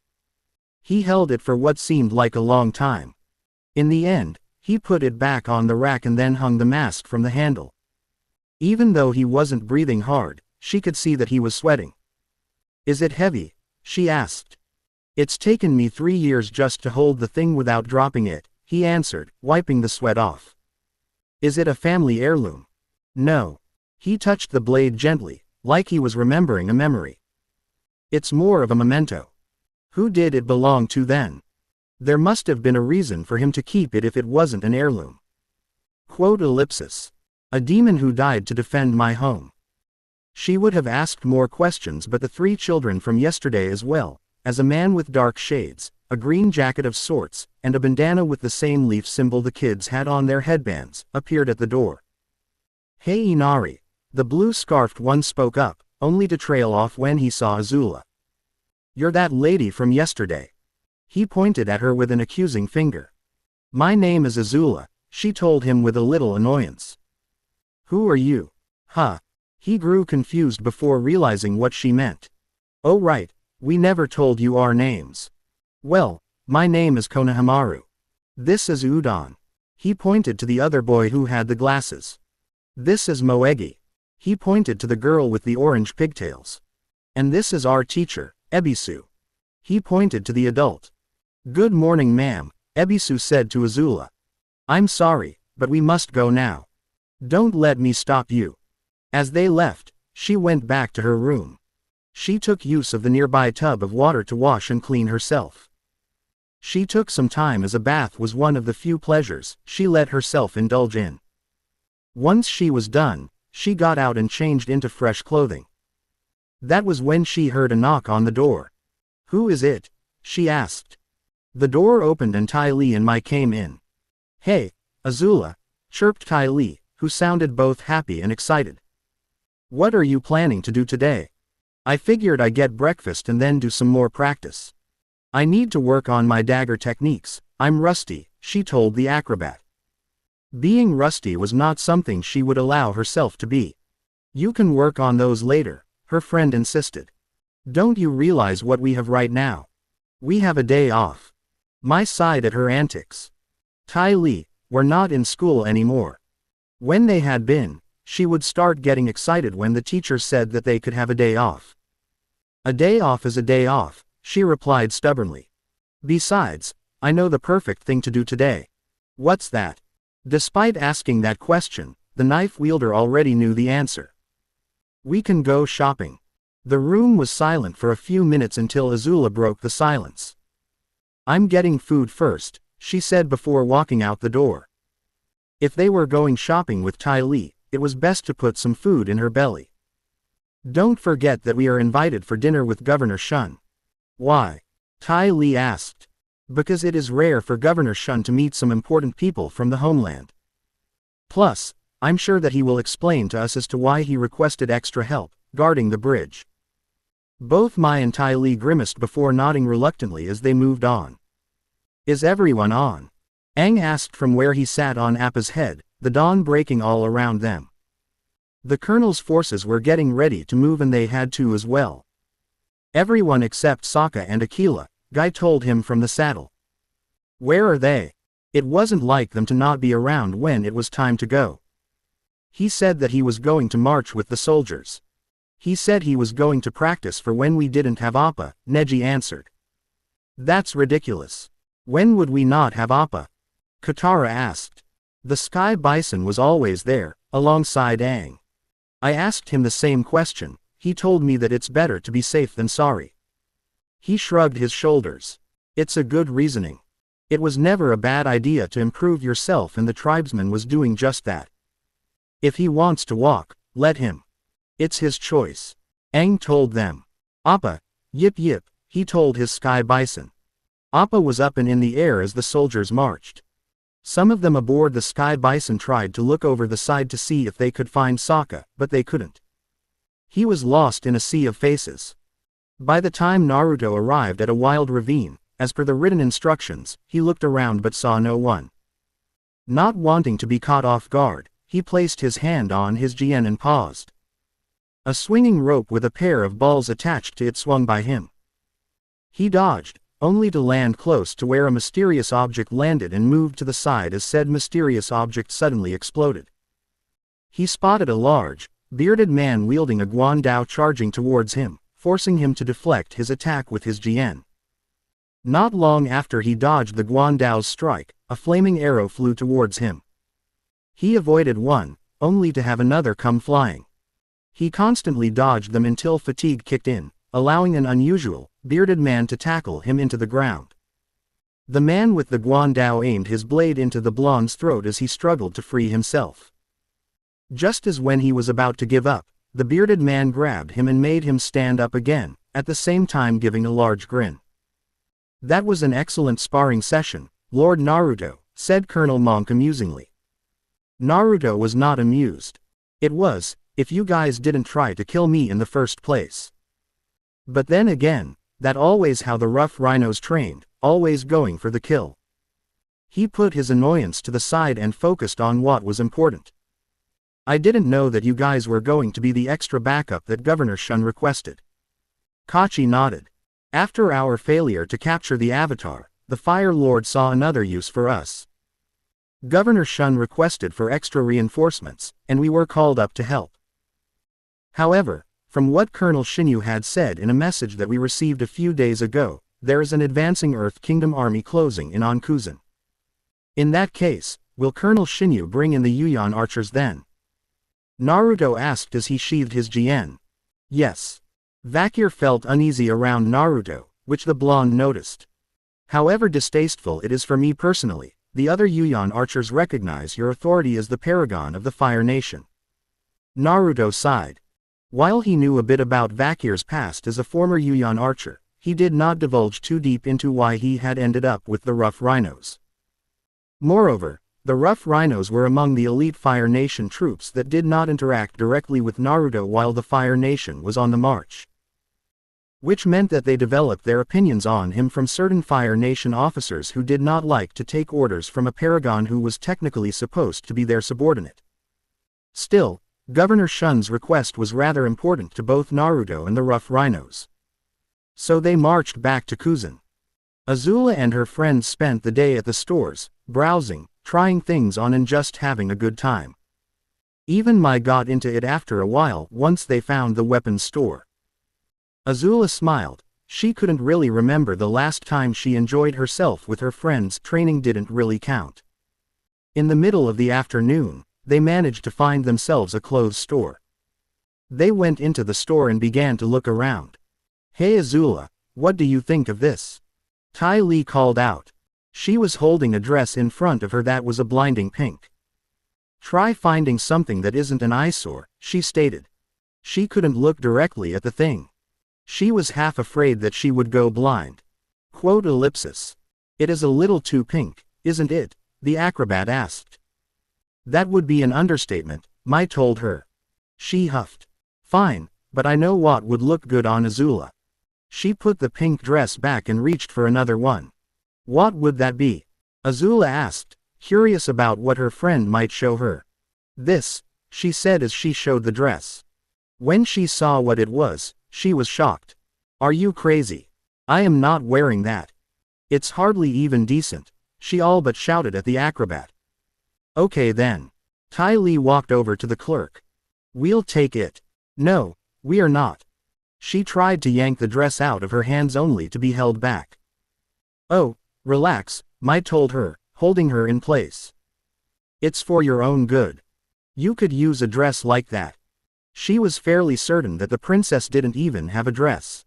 He held it for what seemed like a long time. In the end, he put it back on the rack and then hung the mask from the handle. Even though he wasn't breathing hard, she could see that he was sweating. "Is it heavy?" she asked. "It's taken me 3 years just to hold the thing without dropping it," he answered, wiping the sweat off. "Is it a family heirloom?" "No." He touched the blade gently, like he was remembering a memory. "It's more of a memento." "Who did it belong to then?" "There must have been a reason for him to keep it if it wasn't an heirloom." Quote ellipsis. "A demon who died to defend my home." She would have asked more questions but the 3 children from yesterday as well, as a man with dark shades, a green jacket of sorts, and a bandana with the same leaf symbol the kids had on their headbands, appeared at the door. "Hey Inari," the blue-scarfed one spoke up, only to trail off when he saw Azula. "You're that lady from yesterday." He pointed at her with an accusing finger. "My name is Azula," she told him with a little annoyance. "Who are you?" "Huh." He grew confused before realizing what she meant. "Oh right, we never told you our names." "Well, my name is Konohamaru. This is Udon." He pointed to the other boy who had the glasses. "This is Moegi." He pointed to the girl with the orange pigtails. "And this is our teacher, Ebisu." He pointed to the adult. "Good morning ma'am," Ebisu said to Azula. "I'm sorry, but we must go now. Don't let me stop you." As they left, she went back to her room. She took use of the nearby tub of water to wash and clean herself. She took some time as a bath was one of the few pleasures she let herself indulge in. Once she was done, she got out and changed into fresh clothing. That was when she heard a knock on the door. "Who is it?" she asked. The door opened and Tai Li and Mai came in. "Hey, Azula," chirped Tai Li, who sounded both happy and excited. "What are you planning to do today?" "I figured I'd get breakfast and then do some more practice. I need to work on my dagger techniques, I'm rusty," she told the acrobat. Being rusty was not something she would allow herself to be. "You can work on those later," her friend insisted. "Don't you realize what we have right now? We have a day off." Mai sighed at her antics. Tai Li, we're not in school anymore. When they had been, she would start getting excited when the teacher said that they could have a day off. "A day off is a day off," she replied stubbornly. "Besides, I know the perfect thing to do today." "What's that?" Despite asking that question, the knife wielder already knew the answer. "We can go shopping." The room was silent for a few minutes until Azula broke the silence. "I'm getting food first," she said before walking out the door. If they were going shopping with Tai Li, it was best to put some food in her belly. "Don't forget that we are invited for dinner with Governor Shun." "Why?" Tai Li asked. "Because it is rare for Governor Shun to meet some important people from the homeland. Plus, I'm sure that he will explain to us as to why he requested extra help guarding the bridge." Both Mai and Tai Li grimaced before nodding reluctantly as they moved on. "Is everyone on?" Aang asked from where he sat on Appa's head, the dawn breaking all around them. The colonel's forces were getting ready to move and they had to as well. "Everyone except Sokka and Aquila," Guy told him from the saddle. "Where are they?" It wasn't like them to not be around when it was time to go. He said that he was going to march with the soldiers. He said he was going to practice for when we didn't have Appa, Neji answered. That's ridiculous. When would we not have Appa? Katara asked. The sky bison was always there, alongside Aang. I asked him the same question. He told me that it's better to be safe than sorry. He shrugged his shoulders. It's a good reasoning. It was never a bad idea to improve yourself, and the tribesman was doing just that. If he wants to walk, let him. It's his choice. Aang told them. Appa, yip yip, he told his sky bison. Appa was up and in the air as the soldiers marched. Some of them aboard the sky bison tried to look over the side to see if they could find Sokka, but they couldn't. He was lost in a sea of faces. By the time Naruto arrived at a wild ravine, as per the written instructions, he looked around but saw no one. Not wanting to be caught off guard, he placed his hand on his Jien and paused. A swinging rope with a pair of balls attached to it swung by him. He dodged, only to land close to where a mysterious object landed and moved to the side as said mysterious object suddenly exploded. He spotted a large, bearded man wielding a guandao charging towards him, forcing him to deflect his attack with his Jien. Not long after he dodged the guandao's strike, a flaming arrow flew towards him. He avoided one, only to have another come flying. He constantly dodged them until fatigue kicked in, allowing an unusual, bearded man to tackle him into the ground. The man with the guandao aimed his blade into the blonde's throat as he struggled to free himself. Just as when he was about to give up, the bearded man grabbed him and made him stand up again, at the same time giving a large grin. That was an excellent sparring session, Lord Naruto, said Colonel Monk amusingly. Naruto was not amused. It was, if you guys didn't try to kill me in the first place. But then again, that always how the rough rhinos trained, always going for the kill. He put his annoyance to the side and focused on what was important. I didn't know that you guys were going to be the extra backup that Governor Shun requested. Kachi nodded. After our failure to capture the Avatar, the Fire Lord saw another use for us. Governor Shun requested for extra reinforcements, and we were called up to help. However, from what Colonel Shinyu had said in a message that we received a few days ago, there is an advancing Earth Kingdom army closing in on Kuzan. In that case, will Colonel Shinyu bring in the Yuyan archers then? Naruto asked as he sheathed his Jien. Yes. Vakir felt uneasy around Naruto, which the blonde noticed. However distasteful it is for me personally, the other Yuyan archers recognize your authority as the paragon of the Fire Nation. Naruto sighed. While he knew a bit about Vakir's past as a former Yuyan archer, he did not divulge too deep into why he had ended up with the Rough Rhinos. Moreover, the Rough Rhinos were among the elite Fire Nation troops that did not interact directly with Naruto while the Fire Nation was on the march. Which meant that they developed their opinions on him from certain Fire Nation officers who did not like to take orders from a paragon who was technically supposed to be their subordinate. Still, Governor Shun's request was rather important to both Naruto and the Rough Rhinos. So they marched back to Kuzan. Azula and her friends spent the day at the stores, browsing, trying things on and just having a good time. Even Mai got into it after a while once they found the weapons store. Azula smiled. She couldn't really remember the last time she enjoyed herself with her friends. Training didn't really count. In the middle of the afternoon, they managed to find themselves a clothes store. They went into the store and began to look around. Hey Azula, what do you think of this? Ty Lee called out. She was holding a dress in front of her that was a blinding pink. Try finding something that isn't an eyesore, she stated. She couldn't look directly at the thing. She was half afraid that she would go blind. Quote ellipsis. It is a little too pink, isn't it? The acrobat asked. That would be an understatement, Mai told her. She huffed. Fine, but I know what would look good on Azula. She put the pink dress back and reached for another one. What would that be? Azula asked, curious about what her friend might show her. This, she said as she showed the dress. When she saw what it was, she was shocked. Are you crazy? I am not wearing that. It's hardly even decent. she all but shouted at the acrobat. Okay then. Ty Lee walked over to the clerk. We'll take it. No, we are not. She tried to yank the dress out of her hands only to be held back. Oh, relax, Mai told her, holding her in place. It's for your own good. You could use a dress like that. She was fairly certain that the princess didn't even have a dress.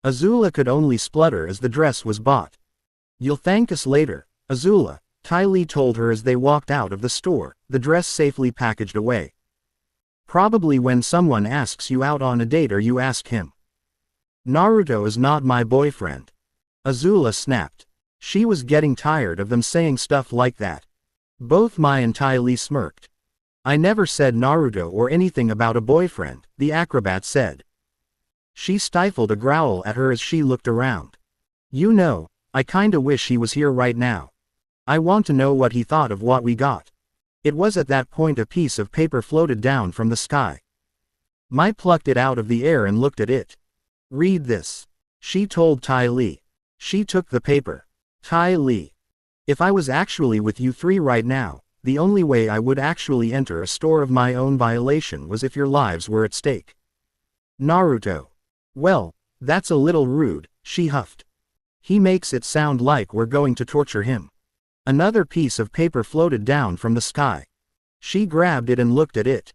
Azula could only splutter as the dress was bought. You'll thank us later, Azula, Ty Lee told her as they walked out of the store, the dress safely packaged away. Probably when someone asks you out on a date or you ask him. Naruto is not my boyfriend. Azula snapped. She was getting tired of them saying stuff like that. Both Mai and Ty Lee smirked. I never said Naruto or anything about a boyfriend, the acrobat said. She stifled a growl at her as she looked around. You know, I kinda wish he was here right now. I want to know what he thought of what we got. It was at that point a piece of paper floated down from the sky. Mai plucked it out of the air and looked at it. Read this. She told Ty Lee. She took the paper. Ty Lee. If I was actually with you three right now, the only way I would actually enter a store of my own violation was if your lives were at stake. Naruto. Well, that's a little rude, she huffed. He makes it sound like we're going to torture him. Another piece of paper floated down from the sky. She grabbed it and looked at it.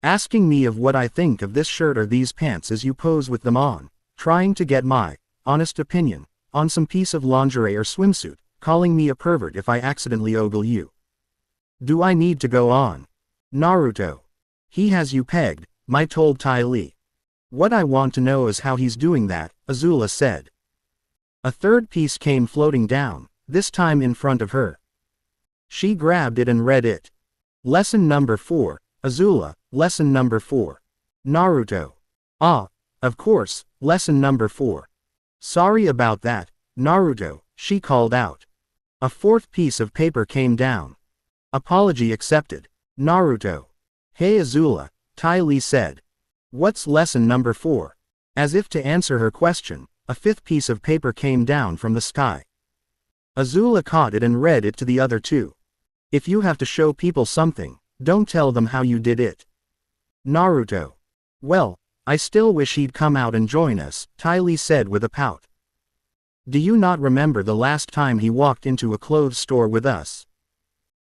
Asking me of what I think of this shirt or these pants as you pose with them on, trying to get my honest opinion on some piece of lingerie or swimsuit, calling me a pervert if I accidentally ogle you. Do I need to go on? Naruto. He has you pegged, Mai told Ty Lee. What I want to know is how he's doing that, Azula said. A third piece came floating down, this time in front of her. She grabbed it and read it. Lesson number 4, Azula, lesson number 4. Naruto. Ah, of course, lesson number 4. Sorry about that, Naruto, she called out. A fourth piece of paper came down. Apology accepted. Naruto. Hey Azula, Ty Lee said. What's lesson number 4? As if to answer her question, a fifth piece of paper came down from the sky. Azula caught it and read it to the other two. If you have to show people something, don't tell them how you did it. Naruto. Well, I still wish he'd come out and join us, Ty Lee said with a pout. Do you not remember the last time he walked into a clothes store with us?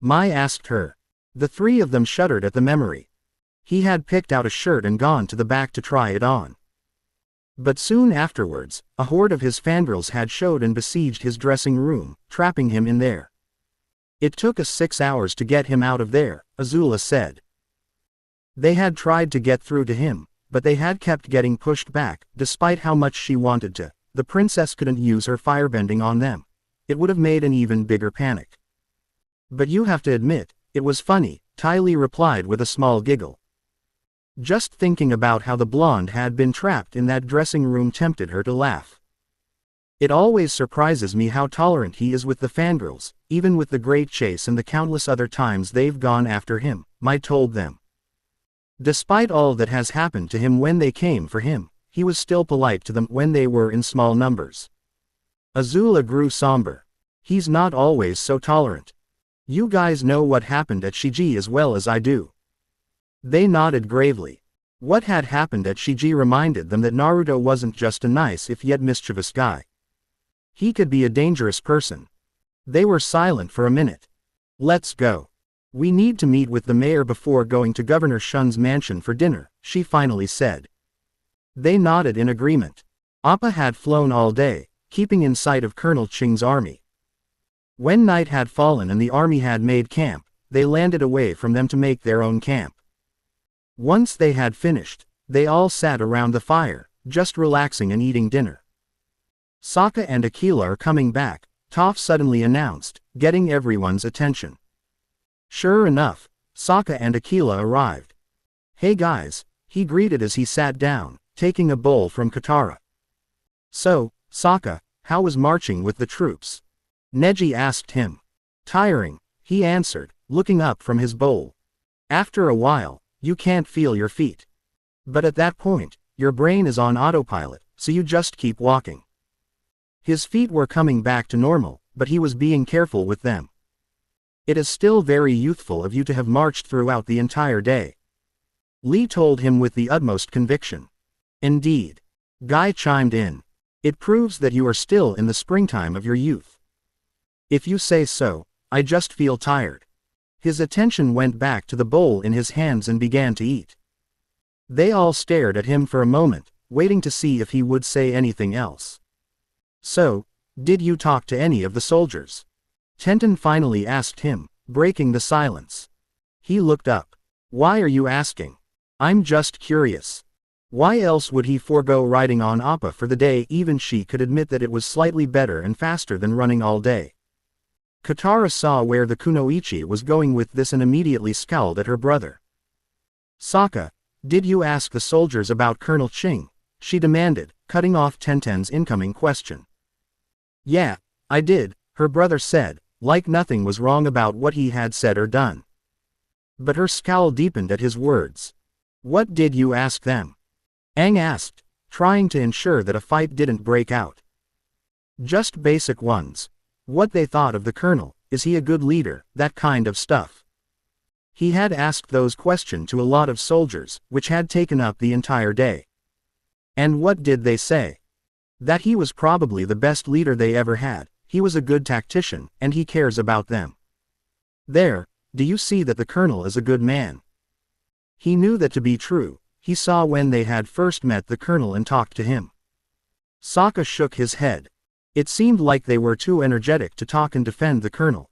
Mai asked her. The three of them shuddered at the memory. He had picked out a shirt and gone to the back to try it on. But soon afterwards, a horde of his fangirls had showed and besieged his dressing room, trapping him in there. It took us 6 hours to get him out of there, Azula said. They had tried to get through to him, but they had kept getting pushed back, despite how much she wanted to. The princess couldn't use her firebending on them. It would have made an even bigger panic. But you have to admit, it was funny, Ty Lee replied with a small giggle. Just thinking about how the blonde had been trapped in that dressing room tempted her to laugh. It always surprises me how tolerant he is with the fangirls, even with the great chase and the countless other times they've gone after him, Mai told them. Despite all that has happened to him when they came for him, he was still polite to them when they were in small numbers. Azula grew somber. He's not always so tolerant. You guys know what happened at Shiji as well as I do. They nodded gravely. What had happened at Shiji reminded them that Naruto wasn't just a nice if yet mischievous guy. He could be a dangerous person. They were silent for a minute. Let's go. We need to meet with the mayor before going to Governor Shun's mansion for dinner, she finally said. They nodded in agreement. Appa had flown all day, keeping in sight of Colonel Qing's army. When night had fallen and the army had made camp, they landed away from them to make their own camp. Once they had finished, they all sat around the fire, just relaxing and eating dinner. Sokka and Aquila are coming back, Toph suddenly announced, getting everyone's attention. Sure enough, Sokka and Aquila arrived. Hey guys, he greeted as he sat down, taking a bowl from Katara. So, Sokka, how was marching with the troops? Neji asked him. Tiring, he answered, looking up from his bowl. After a while, you can't feel your feet. But at that point, your brain is on autopilot, so you just keep walking. His feet were coming back to normal, but he was being careful with them. It is still very youthful of you to have marched throughout the entire day. Lee told him with the utmost conviction. Indeed. Guy chimed in. It proves that you are still in the springtime of your youth. If you say so, I just feel tired. His attention went back to the bowl in his hands and began to eat. They all stared at him for a moment, waiting to see if he would say anything else. So, did you talk to any of the soldiers? Tenton finally asked him, breaking the silence. He looked up. Why are you asking? I'm just curious. Why else would he forego riding on Appa for the day? Even she could admit that it was slightly better and faster than running all day. Katara saw where the kunoichi was going with this and immediately scowled at her brother. Sokka, did you ask the soldiers about Colonel Ching? She demanded, cutting off Tenten's incoming question. Yeah, I did, her brother said, like nothing was wrong about what he had said or done. But her scowl deepened at his words. What did you ask them? Aang asked, trying to ensure that a fight didn't break out. Just basic ones. What they thought of the colonel, is he a good leader, that kind of stuff. He had asked those questions to a lot of soldiers, which had taken up the entire day. And what did they say? That he was probably the best leader they ever had, he was a good tactician, and he cares about them. There, do you see that the colonel is a good man? He knew that to be true. He saw when they had first met the colonel and talked to him. Sokka shook his head. It seemed like they were too energetic to talk and defend the colonel.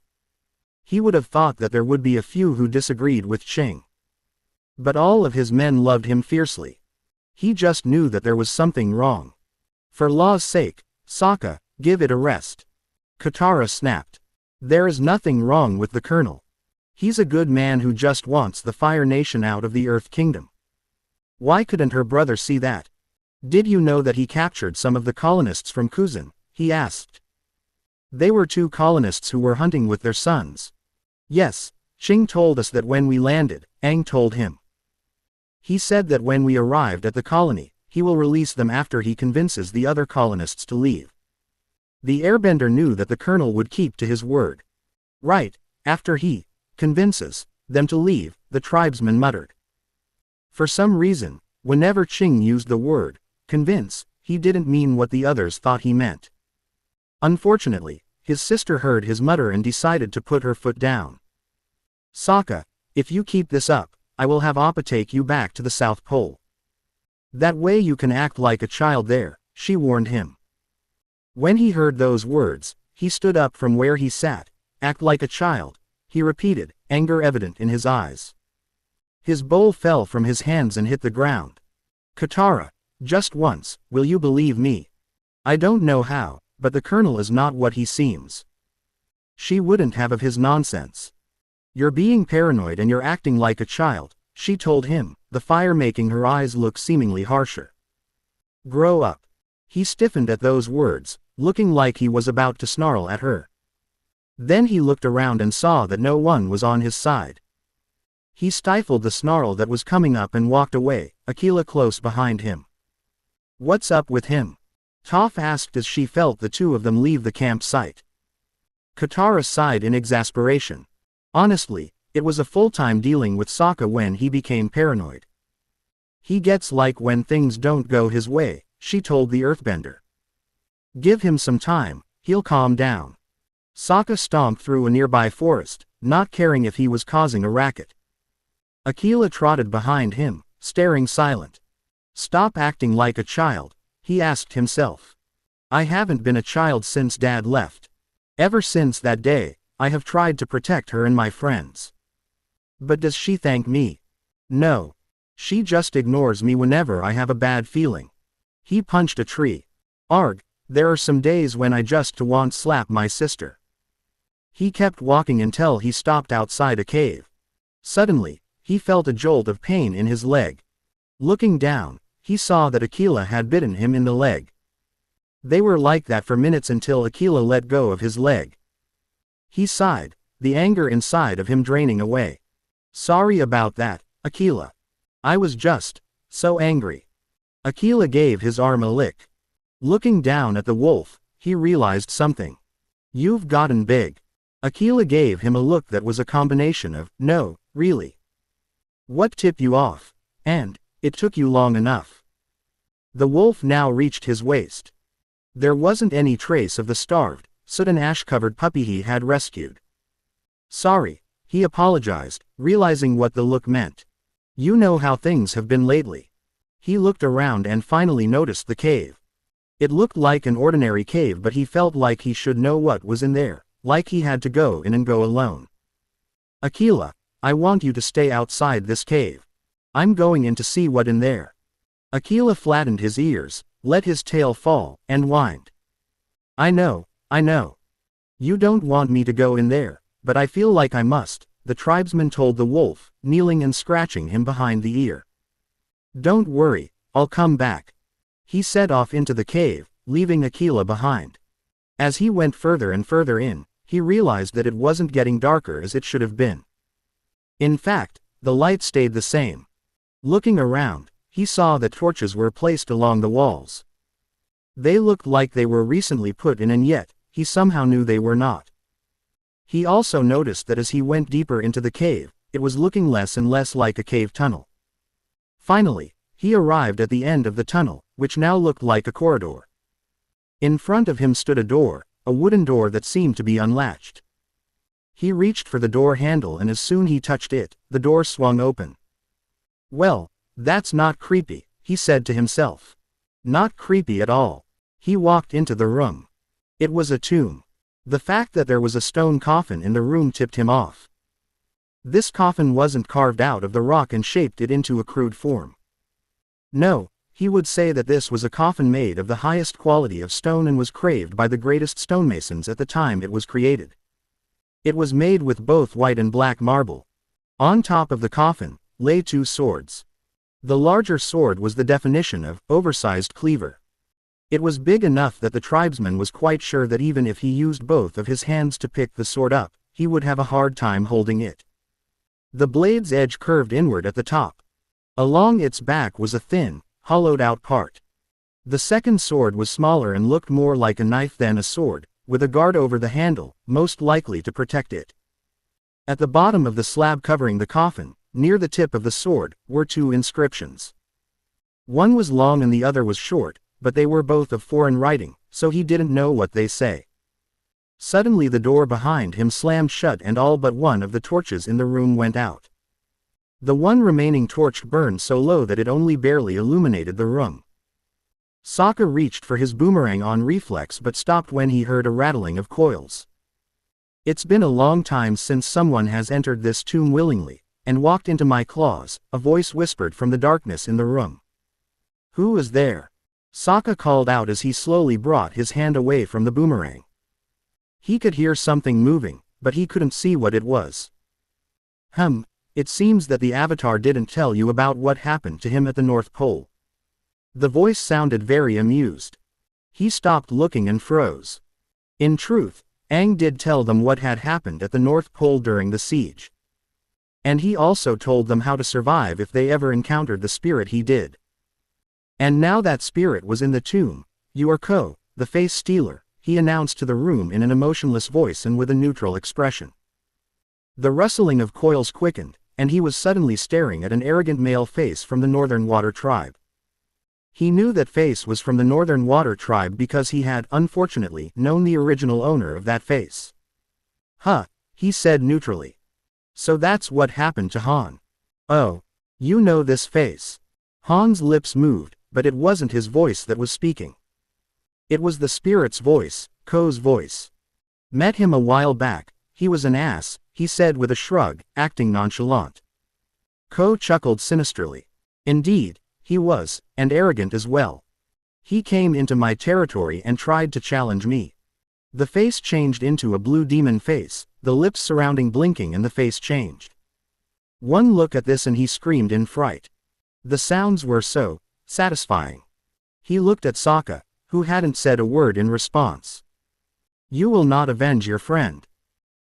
He would have thought that there would be a few who disagreed with Ching. But all of his men loved him fiercely. He just knew that there was something wrong. For law's sake, Sokka, give it a rest. Katara snapped. There is nothing wrong with the colonel. He's a good man who just wants the Fire Nation out of the Earth Kingdom. Why couldn't her brother see that? Did you know that he captured some of the colonists from Kuzan? He asked. They were 2 colonists who were hunting with their sons. Yes, Ching told us that when we landed, Aang told him. He said that when we arrived at the colony, he will release them after he convinces the other colonists to leave. The airbender knew that the colonel would keep to his word. Right, after he convinces them to leave, the tribesman muttered. For some reason, whenever Ching used the word convince, he didn't mean what the others thought he meant. Unfortunately, his sister heard his mutter and decided to put her foot down. Sokka, if you keep this up, I will have Appa take you back to the South Pole. That way you can act like a child there, she warned him. When he heard those words, he stood up from where he sat. Act like a child, he repeated, anger evident in his eyes. His bowl fell from his hands and hit the ground. Katara, just once, will you believe me? I don't know how, but the colonel is not what he seems. She wouldn't have of his nonsense. You're being paranoid and you're acting like a child, she told him, the fire making her eyes look seemingly harsher. Grow up. He stiffened at those words, looking like he was about to snarl at her. Then he looked around and saw that no one was on his side. He stifled the snarl that was coming up and walked away, Aquila close behind him. What's up with him? Toph asked as she felt the 2 of them leave the campsite. Katara sighed in exasperation. Honestly, it was a full-time dealing with Sokka when he became paranoid. He gets like when things don't go his way, she told the earthbender. Give him some time, he'll calm down. Sokka stomped through a nearby forest, not caring if he was causing a racket. Aquila trotted behind him, staring silent. Stop acting like a child, he asked himself. I haven't been a child since Dad left. Ever since that day, I have tried to protect her and my friends. But does she thank me? No. She just ignores me whenever I have a bad feeling. He punched a tree. Arg, there are some days when I just want to slap my sister. He kept walking until he stopped outside a cave. Suddenly, he felt a jolt of pain in his leg. Looking down, he saw that Aquila had bitten him in the leg. They were like that for minutes until Aquila let go of his leg. He sighed, the anger inside of him draining away. Sorry about that, Aquila. I was just so angry. Aquila gave his arm a lick. Looking down at the wolf, he realized something. You've gotten big. Aquila gave him a look that was a combination of, no, really. What tipped you off? And, it took you long enough. The wolf now reached his waist. There wasn't any trace of the starved, soot and ash-covered puppy he had rescued. Sorry, he apologized, realizing what the look meant. You know how things have been lately. He looked around and finally noticed the cave. It looked like an ordinary cave, but he felt like he should know what was in there, like he had to go in and go alone. Aquila, I want you to stay outside this cave. I'm going in to see what in there. Aquila flattened his ears, let his tail fall, and whined. I know. You don't want me to go in there, but I feel like I must, the tribesman told the wolf, kneeling and scratching him behind the ear. Don't worry, I'll come back. He set off into the cave, leaving Aquila behind. As he went further and further in, he realized that it wasn't getting darker as it should have been. In fact, the light stayed the same. Looking around, he saw that torches were placed along the walls. They looked like they were recently put in, and yet, he somehow knew they were not. He also noticed that as he went deeper into the cave, it was looking less and less like a cave tunnel. Finally, he arrived at the end of the tunnel, which now looked like a corridor. In front of him stood a door, a wooden door that seemed to be unlatched. He reached for the door handle, and as soon he touched it, the door swung open. Well, that's not creepy, he said to himself. Not creepy at all. He walked into the room. It was a tomb. The fact that there was a stone coffin in the room tipped him off. This coffin wasn't carved out of the rock and shaped it into a crude form. No, he would say that this was a coffin made of the highest quality of stone and was carved by the greatest stonemasons at the time it was created. It was made with both white and black marble. On top of the coffin lay two swords. The larger sword was the definition of oversized cleaver. It was big enough that the tribesman was quite sure that even if he used both of his hands to pick the sword up, he would have a hard time holding it. The blade's edge curved inward at the top. Along its back was a thin, hollowed-out part. The second sword was smaller and looked more like a knife than a sword, with a guard over the handle, most likely to protect it. At the bottom of the slab covering the coffin, near the tip of the sword, were two inscriptions. One was long and the other was short, but they were both of foreign writing, so he didn't know what they say. Suddenly the door behind him slammed shut and all but one of the torches in the room went out. The one remaining torch burned so low that it only barely illuminated the room. Sokka reached for his boomerang on reflex but stopped when he heard a rattling of coils. It's been a long time since someone has entered this tomb willingly, and walked into my claws, a voice whispered from the darkness in the room. Who is there? Sokka called out as he slowly brought his hand away from the boomerang. He could hear something moving, but he couldn't see what it was. It seems that the Avatar didn't tell you about what happened to him at the North Pole. The voice sounded very amused. He stopped looking and froze. In truth, Aang did tell them what had happened at the North Pole during the siege. And he also told them how to survive if they ever encountered the spirit he did. And now that spirit was in the tomb. You are Ko, the face stealer, he announced to the room in an emotionless voice and with a neutral expression. The rustling of coils quickened, and he was suddenly staring at an arrogant male face from the Northern Water Tribe. He knew that face was from the Northern Water Tribe because he had, unfortunately, known the original owner of that face. He said neutrally. So that's what happened to Han. Oh. You know this face. Han's lips moved, but it wasn't his voice that was speaking. It was the spirit's voice, Ko's voice. Met him a while back. He was an ass, he said with a shrug, acting nonchalant. Ko chuckled sinisterly. Indeed, he was, and arrogant as well. He came into my territory and tried to challenge me. The face changed into a blue demon face, the lips surrounding blinking and the face changed. One look at this and he screamed in fright. The sounds were so satisfying. He looked at Sokka, who hadn't said a word in response. You will not avenge your friend.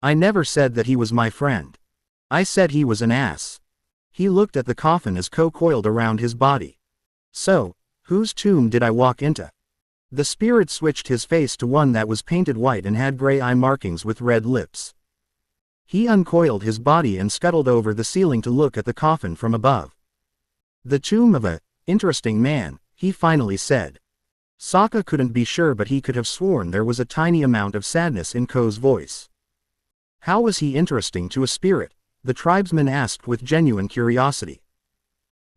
I never said that he was my friend. I said he was an ass. He looked at the coffin as Ko coiled around his body. So, whose tomb did I walk into? The spirit switched his face to one that was painted white and had gray eye markings with red lips. He uncoiled his body and scuttled over the ceiling to look at the coffin from above. The tomb of a interesting man, he finally said. Sokka couldn't be sure, but he could have sworn there was a tiny amount of sadness in Ko's voice. How was he interesting to a spirit? The tribesman asked with genuine curiosity.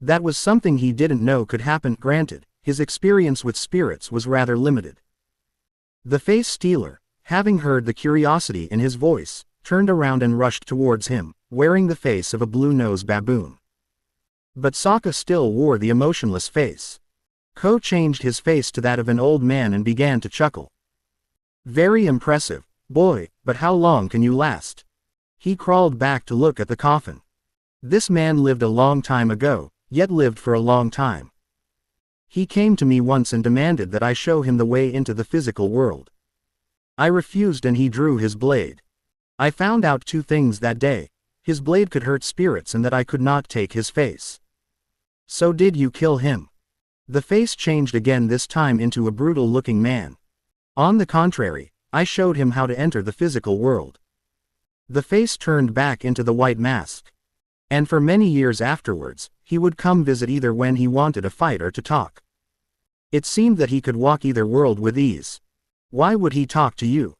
That was something he didn't know could happen. Granted, his experience with spirits was rather limited. The face stealer, having heard the curiosity in his voice, turned around and rushed towards him, wearing the face of a blue-nosed baboon. But Sokka still wore the emotionless face. Ko changed his face to that of an old man and began to chuckle. Very impressive, boy, but how long can you last? He crawled back to look at the coffin. This man lived a long time ago, yet lived for a long time. He came to me once and demanded that I show him the way into the physical world. I refused and he drew his blade. I found out two things that day: his blade could hurt spirits and that I could not take his face. So did you kill him? The face changed again, this time into a brutal-looking man. On the contrary, I showed him how to enter the physical world. The face turned back into the white mask. And for many years afterwards, he would come visit either when he wanted a fight or to talk. It seemed that he could walk either world with ease. Why would he talk to you?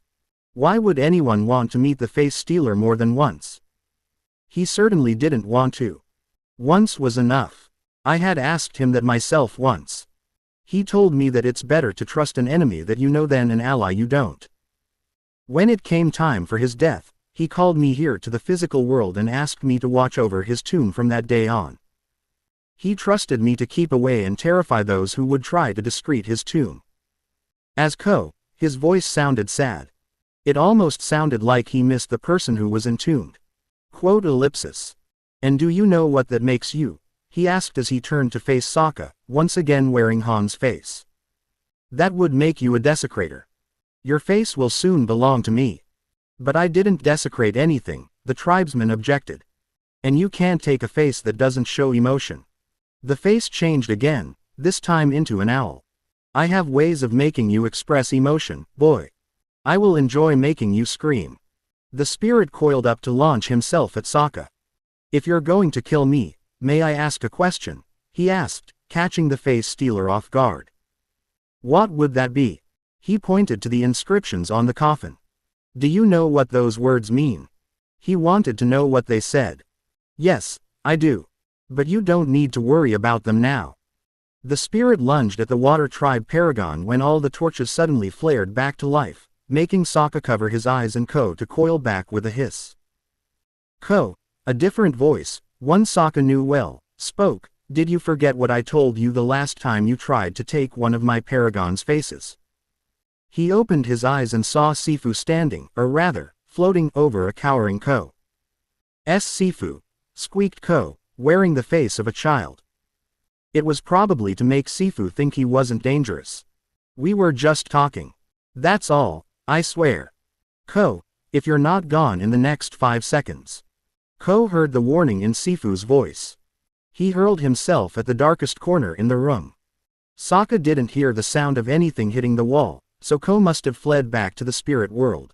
Why would anyone want to meet the face stealer more than once? He certainly didn't want to. Once was enough. I had asked him that myself once. He told me that it's better to trust an enemy that you know than an ally you don't. When it came time for his death, he called me here to the physical world and asked me to watch over his tomb from that day on. He trusted me to keep away and terrify those who would try to discredit his tomb. As Ko, his voice sounded sad. It almost sounded like he missed the person who was entombed. Quote ellipsis. And do you know what that makes you? He asked as he turned to face Sokka, once again wearing Han's face. That would make you a desecrator. Your face will soon belong to me. But I didn't desecrate anything, the tribesman objected. And you can't take a face that doesn't show emotion. The face changed again, this time into an owl. I have ways of making you express emotion, boy. I will enjoy making you scream. The spirit coiled up to launch himself at Sokka. If you're going to kill me, may I ask a question? He asked, catching the face stealer off guard. What would that be? He pointed to the inscriptions on the coffin. Do you know what those words mean? He wanted to know what they said. Yes, I do. But you don't need to worry about them now. The spirit lunged at the water tribe paragon when all the torches suddenly flared back to life, making Sokka cover his eyes and Ko to coil back with a hiss. Ko, a different voice, one Sokka knew well, spoke. Did you forget what I told you the last time you tried to take one of my paragon's faces? He opened his eyes and saw Sifu standing, or rather, floating over a cowering Ko. Sifu, squeaked Ko, wearing the face of a child. It was probably to make Sifu think he wasn't dangerous. We were just talking. That's all, I swear. Ko, if you're not gone in the next 5 seconds. Ko heard the warning in Sifu's voice. He hurled himself at the darkest corner in the room. Sokka didn't hear the sound of anything hitting the wall, so Ko must have fled back to the spirit world.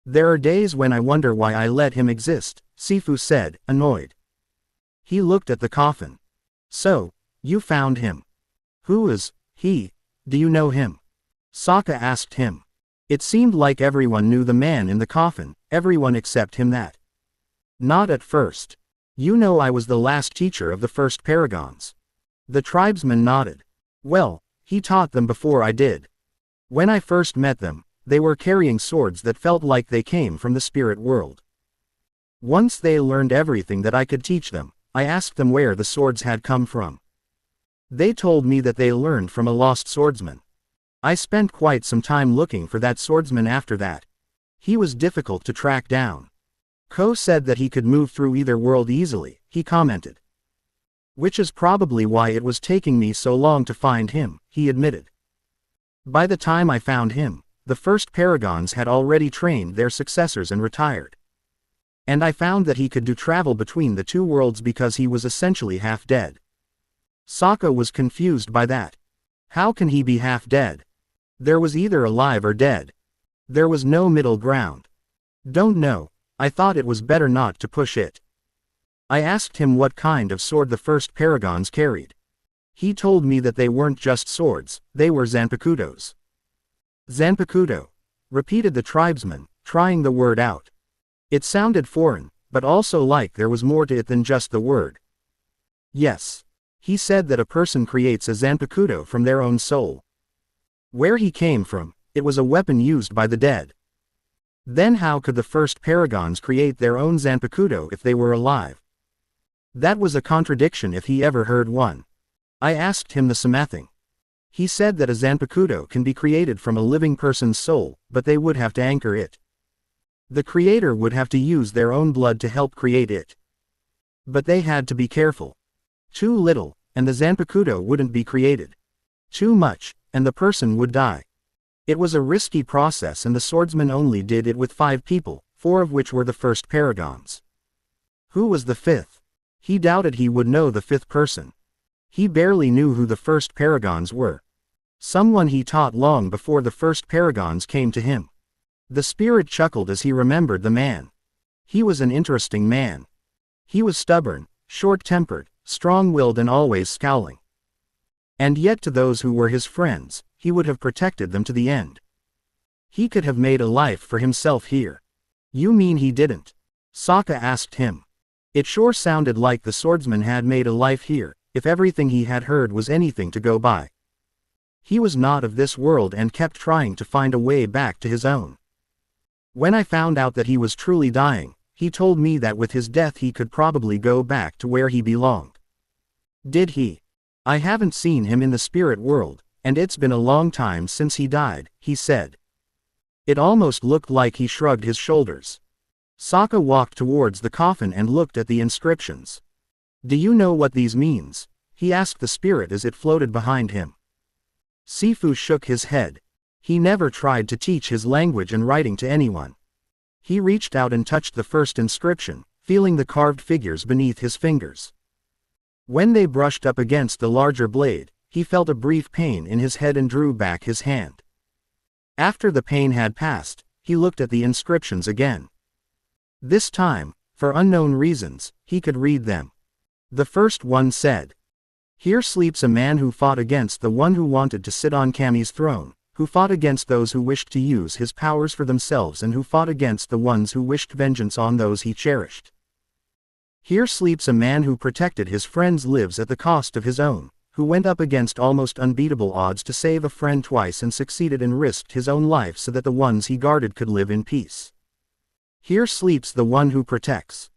There are days when I wonder why I let him exist, Sifu said, annoyed. He looked at the coffin. So, you found him. Who is he? Do you know him? Sokka asked him. It seemed like everyone knew the man in the coffin, everyone except him that. Not at first. You know I was the last teacher of the first paragons. The tribesman nodded. Well, he taught them before I did. When I first met them, they were carrying swords that felt like they came from the spirit world. Once they learned everything that I could teach them, I asked them where the swords had come from. They told me that they learned from a lost swordsman. I spent quite some time looking for that swordsman after that. He was difficult to track down. Ko said that he could move through either world easily, he commented. Which is probably why it was taking me so long to find him, he admitted. By the time I found him, the first paragons had already trained their successors and retired. And I found that he could do travel between the two worlds because he was essentially half dead. Sokka was confused by that. How can he be half dead? There was either alive or dead. There was no middle ground. Don't know, I thought it was better not to push it. I asked him what kind of sword the first paragons carried. He told me that they weren't just swords, they were zanpakutos. Zanpakuto, repeated the tribesman, trying the word out. It sounded foreign, but also like there was more to it than just the word. Yes. He said that a person creates a zanpakuto from their own soul. Where he came from, it was a weapon used by the dead. Then how could the first paragons create their own zanpakuto if they were alive? That was a contradiction if he ever heard one. I asked him the same thing. He said that a zanpakuto can be created from a living person's soul, but they would have to anchor it. The creator would have to use their own blood to help create it. But they had to be careful. Too little, and the zanpakuto wouldn't be created. Too much, and the person would die. It was a risky process, and the swordsman only did it with 5 people, 4 of which were the first paragons. Who was the 5th? He doubted he would know the 5th person. He barely knew who the first paragons were. Someone he taught long before the first paragons came to him. The spirit chuckled as he remembered the man. He was an interesting man. He was stubborn, short-tempered, strong-willed, and always scowling. And yet to those who were his friends, he would have protected them to the end. He could have made a life for himself here. You mean he didn't? Sokka asked him. It sure sounded like the swordsman had made a life here, if everything he had heard was anything to go by. He was not of this world and kept trying to find a way back to his own. When I found out that he was truly dying, he told me that with his death he could probably go back to where he belonged. Did he? I haven't seen him in the spirit world, and it's been a long time since he died, he said. It almost looked like he shrugged his shoulders. Sokka walked towards the coffin and looked at the inscriptions. Do you know what these means? He asked the spirit as it floated behind him. Sifu shook his head. He never tried to teach his language and writing to anyone. He reached out and touched the first inscription, feeling the carved figures beneath his fingers. When they brushed up against the larger blade, he felt a brief pain in his head and drew back his hand. After the pain had passed, he looked at the inscriptions again. This time, for unknown reasons, he could read them. The first one said, "Here sleeps a man who fought against the one who wanted to sit on Kami's throne, who fought against those who wished to use his powers for themselves, and who fought against the ones who wished vengeance on those he cherished. Here sleeps a man who protected his friend's lives at the cost of his own, who went up against almost unbeatable odds to save a friend twice and succeeded and risked his own life so that the ones he guarded could live in peace. Here sleeps the one who protects."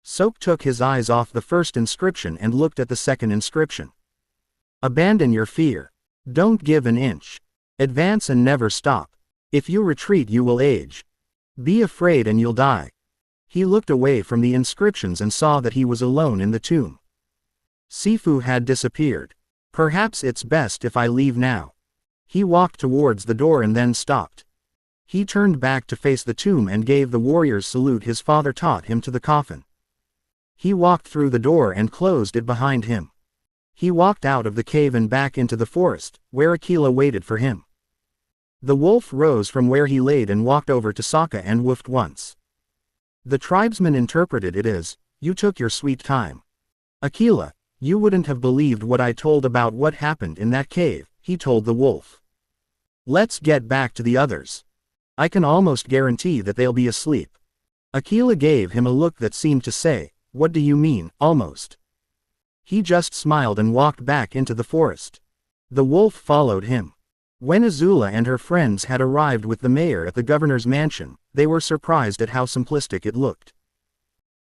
Sok took his eyes off the first inscription and looked at the second inscription. "Abandon your fear. Don't give an inch. Advance and never stop. If you retreat you will age. Be afraid and you'll die." He looked away from the inscriptions and saw that he was alone in the tomb. Sifu had disappeared. "Perhaps it's best if I leave now." He walked towards the door and then stopped. He turned back to face the tomb and gave the warrior's salute his father taught him to the coffin. He walked through the door and closed it behind him. He walked out of the cave and back into the forest, where Aquila waited for him. The wolf rose from where he laid and walked over to Sokka and woofed once. The tribesman interpreted it as, "You took your sweet time. Aquila, you wouldn't have believed what I told about what happened in that cave," he told the wolf. "Let's get back to the others. I can almost guarantee that they'll be asleep." Aquila gave him a look that seemed to say, "What do you mean, almost?" He just smiled and walked back into the forest. The wolf followed him. When Azula and her friends had arrived with the mayor at the governor's mansion, they were surprised at how simplistic it looked.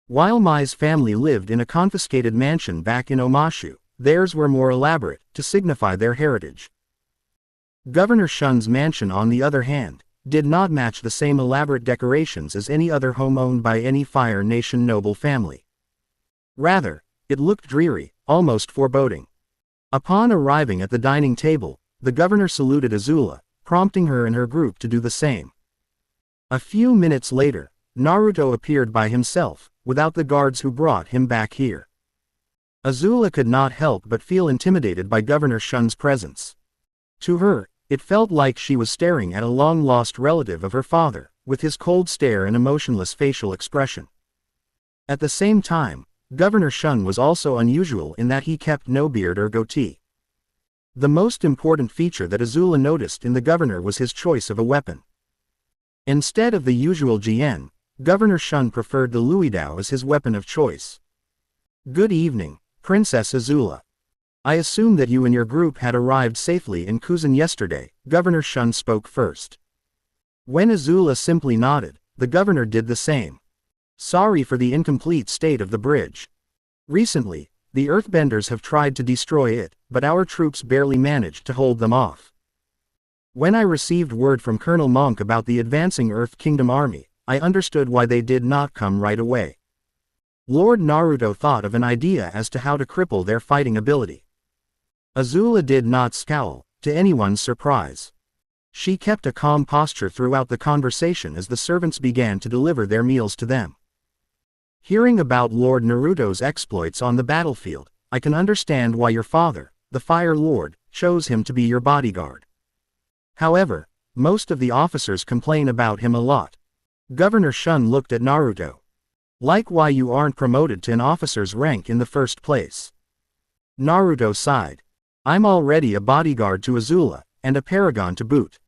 While Mai's family lived in a confiscated mansion back in Omashu, theirs were more elaborate, to signify their heritage. Governor Shun's mansion, on the other hand, did not match the same elaborate decorations as any other home owned by any Fire Nation noble family. Rather, it looked dreary, almost foreboding. Upon arriving at the dining table, the governor saluted Azula, prompting her and her group to do the same. A few minutes later, Naruto appeared by himself, without the guards who brought him back here. Azula could not help but feel intimidated by Governor Shun's presence. To her, It felt like she was staring at a long-lost relative of her father, with his cold stare and emotionless facial expression. At the same time, Governor Shun was also unusual in that he kept no beard or goatee. The most important feature that Azula noticed in the governor was his choice of a weapon. Instead of the usual Jian, Governor Shun preferred the Luidao as his weapon of choice. "Good evening, Princess Azula. I assume that you and your group had arrived safely in Kuzan yesterday," Governor Shun spoke first. When Azula simply nodded, the governor did the same. "Sorry for the incomplete state of the bridge. Recently, the Earthbenders have tried to destroy it, but our troops barely managed to hold them off. When I received word from Colonel Monk about the advancing Earth Kingdom army, I understood why they did not come right away. Lord Naruto thought of an idea as to how to cripple their fighting ability." Azula did not scowl, to anyone's surprise. She kept a calm posture throughout the conversation as the servants began to deliver their meals to them. "Hearing about Lord Naruto's exploits on the battlefield, I can understand why your father, the Fire Lord, chose him to be your bodyguard. However, most of the officers complain about him a lot." Governor Shun looked at Naruto. "Like why you aren't promoted to an officer's rank in the first place." Naruto sighed. "I'm already a bodyguard to Azula, and a paragon to boot.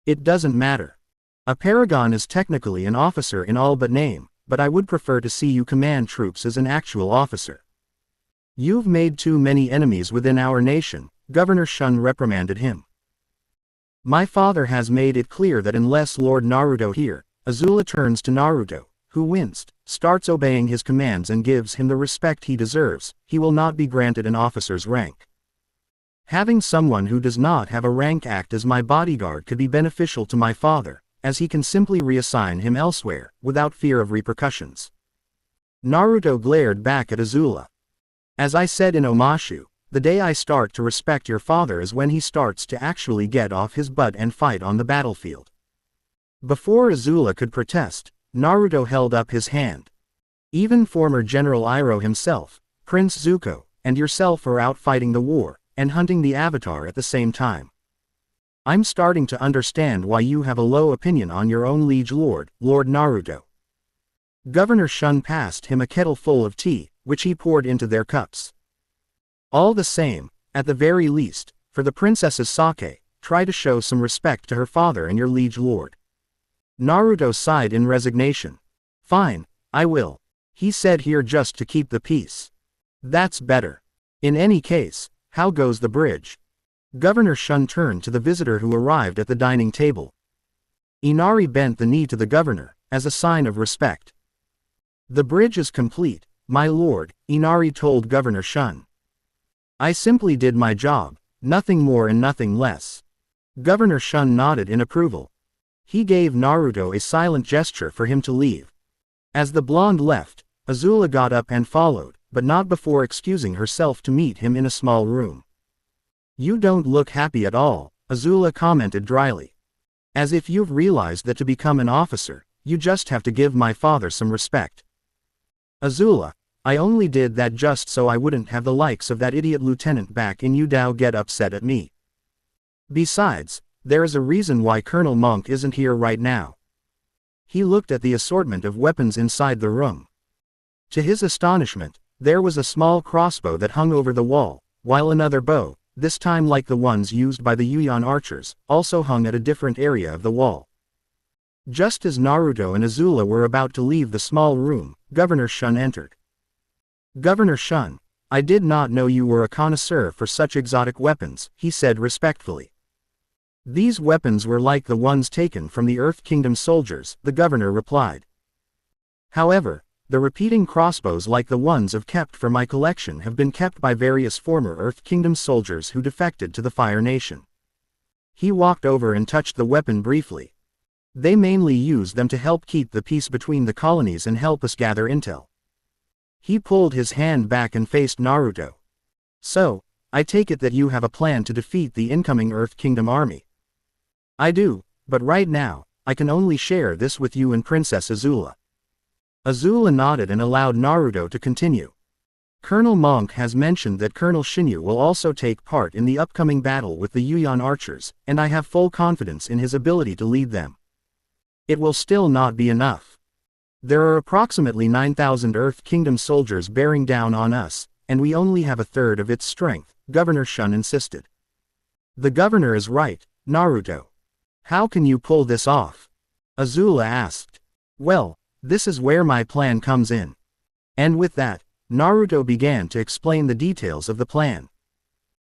It doesn't matter. A paragon is technically an officer in all but name, but I would prefer to see you command troops as an actual officer. You've made too many enemies within our nation," Governor Shun reprimanded him. "My father has made it clear that unless Lord Naruto here," Azula turns to Naruto, who winced, starts obeying his commands and gives him the respect he deserves, "he will not be granted an officer's rank. Having someone who does not have a rank act as my bodyguard could be beneficial to my father, as he can simply reassign him elsewhere, without fear of repercussions." Naruto glared back at Azula. "As I said in Omashu, the day I start to respect your father is when he starts to actually get off his butt and fight on the battlefield." Before Azula could protest, Naruto held up his hand. "Even former General Iroh himself, Prince Zuko, and yourself are out fighting the war, and hunting the Avatar at the same time. I'm starting to understand why you have a low opinion on your own liege lord, Lord Naruto." Governor Shun passed him a kettle full of tea, which he poured into their cups. "All the same, at the very least, for the princess's sake, try to show some respect to her father and your liege lord." Naruto sighed in resignation. "Fine, I will. He said here just to keep the peace. That's better. In any case, how goes the bridge?" Governor Shun turned to the visitor who arrived at the dining table. Inari bent the knee to the governor, as a sign of respect. "The bridge is complete, my lord," Inari told Governor Shun. "I simply did my job, nothing more and nothing less." Governor Shun nodded in approval. He gave Naruto a silent gesture for him to leave. As the blonde left, Azula got up and followed, but not before excusing herself to meet him in a small room. "You don't look happy at all," Azula commented dryly. "As if you've realized that to become an officer, you just have to give my father some respect." "Azula, I only did that just so I wouldn't have the likes of that idiot lieutenant back in Udao get upset at me. Besides, there is a reason why Colonel Monk isn't here right now." He looked at the assortment of weapons inside the room. To his astonishment, there was a small crossbow that hung over the wall, while another bow, this time like the ones used by the Yuyan archers, also hung at a different area of the wall. Just as Naruto and Azula were about to leave the small room, Governor Shun entered. "Governor Shun, I did not know you were a connoisseur for such exotic weapons," he said respectfully. "These weapons were like the ones taken from the Earth Kingdom soldiers," the governor replied. "However, the repeating crossbows like the ones I've kept for my collection have been kept by various former Earth Kingdom soldiers who defected to the Fire Nation." He walked over and touched the weapon briefly. "They mainly use them to help keep the peace between the colonies and help us gather intel." He pulled his hand back and faced Naruto. "So, I take it that you have a plan to defeat the incoming Earth Kingdom army." "I do, but right now, I can only share this with you and Princess Azula." Azula nodded and allowed Naruto to continue. Colonel Monk has mentioned that Colonel Shinyu will also take part in the upcoming battle with the Yuyan archers, and I have full confidence in his ability to lead them. It will still not be enough. There are approximately 9,000 Earth Kingdom soldiers bearing down on us, and we only have a third of its strength, Governor Shun insisted. The governor is right, Naruto. How can you pull this off? Azula asked. Well, this is where my plan comes in. And with that, Naruto began to explain the details of the plan.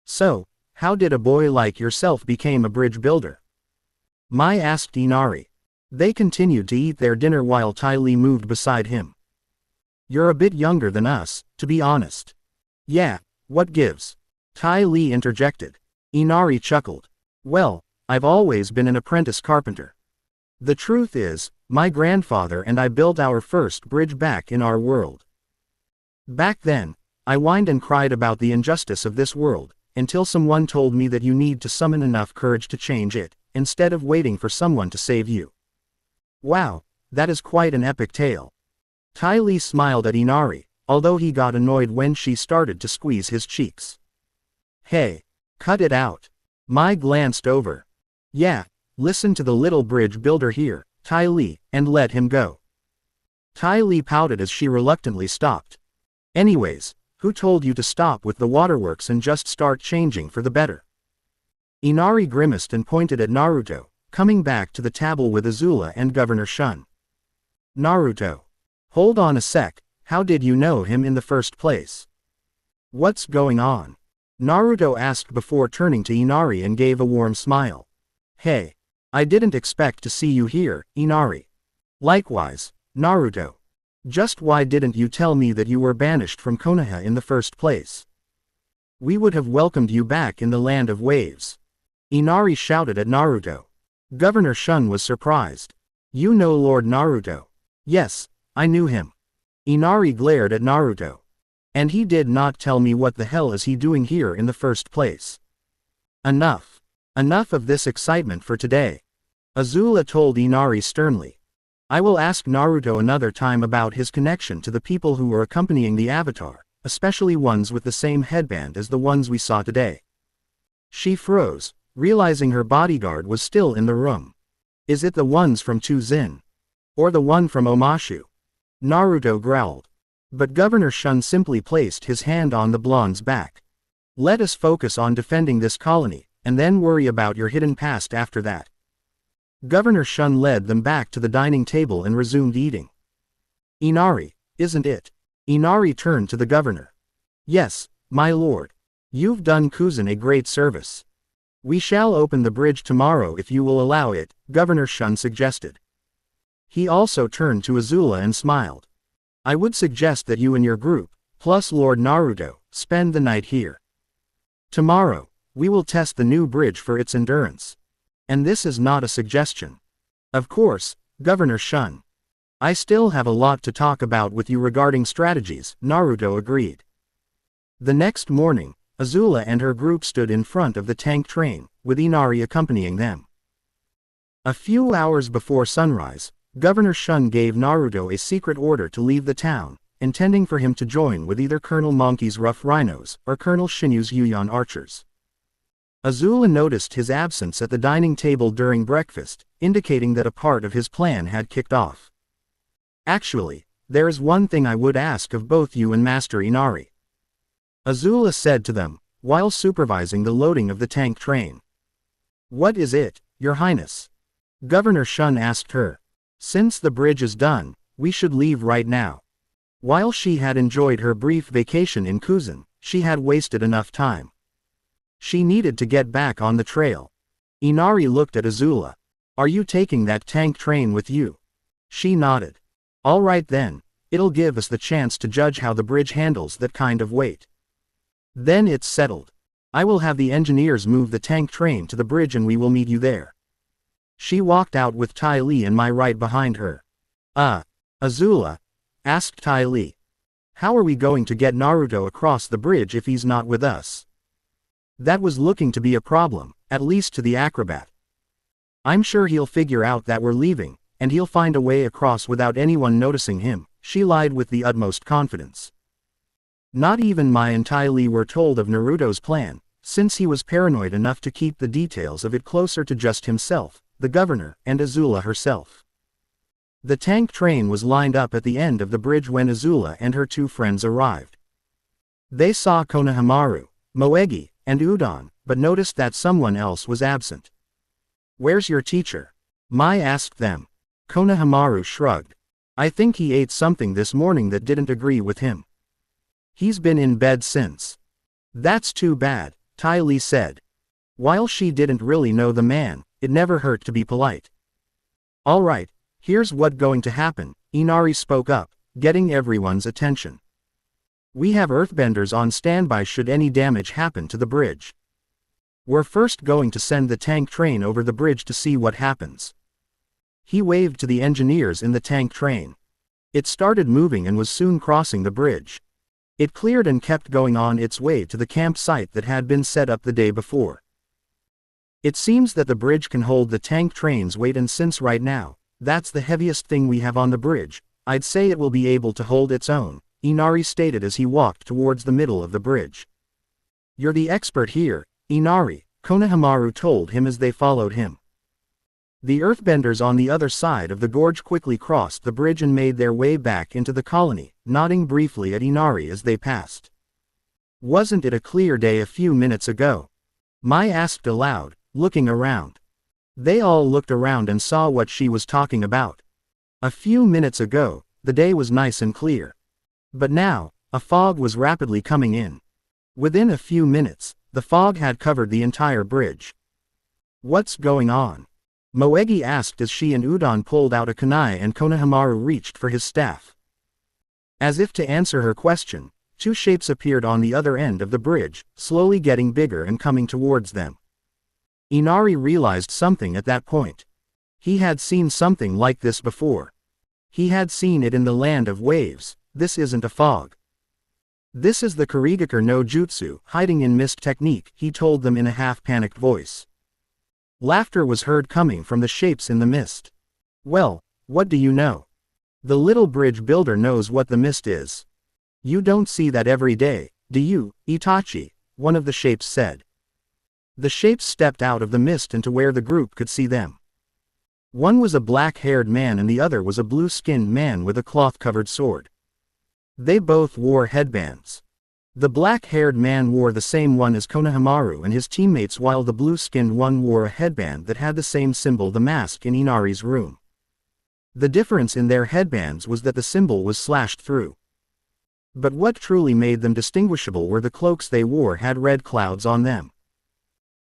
So, how did a boy like yourself become a bridge builder? Mai asked Inari. They continued to eat their dinner while Ty Lee moved beside him. You're a bit younger than us, to be honest. Yeah, what gives? Ty Lee interjected. Inari chuckled. Well, I've always been an apprentice carpenter. The truth is, my grandfather and I built our first bridge back in our world. Back then, I whined and cried about the injustice of this world, until someone told me that you need to summon enough courage to change it, instead of waiting for someone to save you. Wow, that is quite an epic tale. Ty Lee smiled at Inari, although he got annoyed when she started to squeeze his cheeks. Hey, cut it out. Mai glanced over. Yeah, listen to the little bridge builder here, Ty Lee, and let him go. Ty Lee pouted as she reluctantly stopped. Anyways, who told you to stop with the waterworks and just start changing for the better? Inari grimaced and pointed at Naruto, coming back to the table with Azula and Governor Shun. Naruto. Hold on a sec, how did you know him in the first place? What's going on? Naruto asked before turning to Inari and gave a warm smile. Hey, I didn't expect to see you here, Inari. Likewise, Naruto. Just why didn't you tell me that you were banished from Konoha in the first place? We would have welcomed you back in the land of waves. Inari shouted at Naruto. Governor Shun was surprised. You know Lord Naruto? Yes, I knew him. Inari glared at Naruto. And he did not tell me what the hell is he doing here in the first place. Enough. Enough of this excitement for today. Azula told Inari sternly. I will ask Naruto another time about his connection to the people who were accompanying the Avatar, especially ones with the same headband as the ones we saw today. She froze, realizing her bodyguard was still in the room. Is it the ones from Tuzin? Or the one from Omashu? Naruto growled. But Governor Shun simply placed his hand on the blonde's back. Let us focus on defending this colony, and then worry about your hidden past after that. Governor Shun led them back to the dining table and resumed eating. Inari, isn't it? Inari turned to the governor. Yes, my lord. You've done Kuzan a great service. We shall open the bridge tomorrow if you will allow it, Governor Shun suggested. He also turned to Azula and smiled. I would suggest that you and your group, plus Lord Naruto, spend the night here. Tomorrow, we will test the new bridge for its endurance. And this is not a suggestion. Of course, Governor Shun. I still have a lot to talk about with you regarding strategies, Naruto agreed. The next morning, Azula and her group stood in front of the tank train, with Inari accompanying them. A few hours before sunrise, Governor Shun gave Naruto a secret order to leave the town, intending for him to join with either Colonel Monkey's Rough Rhinos or Colonel Shinyu's Yuyan archers. Azula noticed his absence at the dining table during breakfast, indicating that a part of his plan had kicked off. Actually, there is one thing I would ask of both you and Master Inari. Azula said to them, while supervising the loading of the tank train. What is it, Your Highness? Governor Shun asked her. Since the bridge is done, we should leave right now. While she had enjoyed her brief vacation in Kuzan, she had wasted enough time. She needed to get back on the trail. Inari looked at Azula. Are you taking that tank train with you? She nodded. All right then, it'll give us the chance to judge how the bridge handles that kind of weight. Then it's settled. I will have the engineers move the tank train to the bridge and we will meet you there. She walked out with Ty Lee and Mai right behind her. Azula? Asked Ty Lee. How are we going to get Naruto across the bridge if he's not with us? That was looking to be a problem, at least to the acrobat. I'm sure he'll figure out that we're leaving, and he'll find a way across without anyone noticing him, she lied with the utmost confidence. Not even Mai and Tai Li were told of Naruto's plan, since he was paranoid enough to keep the details of it closer to just himself, the governor, and Azula herself. The tank train was lined up at the end of the bridge when Azula and her two friends arrived. They saw Konohamaru, Moegi, and Udon, but noticed that someone else was absent. "Where's your teacher?" Mai asked them. Konohamaru shrugged. "I think he ate something this morning that didn't agree with him. He's been in bed since." "That's too bad," Tai Li said. While she didn't really know the man, it never hurt to be polite. "All right, here's what's going to happen," Inari spoke up, getting everyone's attention. "We have earthbenders on standby should any damage happen to the bridge. We're first going to send the tank train over the bridge to see what happens." He waved to the engineers in the tank train. It started moving and was soon crossing the bridge. It cleared and kept going on its way to the campsite that had been set up the day before. "It seems that the bridge can hold the tank train's weight, and since right now, that's the heaviest thing we have on the bridge, I'd say it will be able to hold its own," Inari stated as he walked towards the middle of the bridge. "You're the expert here, Inari," Konohamaru told him as they followed him. The earthbenders on the other side of the gorge quickly crossed the bridge and made their way back into the colony, nodding briefly at Inari as they passed. "Wasn't it a clear day a few minutes ago?" Mai asked aloud, looking around. They all looked around and saw what she was talking about. A few minutes ago, the day was nice and clear. But now, a fog was rapidly coming in. Within a few minutes, the fog had covered the entire bridge. "What's going on?" Moegi asked as she and Udon pulled out a kunai and Konohamaru reached for his staff. As if to answer her question, two shapes appeared on the other end of the bridge, slowly getting bigger and coming towards them. Inari realized something at that point. He had seen something like this before. He had seen it in the land of waves. This isn't a fog. "This is the Kurigakure no Jutsu, hiding in mist technique," he told them in a half-panicked voice. Laughter was heard coming from the shapes in the mist. "Well, what do you know? The little bridge builder knows what the mist is. You don't see that every day, do you, Itachi?" one of the shapes said. The shapes stepped out of the mist into where the group could see them. One was a black-haired man and the other was a blue-skinned man with a cloth-covered sword. They both wore headbands. The black-haired man wore the same one as Konohamaru and his teammates, while the blue-skinned one wore a headband that had the same symbol, the mask in Inari's room. The difference in their headbands was that the symbol was slashed through. But what truly made them distinguishable were the cloaks they wore had red clouds on them.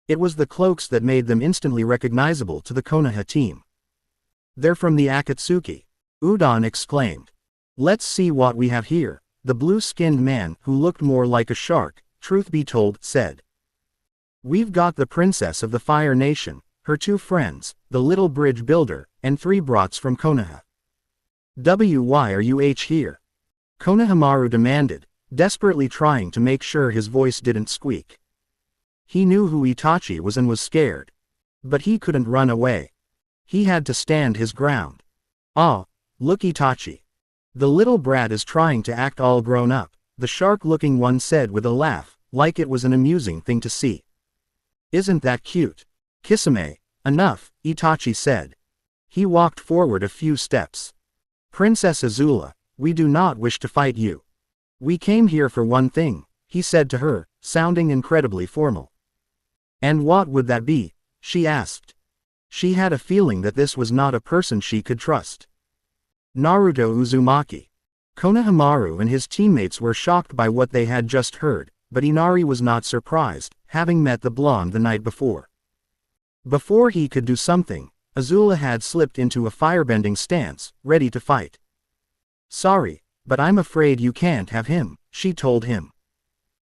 It was the cloaks that made them instantly recognizable to the Konoha team. "They're from the Akatsuki," Udon exclaimed. "Let's see what we have here," the blue-skinned man, who looked more like a shark, truth be told, said. "We've got the princess of the Fire Nation, her two friends, the little bridge builder, and 3 brats from Konoha." "Why are you here?" Konohamaru demanded, desperately trying to make sure his voice didn't squeak. He knew who Itachi was and was scared. But he couldn't run away. He had to stand his ground. "Ah, look, Itachi. The little brat is trying to act all grown up," the shark-looking one said with a laugh, like it was an amusing thing to see. "Isn't that cute? Kisame." "Enough," Itachi said. He walked forward a few steps. "Princess Azula, we do not wish to fight you. We came here for one thing," he said to her, sounding incredibly formal. "And what would that be?" she asked. She had a feeling that this was not a person she could trust. "Naruto Uzumaki." Konohamaru and his teammates were shocked by what they had just heard, but Inari was not surprised, having met the blonde the night before. Before he could do something, Azula had slipped into a firebending stance, ready to fight. "Sorry, but I'm afraid you can't have him," she told him.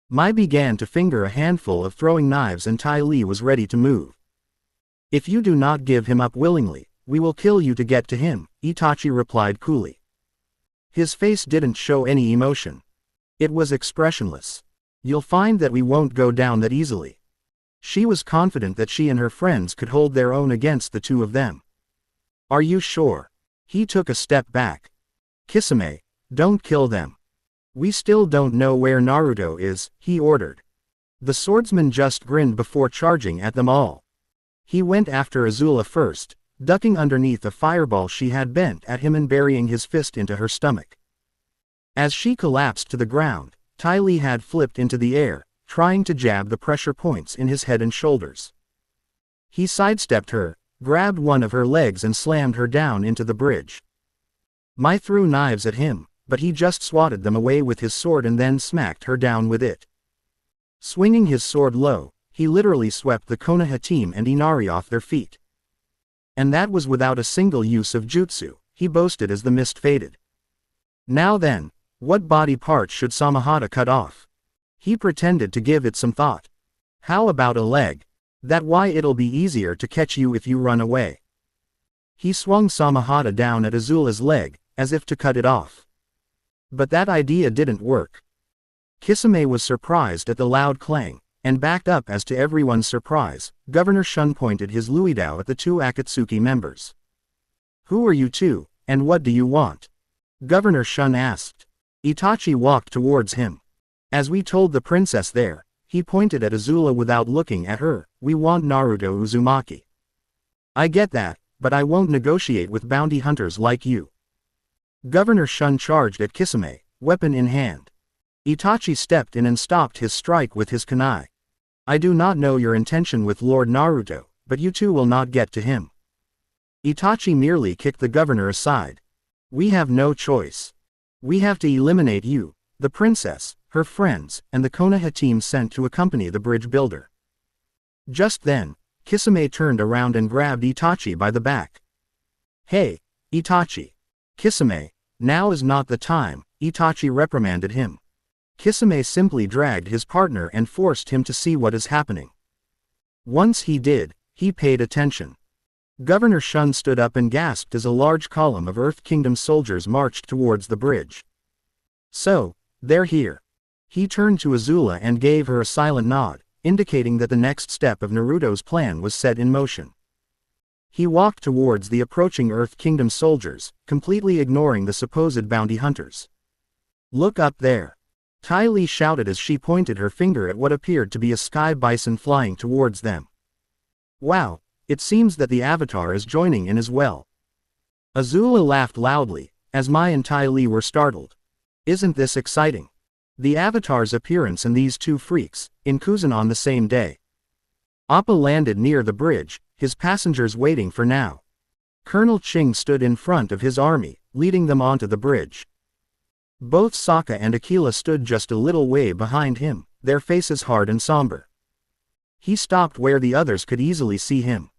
Mai began to finger a handful of throwing knives and Tai Li was ready to move. "If you do not give him up willingly, we will kill you to get to him," Itachi replied coolly. His face didn't show any emotion. It was expressionless. "You'll find that we won't go down that easily." She was confident that she and her friends could hold their own against the two of them. "Are you sure?" He took a step back. "Kisame, don't kill them. We still don't know where Naruto is, he ordered. The swordsman just grinned before charging at them all. He went after Azula first, ducking underneath a fireball she had bent at him and burying his fist into her stomach. As she collapsed to the ground, Ty Lee had flipped into the air, trying to jab the pressure points in his head and shoulders. He sidestepped her, grabbed one of her legs and slammed her down into the bridge. Mai threw knives at him, but he just swatted them away with his sword and then smacked her down with it. Swinging his sword low, he literally swept the Konoha team and Inari off their feet. And that was without a single use of jutsu, he boasted as the mist faded. Now then, what body part should Samahata cut off? He pretended to give it some thought. How about a leg? That why it'll be easier to catch you if you run away. He swung Samahata down at Azula's leg, as if to cut it off. But that idea didn't work. Kisame was surprised at the loud clang, and backed up as to everyone's surprise. Governor Shun pointed his Luidao at the two Akatsuki members. Who are you two, and what do you want? Governor Shun asked. Itachi walked towards him. As we told the princess there, he pointed at Azula without looking at her, we want Naruto Uzumaki. I get that, but I won't negotiate with bounty hunters like you. Governor Shun charged at Kisame, weapon in hand. Itachi stepped in and stopped his strike with his kunai. I do not know your intention with Lord Naruto, but you two will not get to him. Itachi merely kicked the governor aside. We have no choice. We have to eliminate you, the princess, her friends, and the Konoha team sent to accompany the bridge builder. Just then, Kisame turned around and grabbed Itachi by the back. Hey, Itachi. Kisame, now is not the time, Itachi reprimanded him. Kisame simply dragged his partner and forced him to see what is happening. Once he did, he paid attention. Governor Shun stood up and gasped as a large column of Earth Kingdom soldiers marched towards the bridge. So, they're here. He turned to Azula and gave her a silent nod, indicating that the next step of Naruto's plan was set in motion. He walked towards the approaching Earth Kingdom soldiers, completely ignoring the supposed bounty hunters. Look up there. Ty Lee shouted as she pointed her finger at what appeared to be a sky bison flying towards them. Wow, it seems that the Avatar is joining in as well. Azula laughed loudly, as Mai and Ty Lee were startled. Isn't this exciting? The Avatar's appearance and these two freaks, in Kuzan on the same day. Appa landed near the bridge, his passengers waiting for now. Colonel Ching stood in front of his army, leading them onto the bridge. Both Sokka and Akila stood just a little way behind him, their faces hard and somber. He stopped where the others could easily see him.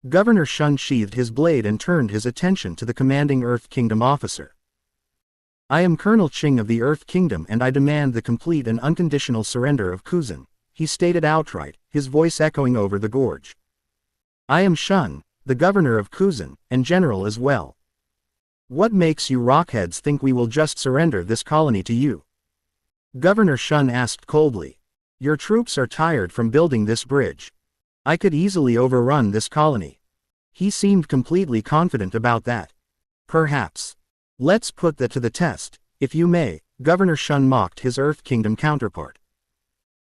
Governor Shun sheathed his blade and turned his attention to the commanding Earth Kingdom officer. I am Colonel Ching of the Earth Kingdom and I demand the complete and unconditional surrender of Kuzan, he stated outright, his voice echoing over the gorge. I am Shun, the governor of Kuzan, and general as well. What makes you rockheads think we will just surrender this colony to you? Governor Shun asked coldly. Your troops are tired from building this bridge. I could easily overrun this colony. He seemed completely confident about that. Perhaps. Let's put that to the test, if you may, Governor Shun mocked his Earth Kingdom counterpart.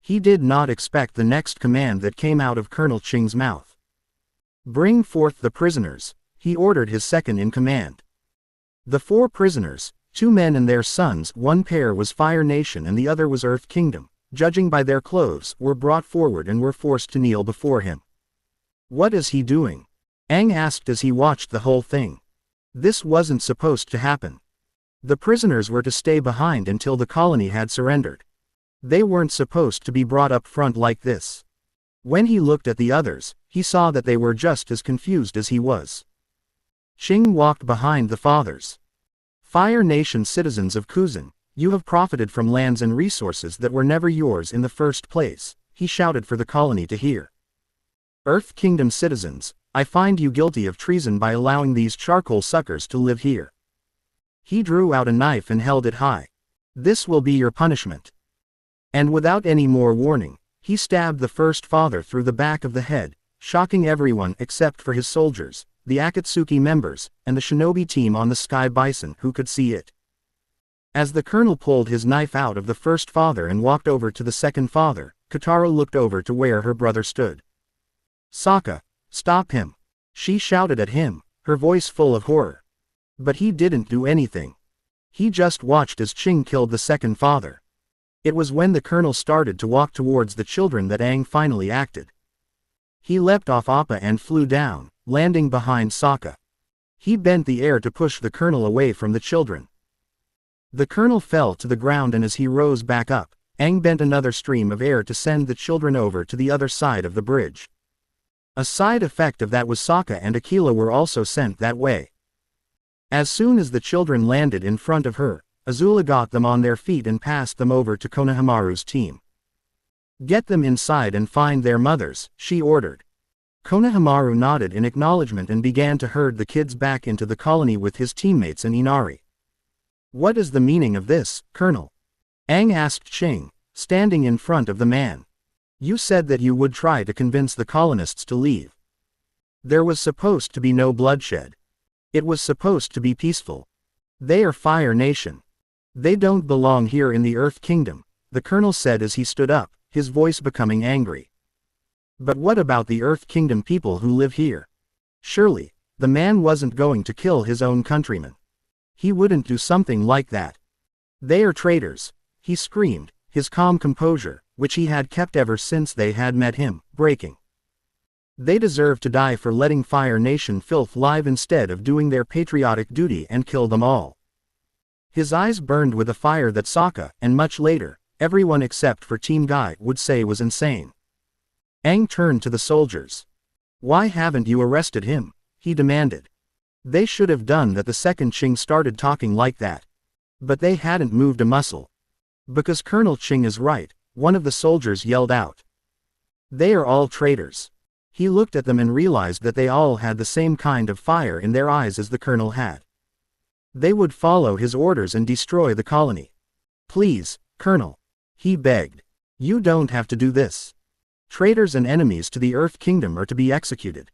He did not expect the next command that came out of Colonel Ching's mouth. Bring forth the prisoners, he ordered his second in command. The 4 prisoners, 2 men and their sons, one pair was Fire Nation and the other was Earth Kingdom, judging by their clothes, were brought forward and were forced to kneel before him. What is he doing? Aang asked as he watched the whole thing. This wasn't supposed to happen. The prisoners were to stay behind until the colony had surrendered. They weren't supposed to be brought up front like this. When he looked at the others, he saw that they were just as confused as he was. Ching walked behind the fathers. Fire Nation citizens of Kuzan, you have profited from lands and resources that were never yours in the first place, he shouted for the colony to hear. Earth Kingdom citizens, I find you guilty of treason by allowing these charcoal suckers to live here. He drew out a knife and held it high. This will be your punishment. And without any more warning, he stabbed the first father through the back of the head, shocking everyone except for his soldiers, the Akatsuki members, and the shinobi team on the Sky Bison who could see it. As the colonel pulled his knife out of the first father and walked over to the second father, Katara looked over to where her brother stood. Sokka, stop him! She shouted at him, her voice full of horror. But he didn't do anything. He just watched as Ching killed the second father. It was when the colonel started to walk towards the children that Aang finally acted. He leapt off Appa and flew down, landing behind Sokka. He bent the air to push the colonel away from the children. The colonel fell to the ground, and as he rose back up, Aang bent another stream of air to send the children over to the other side of the bridge. A side effect of that was Sokka and Aquila were also sent that way. As soon as the children landed in front of her, Azula got them on their feet and passed them over to Konohamaru's team. Get them inside and find their mothers, she ordered. Konohamaru nodded in acknowledgement and began to herd the kids back into the colony with his teammates and Inari. What is the meaning of this, Colonel? Aang asked Ching, standing in front of the man. You said that you would try to convince the colonists to leave. There was supposed to be no bloodshed. It was supposed to be peaceful. They are Fire Nation. They don't belong here in the Earth Kingdom, the colonel said as he stood up, his voice becoming angry. But what about the Earth Kingdom people who live here? Surely, the man wasn't going to kill his own countrymen. He wouldn't do something like that. They are traitors, he screamed, his calm composure, which he had kept ever since they had met him, breaking. They deserve to die for letting Fire Nation filth live instead of doing their patriotic duty and kill them all. His eyes burned with a fire that Sokka, and much later, everyone except for Team Guy would say was insane. Aang turned to the soldiers. Why haven't you arrested him? He demanded. They should have done that the second Ching started talking like that. But they hadn't moved a muscle. Because Colonel Ching is right, one of the soldiers yelled out. They are all traitors. He looked at them and realized that they all had the same kind of fire in their eyes as the colonel had. They would follow his orders and destroy the colony. Please, Colonel. He begged. You don't have to do this. Traitors and enemies to the Earth Kingdom are to be executed.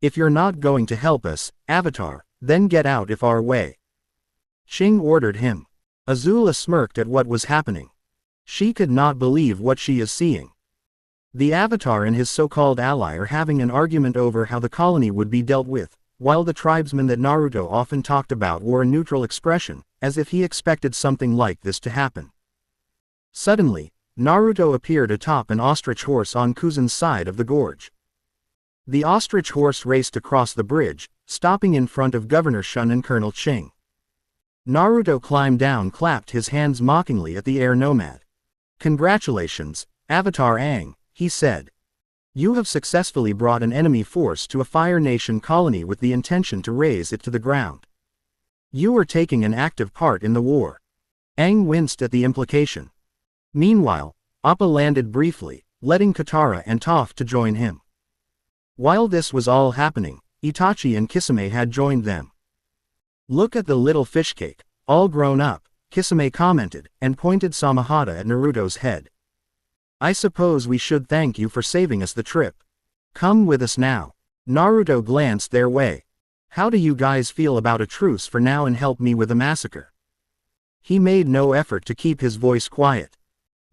If you're not going to help us, Avatar, then get out of our way. Ching ordered him. Azula smirked at what was happening. She could not believe what she is seeing. The Avatar and his so-called ally are having an argument over how the colony would be dealt with, while the tribesmen that Naruto often talked about wore a neutral expression, as if he expected something like this to happen. Suddenly, Naruto appeared atop an ostrich horse on Kuzen's side of the gorge. The ostrich horse raced across the bridge, stopping in front of Governor Shun and Colonel Ching. Naruto climbed down, clapped his hands mockingly at the air nomad. Congratulations, Avatar Aang, he said. You have successfully brought an enemy force to a Fire Nation colony with the intention to raze it to the ground. You are taking an active part in the war. Aang winced at the implication. Meanwhile, Appa landed briefly, letting Katara and Toph to join him. While this was all happening, Itachi and Kisame had joined them. Look at the little fish cake, all grown up, Kisame commented, and pointed Samahata at Naruto's head. I suppose we should thank you for saving us the trip. Come with us now. Naruto glanced their way. How do you guys feel about a truce for now and help me with a massacre? He made no effort to keep his voice quiet.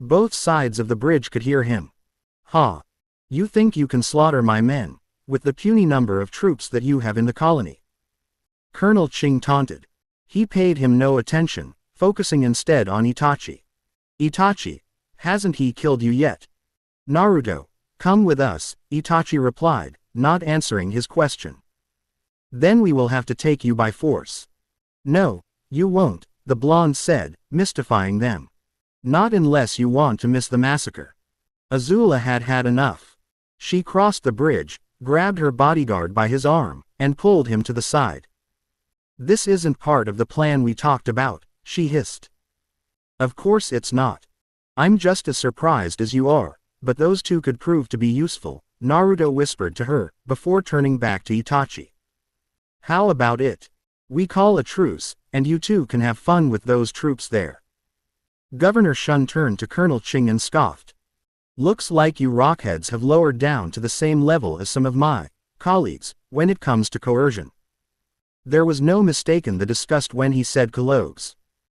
Both sides of the bridge could hear him. Ha! You think you can slaughter my men, with the puny number of troops that you have in the colony? Colonel Ching taunted. He paid him no attention, focusing instead on Itachi. Itachi, hasn't he killed you yet? Naruto, come with us, Itachi replied, not answering his question. Then we will have to take you by force. No, you won't, the blonde said, mystifying them. Not unless you want to miss the massacre. Azula had had enough. She crossed the bridge, grabbed her bodyguard by his arm, and pulled him to the side. This isn't part of the plan we talked about, she hissed. Of course it's not. I'm just as surprised as you are, but those two could prove to be useful, Naruto whispered to her, before turning back to Itachi. How about it? We call a truce, and you two can have fun with those troops there. Governor Shun turned to Colonel Ching and scoffed. Looks like you rockheads have lowered down to the same level as some of my colleagues when it comes to coercion. There was no mistaking the disgust when he said colleagues.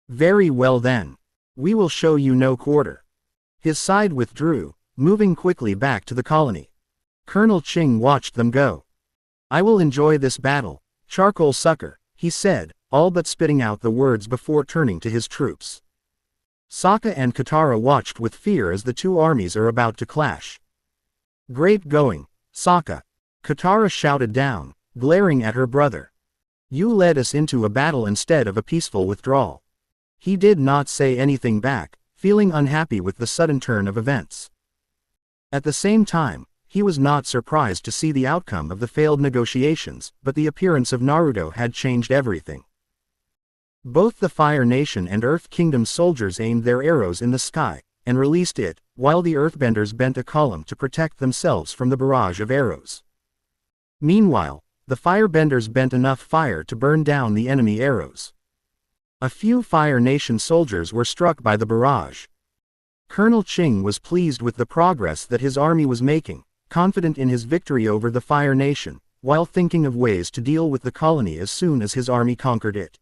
Very well then. We will show you no quarter. His side withdrew, moving quickly back to the colony. Colonel Ching watched them go. I will enjoy this battle, charcoal sucker, he said, all but spitting out the words before turning to his troops. Sokka and Katara watched with fear as the two armies are about to clash. Great going, Sokka. Katara shouted down, glaring at her brother. You led us into a battle instead of a peaceful withdrawal. He did not say anything back, feeling unhappy with the sudden turn of events. At the same time, he was not surprised to see the outcome of the failed negotiations, but the appearance of Naruto had changed everything. Both the Fire Nation and Earth Kingdom soldiers aimed their arrows in the sky, and released it, while the Earthbenders bent a column to protect themselves from the barrage of arrows. Meanwhile, the Firebenders bent enough fire to burn down the enemy arrows. A few Fire Nation soldiers were struck by the barrage. Colonel Ching was pleased with the progress that his army was making, confident in his victory over the Fire Nation, while thinking of ways to deal with the colony as soon as his army conquered it.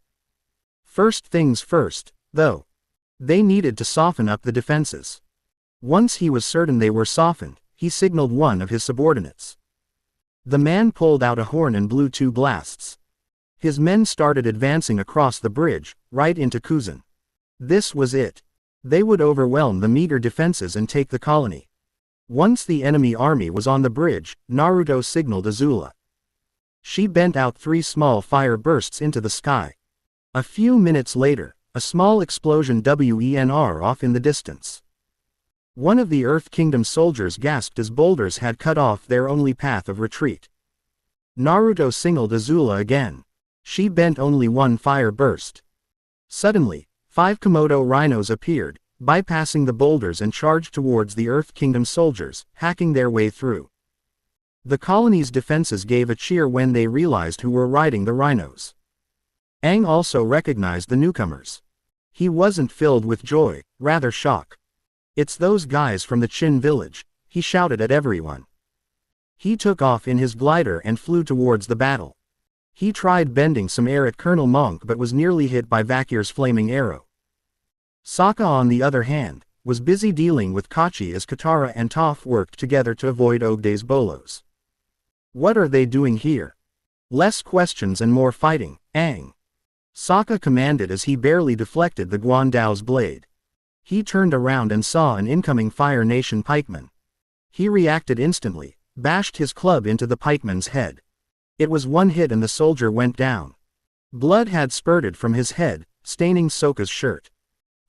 First things first, though. They needed to soften up the defenses. Once he was certain they were softened, he signaled one of his subordinates. The man pulled out a horn and blew 2 blasts. His men started advancing across the bridge, right into Kuzan. This was it. They would overwhelm the meager defenses and take the colony. Once the enemy army was on the bridge, Naruto signaled Azula. She bent out 3 small fire bursts into the sky. A few minutes later, a small explosion went off in the distance. One of the Earth Kingdom soldiers gasped as boulders had cut off their only path of retreat. Naruto signaled Azula again. She bent only 1 fire burst. Suddenly, 5 Komodo rhinos appeared, bypassing the boulders and charged towards the Earth Kingdom soldiers, hacking their way through. The colony's defenses gave a cheer when they realized who were riding the rhinos. Aang also recognized the newcomers. He wasn't filled with joy, rather shock. It's those guys from the Chin village, he shouted at everyone. He took off in his glider and flew towards the battle. He tried bending some air at Colonel Monk but was nearly hit by Vakir's flaming arrow. Sokka, on the other hand, was busy dealing with Kachi as Katara and Toph worked together to avoid Ogde's bolos. What are they doing here? Less questions and more fighting, Aang. Sokka commanded as he barely deflected the Guandao's blade. He turned around and saw an incoming Fire Nation pikeman. He reacted instantly, bashed his club into the pikeman's head. It was 1 hit and the soldier went down. Blood had spurted from his head, staining Sokka's shirt.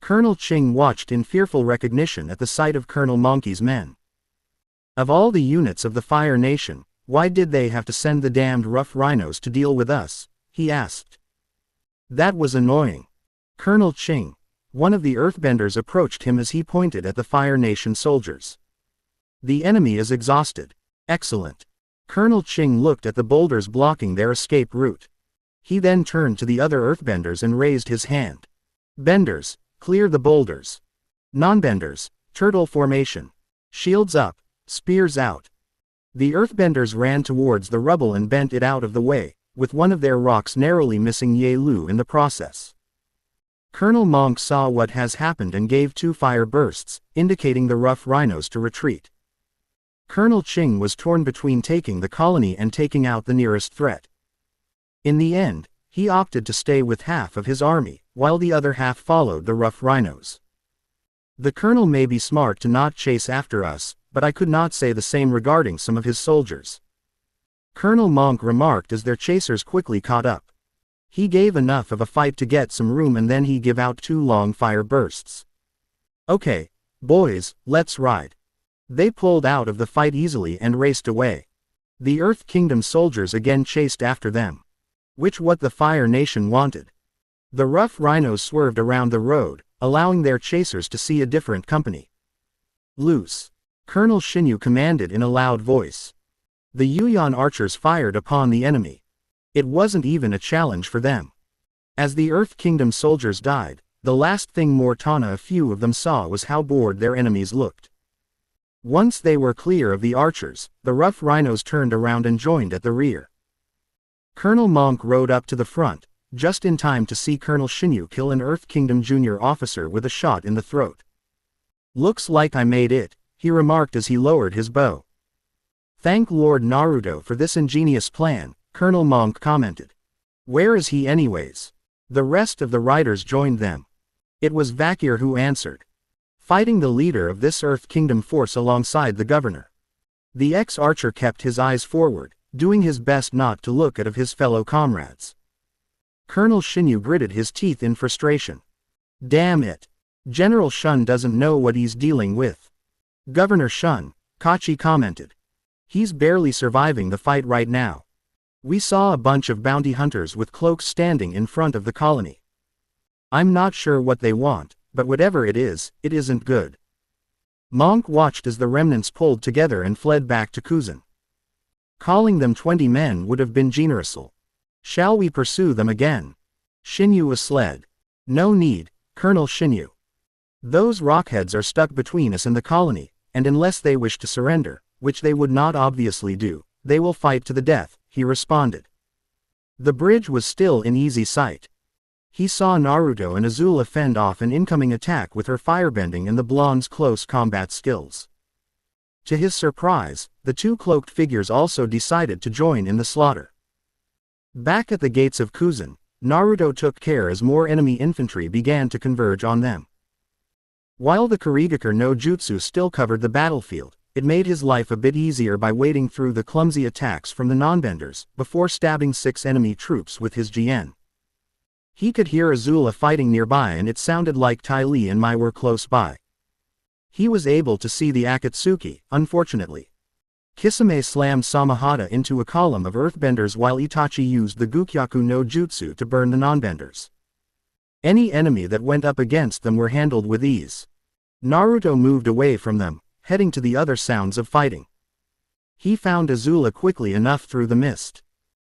Colonel Ching watched in fearful recognition at the sight of Colonel Monkey's men. Of all the units of the Fire Nation, why did they have to send the damned rough rhinos to deal with us? He asked. That was annoying. Colonel Ching. One of the Earthbenders approached him as he pointed at the Fire Nation soldiers. The enemy is exhausted. Excellent. Colonel Ching looked at the boulders blocking their escape route. He then turned to the other Earthbenders and raised his hand. Benders, clear the boulders. Non-benders, turtle formation. Shields up, spears out. The Earthbenders ran towards the rubble and bent it out of the way, with one of their rocks narrowly missing Ye Lu in the process. Colonel Monk saw what has happened and gave 2 fire bursts, indicating the rough rhinos to retreat. Colonel Ching was torn between taking the colony and taking out the nearest threat. In the end, he opted to stay with half of his army, while the other half followed the rough rhinos. The colonel may be smart to not chase after us, but I could not say the same regarding some of his soldiers. Colonel Monk remarked as their chasers quickly caught up. He gave enough of a fight to get some room and then he gave out 2 long fire bursts. Okay, boys, let's ride. They pulled out of the fight easily and raced away. The Earth Kingdom soldiers again chased after them. Which what the Fire Nation wanted. The rough rhinos swerved around the road, allowing their chasers to see a different company. Loose. Colonel Shinyu commanded in a loud voice. The Yuyan archers fired upon the enemy. It wasn't even a challenge for them. As the Earth Kingdom soldiers died, the last thing Mortana a few of them saw was how bored their enemies looked. Once they were clear of the archers, the rough rhinos turned around and joined at the rear. Colonel Monk rode up to the front, just in time to see Colonel Shinyu kill an Earth Kingdom junior officer with a shot in the throat. "Looks like I made it," he remarked as he lowered his bow. "Thank Lord Naruto for this ingenious plan," Colonel Monk commented. "Where is he anyways?" The rest of the riders joined them. It was Vakir who answered. "Fighting the leader of this Earth Kingdom force alongside the governor." The ex-archer kept his eyes forward, doing his best not to look at his fellow comrades. Colonel Shinyu gritted his teeth in frustration. "Damn it. General Shun doesn't know what he's dealing with." "Governor Shun," Kachi commented. "He's barely surviving the fight right now. We saw a bunch of bounty hunters with cloaks standing in front of the colony. I'm not sure what they want, but whatever it isn't good." Monk watched as the remnants pulled together and fled back to Kuzan. Calling them 20 men would have been generous. "Shall we pursue them again?" Shinyu sled. "No need, Colonel Shinyu. Those rockheads are stuck between us and the colony, and unless they wish to surrender, which they would not obviously do, they will fight to the death," he responded. The bridge was still in easy sight. He saw Naruto and Azula fend off an incoming attack with her firebending and the blonde's close combat skills. To his surprise, the two cloaked figures also decided to join in the slaughter. Back at the gates of Kuzan, Naruto took care as more enemy infantry began to converge on them. While the Kurigakure no Jutsu still covered the battlefield, it made his life a bit easier by wading through the clumsy attacks from the non-benders, before stabbing 6 enemy troops with his Jien. He could hear Azula fighting nearby and it sounded like Tai Li and Mai were close by. He was able to see the Akatsuki, unfortunately. Kisame slammed Samahata into a column of earthbenders while Itachi used the Gukyaku no Jutsu to burn the non-benders. Any enemy that went up against them were handled with ease. Naruto moved away from them, heading to the other sounds of fighting. He found Azula quickly enough through the mist.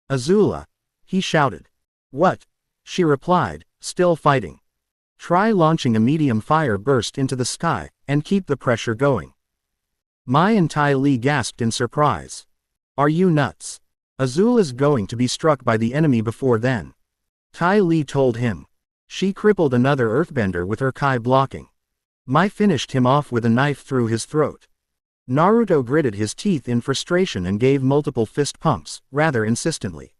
"Azula!" he shouted. "What?" she replied, still fighting. "Try launching a medium fire burst into the sky, and keep the pressure going." Mai and Tai Li gasped in surprise. "Are you nuts? Azula's going to be struck by the enemy before then." Tai Li told him. She crippled another earthbender with her Kai blocking. Mai finished him off with a knife through his throat. Naruto gritted his teeth in frustration and gave multiple fist pumps, rather insistently.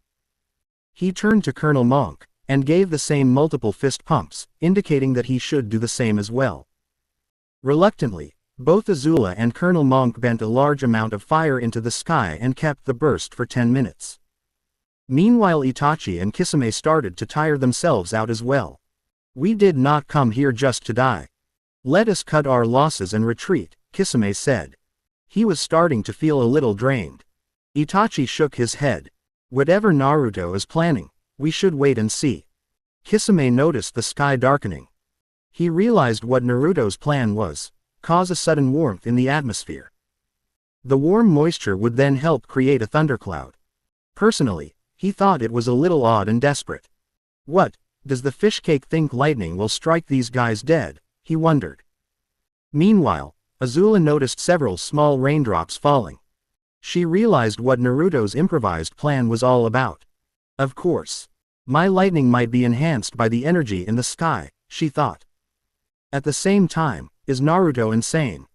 He turned to Colonel Monk, and gave the same multiple fist pumps, indicating that he should do the same as well. Reluctantly, both Azula and Colonel Monk bent a large amount of fire into the sky and kept the burst for 10 minutes. Meanwhile Itachi and Kisame started to tire themselves out as well. "We did not come here just to die. Let us cut our losses and retreat," Kisame said. He was starting to feel a little drained. Itachi shook his head. "Whatever Naruto is planning, we should wait and see." Kisame noticed the sky darkening. He realized what Naruto's plan was: cause a sudden warmth in the atmosphere. The warm moisture would then help create a thundercloud. Personally, he thought it was a little odd and desperate. What, does the fishcake think lightning will strike these guys dead? He wondered. Meanwhile, Azula noticed several small raindrops falling. She realized what Naruto's improvised plan was all about. Of course. My lightning might be enhanced by the energy in the sky, she thought. At the same time, is Naruto insane?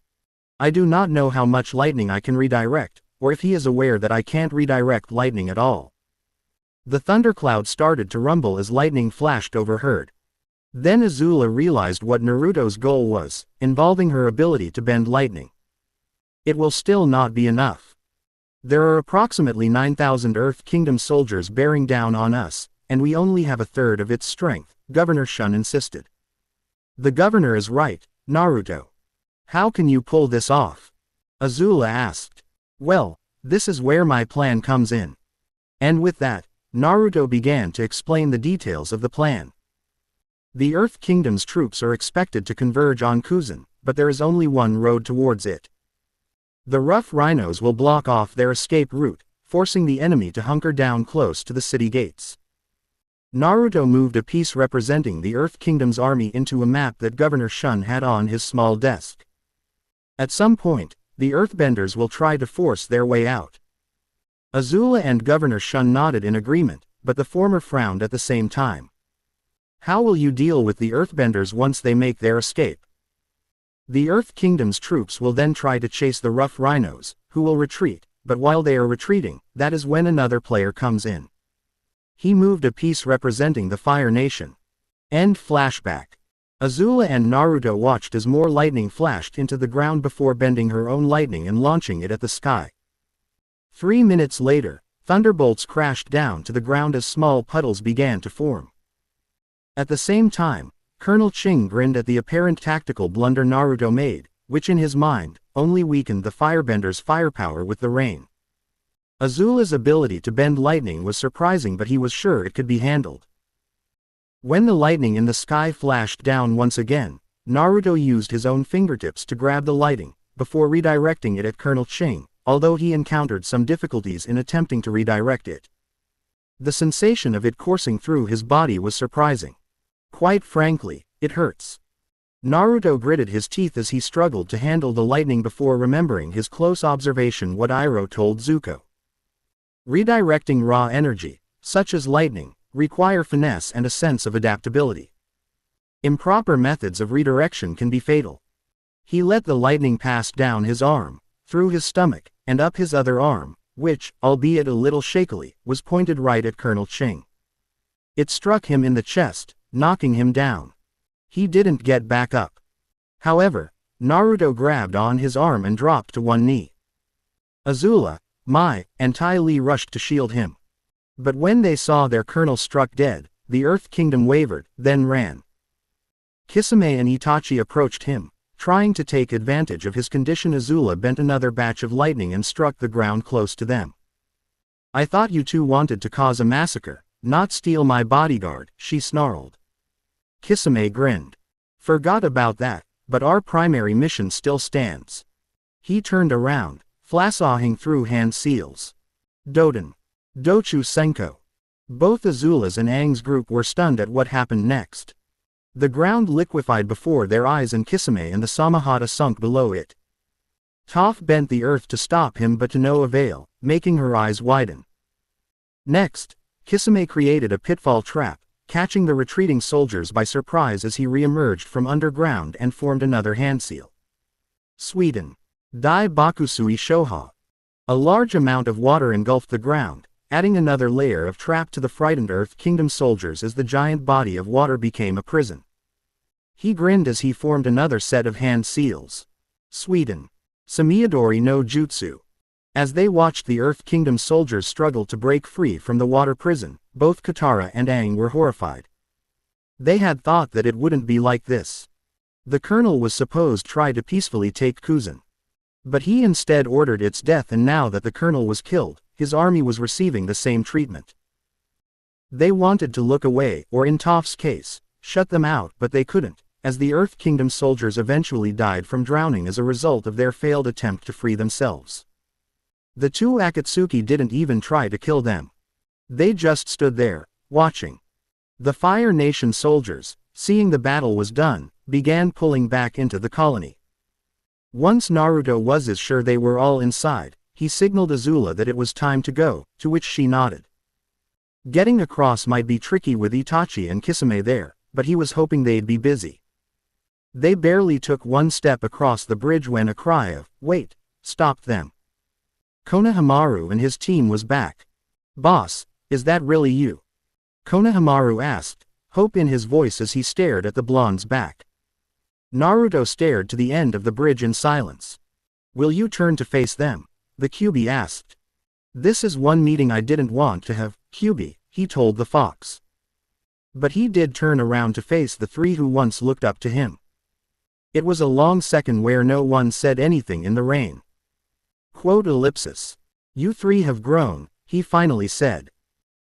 I do not know how much lightning I can redirect, or if he is aware that I can't redirect lightning at all. The thundercloud started to rumble as lightning flashed overhead. Then Azula realized what Naruto's goal was, involving her ability to bend lightning. It will still not be enough. There are approximately 9,000 Earth Kingdom soldiers bearing down on us, and we only have a third of its strength, Governor Shun insisted. The governor is right, Naruto. How can you pull this off? Azula asked. Well, this is where my plan comes in. And with that, Naruto began to explain the details of the plan. The Earth Kingdom's troops are expected to converge on Kuzan, but there is only one road towards it. The rough rhinos will block off their escape route, forcing the enemy to hunker down close to the city gates. Naruto moved a piece representing the Earth Kingdom's army into a map that Governor Shun had on his small desk. At some point, the Earthbenders will try to force their way out. Azula and Governor Shun nodded in agreement, but the former frowned at the same time. How will you deal with the Earthbenders once they make their escape? The Earth Kingdom's troops will then try to chase the rough rhinos, who will retreat, but while they are retreating, that is when another player comes in. He moved a piece representing the Fire Nation. End flashback. Azula and Naruto watched as more lightning flashed into the ground before bending her own lightning and launching it at the sky. 3 minutes later, thunderbolts crashed down to the ground as small puddles began to form. At the same time, Colonel Ching grinned at the apparent tactical blunder Naruto made, which in his mind, only weakened the firebenders' firepower with the rain. Azula's ability to bend lightning was surprising, but he was sure it could be handled. When the lightning in the sky flashed down once again, Naruto used his own fingertips to grab the lightning, before redirecting it at Colonel Ching, although he encountered some difficulties in attempting to redirect it. The sensation of it coursing through his body was surprising. Quite frankly, it hurts. Naruto gritted his teeth as he struggled to handle the lightning before remembering his close observation what Iroh told Zuko. Redirecting raw energy, such as lightning, require finesse and a sense of adaptability. Improper methods of redirection can be fatal. He let the lightning pass down his arm, through his stomach, and up his other arm, which, albeit a little shakily, was pointed right at Colonel Ching. It struck him in the chest, knocking him down. He didn't get back up. However, Naruto grabbed on his arm and dropped to one knee. Azula, Mai, and Ty Lee rushed to shield him. But when they saw their colonel struck dead, the Earth Kingdom wavered, then ran. Kisame and Itachi approached him, trying to take advantage of his condition. Azula bent another batch of lightning and struck the ground close to them. I thought you two wanted to cause a massacre, not steal my bodyguard, she snarled. Kisame grinned. Forgot about that, but our primary mission still stands. He turned around, flashing through hand seals. Doden. Dochu Senko. Both Azula's and Aang's group were stunned at what happened next. The ground liquefied before their eyes and Kisame and the Samahata sunk below it. Toph bent the earth to stop him but to no avail, making her eyes widen. Next, Kisame created a pitfall trap, catching the retreating soldiers by surprise as he re-emerged from underground and formed another hand seal. Sweden. Dai Bakusui Shoha. A large amount of water engulfed the ground, adding another layer of trap to the frightened Earth Kingdom soldiers as the giant body of water became a prison. He grinned as he formed another set of hand seals. Sweden. Samiadori no Jutsu. As they watched the Earth Kingdom soldiers struggle to break free from the water prison, both Katara and Aang were horrified. They had thought that it wouldn't be like this. The colonel was supposed to try to peacefully take Kuzan. But he instead ordered its death, and now that the colonel was killed, his army was receiving the same treatment. They wanted to look away, or in Toph's case, shut them out, but they couldn't, as the Earth Kingdom soldiers eventually died from drowning as a result of their failed attempt to free themselves. The two Akatsuki didn't even try to kill them. They just stood there, watching. The Fire Nation soldiers, seeing the battle was done, began pulling back into the colony. Once Naruto was as sure they were all inside, he signaled Azula that it was time to go, to which she nodded. Getting across might be tricky with Itachi and Kisame there, but he was hoping they'd be busy. They barely took one step across the bridge when a cry of, "Wait!" stopped them. Konohamaru and his team was back. "Boss, is that really you?" Konohamaru asked, hope in his voice as he stared at the blonde's back. Naruto stared to the end of the bridge in silence. "Will you turn to face them?" the Kyuubi asked. "This is one meeting I didn't want to have, Kyuubi," he told the fox. But he did turn around to face the three who once looked up to him. It was a long second where no one said anything in the rain. Quote ellipsis. "You three have grown," he finally said.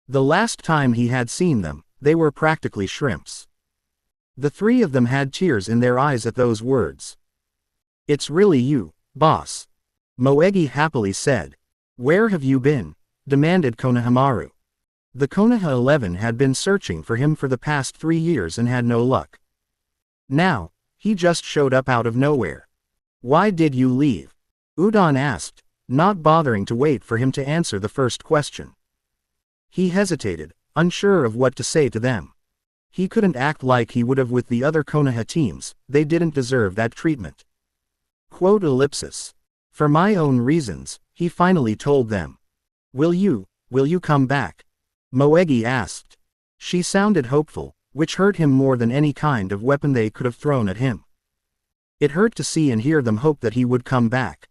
The last time he had seen them, they were practically shrimps. The three of them had tears in their eyes at those words. "It's really you, boss," Moegi happily said. "Where have you been?" demanded Konohamaru. The Konoha 11 had been searching for him for the past 3 years and had no luck. Now, he just showed up out of nowhere. "Why did you leave?" Udon asked, not bothering to wait for him to answer the first question. He hesitated, unsure of what to say to them. He couldn't act like he would have with the other Konoha teams, they didn't deserve that treatment. Quote ellipsis. For my own reasons, he finally told them. Will you come back? Moegi asked. She sounded hopeful, which hurt him more than any kind of weapon they could have thrown at him. It hurt to see and hear them hope that he would come back.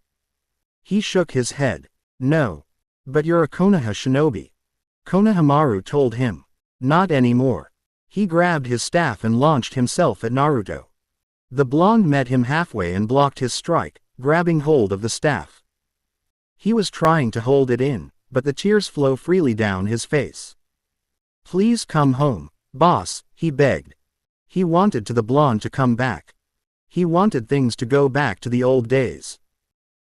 He shook his head. No. But you're a Konoha shinobi. Konohamaru told him. Not anymore. He grabbed his staff and launched himself at Naruto. The blonde met him halfway and blocked his strike, grabbing hold of the staff. He was trying to hold it in, but the tears flow freely down his face. Please come home, boss, he begged. He wanted the blonde to come back. He wanted things to go back to the old days.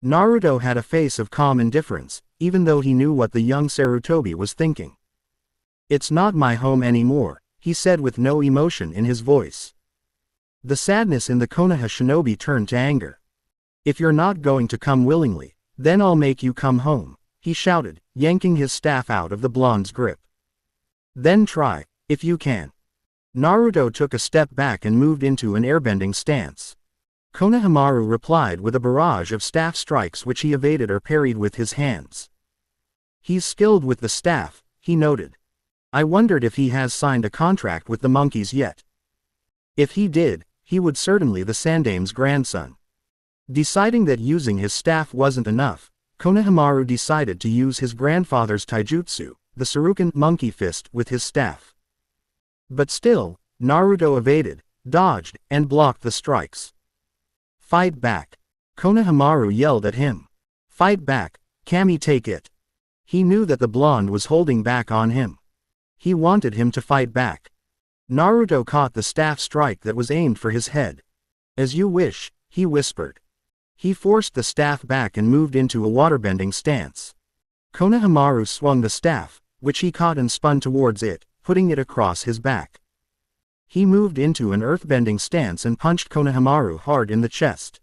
Naruto had a face of calm indifference, even though he knew what the young Sarutobi was thinking. It's not my home anymore, he said with no emotion in his voice. The sadness in the Konoha shinobi turned to anger. If you're not going to come willingly, then I'll make you come home, he shouted, yanking his staff out of the blonde's grip. Then try, if you can. Naruto took a step back and moved into an airbending stance. Konohamaru replied with a barrage of staff strikes which he evaded or parried with his hands. He's skilled with the staff, he noted. I wondered if he has signed a contract with the monkeys yet. If he did, he would certainly the Sandame's grandson. Deciding that using his staff wasn't enough, Konohamaru decided to use his grandfather's taijutsu, the Suruken monkey fist, with his staff. But still, Naruto evaded, dodged, and blocked the strikes. Fight back. Konohamaru yelled at him. Fight back, Kami, take it. He knew that the blonde was holding back on him. He wanted him to fight back. Naruto caught the staff strike that was aimed for his head. As you wish, he whispered. He forced the staff back and moved into a waterbending stance. Konohamaru swung the staff, which he caught and spun towards it, putting it across his back. He moved into an earthbending stance and punched Konohamaru hard in the chest.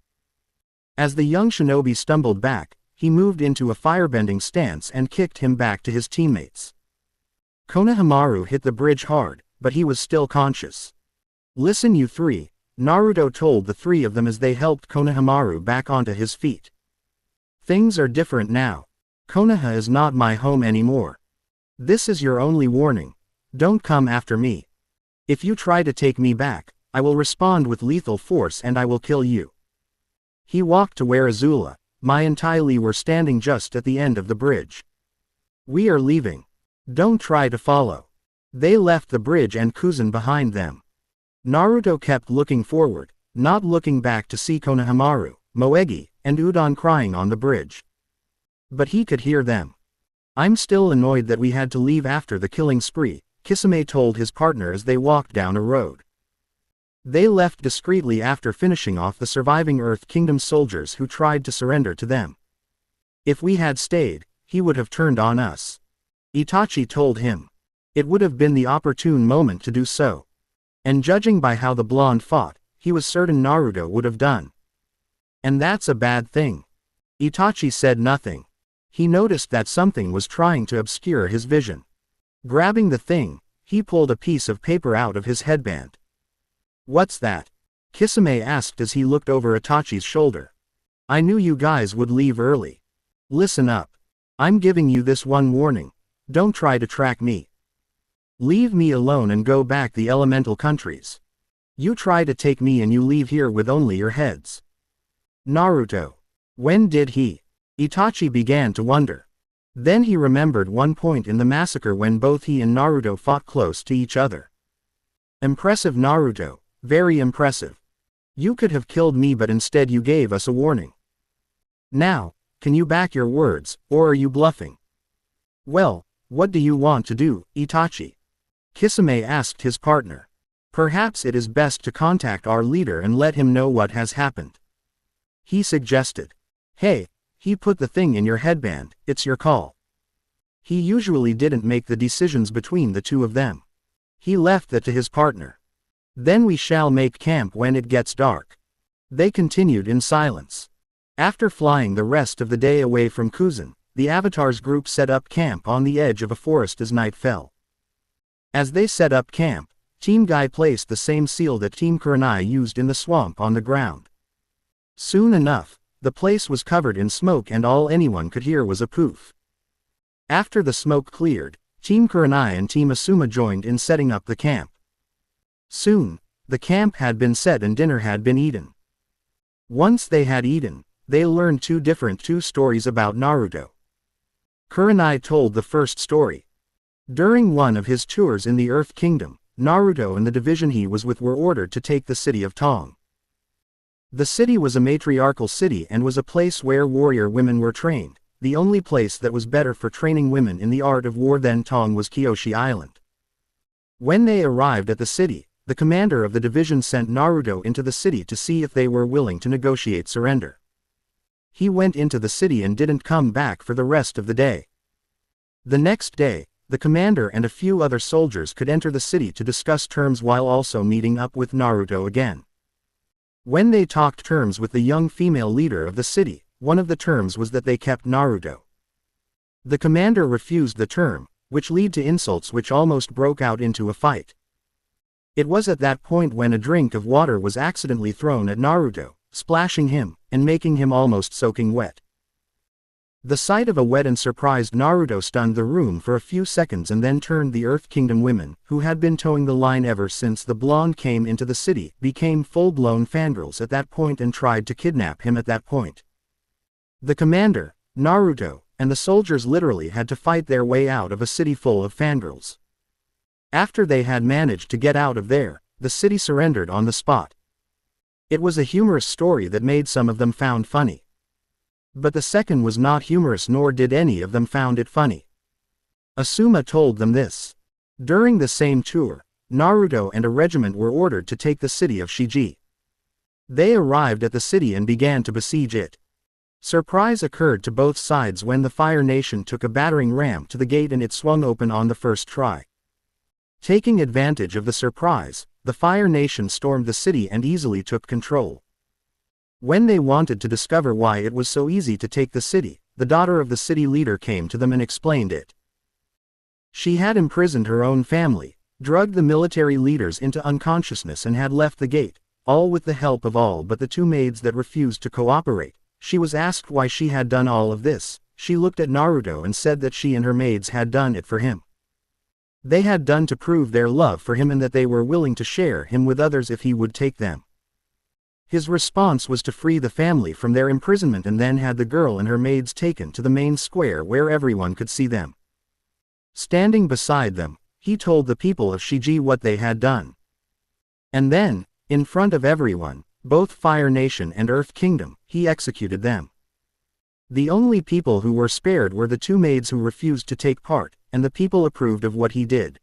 As the young shinobi stumbled back, he moved into a firebending stance and kicked him back to his teammates. Konohamaru hit the bridge hard, but he was still conscious. Listen, you three, Naruto told the three of them as they helped Konohamaru back onto his feet. Things are different now. Konoha is not my home anymore. This is your only warning. Don't come after me. If you try to take me back, I will respond with lethal force and I will kill you. He walked to where Azula, Mai and Tai Li were standing just at the end of the bridge. We are leaving. Don't try to follow. They left the bridge and Kuzan behind them. Naruto kept looking forward, not looking back to see Konohamaru, Moegi, and Udon crying on the bridge. But he could hear them. I'm still annoyed that we had to leave after the killing spree, Kisame told his partner as they walked down a road. They left discreetly after finishing off the surviving Earth Kingdom soldiers who tried to surrender to them. If we had stayed, he would have turned on us. Itachi told him. It would have been the opportune moment to do so. And judging by how the blonde fought, he was certain Naruto would have done. And that's a bad thing. Itachi said nothing. He noticed that something was trying to obscure his vision. Grabbing the thing, he pulled a piece of paper out of his headband. What's that? Kisame asked as he looked over Itachi's shoulder. I knew you guys would leave early. Listen up. I'm giving you this one warning. Don't try to track me. Leave me alone and go back the elemental countries. You try to take me and you leave here with only your heads. Naruto. When did he? Itachi began to wonder. Then he remembered one point in the massacre when both he and Naruto fought close to each other. Impressive, Naruto, very impressive. You could have killed me but instead you gave us a warning. Now, can you back your words, or are you bluffing? Well, what do you want to do, Itachi? Kisame asked his partner. Perhaps it is best to contact our leader and let him know what has happened. He suggested. Hey, he put the thing in your headband, it's your call. He usually didn't make the decisions between the two of them. He left that to his partner. Then we shall make camp when it gets dark. They continued in silence. After flying the rest of the day away from Kuzan, the Avatar's group set up camp on the edge of a forest as night fell. As they set up camp, Team Guy placed the same seal that Team Kurenai used in the swamp on the ground. Soon enough, the place was covered in smoke and all anyone could hear was a poof. After the smoke cleared, Team Kurenai and Team Asuma joined in setting up the camp. Soon, the camp had been set and dinner had been eaten. Once they had eaten, they learned two stories about Naruto. Kurenai told the first story. During one of his tours in the Earth Kingdom, Naruto and the division he was with were ordered to take the city of Tong. The city was a matriarchal city and was a place where warrior women were trained. The only place that was better for training women in the art of war than Tong was Kyoshi Island. When they arrived at the city, the commander of the division sent Naruto into the city to see if they were willing to negotiate surrender. He went into the city and didn't come back for the rest of the day. The next day, the commander and a few other soldiers could enter the city to discuss terms while also meeting up with Naruto again. When they talked terms with the young female leader of the city, one of the terms was that they kept Naruto. The commander refused the term, which led to insults which almost broke out into a fight. It was at that point when a drink of water was accidentally thrown at Naruto, splashing him, and making him almost soaking wet. The sight of a wet and surprised Naruto stunned the room for a few seconds and then turned the Earth Kingdom women, who had been towing the line ever since the blonde came into the city, became full-blown fangirls at that point and tried to kidnap him at that point. The commander, Naruto, and the soldiers literally had to fight their way out of a city full of fangirls. After they had managed to get out of there, the city surrendered on the spot. It was a humorous story that made some of them found funny. But the second was not humorous, nor did any of them found it funny. Asuma told them this. During the same tour, Naruto and a regiment were ordered to take the city of Shiji. They arrived at the city and began to besiege it. Surprise occurred to both sides when the Fire Nation took a battering ram to the gate and it swung open on the first try. Taking advantage of the surprise, the Fire Nation stormed the city and easily took control. When they wanted to discover why it was so easy to take the city, the daughter of the city leader came to them and explained it. She had imprisoned her own family, drugged the military leaders into unconsciousness and had left the gate, all with the help of all but the two maids that refused to cooperate. She was asked why she had done all of this. She looked at Naruto and said that she and her maids had done it for him. They had done to prove their love for him and that they were willing to share him with others if he would take them. His response was to free the family from their imprisonment and then had the girl and her maids taken to the main square where everyone could see them. Standing beside them, he told the people of Shiji what they had done. And then, in front of everyone, both Fire Nation and Earth Kingdom, he executed them. The only people who were spared were the two maids who refused to take part, and the people approved of what he did.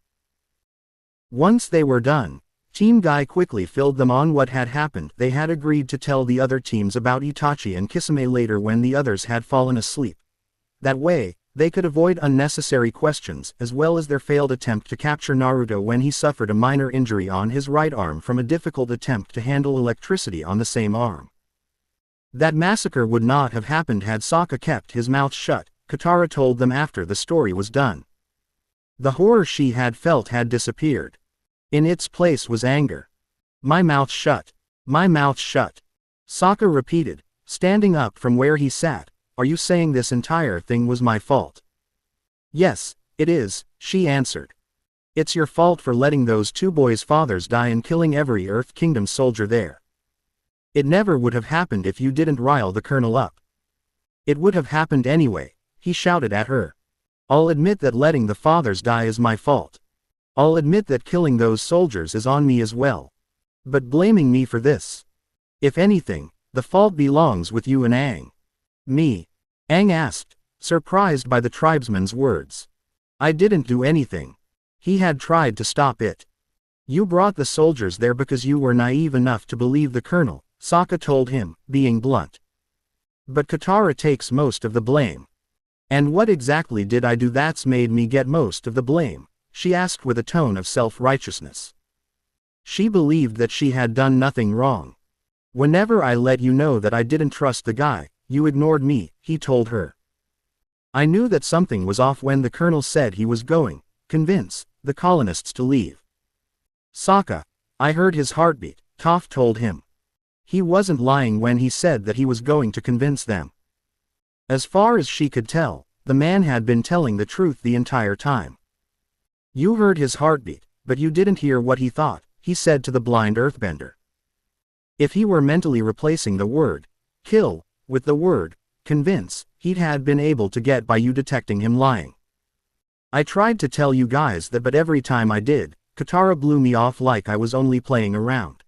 Once they were done, Team Guy quickly filled them on what had happened. They had agreed to tell the other teams about Itachi and Kisame later when the others had fallen asleep. That way, they could avoid unnecessary questions as well as their failed attempt to capture Naruto when he suffered a minor injury on his right arm from a difficult attempt to handle electricity on the same arm. That massacre would not have happened had Sokka kept his mouth shut, Katara told them after the story was done. The horror she had felt had disappeared. In its place was anger. My mouth shut. My mouth shut. Sokka repeated, standing up from where he sat. Are you saying this entire thing was my fault? Yes, it is, she answered. It's your fault for letting those two boys' fathers die and killing every Earth Kingdom soldier there. It never would have happened if you didn't rile the colonel up. It would have happened anyway, he shouted at her. I'll admit that letting the fathers die is my fault. I'll admit that killing those soldiers is on me as well. But blaming me for this. If anything, the fault belongs with you and Aang. Me? Aang asked, surprised by the tribesman's words. I didn't do anything. He had tried to stop it. You brought the soldiers there because you were naive enough to believe the colonel, Sokka told him, being blunt. But Katara takes most of the blame. And what exactly did I do that's made me get most of the blame? She asked with a tone of self-righteousness. She believed that she had done nothing wrong. Whenever I let you know that I didn't trust the guy, you ignored me, he told her. I knew that something was off when the colonel said he was going, convince, the colonists to leave. Sokka, I heard his heartbeat, Toph told him. He wasn't lying when he said that he was going to convince them. As far as she could tell, the man had been telling the truth the entire time. You heard his heartbeat, but you didn't hear what he thought, he said to the blind earthbender. If he were mentally replacing the word kill with the word convince, he'd had been able to get by you detecting him lying. I tried to tell you guys that, but every time I did, Katara blew me off like I was only playing around.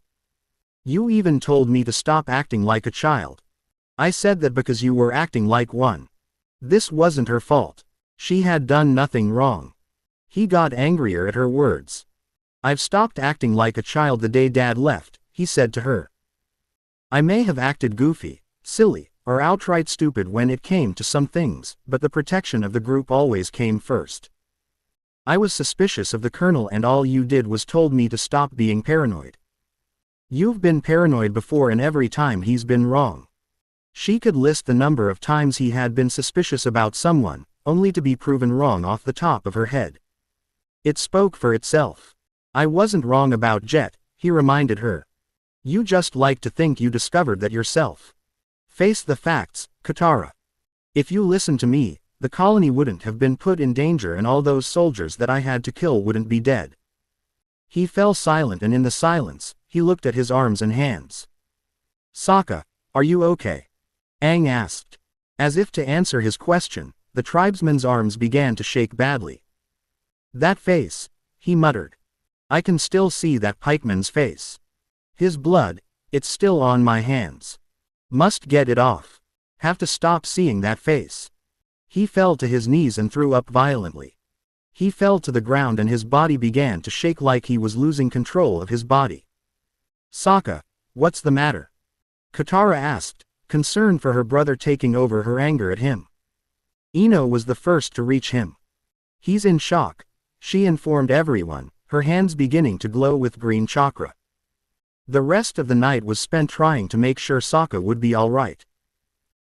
You even told me to stop acting like a child. I said that because you were acting like one. This wasn't her fault. She had done nothing wrong. He got angrier at her words. I've stopped acting like a child the day Dad left, he said to her. I may have acted goofy, silly, or outright stupid when it came to some things, but the protection of the group always came first. I was suspicious of the Colonel and all you did was told me to stop being paranoid. You've been paranoid before and every time he's been wrong. She could list the number of times he had been suspicious about someone, only to be proven wrong off the top of her head. It spoke for itself. I wasn't wrong about Jet, he reminded her. You just like to think you discovered that yourself. Face the facts, Katara. If you listened to me, the colony wouldn't have been put in danger and all those soldiers that I had to kill wouldn't be dead. He fell silent, and in the silence, he looked at his arms and hands. Sokka, are you okay? Aang asked. As if to answer his question, the tribesman's arms began to shake badly. That face, he muttered. I can still see that pikeman's face. His blood, it's still on my hands. Must get it off. Have to stop seeing that face. He fell to his knees and threw up violently. He fell to the ground and his body began to shake like he was losing control of his body. Sokka, what's the matter? Katara asked, concerned for her brother taking over her anger at him. Ino was the first to reach him. He's in shock, she informed everyone, her hands beginning to glow with green chakra. The rest of the night was spent trying to make sure Sokka would be alright.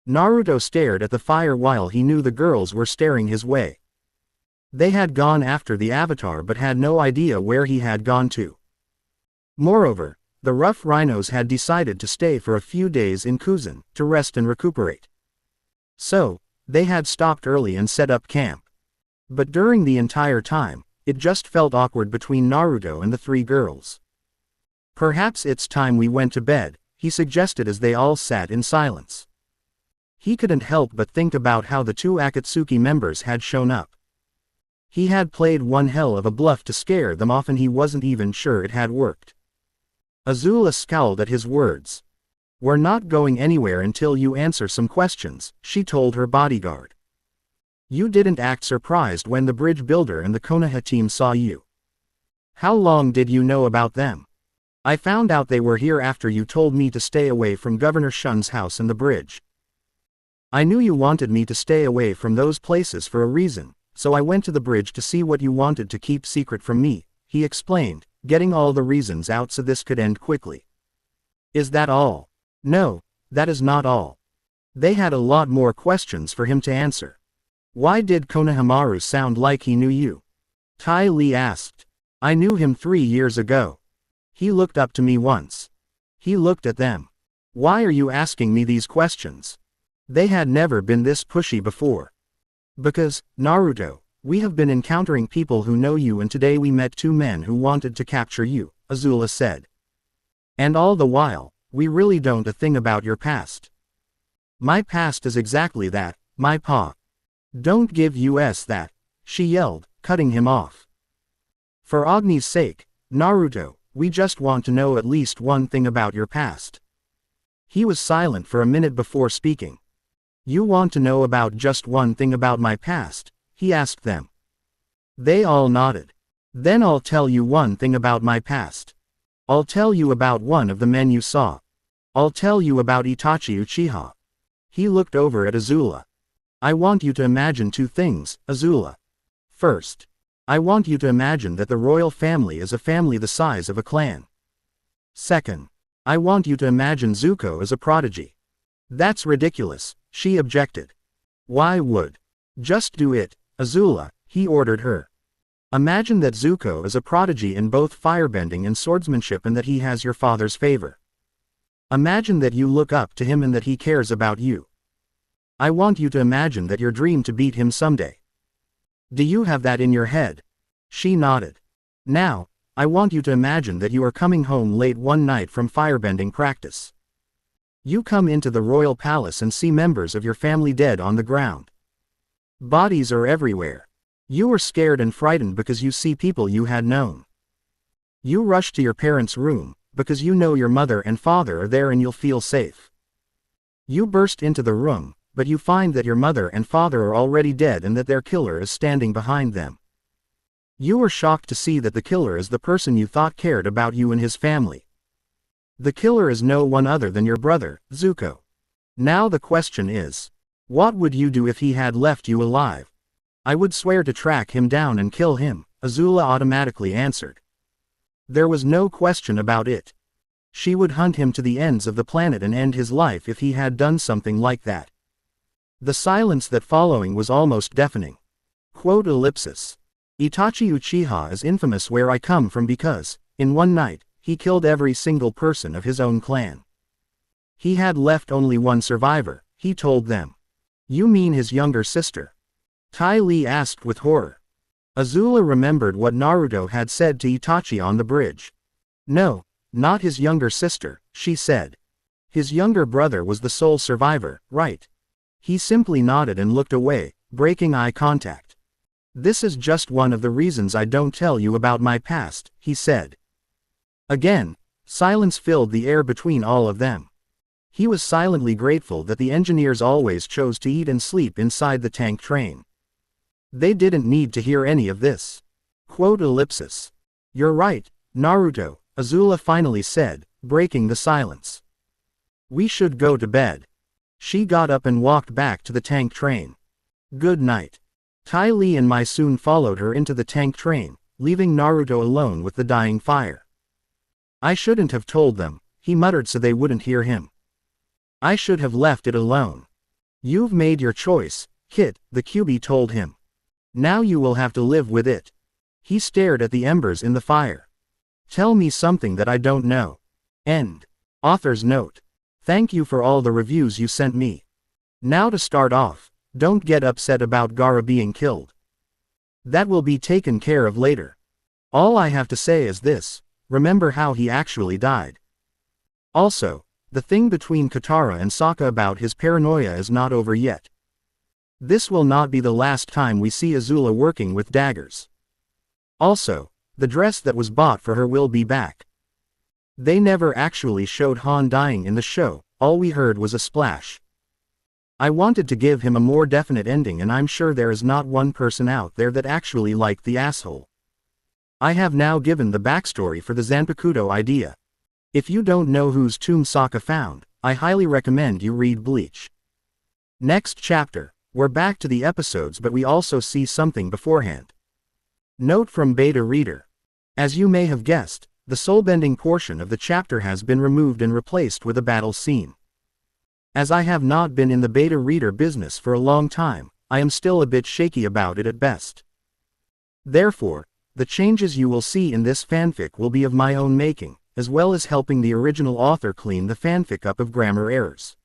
Naruto stared at the fire while he knew the girls were staring his way. They had gone after the Avatar but had no idea where he had gone to. Moreover, the rough rhinos had decided to stay for a few days in Kuzan, to rest and recuperate. So, they had stopped early and set up camp. But during the entire time, it just felt awkward between Naruto and the three girls. Perhaps it's time we went to bed, he suggested as they all sat in silence. He couldn't help but think about how the two Akatsuki members had shown up. He had played one hell of a bluff to scare them off and he wasn't even sure it had worked. Azula scowled at his words. We're not going anywhere until you answer some questions, she told her bodyguard. You didn't act surprised when the bridge builder and the Konoha team saw you. How long did you know about them? I found out they were here after you told me to stay away from Governor Shun's house and the bridge. I knew you wanted me to stay away from those places for a reason, so I went to the bridge to see what you wanted to keep secret from me, he explained, getting all the reasons out so this could end quickly. Is that all? No, that is not all. They had a lot more questions for him to answer. Why did Konohamaru sound like he knew you? Tai Li asked. I knew him 3 years ago. He looked up to me once. He looked at them. Why are you asking me these questions? They had never been this pushy before. Because, Naruto, we have been encountering people who know you and today we met 2 men who wanted to capture you, Azula said. And all the while, we really don't a thing about your past. My past is exactly that, my pa. Don't give us that, she yelled, cutting him off. For Agni's sake, Naruto, we just want to know at least one thing about your past. He was silent for a minute before speaking. You want to know about just one thing about my past? He asked them. They all nodded. Then I'll tell you one thing about my past. I'll tell you about one of the men you saw. I'll tell you about Itachi Uchiha. He looked over at Azula. I want you to imagine 2 things, Azula. First, I want you to imagine that the royal family is a family the size of a clan. Second, I want you to imagine Zuko as a prodigy. That's ridiculous, she objected. Why would? Just do it, Azula, he ordered her. Imagine that Zuko is a prodigy in both firebending and swordsmanship and that he has your father's favor. Imagine that you look up to him and that he cares about you. I want you to imagine that your dream to beat him someday. Do you have that in your head? She nodded. Now, I want you to imagine that you are coming home late one night from firebending practice. You come into the royal palace and see members of your family dead on the ground. Bodies are everywhere. You are scared and frightened because you see people you had known. You rush to your parents' room, because you know your mother and father are there and you'll feel safe. You burst into the room, but you find that your mother and father are already dead and that their killer is standing behind them. You are shocked to see that the killer is the person you thought cared about you and his family. The killer is no one other than your brother, Zuko. Now the question is, what would you do if he had left you alive? I would swear to track him down and kill him, Azula automatically answered. There was no question about it. She would hunt him to the ends of the planet and end his life if he had done something like that. The silence that following was almost deafening. Quote ellipsis. Itachi Uchiha is infamous where I come from because, in one night, he killed every single person of his own clan. He had left only one survivor, he told them. You mean his younger sister? Ty Lee asked with horror. Azula remembered what Naruto had said to Itachi on the bridge. No, not his younger sister, she said. His younger brother was the sole survivor, right? He simply nodded and looked away, breaking eye contact. This is just one of the reasons I don't tell you about my past, he said. Again, silence filled the air between all of them. He was silently grateful that the engineers always chose to eat and sleep inside the tank train. They didn't need to hear any of this. Quote ellipsis. You're right, Naruto, Azula finally said, breaking the silence. We should go to bed. She got up and walked back to the tank train. Good night. Ty Lee and Mai soon followed her into the tank train, leaving Naruto alone with the dying fire. I shouldn't have told them, he muttered so they wouldn't hear him. I should have left it alone. You've made your choice, Kit, the QB told him. Now you will have to live with it. He stared at the embers in the fire. Tell me something that I don't know. End. Author's note. Thank you for all the reviews you sent me. Now to start off, don't get upset about Gaara being killed. That will be taken care of later. All I have to say is this, remember how he actually died. Also, the thing between Katara and Sokka about his paranoia is not over yet. This will not be the last time we see Azula working with daggers. Also, the dress that was bought for her will be back. They never actually showed Han dying in the show, all we heard was a splash. I wanted to give him a more definite ending and I'm sure there is not one person out there that actually liked the asshole. I have now given the backstory for the Zanpakuto idea. If you don't know whose tomb Sokka found, I highly recommend you read Bleach. Next chapter, we're back to the episodes but we also see something beforehand. Note from Beta Reader. As you may have guessed, the soulbending portion of the chapter has been removed and replaced with a battle scene. As I have not been in the beta reader business for a long time, I am still a bit shaky about it at best. Therefore, the changes you will see in this fanfic will be of my own making, as well as helping the original author clean the fanfic up of grammar errors.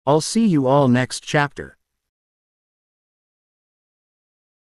I'll see you all next chapter.